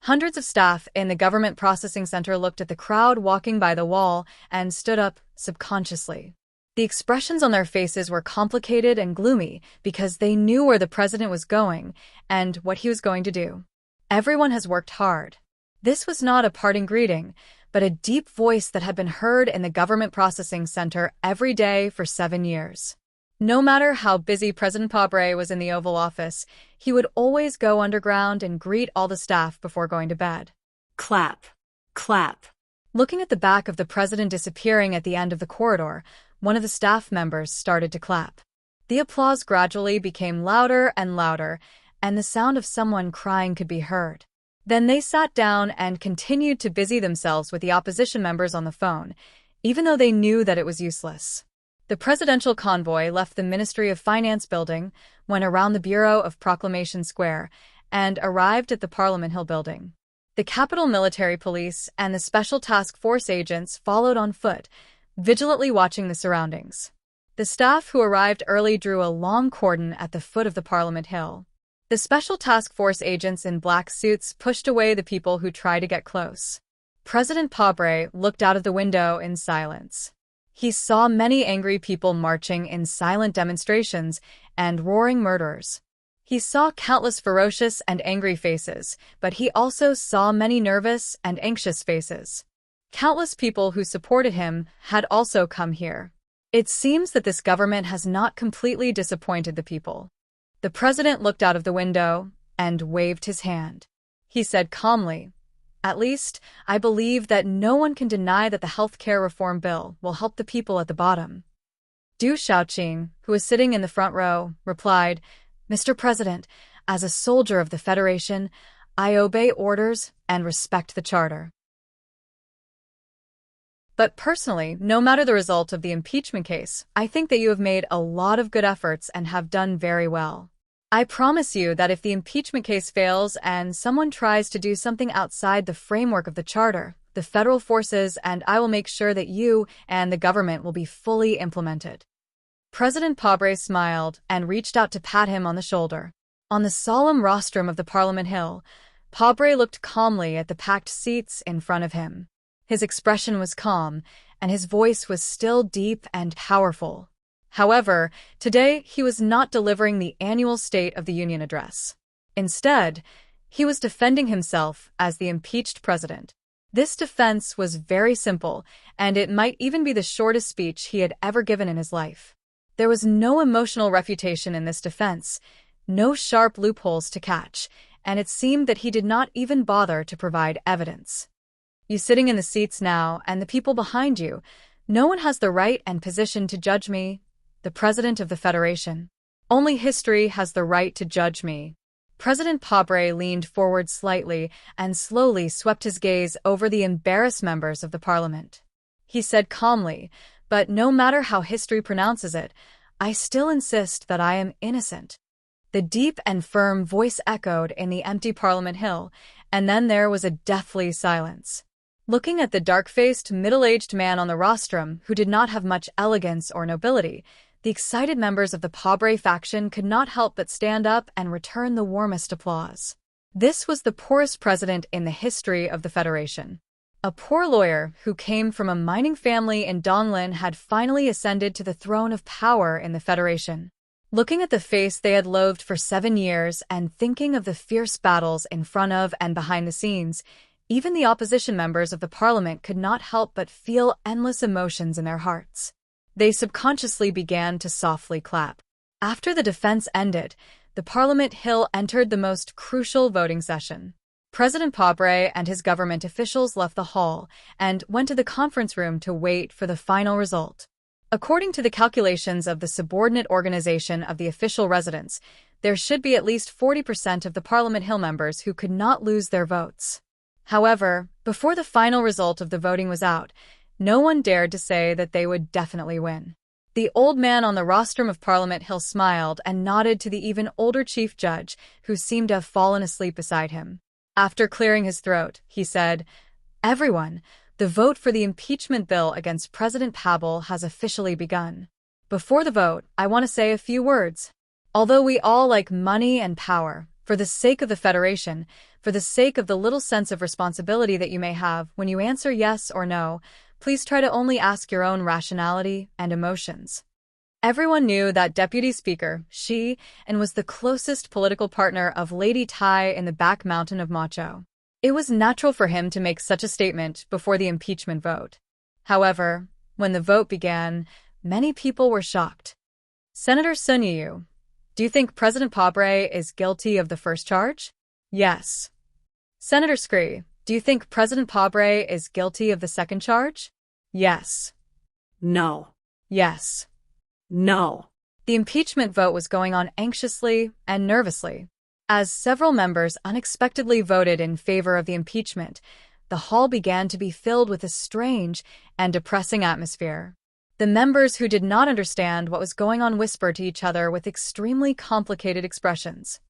[SPEAKER 1] Hundreds of staff in the Government Processing Center looked at the crowd walking by the wall and stood up subconsciously. The expressions on their faces were complicated and gloomy because they knew where the president was going and what he was going to do. Everyone has worked hard. This was not a parting greeting, but a deep voice that had been heard in the Government Processing Center every day for 7 years. No matter how busy President Pobre was in the Oval Office, he would always go underground and greet all the staff before going to bed.
[SPEAKER 2] Clap. Clap.
[SPEAKER 1] Looking at the back of the president disappearing at the end of the corridor, one of the staff members started to clap. The applause gradually became louder and louder, and the sound of someone crying could be heard. Then they sat down and continued to busy themselves with the opposition members on the phone, even though they knew that it was useless. The presidential convoy left the Ministry of Finance building, went around the Bureau of Proclamation Square, and arrived at the Parliament Hill building. The Capitol Military Police and the Special Task Force agents followed on foot, vigilantly watching the surroundings. The staff who arrived early drew a long cordon at the foot of the Parliament Hill. The Special Task Force agents in black suits pushed away the people who tried to get close. President Pobre looked out of the window in silence. He saw many angry people marching in silent demonstrations and roaring murderers. He saw countless ferocious and angry faces, but he also saw many nervous and anxious faces. Countless people who supported him had also come here. It seems that this government has not completely disappointed the people. The president looked out of the window and waved his hand. He said calmly, "At least, I believe that no one can deny that the healthcare reform bill will help the people at the bottom." Du Xiaoqing, who was sitting in the front row, replied, "Mr. President, as a soldier of the Federation, I obey orders and respect the charter. But personally, no matter the result of the impeachment case, I think that you have made a lot of good efforts and have done very well. I promise you that if the impeachment case fails and someone tries to do something outside the framework of the charter, the federal forces and I will make sure that you and the government will be fully implemented." President Pobre smiled and reached out to pat him on the shoulder. On the solemn rostrum of the Parliament Hill, Pobre looked calmly at the packed seats in front of him. His expression was calm, and his voice was still deep and powerful. However, today he was not delivering the annual State of the Union address. Instead, he was defending himself as the impeached president. This defense was very simple, and it might even be the shortest speech he had ever given in his life. There was no emotional refutation in this defense, no sharp loopholes to catch, and it seemed that he did not even bother to provide evidence. "You sitting in the seats now, and the people behind you, no one has the right and position to judge me, the President of the Federation. Only history has the right to judge me." President Pobre leaned forward slightly and slowly swept his gaze over the embarrassed members of the parliament. He said calmly, "But no matter how history pronounces it, I still insist that I am innocent." The deep and firm voice echoed in the empty Parliament Hill, and then there was a deathly silence. Looking at the dark-faced, middle-aged man on the rostrum, who did not have much elegance or nobility, The excited members of the Pabre faction could not help but stand up and return the warmest applause. This was the poorest president in the history of the Federation. A poor lawyer who came from a mining family in Donglin had finally ascended to the throne of power in the Federation. Looking at the face they had loathed for 7 years and thinking of the fierce battles in front of and behind the scenes, even the opposition members of the parliament could not help but feel endless emotions in their hearts. They subconsciously began to softly clap. After the defense ended, the Parliament Hill entered the most crucial voting session. President Pabre and his government officials left the hall and went to the conference room to wait for the final result. According to the calculations of the subordinate organization of the official residents, there should be at least 40% of the Parliament Hill members who could not lose their votes. However, before the final result of the voting was out, no one dared to say that they would definitely win. The old man on the rostrum of Parliament Hill smiled and nodded to the even older chief judge, who seemed to have fallen asleep beside him. After clearing his throat, he said, "Everyone, the vote for the impeachment bill against President Pable has officially begun. Before the vote, I want to say a few words. Although we all like money and power, for the sake of the Federation, for the sake of the little sense of responsibility that you may have when you answer yes or no, please try to only ask your own rationality and emotions." Everyone knew that Deputy Speaker, she, and was the closest political partner of Lady Tai in the back mountain of Macho. It was natural for him to make such a statement before the impeachment vote. However, when the vote began, many people were shocked. Senator Sun Yu, do you think President Pabre is guilty of the first charge? Yes. Senator Scree, do you think President Pabre is guilty of the second charge? Yes.
[SPEAKER 2] No.
[SPEAKER 1] Yes.
[SPEAKER 2] No.
[SPEAKER 1] The impeachment vote was going on anxiously and nervously. As several members unexpectedly voted in favor of the impeachment, the hall began to be filled with a strange and depressing atmosphere. The members who did not understand what was going on whispered to each other with extremely complicated expressions.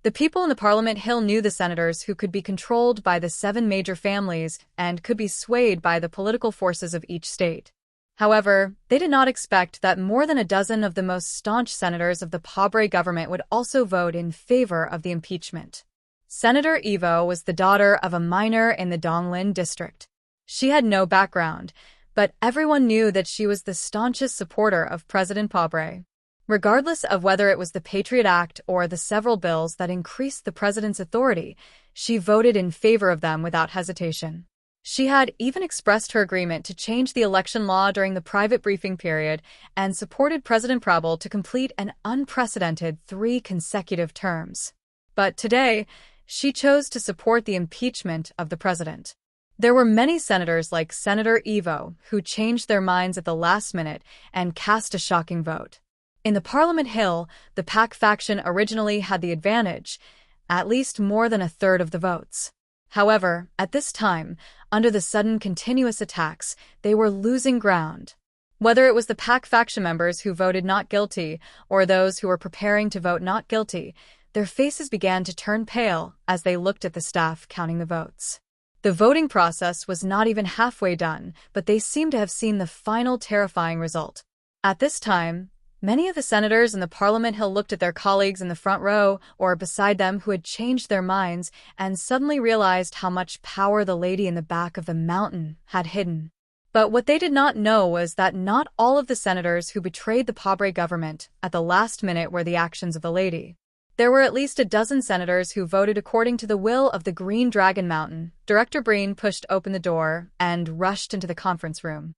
[SPEAKER 1] The people in the Parliament Hill knew the senators who could be controlled by the 7 major families and could be swayed by the political forces of each state. However, they did not expect that more than a dozen of the most staunch senators of the Pabre government would also vote in favor of the impeachment. Senator Evo was the daughter of a miner in the Donglin district. She had no background, but everyone knew that she was the staunchest supporter of President Pabre. Regardless of whether it was the Patriot Act or the several bills that increased the president's authority, she voted in favor of them without hesitation. She had even expressed her agreement to change the election law during the private briefing period and supported President Pable to complete an unprecedented 3 consecutive terms. But today, she chose to support the impeachment of the president. There were many senators like Senator Evo who changed their minds at the last minute and cast a shocking vote. In the Parliament Hill, the PAC faction originally had the advantage, at least more than a third of the votes. However, at this time, under the sudden continuous attacks, they were losing ground. Whether it was the PAC faction members who voted not guilty or those who were preparing to vote not guilty, their faces began to turn pale as they looked at the staff counting the votes. The voting process was not even halfway done, but they seemed to have seen the final terrifying result. At this time, many of the senators in the Parliament Hill looked at their colleagues in the front row or beside them who had changed their minds and suddenly realized how much power the lady in the back of the mountain had hidden. But what they did not know was that not all of the senators who betrayed the Pabre government at the last minute were the actions of the lady. There were at least a dozen senators who voted according to the will of the Green Dragon Mountain. Director Breen pushed open the door and rushed into the conference room.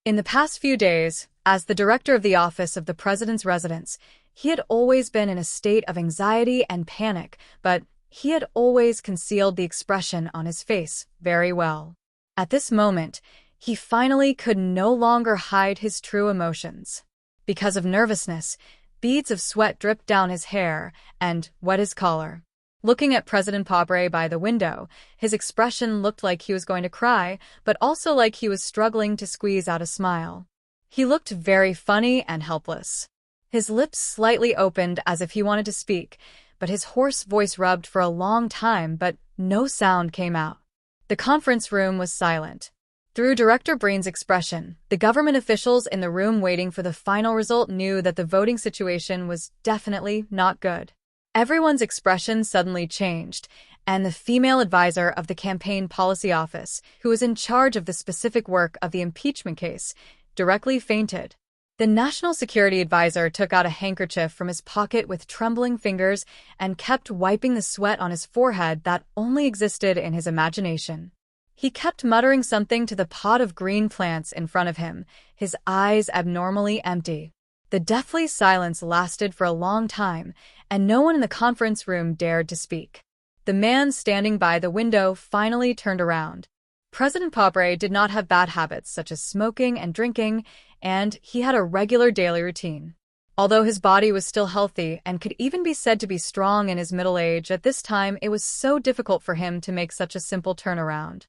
[SPEAKER 1] In the past few days, as the director of the Office of the President's Residence, he had always been in a state of anxiety and panic, but he had always concealed the expression on his face very well. At this moment, he finally could no longer hide his true emotions. Because of nervousness, beads of sweat dripped down his hair and wet his collar. Looking at President Pabre by the window, his expression looked like he was going to cry, but also like he was struggling to squeeze out a smile. He looked very funny and helpless. His lips slightly opened as if he wanted to speak, but his hoarse voice rubbed for a long time, but no sound came out. The conference room was silent. Through Director Breen's expression, the government officials in the room waiting for the final result knew that the voting situation was definitely not good. Everyone's expression suddenly changed, and the female advisor of the campaign policy office, who was in charge of the specific work of the impeachment case, directly fainted. The National Security Advisor took out a handkerchief from his pocket with trembling fingers and kept wiping the sweat on his forehead that only existed in his imagination. He kept muttering something to the pot of green plants in front of him, his eyes abnormally empty. The deathly silence lasted for a long time, and no one in the conference room dared to speak. The man standing by the window finally turned around. President Pobre did not have bad habits such as smoking and drinking, and he had a regular daily routine. Although his body was still healthy and could even be said to be strong in his middle age, at this time it was so difficult for him to make such a simple turnaround.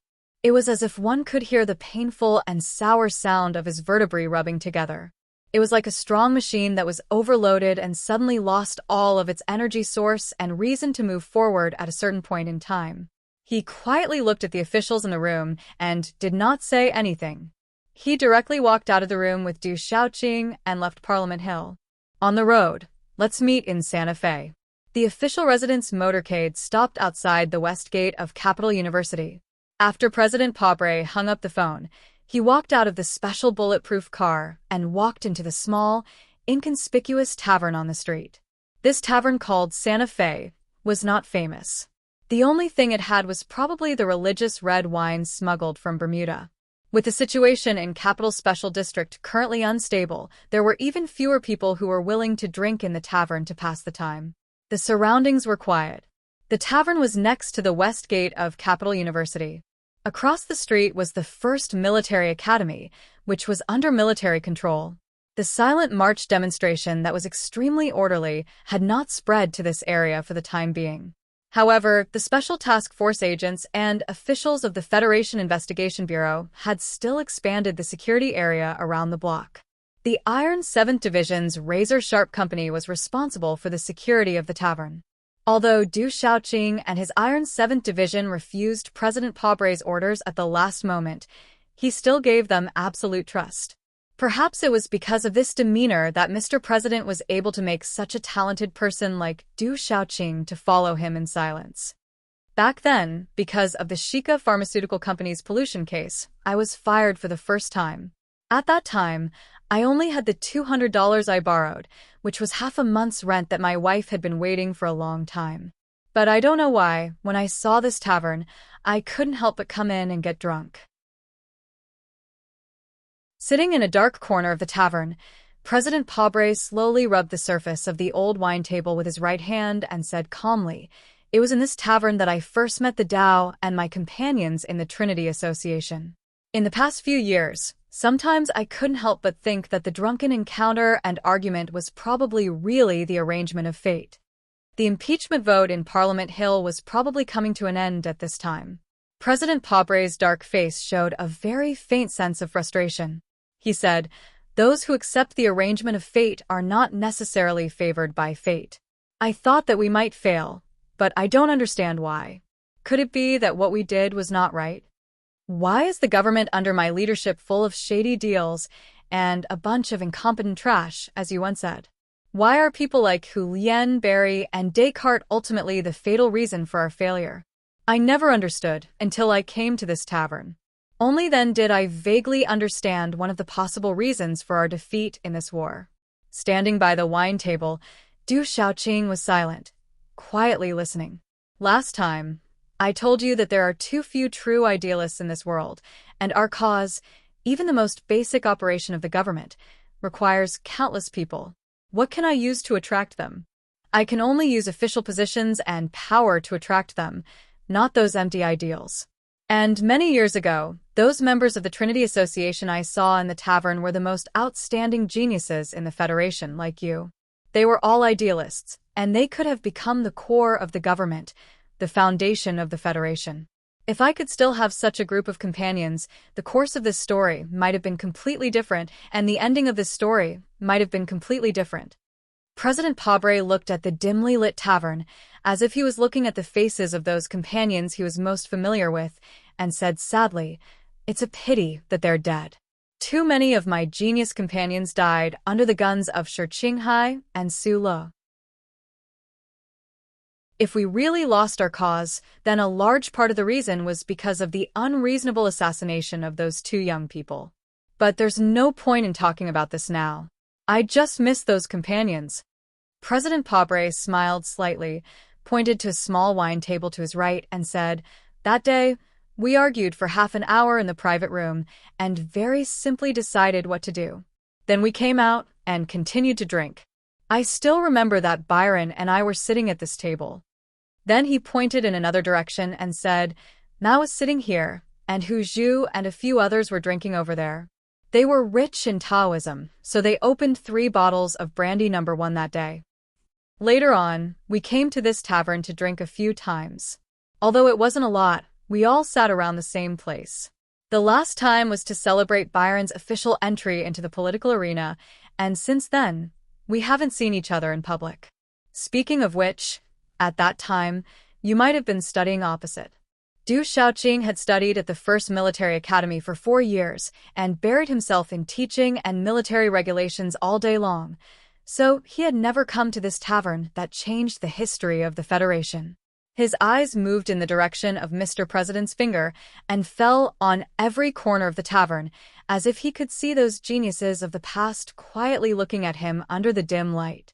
[SPEAKER 1] It was as if one could hear the painful and sour sound of his vertebrae rubbing together. It was like a strong machine that was overloaded and suddenly lost all of its energy source and reason to move forward at a certain point in time. He quietly looked at the officials in the room and did not say anything. He directly walked out of the room with Du Shaoqing and left Parliament Hill. On the road, let's meet in Santa Fe. The official residence motorcade stopped outside the west gate of Capital University. After President Pobre hung up the phone, he walked out of the special bulletproof car and walked into the small, inconspicuous tavern on the street. This tavern, called Santa Fe, was not famous. The only thing it had was probably the religious red wine smuggled from Bermuda. With the situation in Capital Special District currently unstable, there were even fewer people who were willing to drink in the tavern to pass the time. The surroundings were quiet. The tavern was next to the west gate of Capital University. Across the street was the first military academy, which was under military control. The silent march demonstration that was extremely orderly had not spread to this area for the time being. However, the Special Task Force agents and officials of the Federation Investigation Bureau had still expanded the security area around the block. The Iron 7th Division's razor-sharp company was responsible for the security of the tavern. Although Du Shaoqing and his Iron 7th Division refused President Pobre's orders at the last moment, he still gave them absolute trust. Perhaps it was because of this demeanor that Mr. President was able to make such a talented person like Du Shaoqing to follow him in silence. Back then, because of the Shika Pharmaceutical Company's pollution case, I was fired for the first time. At that time, I only had the $200 I borrowed, which was half a month's rent that my wife had been waiting for a long time. But I don't know why, when I saw this tavern, I couldn't help but come in and get drunk. Sitting in a dark corner of the tavern, President Pobre slowly rubbed the surface of the old wine table with his right hand and said calmly, "It was in this tavern that I first met the Tao and my companions in the Trinity Association. In the past few years, sometimes I couldn't help but think that the drunken encounter and argument was probably really the arrangement of fate. The impeachment vote in Parliament Hill was probably coming to an end at this time." President Pobre's dark face showed a very faint sense of frustration. He said, "Those who accept the arrangement of fate are not necessarily favored by fate. I thought that we might fail, but I don't understand why. Could it be that what we did was not right? Why is the government under my leadership full of shady deals and a bunch of incompetent trash, as you once said? Why are people like Julian, Barry, and Descartes ultimately the fatal reason for our failure? I never understood until I came to this tavern. Only then did I vaguely understand one of the possible reasons for our defeat in this war." Standing by the wine table, Du Shaoqing was silent, quietly listening. "Last time, I told you that there are too few true idealists in this world, and our cause, even the most basic operation of the government, requires countless people. What can I use to attract them? I can only use official positions and power to attract them, not those empty ideals. And many years ago, those members of the Trinity Association I saw in the tavern were the most outstanding geniuses in the Federation, like you. They were all idealists, and they could have become the core of the government, the foundation of the Federation. If I could still have such a group of companions, the course of this story might have been completely different, and the ending of this story might have been completely different." President Pobre looked at the dimly lit tavern, as if he was looking at the faces of those companions he was most familiar with, and said sadly, It's a pity that they're dead. Too many of my genius companions died under the guns of Shi Qinghai and Su Le. If we really lost our cause, then a large part of the reason was because of the unreasonable assassination of those two young people. But there's no point in talking about this now. I just miss those companions. President Pabre smiled slightly, pointed to a small wine table to his right, and said, "That day, we argued for half an hour in the private room and very simply decided what to do. Then we came out and continued to drink. I still remember that Byron and I were sitting at this table." Then he pointed in another direction and said, "Mao is sitting here, and Hu Zhu and a few others were drinking over there. They were rich in Taoism, so they opened 3 bottles of brandy number 1 that day. Later on, we came to this tavern to drink a few times. Although it wasn't a lot, we all sat around the same place. The last time was to celebrate Byron's official entry into the political arena, and since then, we haven't seen each other in public. Speaking of which, at that time, you might have been studying opposite." Du Shaoqing had studied at the First Military Academy for 4 years and buried himself in teaching and military regulations all day long, so he had never come to this tavern that changed the history of the Federation. His eyes moved in the direction of Mr. President's finger and fell on every corner of the tavern, as if he could see those geniuses of the past quietly looking at him under the dim light.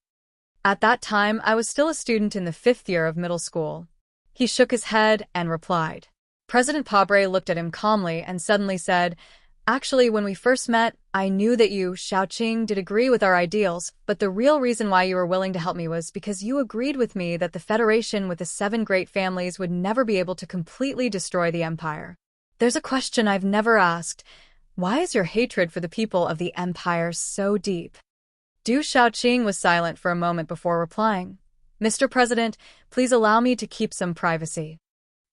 [SPEAKER 1] "At that time, I was still a student in the 5th year of middle school." He shook his head and replied. President Pabre looked at him calmly and suddenly said, "Actually, when we first met, I knew that you, Shaoqing, did agree with our ideals, but the real reason why you were willing to help me was because you agreed with me that the Federation with the 7 great families would never be able to completely destroy the Empire. There's a question I've never asked. Why is your hatred for the people of the Empire so deep?" Du Shaoqing was silent for a moment before replying. "Mr. President, please allow me to keep some privacy."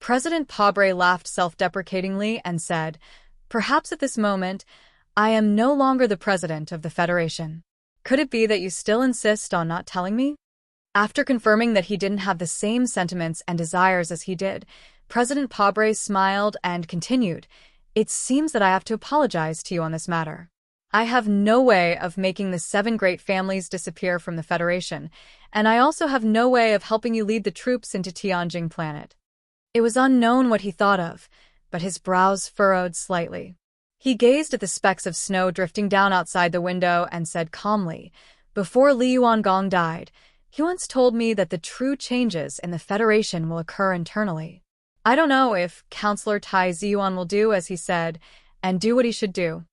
[SPEAKER 1] President Pabre laughed self-deprecatingly and said, "Perhaps at this moment, I am no longer the president of the Federation. Could it be that you still insist on not telling me?" After confirming that he didn't have the same sentiments and desires as he did, President Pabre smiled and continued, "It seems that I have to apologize to you on this matter. I have no way of making the 7 great families disappear from the Federation, and I also have no way of helping you lead the troops into Tianjing Planet." It was unknown what he thought of, but his brows furrowed slightly. He gazed at the specks of snow drifting down outside the window and said calmly, "Before Li Yuangong died, he once told me that the true changes in the Federation will occur internally. I don't know if Councillor Tai Ziyuan will do as he said, and do what he should do."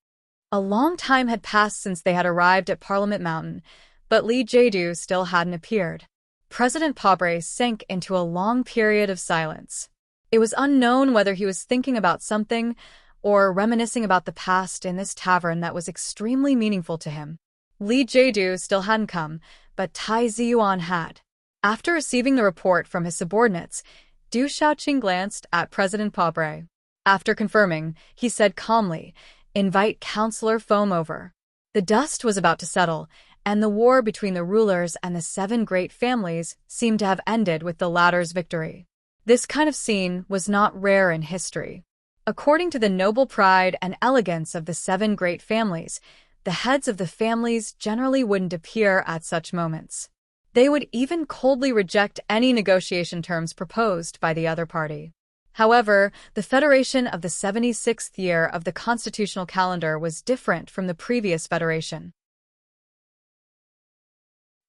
[SPEAKER 1] A long time had passed since they had arrived at Parliament Mountain, but Li Jiedu still hadn't appeared. President Pabre sank into a long period of silence. It was unknown whether he was thinking about something or reminiscing about the past in this tavern that was extremely meaningful to him. Li Jiedu still hadn't come, but Tai Ziyuan had. After receiving the report from his subordinates, Du Shaoqing glanced at President Pabre. After confirming, he said calmly, "Invite Councillor Foam over." The dust was about to settle, and the war between the rulers and the 7 great families seemed to have ended with the latter's victory. This kind of scene was not rare in history. According to the noble pride and elegance of the 7 great families, the heads of the families generally wouldn't appear at such moments. They would even coldly reject any negotiation terms proposed by the other party. However, the Federation of the 76th year of the constitutional calendar was different from the previous Federation.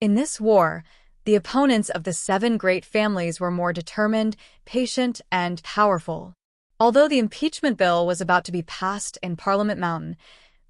[SPEAKER 1] In this war, the opponents of the 7 great families were more determined, patient, and powerful. Although the impeachment bill was about to be passed in Parliament Mountain,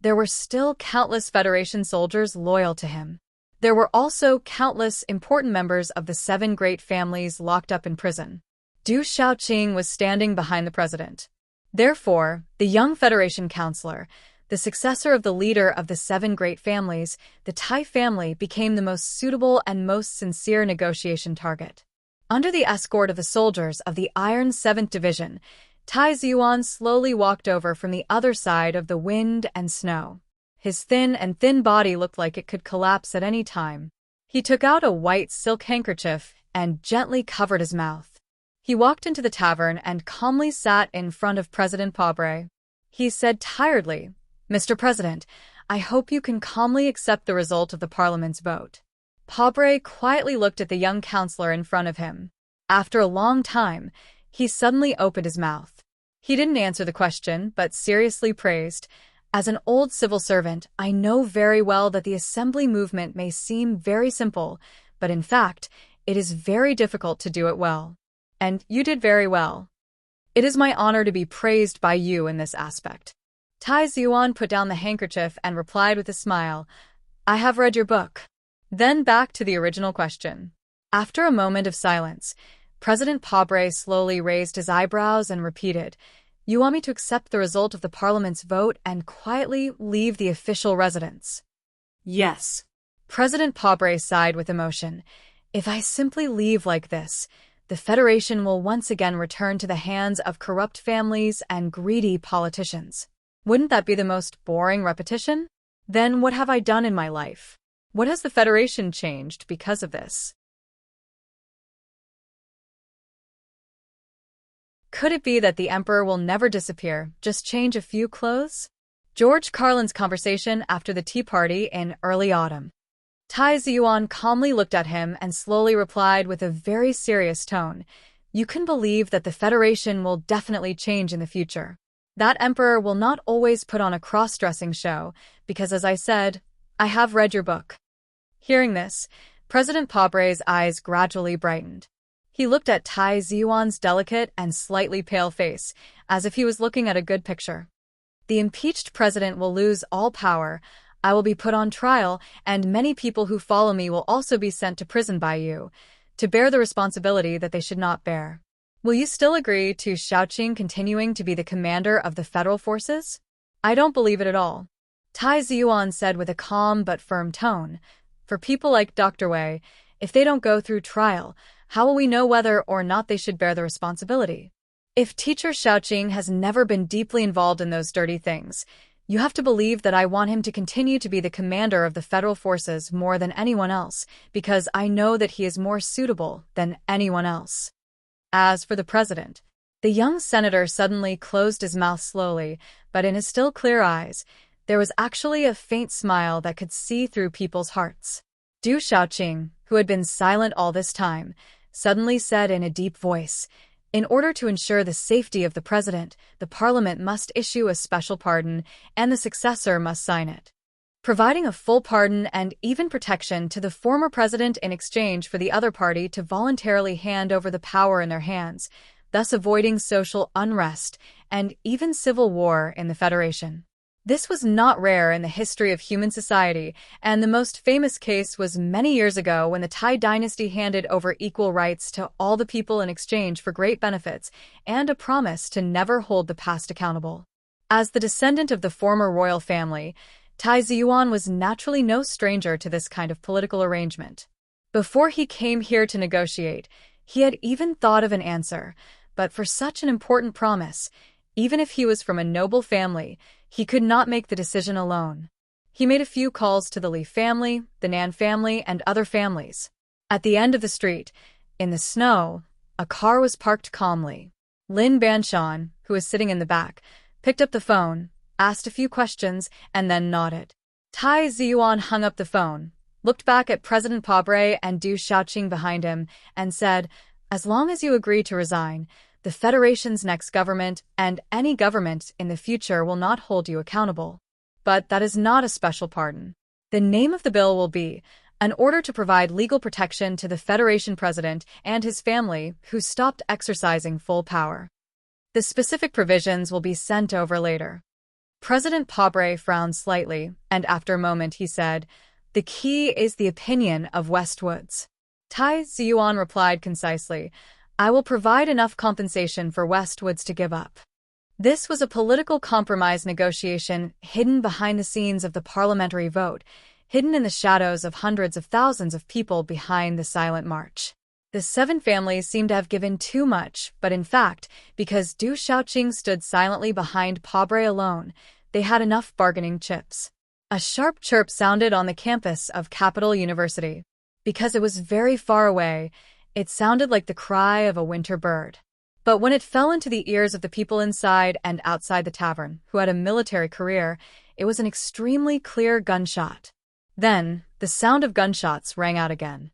[SPEAKER 1] there were still countless Federation soldiers loyal to him. There were also countless important members of the 7 great families locked up in prison. Du Shaoqing was standing behind the president. Therefore, the young Federation councillor, the successor of the leader of the 7 great families, the Tai family became the most suitable and most sincere negotiation target. Under the escort of the soldiers of the Iron 7th Division, Tai Ziyuan slowly walked over from the other side of the wind and snow. His thin body looked like it could collapse at any time. He took out a white silk handkerchief and gently covered his mouth. He walked into the tavern and calmly sat in front of President Pabre. He said tiredly, "Mr. President, I hope you can calmly accept the result of the Parliament's vote." Pobre quietly looked at the young counselor in front of him. After a long time, he suddenly opened his mouth. He didn't answer the question, but seriously praised, "As an old civil servant, I know very well that the assembly movement may seem very simple, but in fact, it is very difficult to do it well. And you did very well. It is my honor to be praised by you in this aspect." Tai Ziyuan put down the handkerchief and replied with a smile, "I have read your book." Then back to the original question. After a moment of silence, President Pobre slowly raised his eyebrows and repeated, "You want me to accept the result of the Parliament's vote and quietly leave the official residence?"
[SPEAKER 2] Yes.
[SPEAKER 1] President Pobre sighed with emotion. "If I simply leave like this, the Federation will once again return to the hands of corrupt families and greedy politicians. Wouldn't that be the most boring repetition? Then what have I done in my life? What has the Federation changed because of this? Could it be that the Emperor will never disappear, just change a few clothes?" George Carlin's conversation after the tea party in early autumn. Tai Ziyuan calmly looked at him and slowly replied with a very serious tone, "You can believe that the Federation will definitely change in the future. That Emperor will not always put on a cross-dressing show, because as I said, I have read your book." Hearing this, President Pobre's eyes gradually brightened. He looked at Tai Ziyuan's delicate and slightly pale face, as if he was looking at a good picture. "The impeached president will lose all power, I will be put on trial, and many people who follow me will also be sent to prison by you, to bear the responsibility that they should not bear. Will you still agree to Shaoqing continuing to be the commander of the federal forces?" "I don't believe it at all," Tai Ziyuan said with a calm but firm tone. "For people like Dr. Wei, if they don't go through trial, how will we know whether or not they should bear the responsibility? If teacher Shaoqing has never been deeply involved in those dirty things, you have to believe that I want him to continue to be the commander of the federal forces more than anyone else, because I know that he is more suitable than anyone else." As for the president, the young senator suddenly closed his mouth slowly, but in his still clear eyes, there was actually a faint smile that could see through people's hearts. Du Shaoqing, who had been silent all this time, suddenly said in a deep voice, "In order to ensure the safety of the president, the parliament must issue a special pardon, and the successor must sign it, providing a full pardon and even protection to the former president in exchange for the other party to voluntarily hand over the power in their hands, thus avoiding social unrest and even civil war in the Federation." This was not rare in the history of human society, and the most famous case was many years ago when the Tai dynasty handed over equal rights to all the people in exchange for great benefits and a promise to never hold the past accountable. As the descendant of the former royal family, Tai Ziyuan was naturally no stranger to this kind of political arrangement. Before he came here to negotiate, he had even thought of an answer, but for such an important promise, even if he was from a noble family, he could not make the decision alone. He made a few calls to the Li family, the Nan family, and other families. At the end of the street, in the snow, a car was parked calmly. Lin Banshan, who was sitting in the back, picked up the phone, asked a few questions, and then nodded. Tai Ziyuan hung up the phone, looked back at President Pobre and Du Shaoqing behind him, and said, "As long as you agree to resign, the Federation's next government and any government in the future will not hold you accountable. But that is not a special pardon. The name of the bill will be an order to provide legal protection to the Federation president and his family who stopped exercising full power. The specific provisions will be sent over later." President Pobre frowned slightly, and after a moment he said, "The key is the opinion of Westwoods." Tai Ziyuan replied concisely, "I will provide enough compensation for Westwoods to give up." This was a political compromise negotiation hidden behind the scenes of the parliamentary vote, hidden in the shadows of hundreds of thousands of people behind the silent march. The 7 families seemed to have given too much, but in fact, because Du Shaoqing stood silently behind Pobre alone, they had enough bargaining chips. A sharp chirp sounded on the campus of Capital University. Because it was very far away, it sounded like the cry of a winter bird. But when it fell into the ears of the people inside and outside the tavern, who had a military career, it was an extremely clear gunshot. Then, the sound of gunshots rang out again.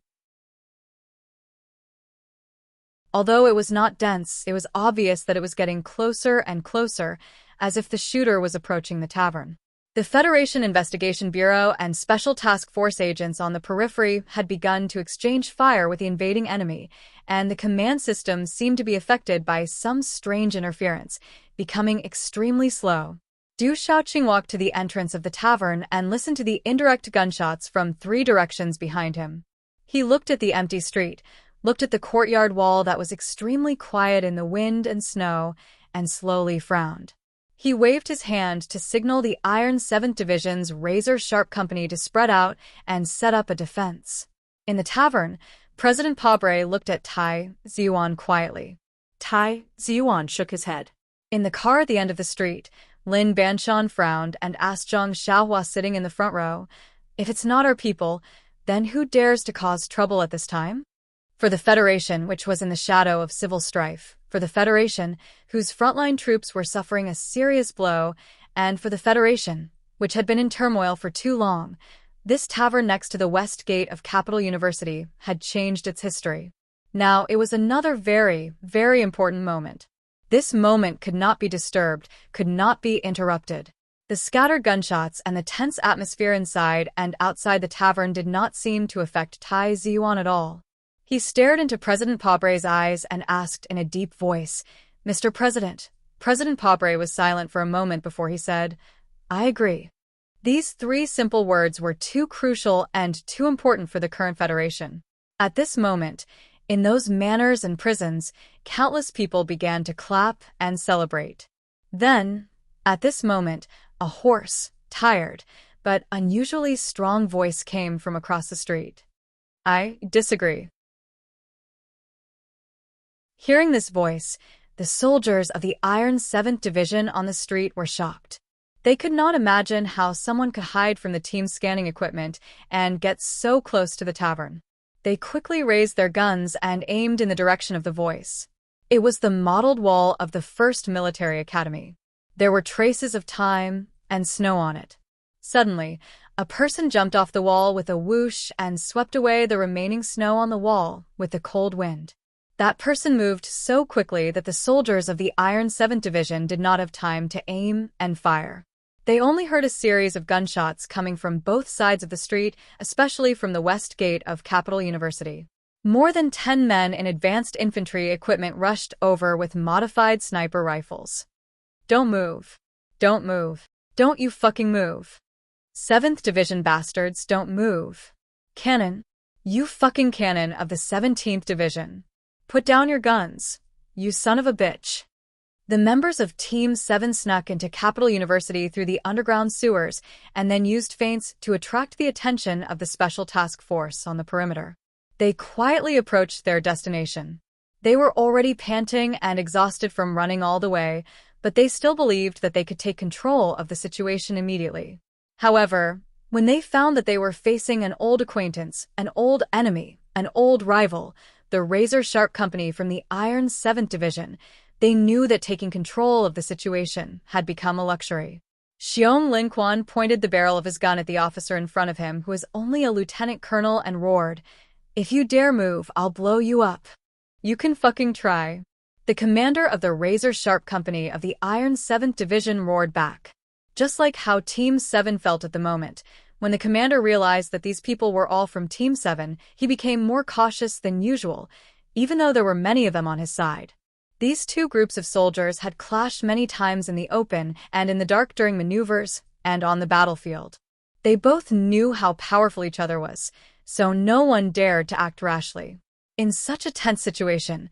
[SPEAKER 1] Although it was not dense, it was obvious that it was getting closer and closer, as if the shooter was approaching the tavern. The Federation Investigation Bureau and Special Task Force agents on the periphery had begun to exchange fire with the invading enemy, and the command system seemed to be affected by some strange interference, becoming extremely slow. Du Shaoqing walked to the entrance of the tavern and listened to the indirect gunshots from 3 directions behind him. He looked at the empty street, looked at the courtyard wall that was extremely quiet in the wind and snow, and slowly frowned. He waved his hand to signal the Iron 7th Division's razor-sharp company to spread out and set up a defense. In the tavern, President Pabre looked at Tai Ziyuan quietly.
[SPEAKER 2] Tai Ziyuan shook his head.
[SPEAKER 1] In the car at the end of the street, Lin Banshan frowned and asked Zhang Xiaohua sitting in the front row, "If it's not our people, then who dares to cause trouble at this time?" For the Federation, which was in the shadow of civil strife, for the Federation, whose frontline troops were suffering a serious blow, and for the Federation, which had been in turmoil for too long, this tavern next to the west gate of Capital University had changed its history. Now it was another very, very important moment. This moment could not be disturbed, could not be interrupted. The scattered gunshots and the tense atmosphere inside and outside the tavern did not seem to affect Tai Ziyuan at all. He stared into President Pabre's eyes and asked in a deep voice, "Mr. President." President Pabre was silent for a moment before he said, "I agree." These 3 simple words were too crucial and too important for the current Federation. At this moment, in those manors and prisons, countless people began to clap and celebrate. Then, at this moment, a hoarse, tired, but unusually strong voice came from across the street. "I disagree." Hearing this voice, the soldiers of the Iron 7th Division on the street were shocked. They could not imagine how someone could hide from the team's scanning equipment and get so close to the tavern. They quickly raised their guns and aimed in the direction of the voice. It was the modeled wall of the 1st Military Academy. There were traces of time and snow on it. Suddenly, a person jumped off the wall with a whoosh and swept away the remaining snow on the wall with the cold wind. That person moved so quickly that the soldiers of the Iron 7th Division did not have time to aim and fire. They only heard a series of gunshots coming from both sides of the street, especially from the west gate of Capital University. More than 10 men in advanced infantry equipment rushed over with modified sniper rifles. "Don't move. Don't move. Don't you fucking move. 7th Division bastards, don't move. Cannon. You fucking cannon of the 17th Division. Put down your guns, you son of a bitch." The members of Team 7 snuck into Capital University through the underground sewers and then used feints to attract the attention of the Special Task Force on the perimeter. They quietly approached their destination. They were already panting and exhausted from running all the way, but they still believed that they could take control of the situation immediately. However, when they found that they were facing an old acquaintance, an old enemy, an old rival, the razor-sharp company from the Iron 7th Division, they knew that taking control of the situation had become a luxury. Xiong Linquan pointed the barrel of his gun at the officer in front of him, who was only a lieutenant colonel, and roared, "If you dare move, I'll blow you up. You can fucking try." The commander of the razor-sharp company of the Iron 7th Division roared back. Just like how Team 7 felt at the moment, when the commander realized that these people were all from Team 7, he became more cautious than usual, even though there were many of them on his side. These 2 groups of soldiers had clashed many times in the open and in the dark during maneuvers and on the battlefield. They both knew how powerful each other was, so no one dared to act rashly. In such a tense situation,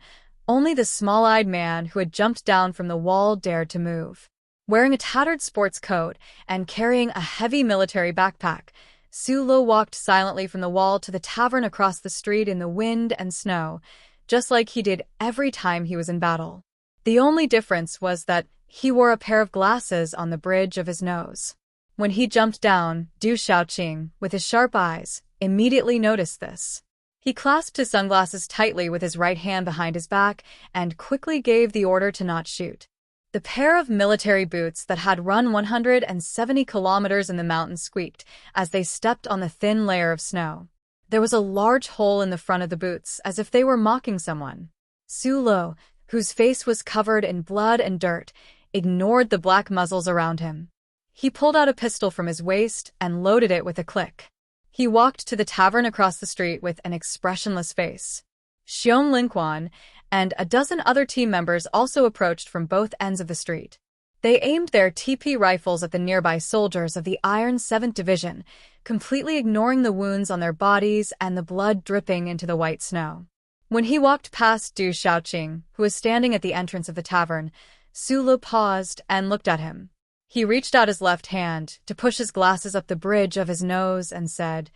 [SPEAKER 1] only the small-eyed man who had jumped down from the wall dared to move. Wearing a tattered sports coat and carrying a heavy military backpack, Su Lo walked silently from the wall to the tavern across the street in the wind and snow, just like he did every time he was in battle. The only difference was that he wore a pair of glasses on the bridge of his nose. When he jumped down, Du Shaoqing, with his sharp eyes, immediately noticed this. He clasped his sunglasses tightly with his right hand behind his back and quickly gave the order to not shoot. The pair of military boots that had run 170 kilometers in the mountains squeaked as they stepped on the thin layer of snow. There was a large hole in the front of the boots, as if they were mocking someone. Sulo, whose face was covered in blood and dirt, ignored the black muzzles around him. He pulled out a pistol from his waist and loaded it with a click. He walked to the tavern across the street with an expressionless face. Xiong Linquan and a dozen other team members also approached from both ends of the street. They aimed their TP rifles at the nearby soldiers of the Iron 7th Division, completely ignoring the wounds on their bodies and the blood dripping into the white snow. When he walked past Du Shaoqing, who was standing at the entrance of the tavern, Sulu paused and looked at him. He reached out his left hand to push his glasses up the bridge of his nose and said,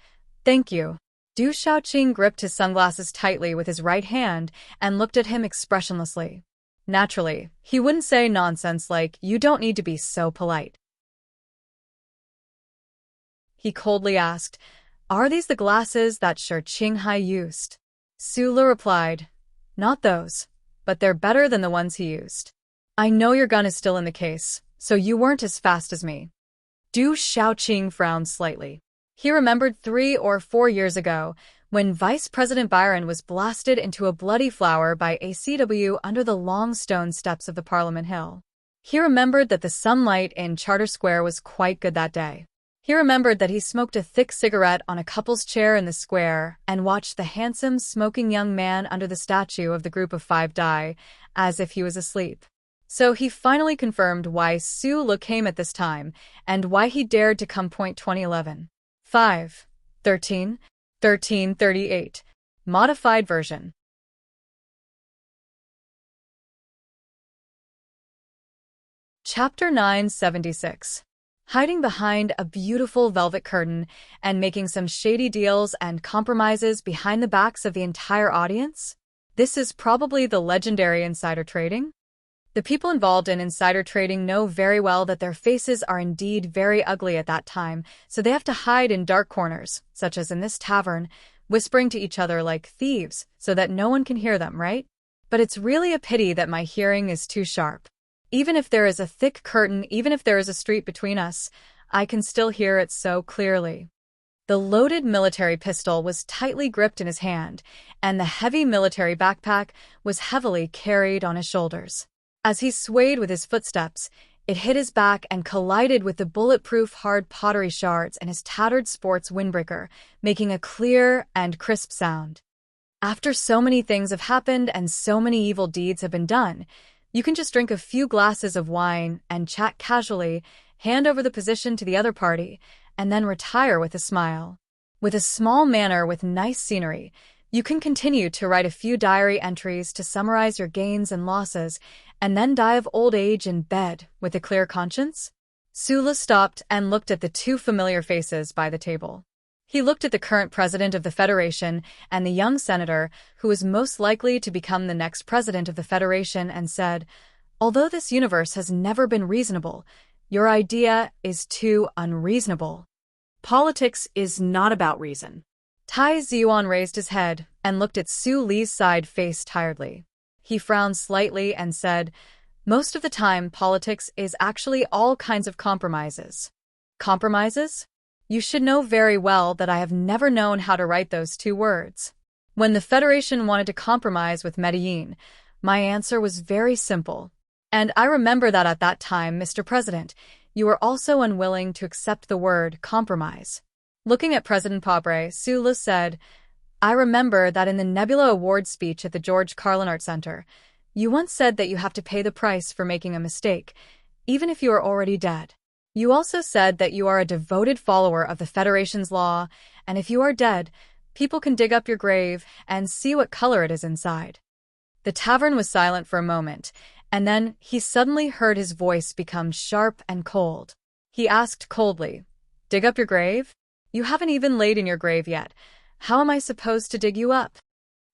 [SPEAKER 1] "Thank you." Du Shaoqing gripped his sunglasses tightly with his right hand and looked at him expressionlessly. Naturally, he wouldn't say nonsense like, "You don't need to be so polite." He coldly asked, "Are these the glasses that Shi Qinghai used?" Sulu replied, "Not those, but they're better than the ones he used. I know your gun is still in the case, so you weren't as fast as me." Du Shaoqing frowned slightly. He remembered 3 or 4 years ago, when Vice President Byron was blasted into a bloody flower by ACW under the long stone steps of the Parliament Hill. He remembered that the sunlight in Charter Square was quite good that day. He remembered that he smoked a thick cigarette on a couple's chair in the square and watched the handsome, smoking young man under the statue of the Group of 5 die, as if he was asleep. So he finally confirmed why Sulu came at this time and why he dared to come. 2011. 5.13.13.38. Modified version. Chapter 976. Hiding behind a beautiful velvet curtain and making some shady deals and compromises behind the backs of the entire audience? This is probably the legendary insider trading. The people involved in insider trading know very well that their faces are indeed very ugly at that time, so they have to hide in dark corners, such as in this tavern, whispering to each other like thieves so that no one can hear them, right? But it's really a pity that my hearing is too sharp. Even if there is a thick curtain, even if there is a street between us, I can still hear it so clearly. The loaded military pistol was tightly gripped in his hand, and the heavy military backpack was heavily carried on his shoulders. As he swayed with his footsteps, it hit his back and collided with the bulletproof hard pottery shards and his tattered sports windbreaker, making a clear and crisp sound. After so many things have happened and so many evil deeds have been done, you can just drink a few glasses of wine and chat casually, hand over the position to the other party, and then retire with a smile. With a small manor with nice scenery, you can continue to write a few diary entries to summarize your gains and losses, and then die of old age in bed with a clear conscience? Sulu stopped and looked at the 2 familiar faces by the table. He looked at the current president of the Federation and the young senator who was most likely to become the next president of the Federation and said, "Although this universe has never been reasonable, your idea is too unreasonable.
[SPEAKER 2] Politics is not about reason."
[SPEAKER 1] Tai Ziyuan raised his head and looked at Su Li's side face tiredly. He frowned slightly and said, "Most of the time, politics is actually all kinds of compromises." Compromises? You should know very well that I have never known how to write those 2 words. When the Federation wanted to compromise with Medellin, my answer was very simple. And I remember that at that time, Mr. President, you were also unwilling to accept the word compromise. Looking at President Pobre, Sulu said, "I remember that in the Nebula Award speech at the George Carlin Art Center, you once said that you have to pay the price for making a mistake, even if you are already dead. You also said that you are a devoted follower of the Federation's law, and if you are dead, people can dig up your grave and see what color it is inside." The tavern was silent for a moment, and then he suddenly heard his voice become sharp and cold. He asked coldly, "Dig up your grave? You haven't even laid in your grave yet. How am I supposed to dig you up?"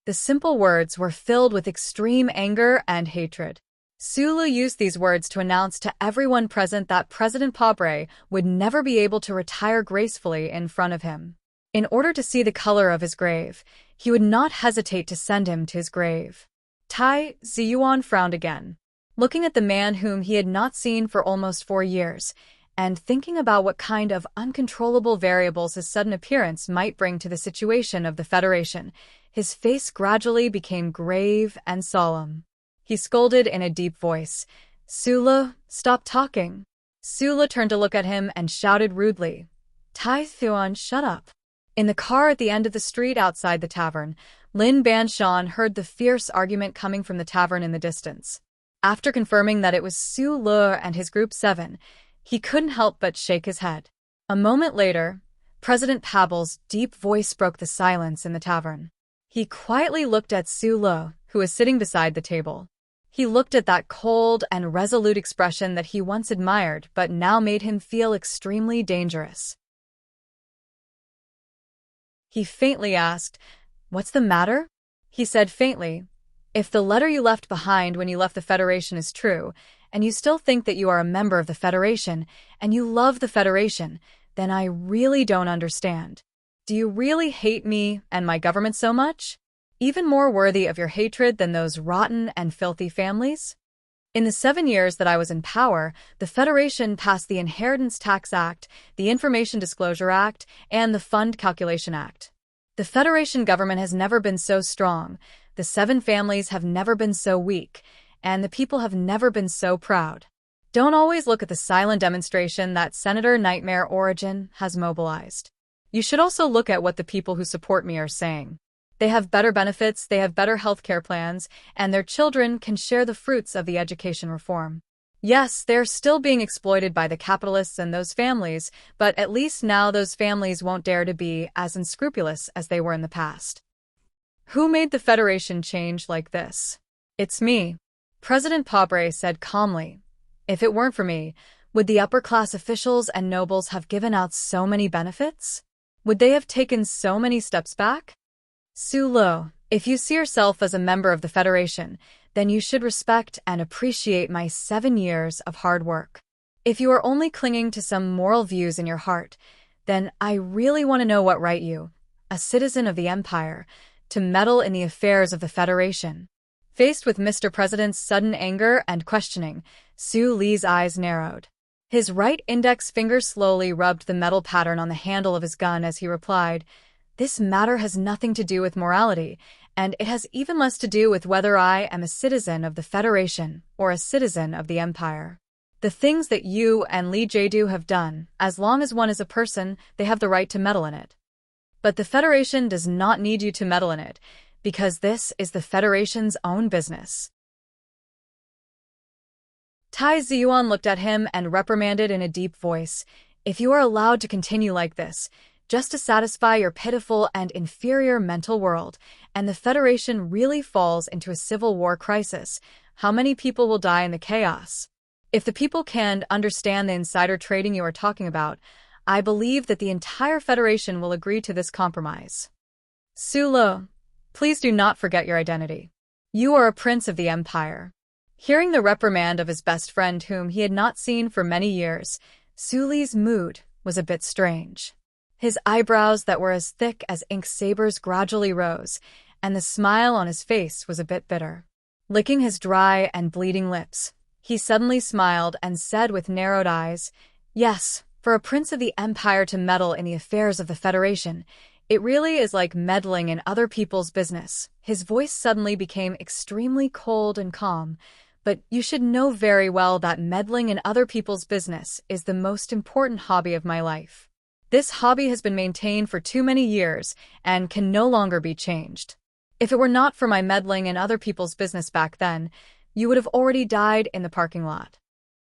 [SPEAKER 1] The simple words were filled with extreme anger and hatred. Sulu used these words to announce to everyone present that President Pobre would never be able to retire gracefully in front of him. In order to see the color of his grave, he would not hesitate to send him to his grave. Tai Ziyuan frowned again, looking at the man whom he had not seen for almost 4 years, and thinking about what kind of uncontrollable variables his sudden appearance might bring to the situation of the Federation. His face gradually became grave and solemn. He scolded in a deep voice, "Sula, stop talking." Sula turned to look at him and shouted rudely, "Tai Thuan, shut up." In the car at the end of the street outside the tavern, Lin Banshan heard the fierce argument coming from the tavern in the distance. After confirming that it was Su Le and his Group 7, he couldn't help but shake his head. A moment later, President Pabel's deep voice broke the silence in the tavern. He quietly looked at Su Le, who was sitting beside the table. He looked at that cold and resolute expression that he once admired but now made him feel extremely dangerous. He faintly asked, "What's the matter?" He said faintly, "If the letter you left behind when you left the Federation is true, and you still think that you are a member of the Federation, and you love the Federation, then I really don't understand. Do you really hate me and my government so much? Even more worthy of your hatred than those rotten and filthy families? In the 7 years that I was in power, the Federation passed the Inheritance Tax Act, the Information Disclosure Act, and the Fund Calculation Act. The Federation government has never been so strong, the 7 families have never been so weak, and the people have never been so proud. Don't always look at the silent demonstration that Senator Nightmare Origin has mobilized. You should also look at what the people who support me are saying. They have better benefits, they have better healthcare plans, and their children can share the fruits of the education reform. Yes, they're still being exploited by the capitalists and those families, but at least now those families won't dare to be as unscrupulous as they were in the past. Who made the Federation change like this? It's me, President Pabre said calmly. If it weren't for me, would the upper-class officials and nobles have given out so many benefits? Would they have taken so many steps back? Su Le, if you see yourself as a member of the Federation, then you should respect and appreciate my 7 years of hard work. If you are only clinging to some moral views in your heart, then I really want to know what right you, a citizen of the Empire, to meddle in the affairs of the Federation. Faced with Mr. President's sudden anger and questioning, Su Le's eyes narrowed. His right index finger slowly rubbed the metal pattern on the handle of his gun as he replied, "This matter has nothing to do with morality, and it has even less to do with whether I am a citizen of the Federation or a citizen of the Empire. The things that you and Li Jiedu have done, as long as one is a person, they have the right to meddle in it. But the Federation does not need you to meddle in it, because this is the Federation's own business." Tai Ziyuan looked at him and reprimanded in a deep voice, "If you are allowed to continue like this, just to satisfy your pitiful and inferior mental world, and the Federation really falls into a civil war crisis, how many people will die in the chaos? If the people can understand the insider trading you are talking about, I believe that the entire Federation will agree to this compromise. Su Le, please do not forget your identity. You are a prince of the Empire." Hearing the reprimand of his best friend whom he had not seen for many years, Su Le's mood was a bit strange. His eyebrows that were as thick as ink sabers gradually rose, and the smile on his face was a bit bitter. Licking his dry and bleeding lips, he suddenly smiled and said with narrowed eyes, "Yes, for a prince of the Empire to meddle in the affairs of the Federation, it really is like meddling in other people's business." His voice suddenly became extremely cold and calm, "But you should know very well that meddling in other people's business is the most important hobby of my life. This hobby has been maintained for too many years and can no longer be changed. If it were not for my meddling in other people's business back then, you would have already died in the parking lot.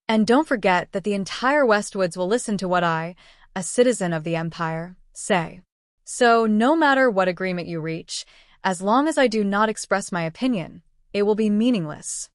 [SPEAKER 1] And don't forget that the entire Westwoods will listen to what I, a citizen of the Empire, say. So no matter what agreement you reach, as long as I do not express my opinion, it will be meaningless."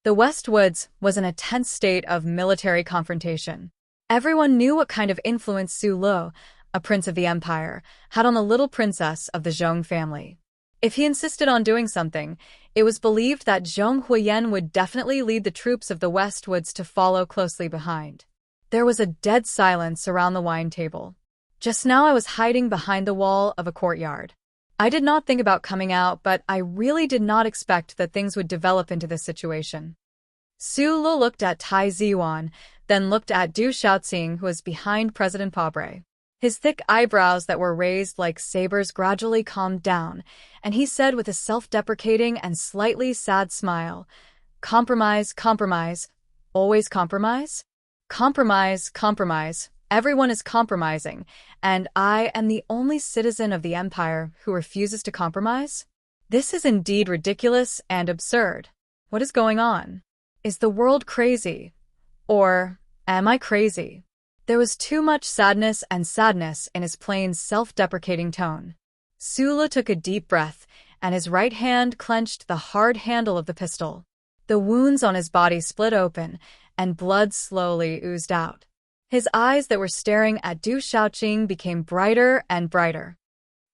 [SPEAKER 1] The Westwoods was in a tense state of military confrontation. Everyone knew what kind of influence Su Le, a prince of the Empire, had on the little princess of the Zhong family. If he insisted on doing something, it was believed that Zhong Huiyan would definitely lead the troops of the Westwoods to follow closely behind. There was a dead silence around the wine table. Just now I was hiding behind the wall of a courtyard. I did not think about coming out, but I really did not expect that things would develop into this situation. Su Lo looked at Tai Ziwan, then looked at Du Shaoxing, who was behind President Pabre. His thick eyebrows that were raised like sabers gradually calmed down, and he said with a self-deprecating and slightly sad smile, "Compromise, compromise. Always compromise? Compromise, compromise. Everyone is compromising, and I am the only citizen of the empire who refuses to compromise? This is indeed ridiculous and absurd. What is going on? Is the world crazy? Or am I crazy?" There was too much sadness in his plain, self-deprecating tone. Sula took a deep breath, and his right hand clenched the hard handle of the pistol. The wounds on his body split open, and blood slowly oozed out. His eyes that were staring at Du Shaoxing became brighter and brighter.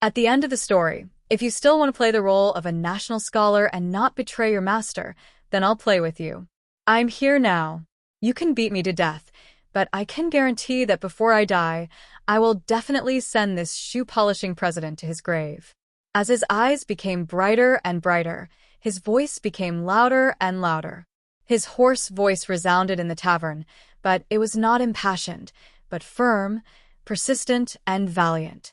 [SPEAKER 1] At the end of the story, if you still want to play the role of a national scholar and not betray your master, then I'll play with you. I'm here now. You can beat me to death, but I can guarantee that before I die, I will definitely send this shoe-polishing president to his grave. As his eyes became brighter and brighter, his voice became louder and louder. His hoarse voice resounded in the tavern, but it was not impassioned, but firm, persistent, and valiant.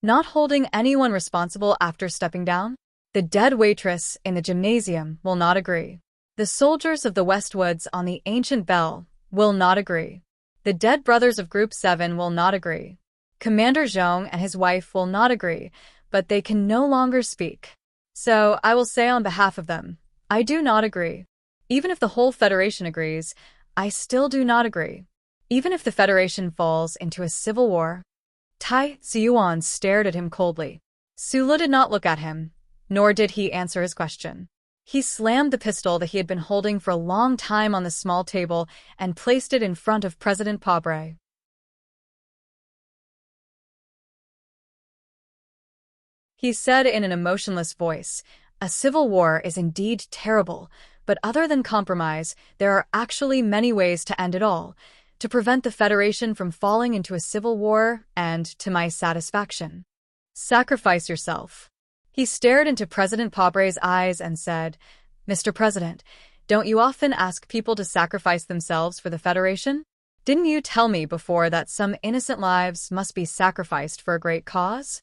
[SPEAKER 1] Not holding anyone responsible after stepping down? The dead waitress in the gymnasium will not agree. The soldiers of the Westwoods on the ancient bell will not agree. The dead brothers of Group 7 will not agree. Commander Zhong and his wife will not agree, but they can no longer speak. So I will say on behalf of them, I do not agree. Even if the whole Federation agrees, I still do not agree. Even if the Federation falls into a civil war. Tai Ziyuan stared at him coldly. Sula did not look at him, nor did he answer his question. He slammed the pistol that he had been holding for a long time on the small table and placed it in front of President Pabre. He said in an emotionless voice, "A civil war is indeed terrible, but other than compromise, there are actually many ways to end it all, to prevent the Federation from falling into a civil war and, to my satisfaction, sacrifice yourself." He stared into President Pabre's eyes and said, "Mr. President, don't you often ask people to sacrifice themselves for the Federation? Didn't you tell me before that some innocent lives must be sacrificed for a great cause?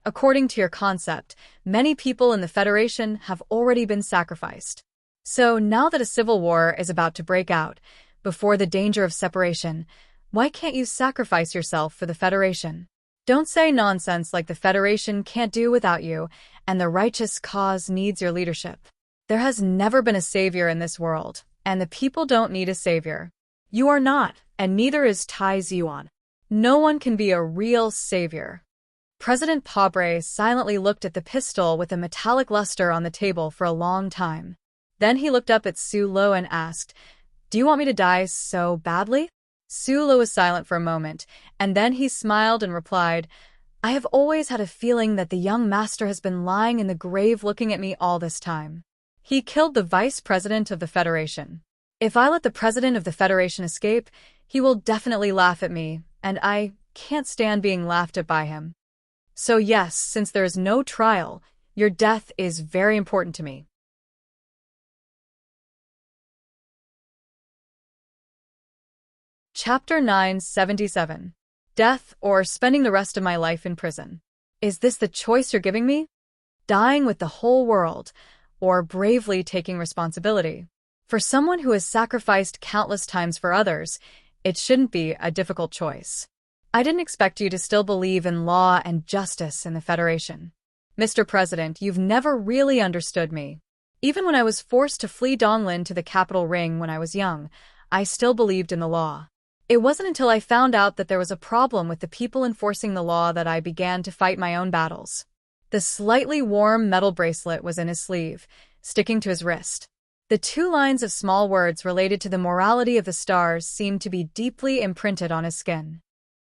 [SPEAKER 1] According to your concept, many people in the Federation have already been sacrificed. So now that a civil war is about to break out, before the danger of separation, why can't you sacrifice yourself for the Federation? Don't say nonsense like the Federation can't do without you, and the righteous cause needs your leadership. There has never been a savior in this world, and the people don't need a savior. You are not, and neither is Tai Ziyuan. No one can be a real savior." President Pabre silently looked at the pistol with a metallic luster on the table for a long time. Then he looked up at Su Lo and asked, "Do you want me to die so badly?" Su Lo was silent for a moment, and then he smiled and replied, "I have always had a feeling that the young master has been lying in the grave looking at me all this time. He killed the vice president of the Federation. If I let the president of the Federation escape, he will definitely laugh at me, and I can't stand being laughed at by him. So yes, since there is no trial, your death is very important to me." Chapter 977. Death or spending the rest of my life in prison. Is this the choice you're giving me? Dying with the whole world, or bravely taking responsibility? For someone who has sacrificed countless times for others, it shouldn't be a difficult choice. I didn't expect you to still believe in law and justice in the Federation. Mr. President, you've never really understood me. Even when I was forced to flee Donglin to the capital ring when I was young, I still believed in the law. It wasn't until I found out that there was a problem with the people enforcing the law that I began to fight my own battles. The slightly warm metal bracelet was in his sleeve, sticking to his wrist. The 2 lines of small words related to the morality of the stars seemed to be deeply imprinted on his skin.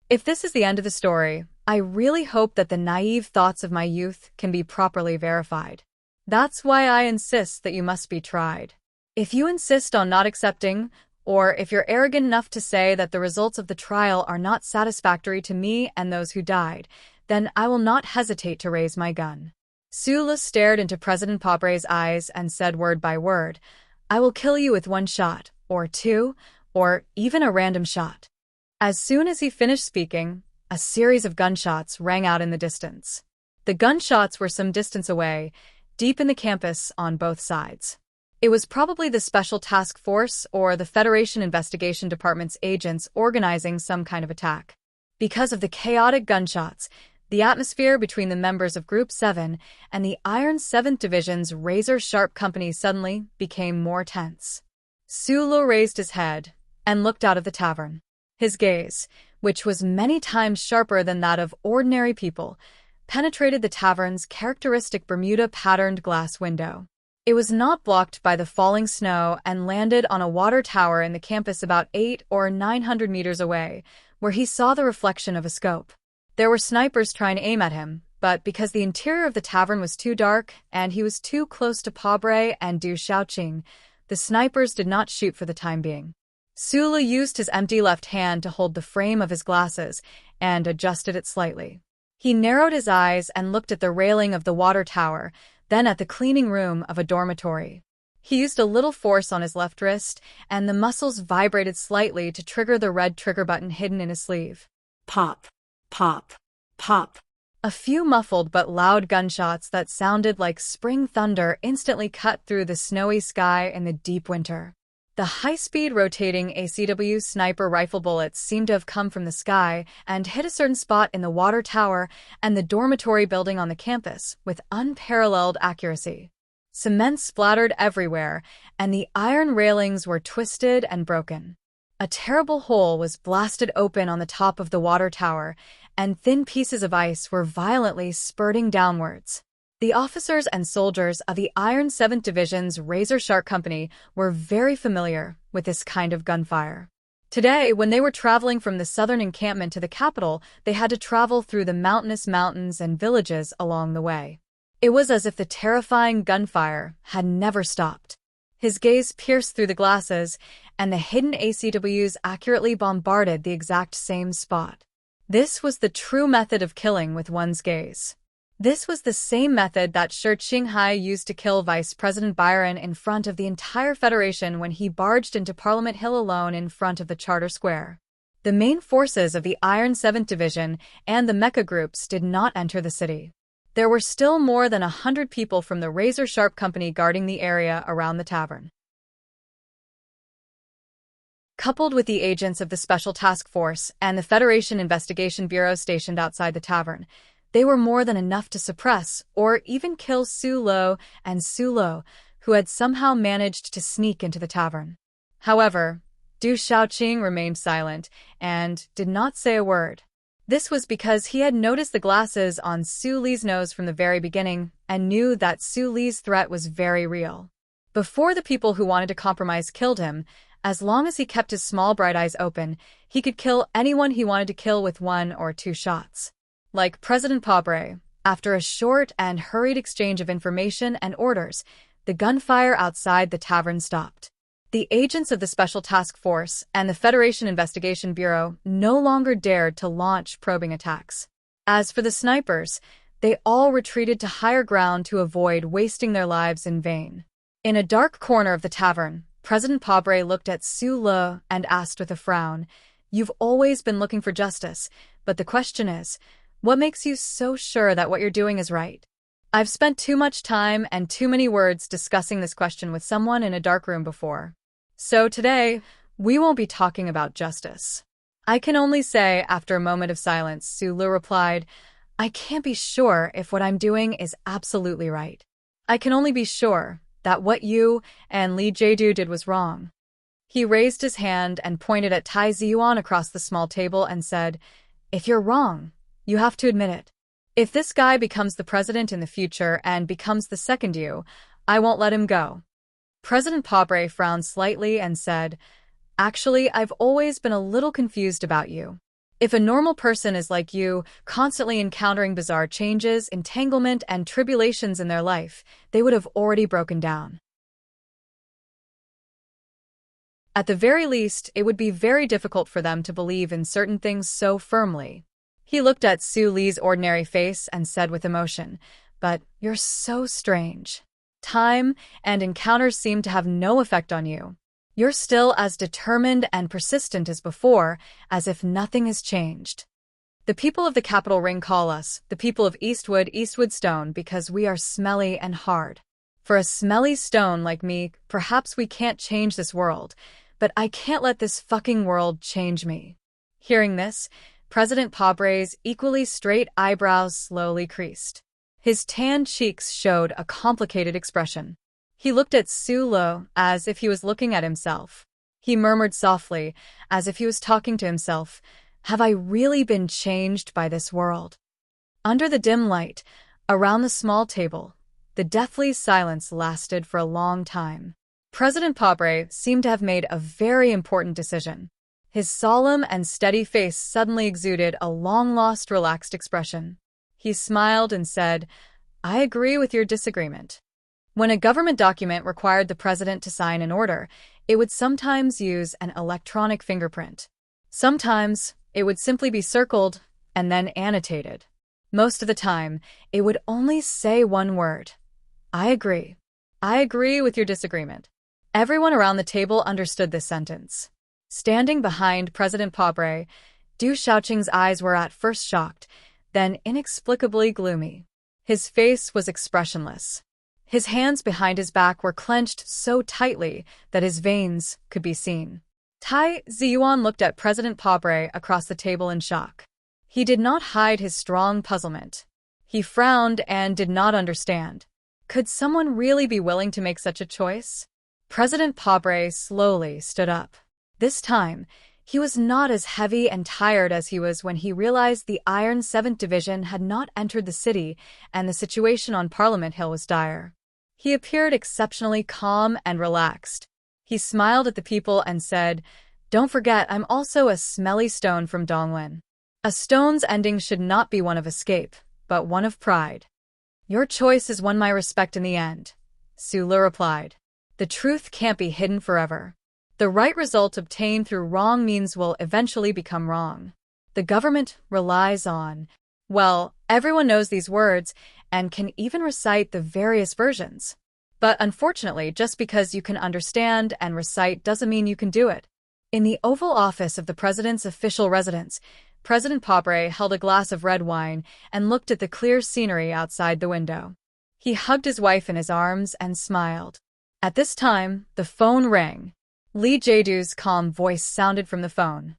[SPEAKER 1] If this is the end of the story, I really hope that the naive thoughts of my youth can be properly verified. That's why I insist that you must be tried. If you insist on not accepting, or if you're arrogant enough to say that the results of the trial are not satisfactory to me and those who died, then I will not hesitate to raise my gun." Sula stared into President Pobre's eyes and said word by word, "I will kill you with one shot, or two, or even a random shot." As soon as he finished speaking, a series of gunshots rang out in the distance. The gunshots were some distance away, deep in the campus on both sides. It was probably the Special Task Force or the Federation Investigation Department's agents organizing some kind of attack. Because of the chaotic gunshots, the atmosphere between the members of Group 7 and the Iron 7th Division's razor-sharp company suddenly became more tense. Sulu raised his head and looked out of the tavern. His gaze, which was many times sharper than that of ordinary people, penetrated the tavern's characteristic Bermuda-patterned glass window. It was not blocked by the falling snow and landed on a water tower in the campus about 800 or 900 meters away, where he saw the reflection of a scope. There were snipers trying to aim at him, but because the interior of the tavern was too dark and he was too close to Pobre and Du Xiaoqing, the snipers did not shoot for the time being. Sula used his empty left hand to hold the frame of his glasses and adjusted it slightly. He narrowed his eyes and looked at the railing of the water tower, then at the cleaning room of a dormitory. He used a little force on his left wrist, and the muscles vibrated slightly to trigger the red trigger button hidden in his sleeve.
[SPEAKER 2] Pop, pop, pop.
[SPEAKER 1] A few muffled but loud gunshots that sounded like spring thunder instantly cut through the snowy sky in the deep winter. The high-speed rotating ACW sniper rifle bullets seemed to have come from the sky and hit a certain spot in the water tower and the dormitory building on the campus with unparalleled accuracy. Cement splattered everywhere, and the iron railings were twisted and broken. A terrible hole was blasted open on the top of the water tower, and thin pieces of ice were violently spurting downwards. The officers and soldiers of the Iron 7th Division's razor-sharp company were very familiar with this kind of gunfire. Today, when they were traveling from the southern encampment to the capital, they had to travel through the mountainous mountains and villages along the way. It was as if the terrifying gunfire had never stopped. His gaze pierced through the glasses, and the hidden ACWs accurately bombarded the exact same spot. This was the true method of killing with one's gaze. This was the same method that Shi Qinghai used to kill Vice President Byron in front of the entire Federation when he barged into Parliament Hill alone in front of the Charter Square. The main forces of the Iron 7th Division and the mecha groups did not enter the city. There were still more than 100 people from the razor-sharp company guarding the area around the tavern. Coupled with the agents of the Special Task Force and the Federation Investigation Bureau stationed outside the tavern, they were more than enough to suppress or even kill Su Lo and Su Lo, who had somehow managed to sneak into the tavern. However, Du Xiaoqing remained silent and did not say a word. This was because he had noticed the glasses on Su Li's nose from the very beginning and knew that Su Li's threat was very real. Before the people who wanted to compromise killed him, as long as he kept his small bright eyes open, he could kill anyone he wanted to kill with 1 or 2 shots. Like President Pobre, after a short and hurried exchange of information and orders, the gunfire outside the tavern stopped. The agents of the Special Task Force and the Federation Investigation Bureau no longer dared to launch probing attacks. As for the snipers, they all retreated to higher ground to avoid wasting their lives in vain. In a dark corner of the tavern, President Pobre looked at Su Le and asked with a frown, "You've always been looking for justice, but the question is, what makes you so sure that what you're doing is right?" I've spent too much time and too many words discussing this question with someone in a dark room before. So today, we won't be talking about justice. I can only say, after a moment of silence, Su Lu replied, "I can't be sure if what I'm doing is absolutely right. I can only be sure that what you and Li Jiedu did was wrong." He raised his hand and pointed at Tai Ziyuan across the small table and said, "If you're wrong, you have to admit it. If this guy becomes the president in the future and becomes the second you, I won't let him go." President Pobre frowned slightly and said, "Actually, I've always been a little confused about you. If a normal person is like you, constantly encountering bizarre changes, entanglement, and tribulations in their life, they would have already broken down." At the very least, it would be very difficult for them to believe in certain things so firmly. He looked at Su Li's ordinary face and said with emotion, "But you're so strange. Time and encounters seem to have no effect on you. You're still as determined and persistent as before, as if nothing has changed. The people of the Capital Ring call us, the people of Eastwood Stone, because we are smelly and hard. For a smelly stone like me, perhaps we can't change this world, but I can't let this fucking world change me." Hearing this, President Pabre's equally straight eyebrows slowly creased. His tanned cheeks showed a complicated expression. He looked at Su Li as if he was looking at himself. He murmured softly, as if he was talking to himself, "Have I really been changed by this world?" Under the dim light, around the small table, the deathly silence lasted for a long time. President Pabre seemed to have made a very important decision. His solemn and steady face suddenly exuded a long-lost relaxed expression. He smiled and said, "I agree with your disagreement." When a government document required the president to sign an order, it would sometimes use an electronic fingerprint. Sometimes, it would simply be circled and then annotated. Most of the time, it would only say one word: "I agree. I agree with your disagreement." Everyone around the table understood this sentence. Standing behind President Pabre, Du Shaoqing's eyes were at first shocked, then inexplicably gloomy. His face was expressionless. His hands behind his back were clenched so tightly that his veins could be seen. Tai Ziyuan looked at President Pabre across the table in shock. He did not hide his strong puzzlement. He frowned and did not understand. Could someone really be willing to make such a choice? President Pabre slowly stood up. This time, he was not as heavy and tired as he was when he realized the Iron 7th Division had not entered the city and the situation on Parliament Hill was dire. He appeared exceptionally calm and relaxed. He smiled at the people and said, "Don't forget, I'm also a smelly stone from Dongwen. A stone's ending should not be one of escape, but one of pride." "Your choice has won my respect in the end," Su Li replied. "The truth can't be hidden forever. The right result obtained through wrong means will eventually become wrong. The government relies on..." Well, everyone knows these words and can even recite the various versions. But unfortunately, just because you can understand and recite doesn't mean you can do it. In the Oval Office of the President's official residence, President Pabre held a glass of red wine and looked at the clear scenery outside the window. He hugged his wife in his arms and smiled. At this time, the phone rang. Li Jiedu's calm voice sounded from the phone.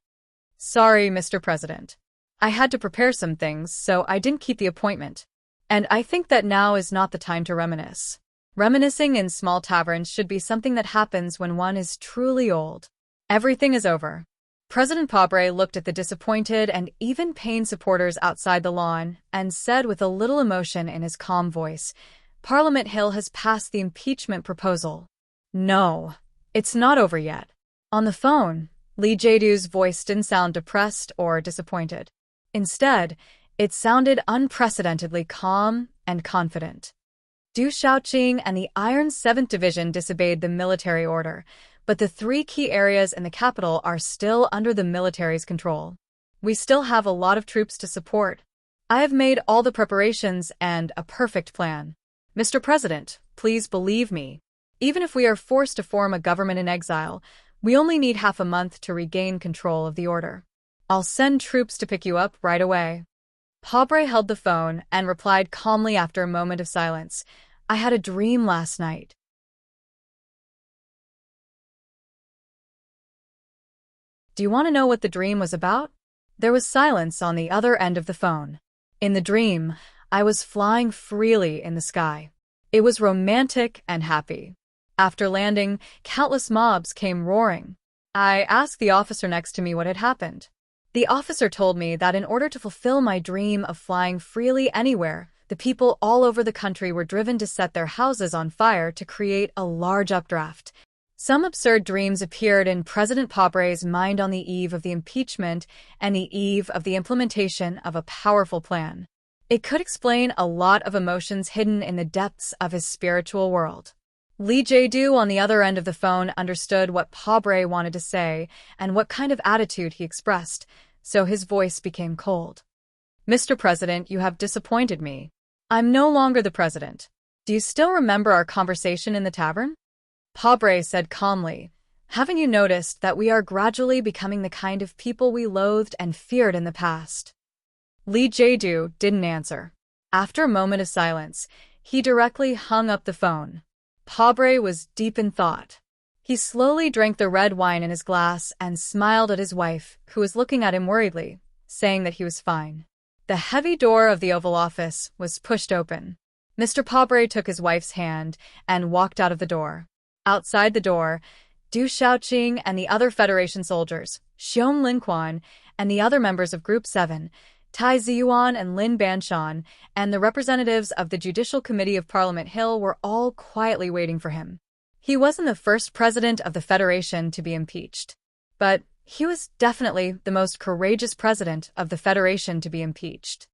[SPEAKER 1] "Sorry, Mr. President. I had to prepare some things, so I didn't keep the appointment. And I think that now is not the time to reminisce. Reminiscing in small taverns should be something that happens when one is truly old. Everything is over." President Pabre looked at the disappointed and even pained supporters outside the lawn and said with a little emotion in his calm voice, "Parliament Hill has passed the impeachment proposal." "No, it's not over yet." On the phone, Li Jiedu's voice didn't sound depressed or disappointed. Instead, it sounded unprecedentedly calm and confident. Du Shaoqing and the Iron 7th Division disobeyed the military order, but the 3 key areas in the capital are still under the military's control. We still have a lot of troops to support. I have made all the preparations and a perfect plan. Mr. President, please believe me. Even if we are forced to form a government in exile, we only need half a month to regain control of the order. I'll send troops to pick you up right away. Pabre held the phone and replied calmly after a moment of silence, "I had a dream last night." Do you want to know what the dream was about? There was silence on the other end of the phone. In the dream, I was flying freely in the sky. It was romantic and happy. After landing, countless mobs came roaring. I asked the officer next to me what had happened. The officer told me that in order to fulfill my dream of flying freely anywhere, the people all over the country were driven to set their houses on fire to create a large updraft. Some absurd dreams appeared in President Pabre's mind on the eve of the impeachment and the eve of the implementation of a powerful plan. It could explain a lot of emotions hidden in the depths of his spiritual world. Lee Jae-do on the other end of the phone understood what Pabre wanted to say and what kind of attitude he expressed, so his voice became cold. Mr. President, you have disappointed me. I'm no longer the president. Do you still remember our conversation in the tavern? Pabre said calmly, haven't you noticed that we are gradually becoming the kind of people we loathed and feared in the past? Lee Jae-do didn't answer. After a moment of silence, he directly hung up the phone. Pabre was deep in thought. He slowly drank the red wine in his glass and smiled at his wife, who was looking at him worriedly, saying that he was fine. The heavy door of the Oval Office was pushed open. Mr. Pabre took his wife's hand and walked out of the door. Outside the door, Du Xiaoqing and the other Federation soldiers, Xiong Linquan and the other members of Group 7, Tai Ziyuan and Lin Banshan, and the representatives of the Judicial Committee of Parliament Hill were all quietly waiting for him. He wasn't the first president of the Federation to be impeached, but he was definitely the most courageous president of the Federation to be impeached.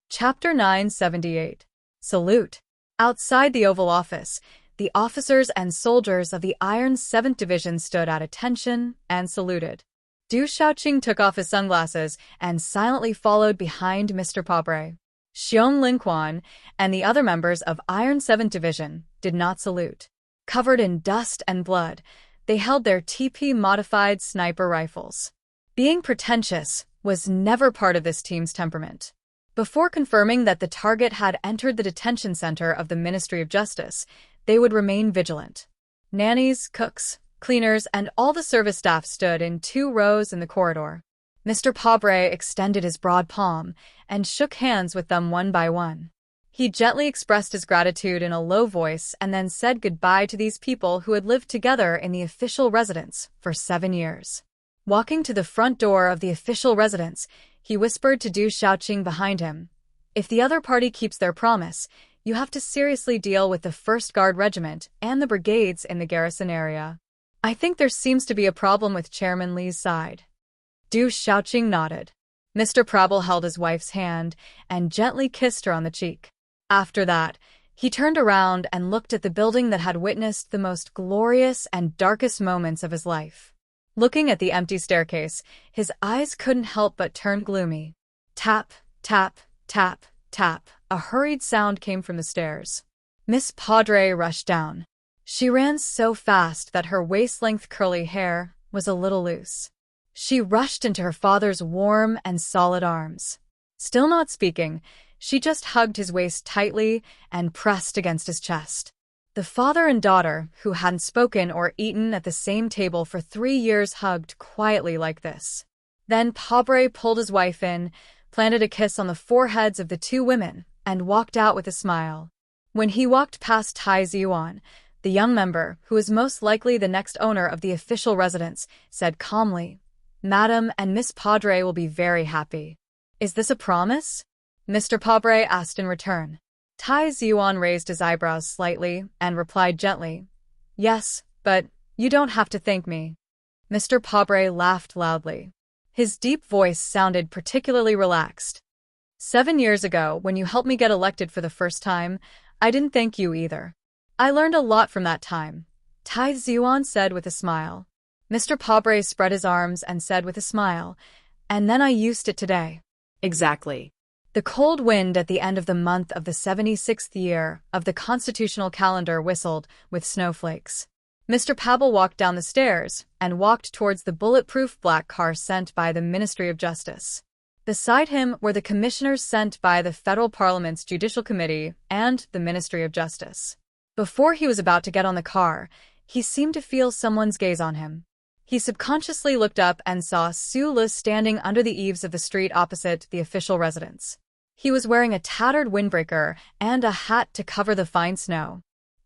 [SPEAKER 1] Chapter 978. Salute. Outside the Oval Office, the officers and soldiers of the Iron 7th Division stood at attention and saluted. Du Xiaoqing took off his sunglasses and silently followed behind Mr. Pabre. Xiong Linquan and the other members of Iron 7th Division did not salute. Covered in dust and blood, they held their TP-modified sniper rifles. Being pretentious was never part of this team's temperament. Before confirming that the target had entered the detention center of the Ministry of Justice, they would remain vigilant. Nannies, cooks, cleaners, and all the service staff stood in 2 rows in the corridor. Mr. Pabre extended his broad palm and shook hands with them one by one. He gently expressed his gratitude in a low voice and then said goodbye to these people who had lived together in the official residence for 7 years. Walking to the front door of the official residence, he whispered to Du Xiaoqing behind him, "If the other party keeps their promise, you have to seriously deal with the 1st Guard Regiment and the brigades in the garrison area. I think there seems to be a problem with Chairman Lee's side." Du Xiaoqing nodded. Mr. Prabal held his wife's hand and gently kissed her on the cheek. After that, he turned around and looked at the building that had witnessed the most glorious and darkest moments of his life. Looking at the empty staircase, his eyes couldn't help but turn gloomy. Tap, tap, tap, tap. A hurried sound came from the stairs. Miss Padre rushed down. She ran so fast that her waist-length curly hair was a little loose. She rushed into her father's warm and solid arms. Still not speaking, she just hugged his waist tightly and pressed against his chest. The father and daughter, who hadn't spoken or eaten at the same table for 3 years, hugged quietly like this. Then Pabre pulled his wife in, planted a kiss on the foreheads of the 2 women, and walked out with a smile. When he walked past Tai Ziyuan, the young member, who was most likely the next owner of the official residence, said calmly, "Madam and Miss Padre will be very happy." "Is this a promise?" Mr. Pabre asked in return. Tai Ziyuan raised his eyebrows slightly and replied gently, "Yes, but you don't have to thank me." Mr. Pabre laughed loudly. His deep voice sounded particularly relaxed. 7 years ago, when you helped me get elected for the first time, I didn't thank you either. I learned a lot from that time," Tai Ziyuan said with a smile. Mr. Pabre spread his arms and said with a smile, "And then I used it today."
[SPEAKER 2] Exactly.
[SPEAKER 1] The cold wind at the end of the month of the 76th year of the constitutional calendar whistled with snowflakes. Mr. Pable walked down the stairs and walked towards the bulletproof black car sent by the Ministry of Justice. Beside him were the commissioners sent by the Federal Parliament's Judicial Committee and the Ministry of Justice. Before he was about to get on the car, he seemed to feel someone's gaze on him. He subconsciously looked up and saw Su Le standing under the eaves of the street opposite the official residence. He was wearing a tattered windbreaker and a hat to cover the fine snow.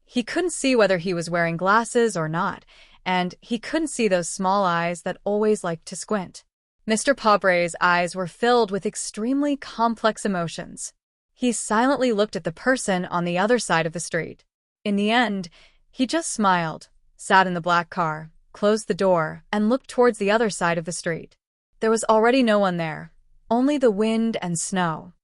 [SPEAKER 1] He couldn't see whether he was wearing glasses or not, and he couldn't see those small eyes that always liked to squint. Mr. Pabre's eyes were filled with extremely complex emotions. He silently looked at the person on the other side of the street. In the end, he just smiled, sat in the black car, closed the door, and looked towards the other side of the street. There was already no one there, only the wind and snow.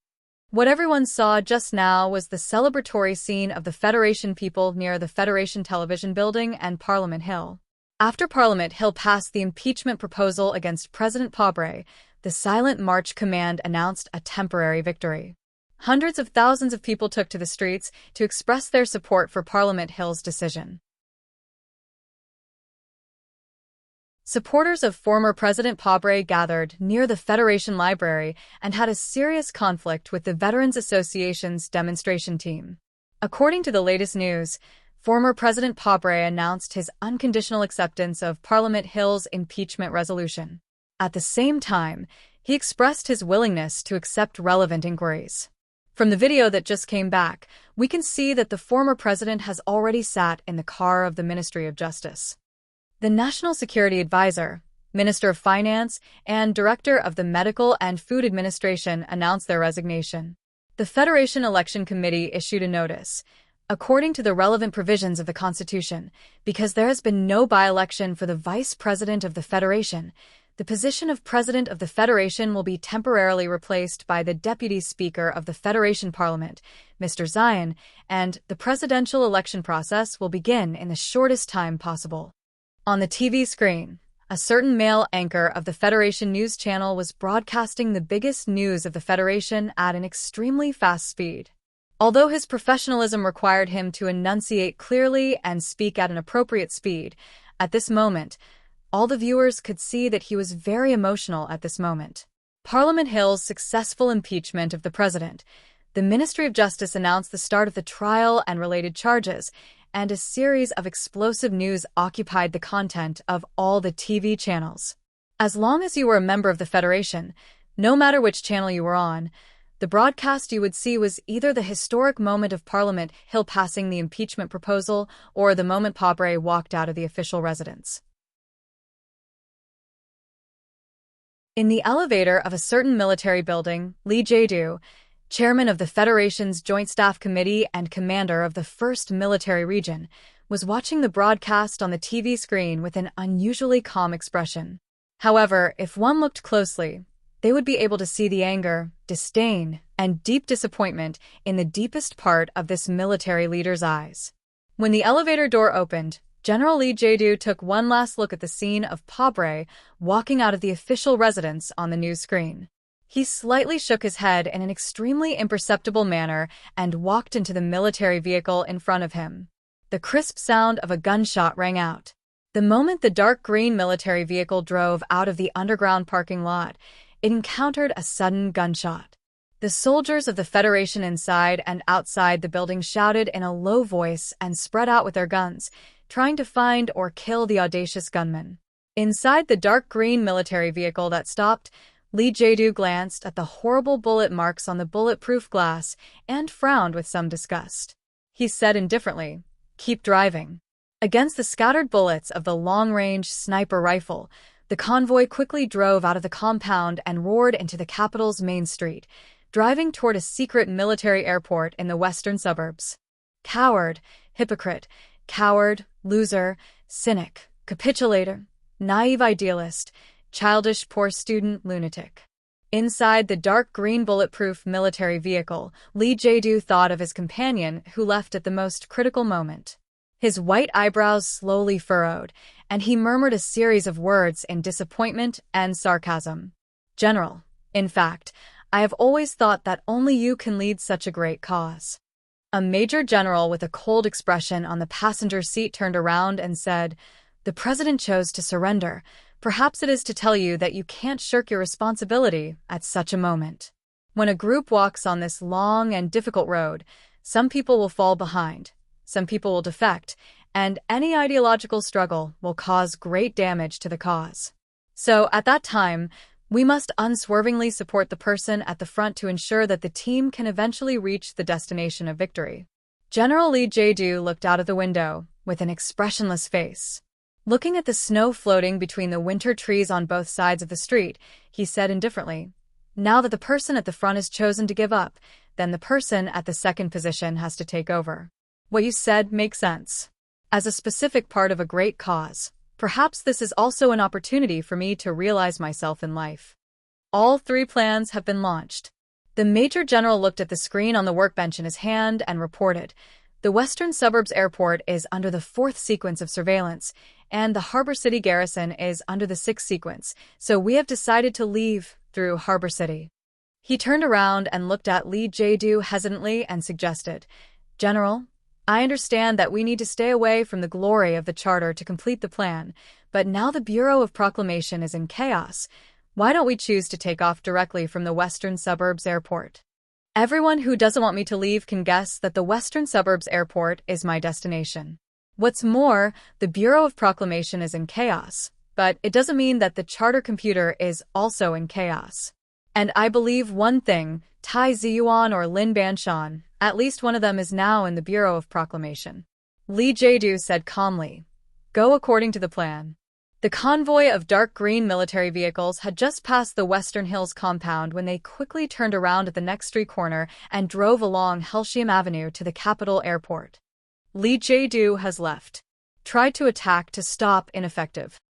[SPEAKER 1] What everyone saw just now was the celebratory scene of the Federation people near the Federation Television Building and Parliament Hill. After Parliament Hill passed the impeachment proposal against President Pobre, the Silent March Command announced a temporary victory. Hundreds of thousands of people took to the streets to express their support for Parliament Hill's decision. Supporters of former President Pobre gathered near the Federation Library and had a serious conflict with the Veterans Association's demonstration team. According to the latest news, former President Pobre announced his unconditional acceptance of Parliament Hill's impeachment resolution. At the same time, he expressed his willingness to accept relevant inquiries. From the video that just came back, we can see that the former president has already sat in the car of the Ministry of Justice. The National Security Advisor, Minister of Finance, and Director of the Medical and Food Administration announced their resignation. The Federation Election Committee issued a notice, according to the relevant provisions of the Constitution, because there has been no by-election for the Vice President of the Federation. The position of President of the Federation will be temporarily replaced by the Deputy Speaker of the Federation Parliament, Mr. Zion, and the presidential election process will begin in the shortest time possible. On the TV screen, a certain male anchor of the Federation News Channel was broadcasting the biggest news of the Federation at an extremely fast speed. Although his professionalism required him to enunciate clearly and speak at an appropriate speed, at this moment, all the viewers could see that he was very emotional at this moment. Parliament Hill's successful impeachment of the president. The Ministry of Justice announced the start of the trial and related charges, and a series of explosive news occupied the content of all the TV channels. As long as you were a member of the Federation, no matter which channel you were on, the broadcast you would see was either the historic moment of Parliament Hill passing the impeachment proposal or the moment Pobre walked out of the official residence. In the elevator of a certain military building, Lee Jae-do, chairman of the Federation's Joint Staff Committee and commander of the 1st Military Region, was watching the broadcast on the TV screen with an unusually calm expression. However, if one looked closely, they would be able to see the anger, disdain, and deep disappointment in the deepest part of this military leader's eyes. When the elevator door opened, General Lee Jae-do took one last look at the scene of Pobre walking out of the official residence on the news screen. He slightly shook his head in an extremely imperceptible manner and walked into the military vehicle in front of him. The crisp sound of a gunshot rang out. The moment the dark green military vehicle drove out of the underground parking lot, it encountered a sudden gunshot. The soldiers of the Federation inside and outside the building shouted in a low voice and spread out with their guns, trying to find or kill the audacious gunman. Inside the dark green military vehicle that stopped, Lee Jae-do glanced at the horrible bullet marks on the bulletproof glass and frowned with some disgust. He said indifferently, "Keep driving." Against the scattered bullets of the long-range sniper rifle, the convoy quickly drove out of the compound and roared into the capital's main street, driving toward a secret military airport in the western suburbs. Coward, hypocrite, coward, loser, cynic, capitulator, naive idealist, childish poor student, lunatic. Inside the dark green bulletproof military vehicle, Lee Jae-do thought of his companion who left at the most critical moment. His white eyebrows slowly furrowed, and he murmured a series of words in disappointment and sarcasm. "General, in fact, I have always thought that only you can lead such a great cause." A major general with a cold expression on the passenger seat turned around and said, "The president chose to surrender. Perhaps it is to tell you that you can't shirk your responsibility at such a moment. When a group walks on this long and difficult road, some people will fall behind, some people will defect, and any ideological struggle will cause great damage to the cause. So, at that time, we must unswervingly support the person at the front to ensure that the team can eventually reach the destination of victory." General Lee Jae-do looked out of the window with an expressionless face. Looking at the snow floating between the winter trees on both sides of the street, he said indifferently, "Now that the person at the front has chosen to give up, then the person at the second position has to take over. What you said makes sense. As a specific part of a great cause, perhaps this is also an opportunity for me to realize myself in life." All 3 plans have been launched. The Major General looked at the screen on the workbench in his hand and reported, "The Western Suburbs Airport is under the 4th sequence of surveillance, and the Harbor City garrison is under the 6th sequence, so we have decided to leave through Harbor City." He turned around and looked at Lee Jae-do hesitantly and suggested, "General, I understand that we need to stay away from the glory of the charter to complete the plan, but now the Bureau of Proclamation is in chaos. Why don't we choose to take off directly from the Western Suburbs Airport? Everyone who doesn't want me to leave can guess that the Western Suburbs Airport is my destination. What's more, the Bureau of Proclamation is in chaos, but it doesn't mean that the charter computer is also in chaos. And I believe one thing, Tai Ziyuan or Lin Banshan, at least one of them is now in the Bureau of Proclamation." Lee Jae-do said calmly, "Go according to the plan." The convoy of dark green military vehicles had just passed the Western Hills compound when they quickly turned around at the next street corner and drove along Halcyon Avenue to the capital airport. Lee Jae-do has left. Tried to attack to stop ineffective.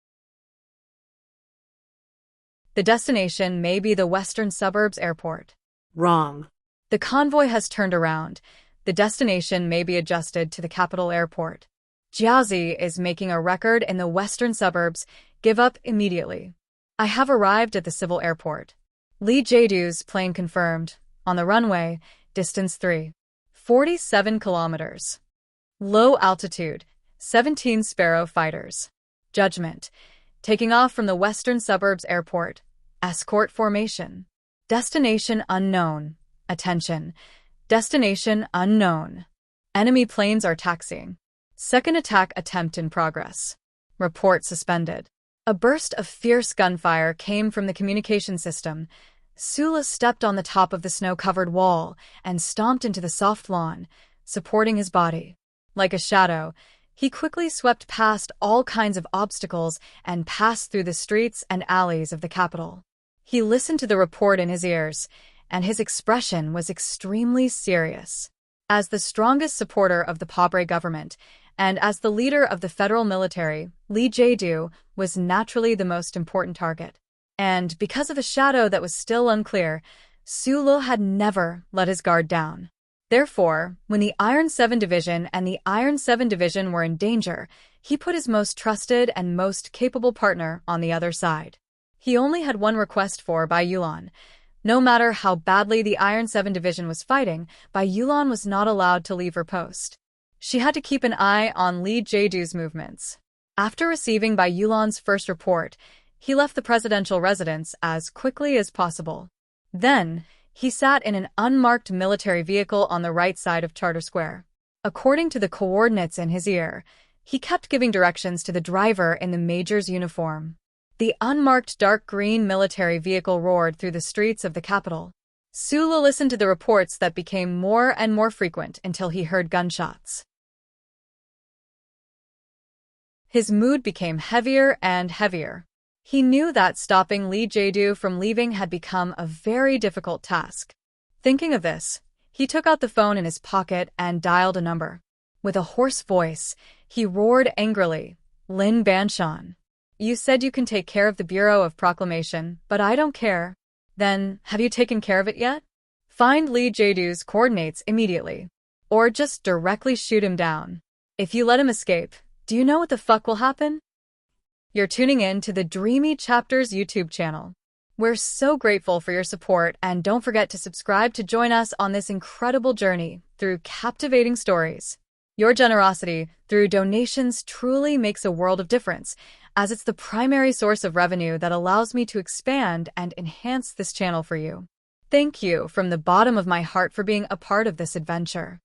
[SPEAKER 1] The destination may be the Western Suburbs Airport.
[SPEAKER 2] Wrong.
[SPEAKER 1] The convoy has turned around. The destination may be adjusted to the capital airport. Jiazi is making a record in the Western Suburbs. Give up immediately. I have arrived at the civil airport. Lee Jae-do's plane confirmed. On the runway, distance 347 kilometers. Low altitude, 17 Sparrow fighters. Judgment. Taking off from the Western Suburbs Airport. Escort formation. Destination unknown. Attention. Destination unknown. Enemy planes are taxiing. Second attack attempt in progress. Report suspended. A burst of fierce gunfire came from the communication system. Sula stepped on the top of the snow-covered wall and stomped into the soft lawn, supporting his body. Like a shadow, he quickly swept past all kinds of obstacles and passed through the streets and alleys of the capital. He listened to the report in his ears, and his expression was extremely serious. As the strongest supporter of the Pabre government, and as the leader of the federal military, Lee Jae-do was naturally the most important target. And because of a shadow that was still unclear, Sulu had never let his guard down. Therefore, when the Iron 7 Division and the Iron 7 Division were in danger, he put his most trusted and most capable partner on the other side. He only had one request for Bai Yulan. No matter how badly the Iron 7 Division was fighting, Bai Yulan was not allowed to leave her post. She had to keep an eye on Lee Jae-do's movements. After receiving Bai Yulan's first report, he left the presidential residence as quickly as possible. Then, he sat in an unmarked military vehicle on the right side of Charter Square. According to the coordinates in his ear, he kept giving directions to the driver in the major's uniform. The unmarked dark green military vehicle roared through the streets of the capital. Sula listened to the reports that became more and more frequent until he heard gunshots. His mood became heavier and heavier. He knew that stopping Lee Jae-do from leaving had become a very difficult task. Thinking of this, he took out the phone in his pocket and dialed a number. With a hoarse voice, he roared angrily, "Lin Banshan, you said you can take care of the Bureau of Proclamation, but I don't care. Then, have you taken care of it yet? Find Lee Jae-do's coordinates immediately. Or just directly shoot him down. If you let him escape, do you know what the fuck will happen?" You're tuning in to the Dreamy Chapters YouTube channel. We're so grateful for your support, and don't forget to subscribe to join us on this incredible journey through captivating stories. Your generosity through donations truly makes a world of difference, as it's the primary source of revenue that allows me to expand and enhance this channel for you. Thank you from the bottom of my heart for being a part of this adventure.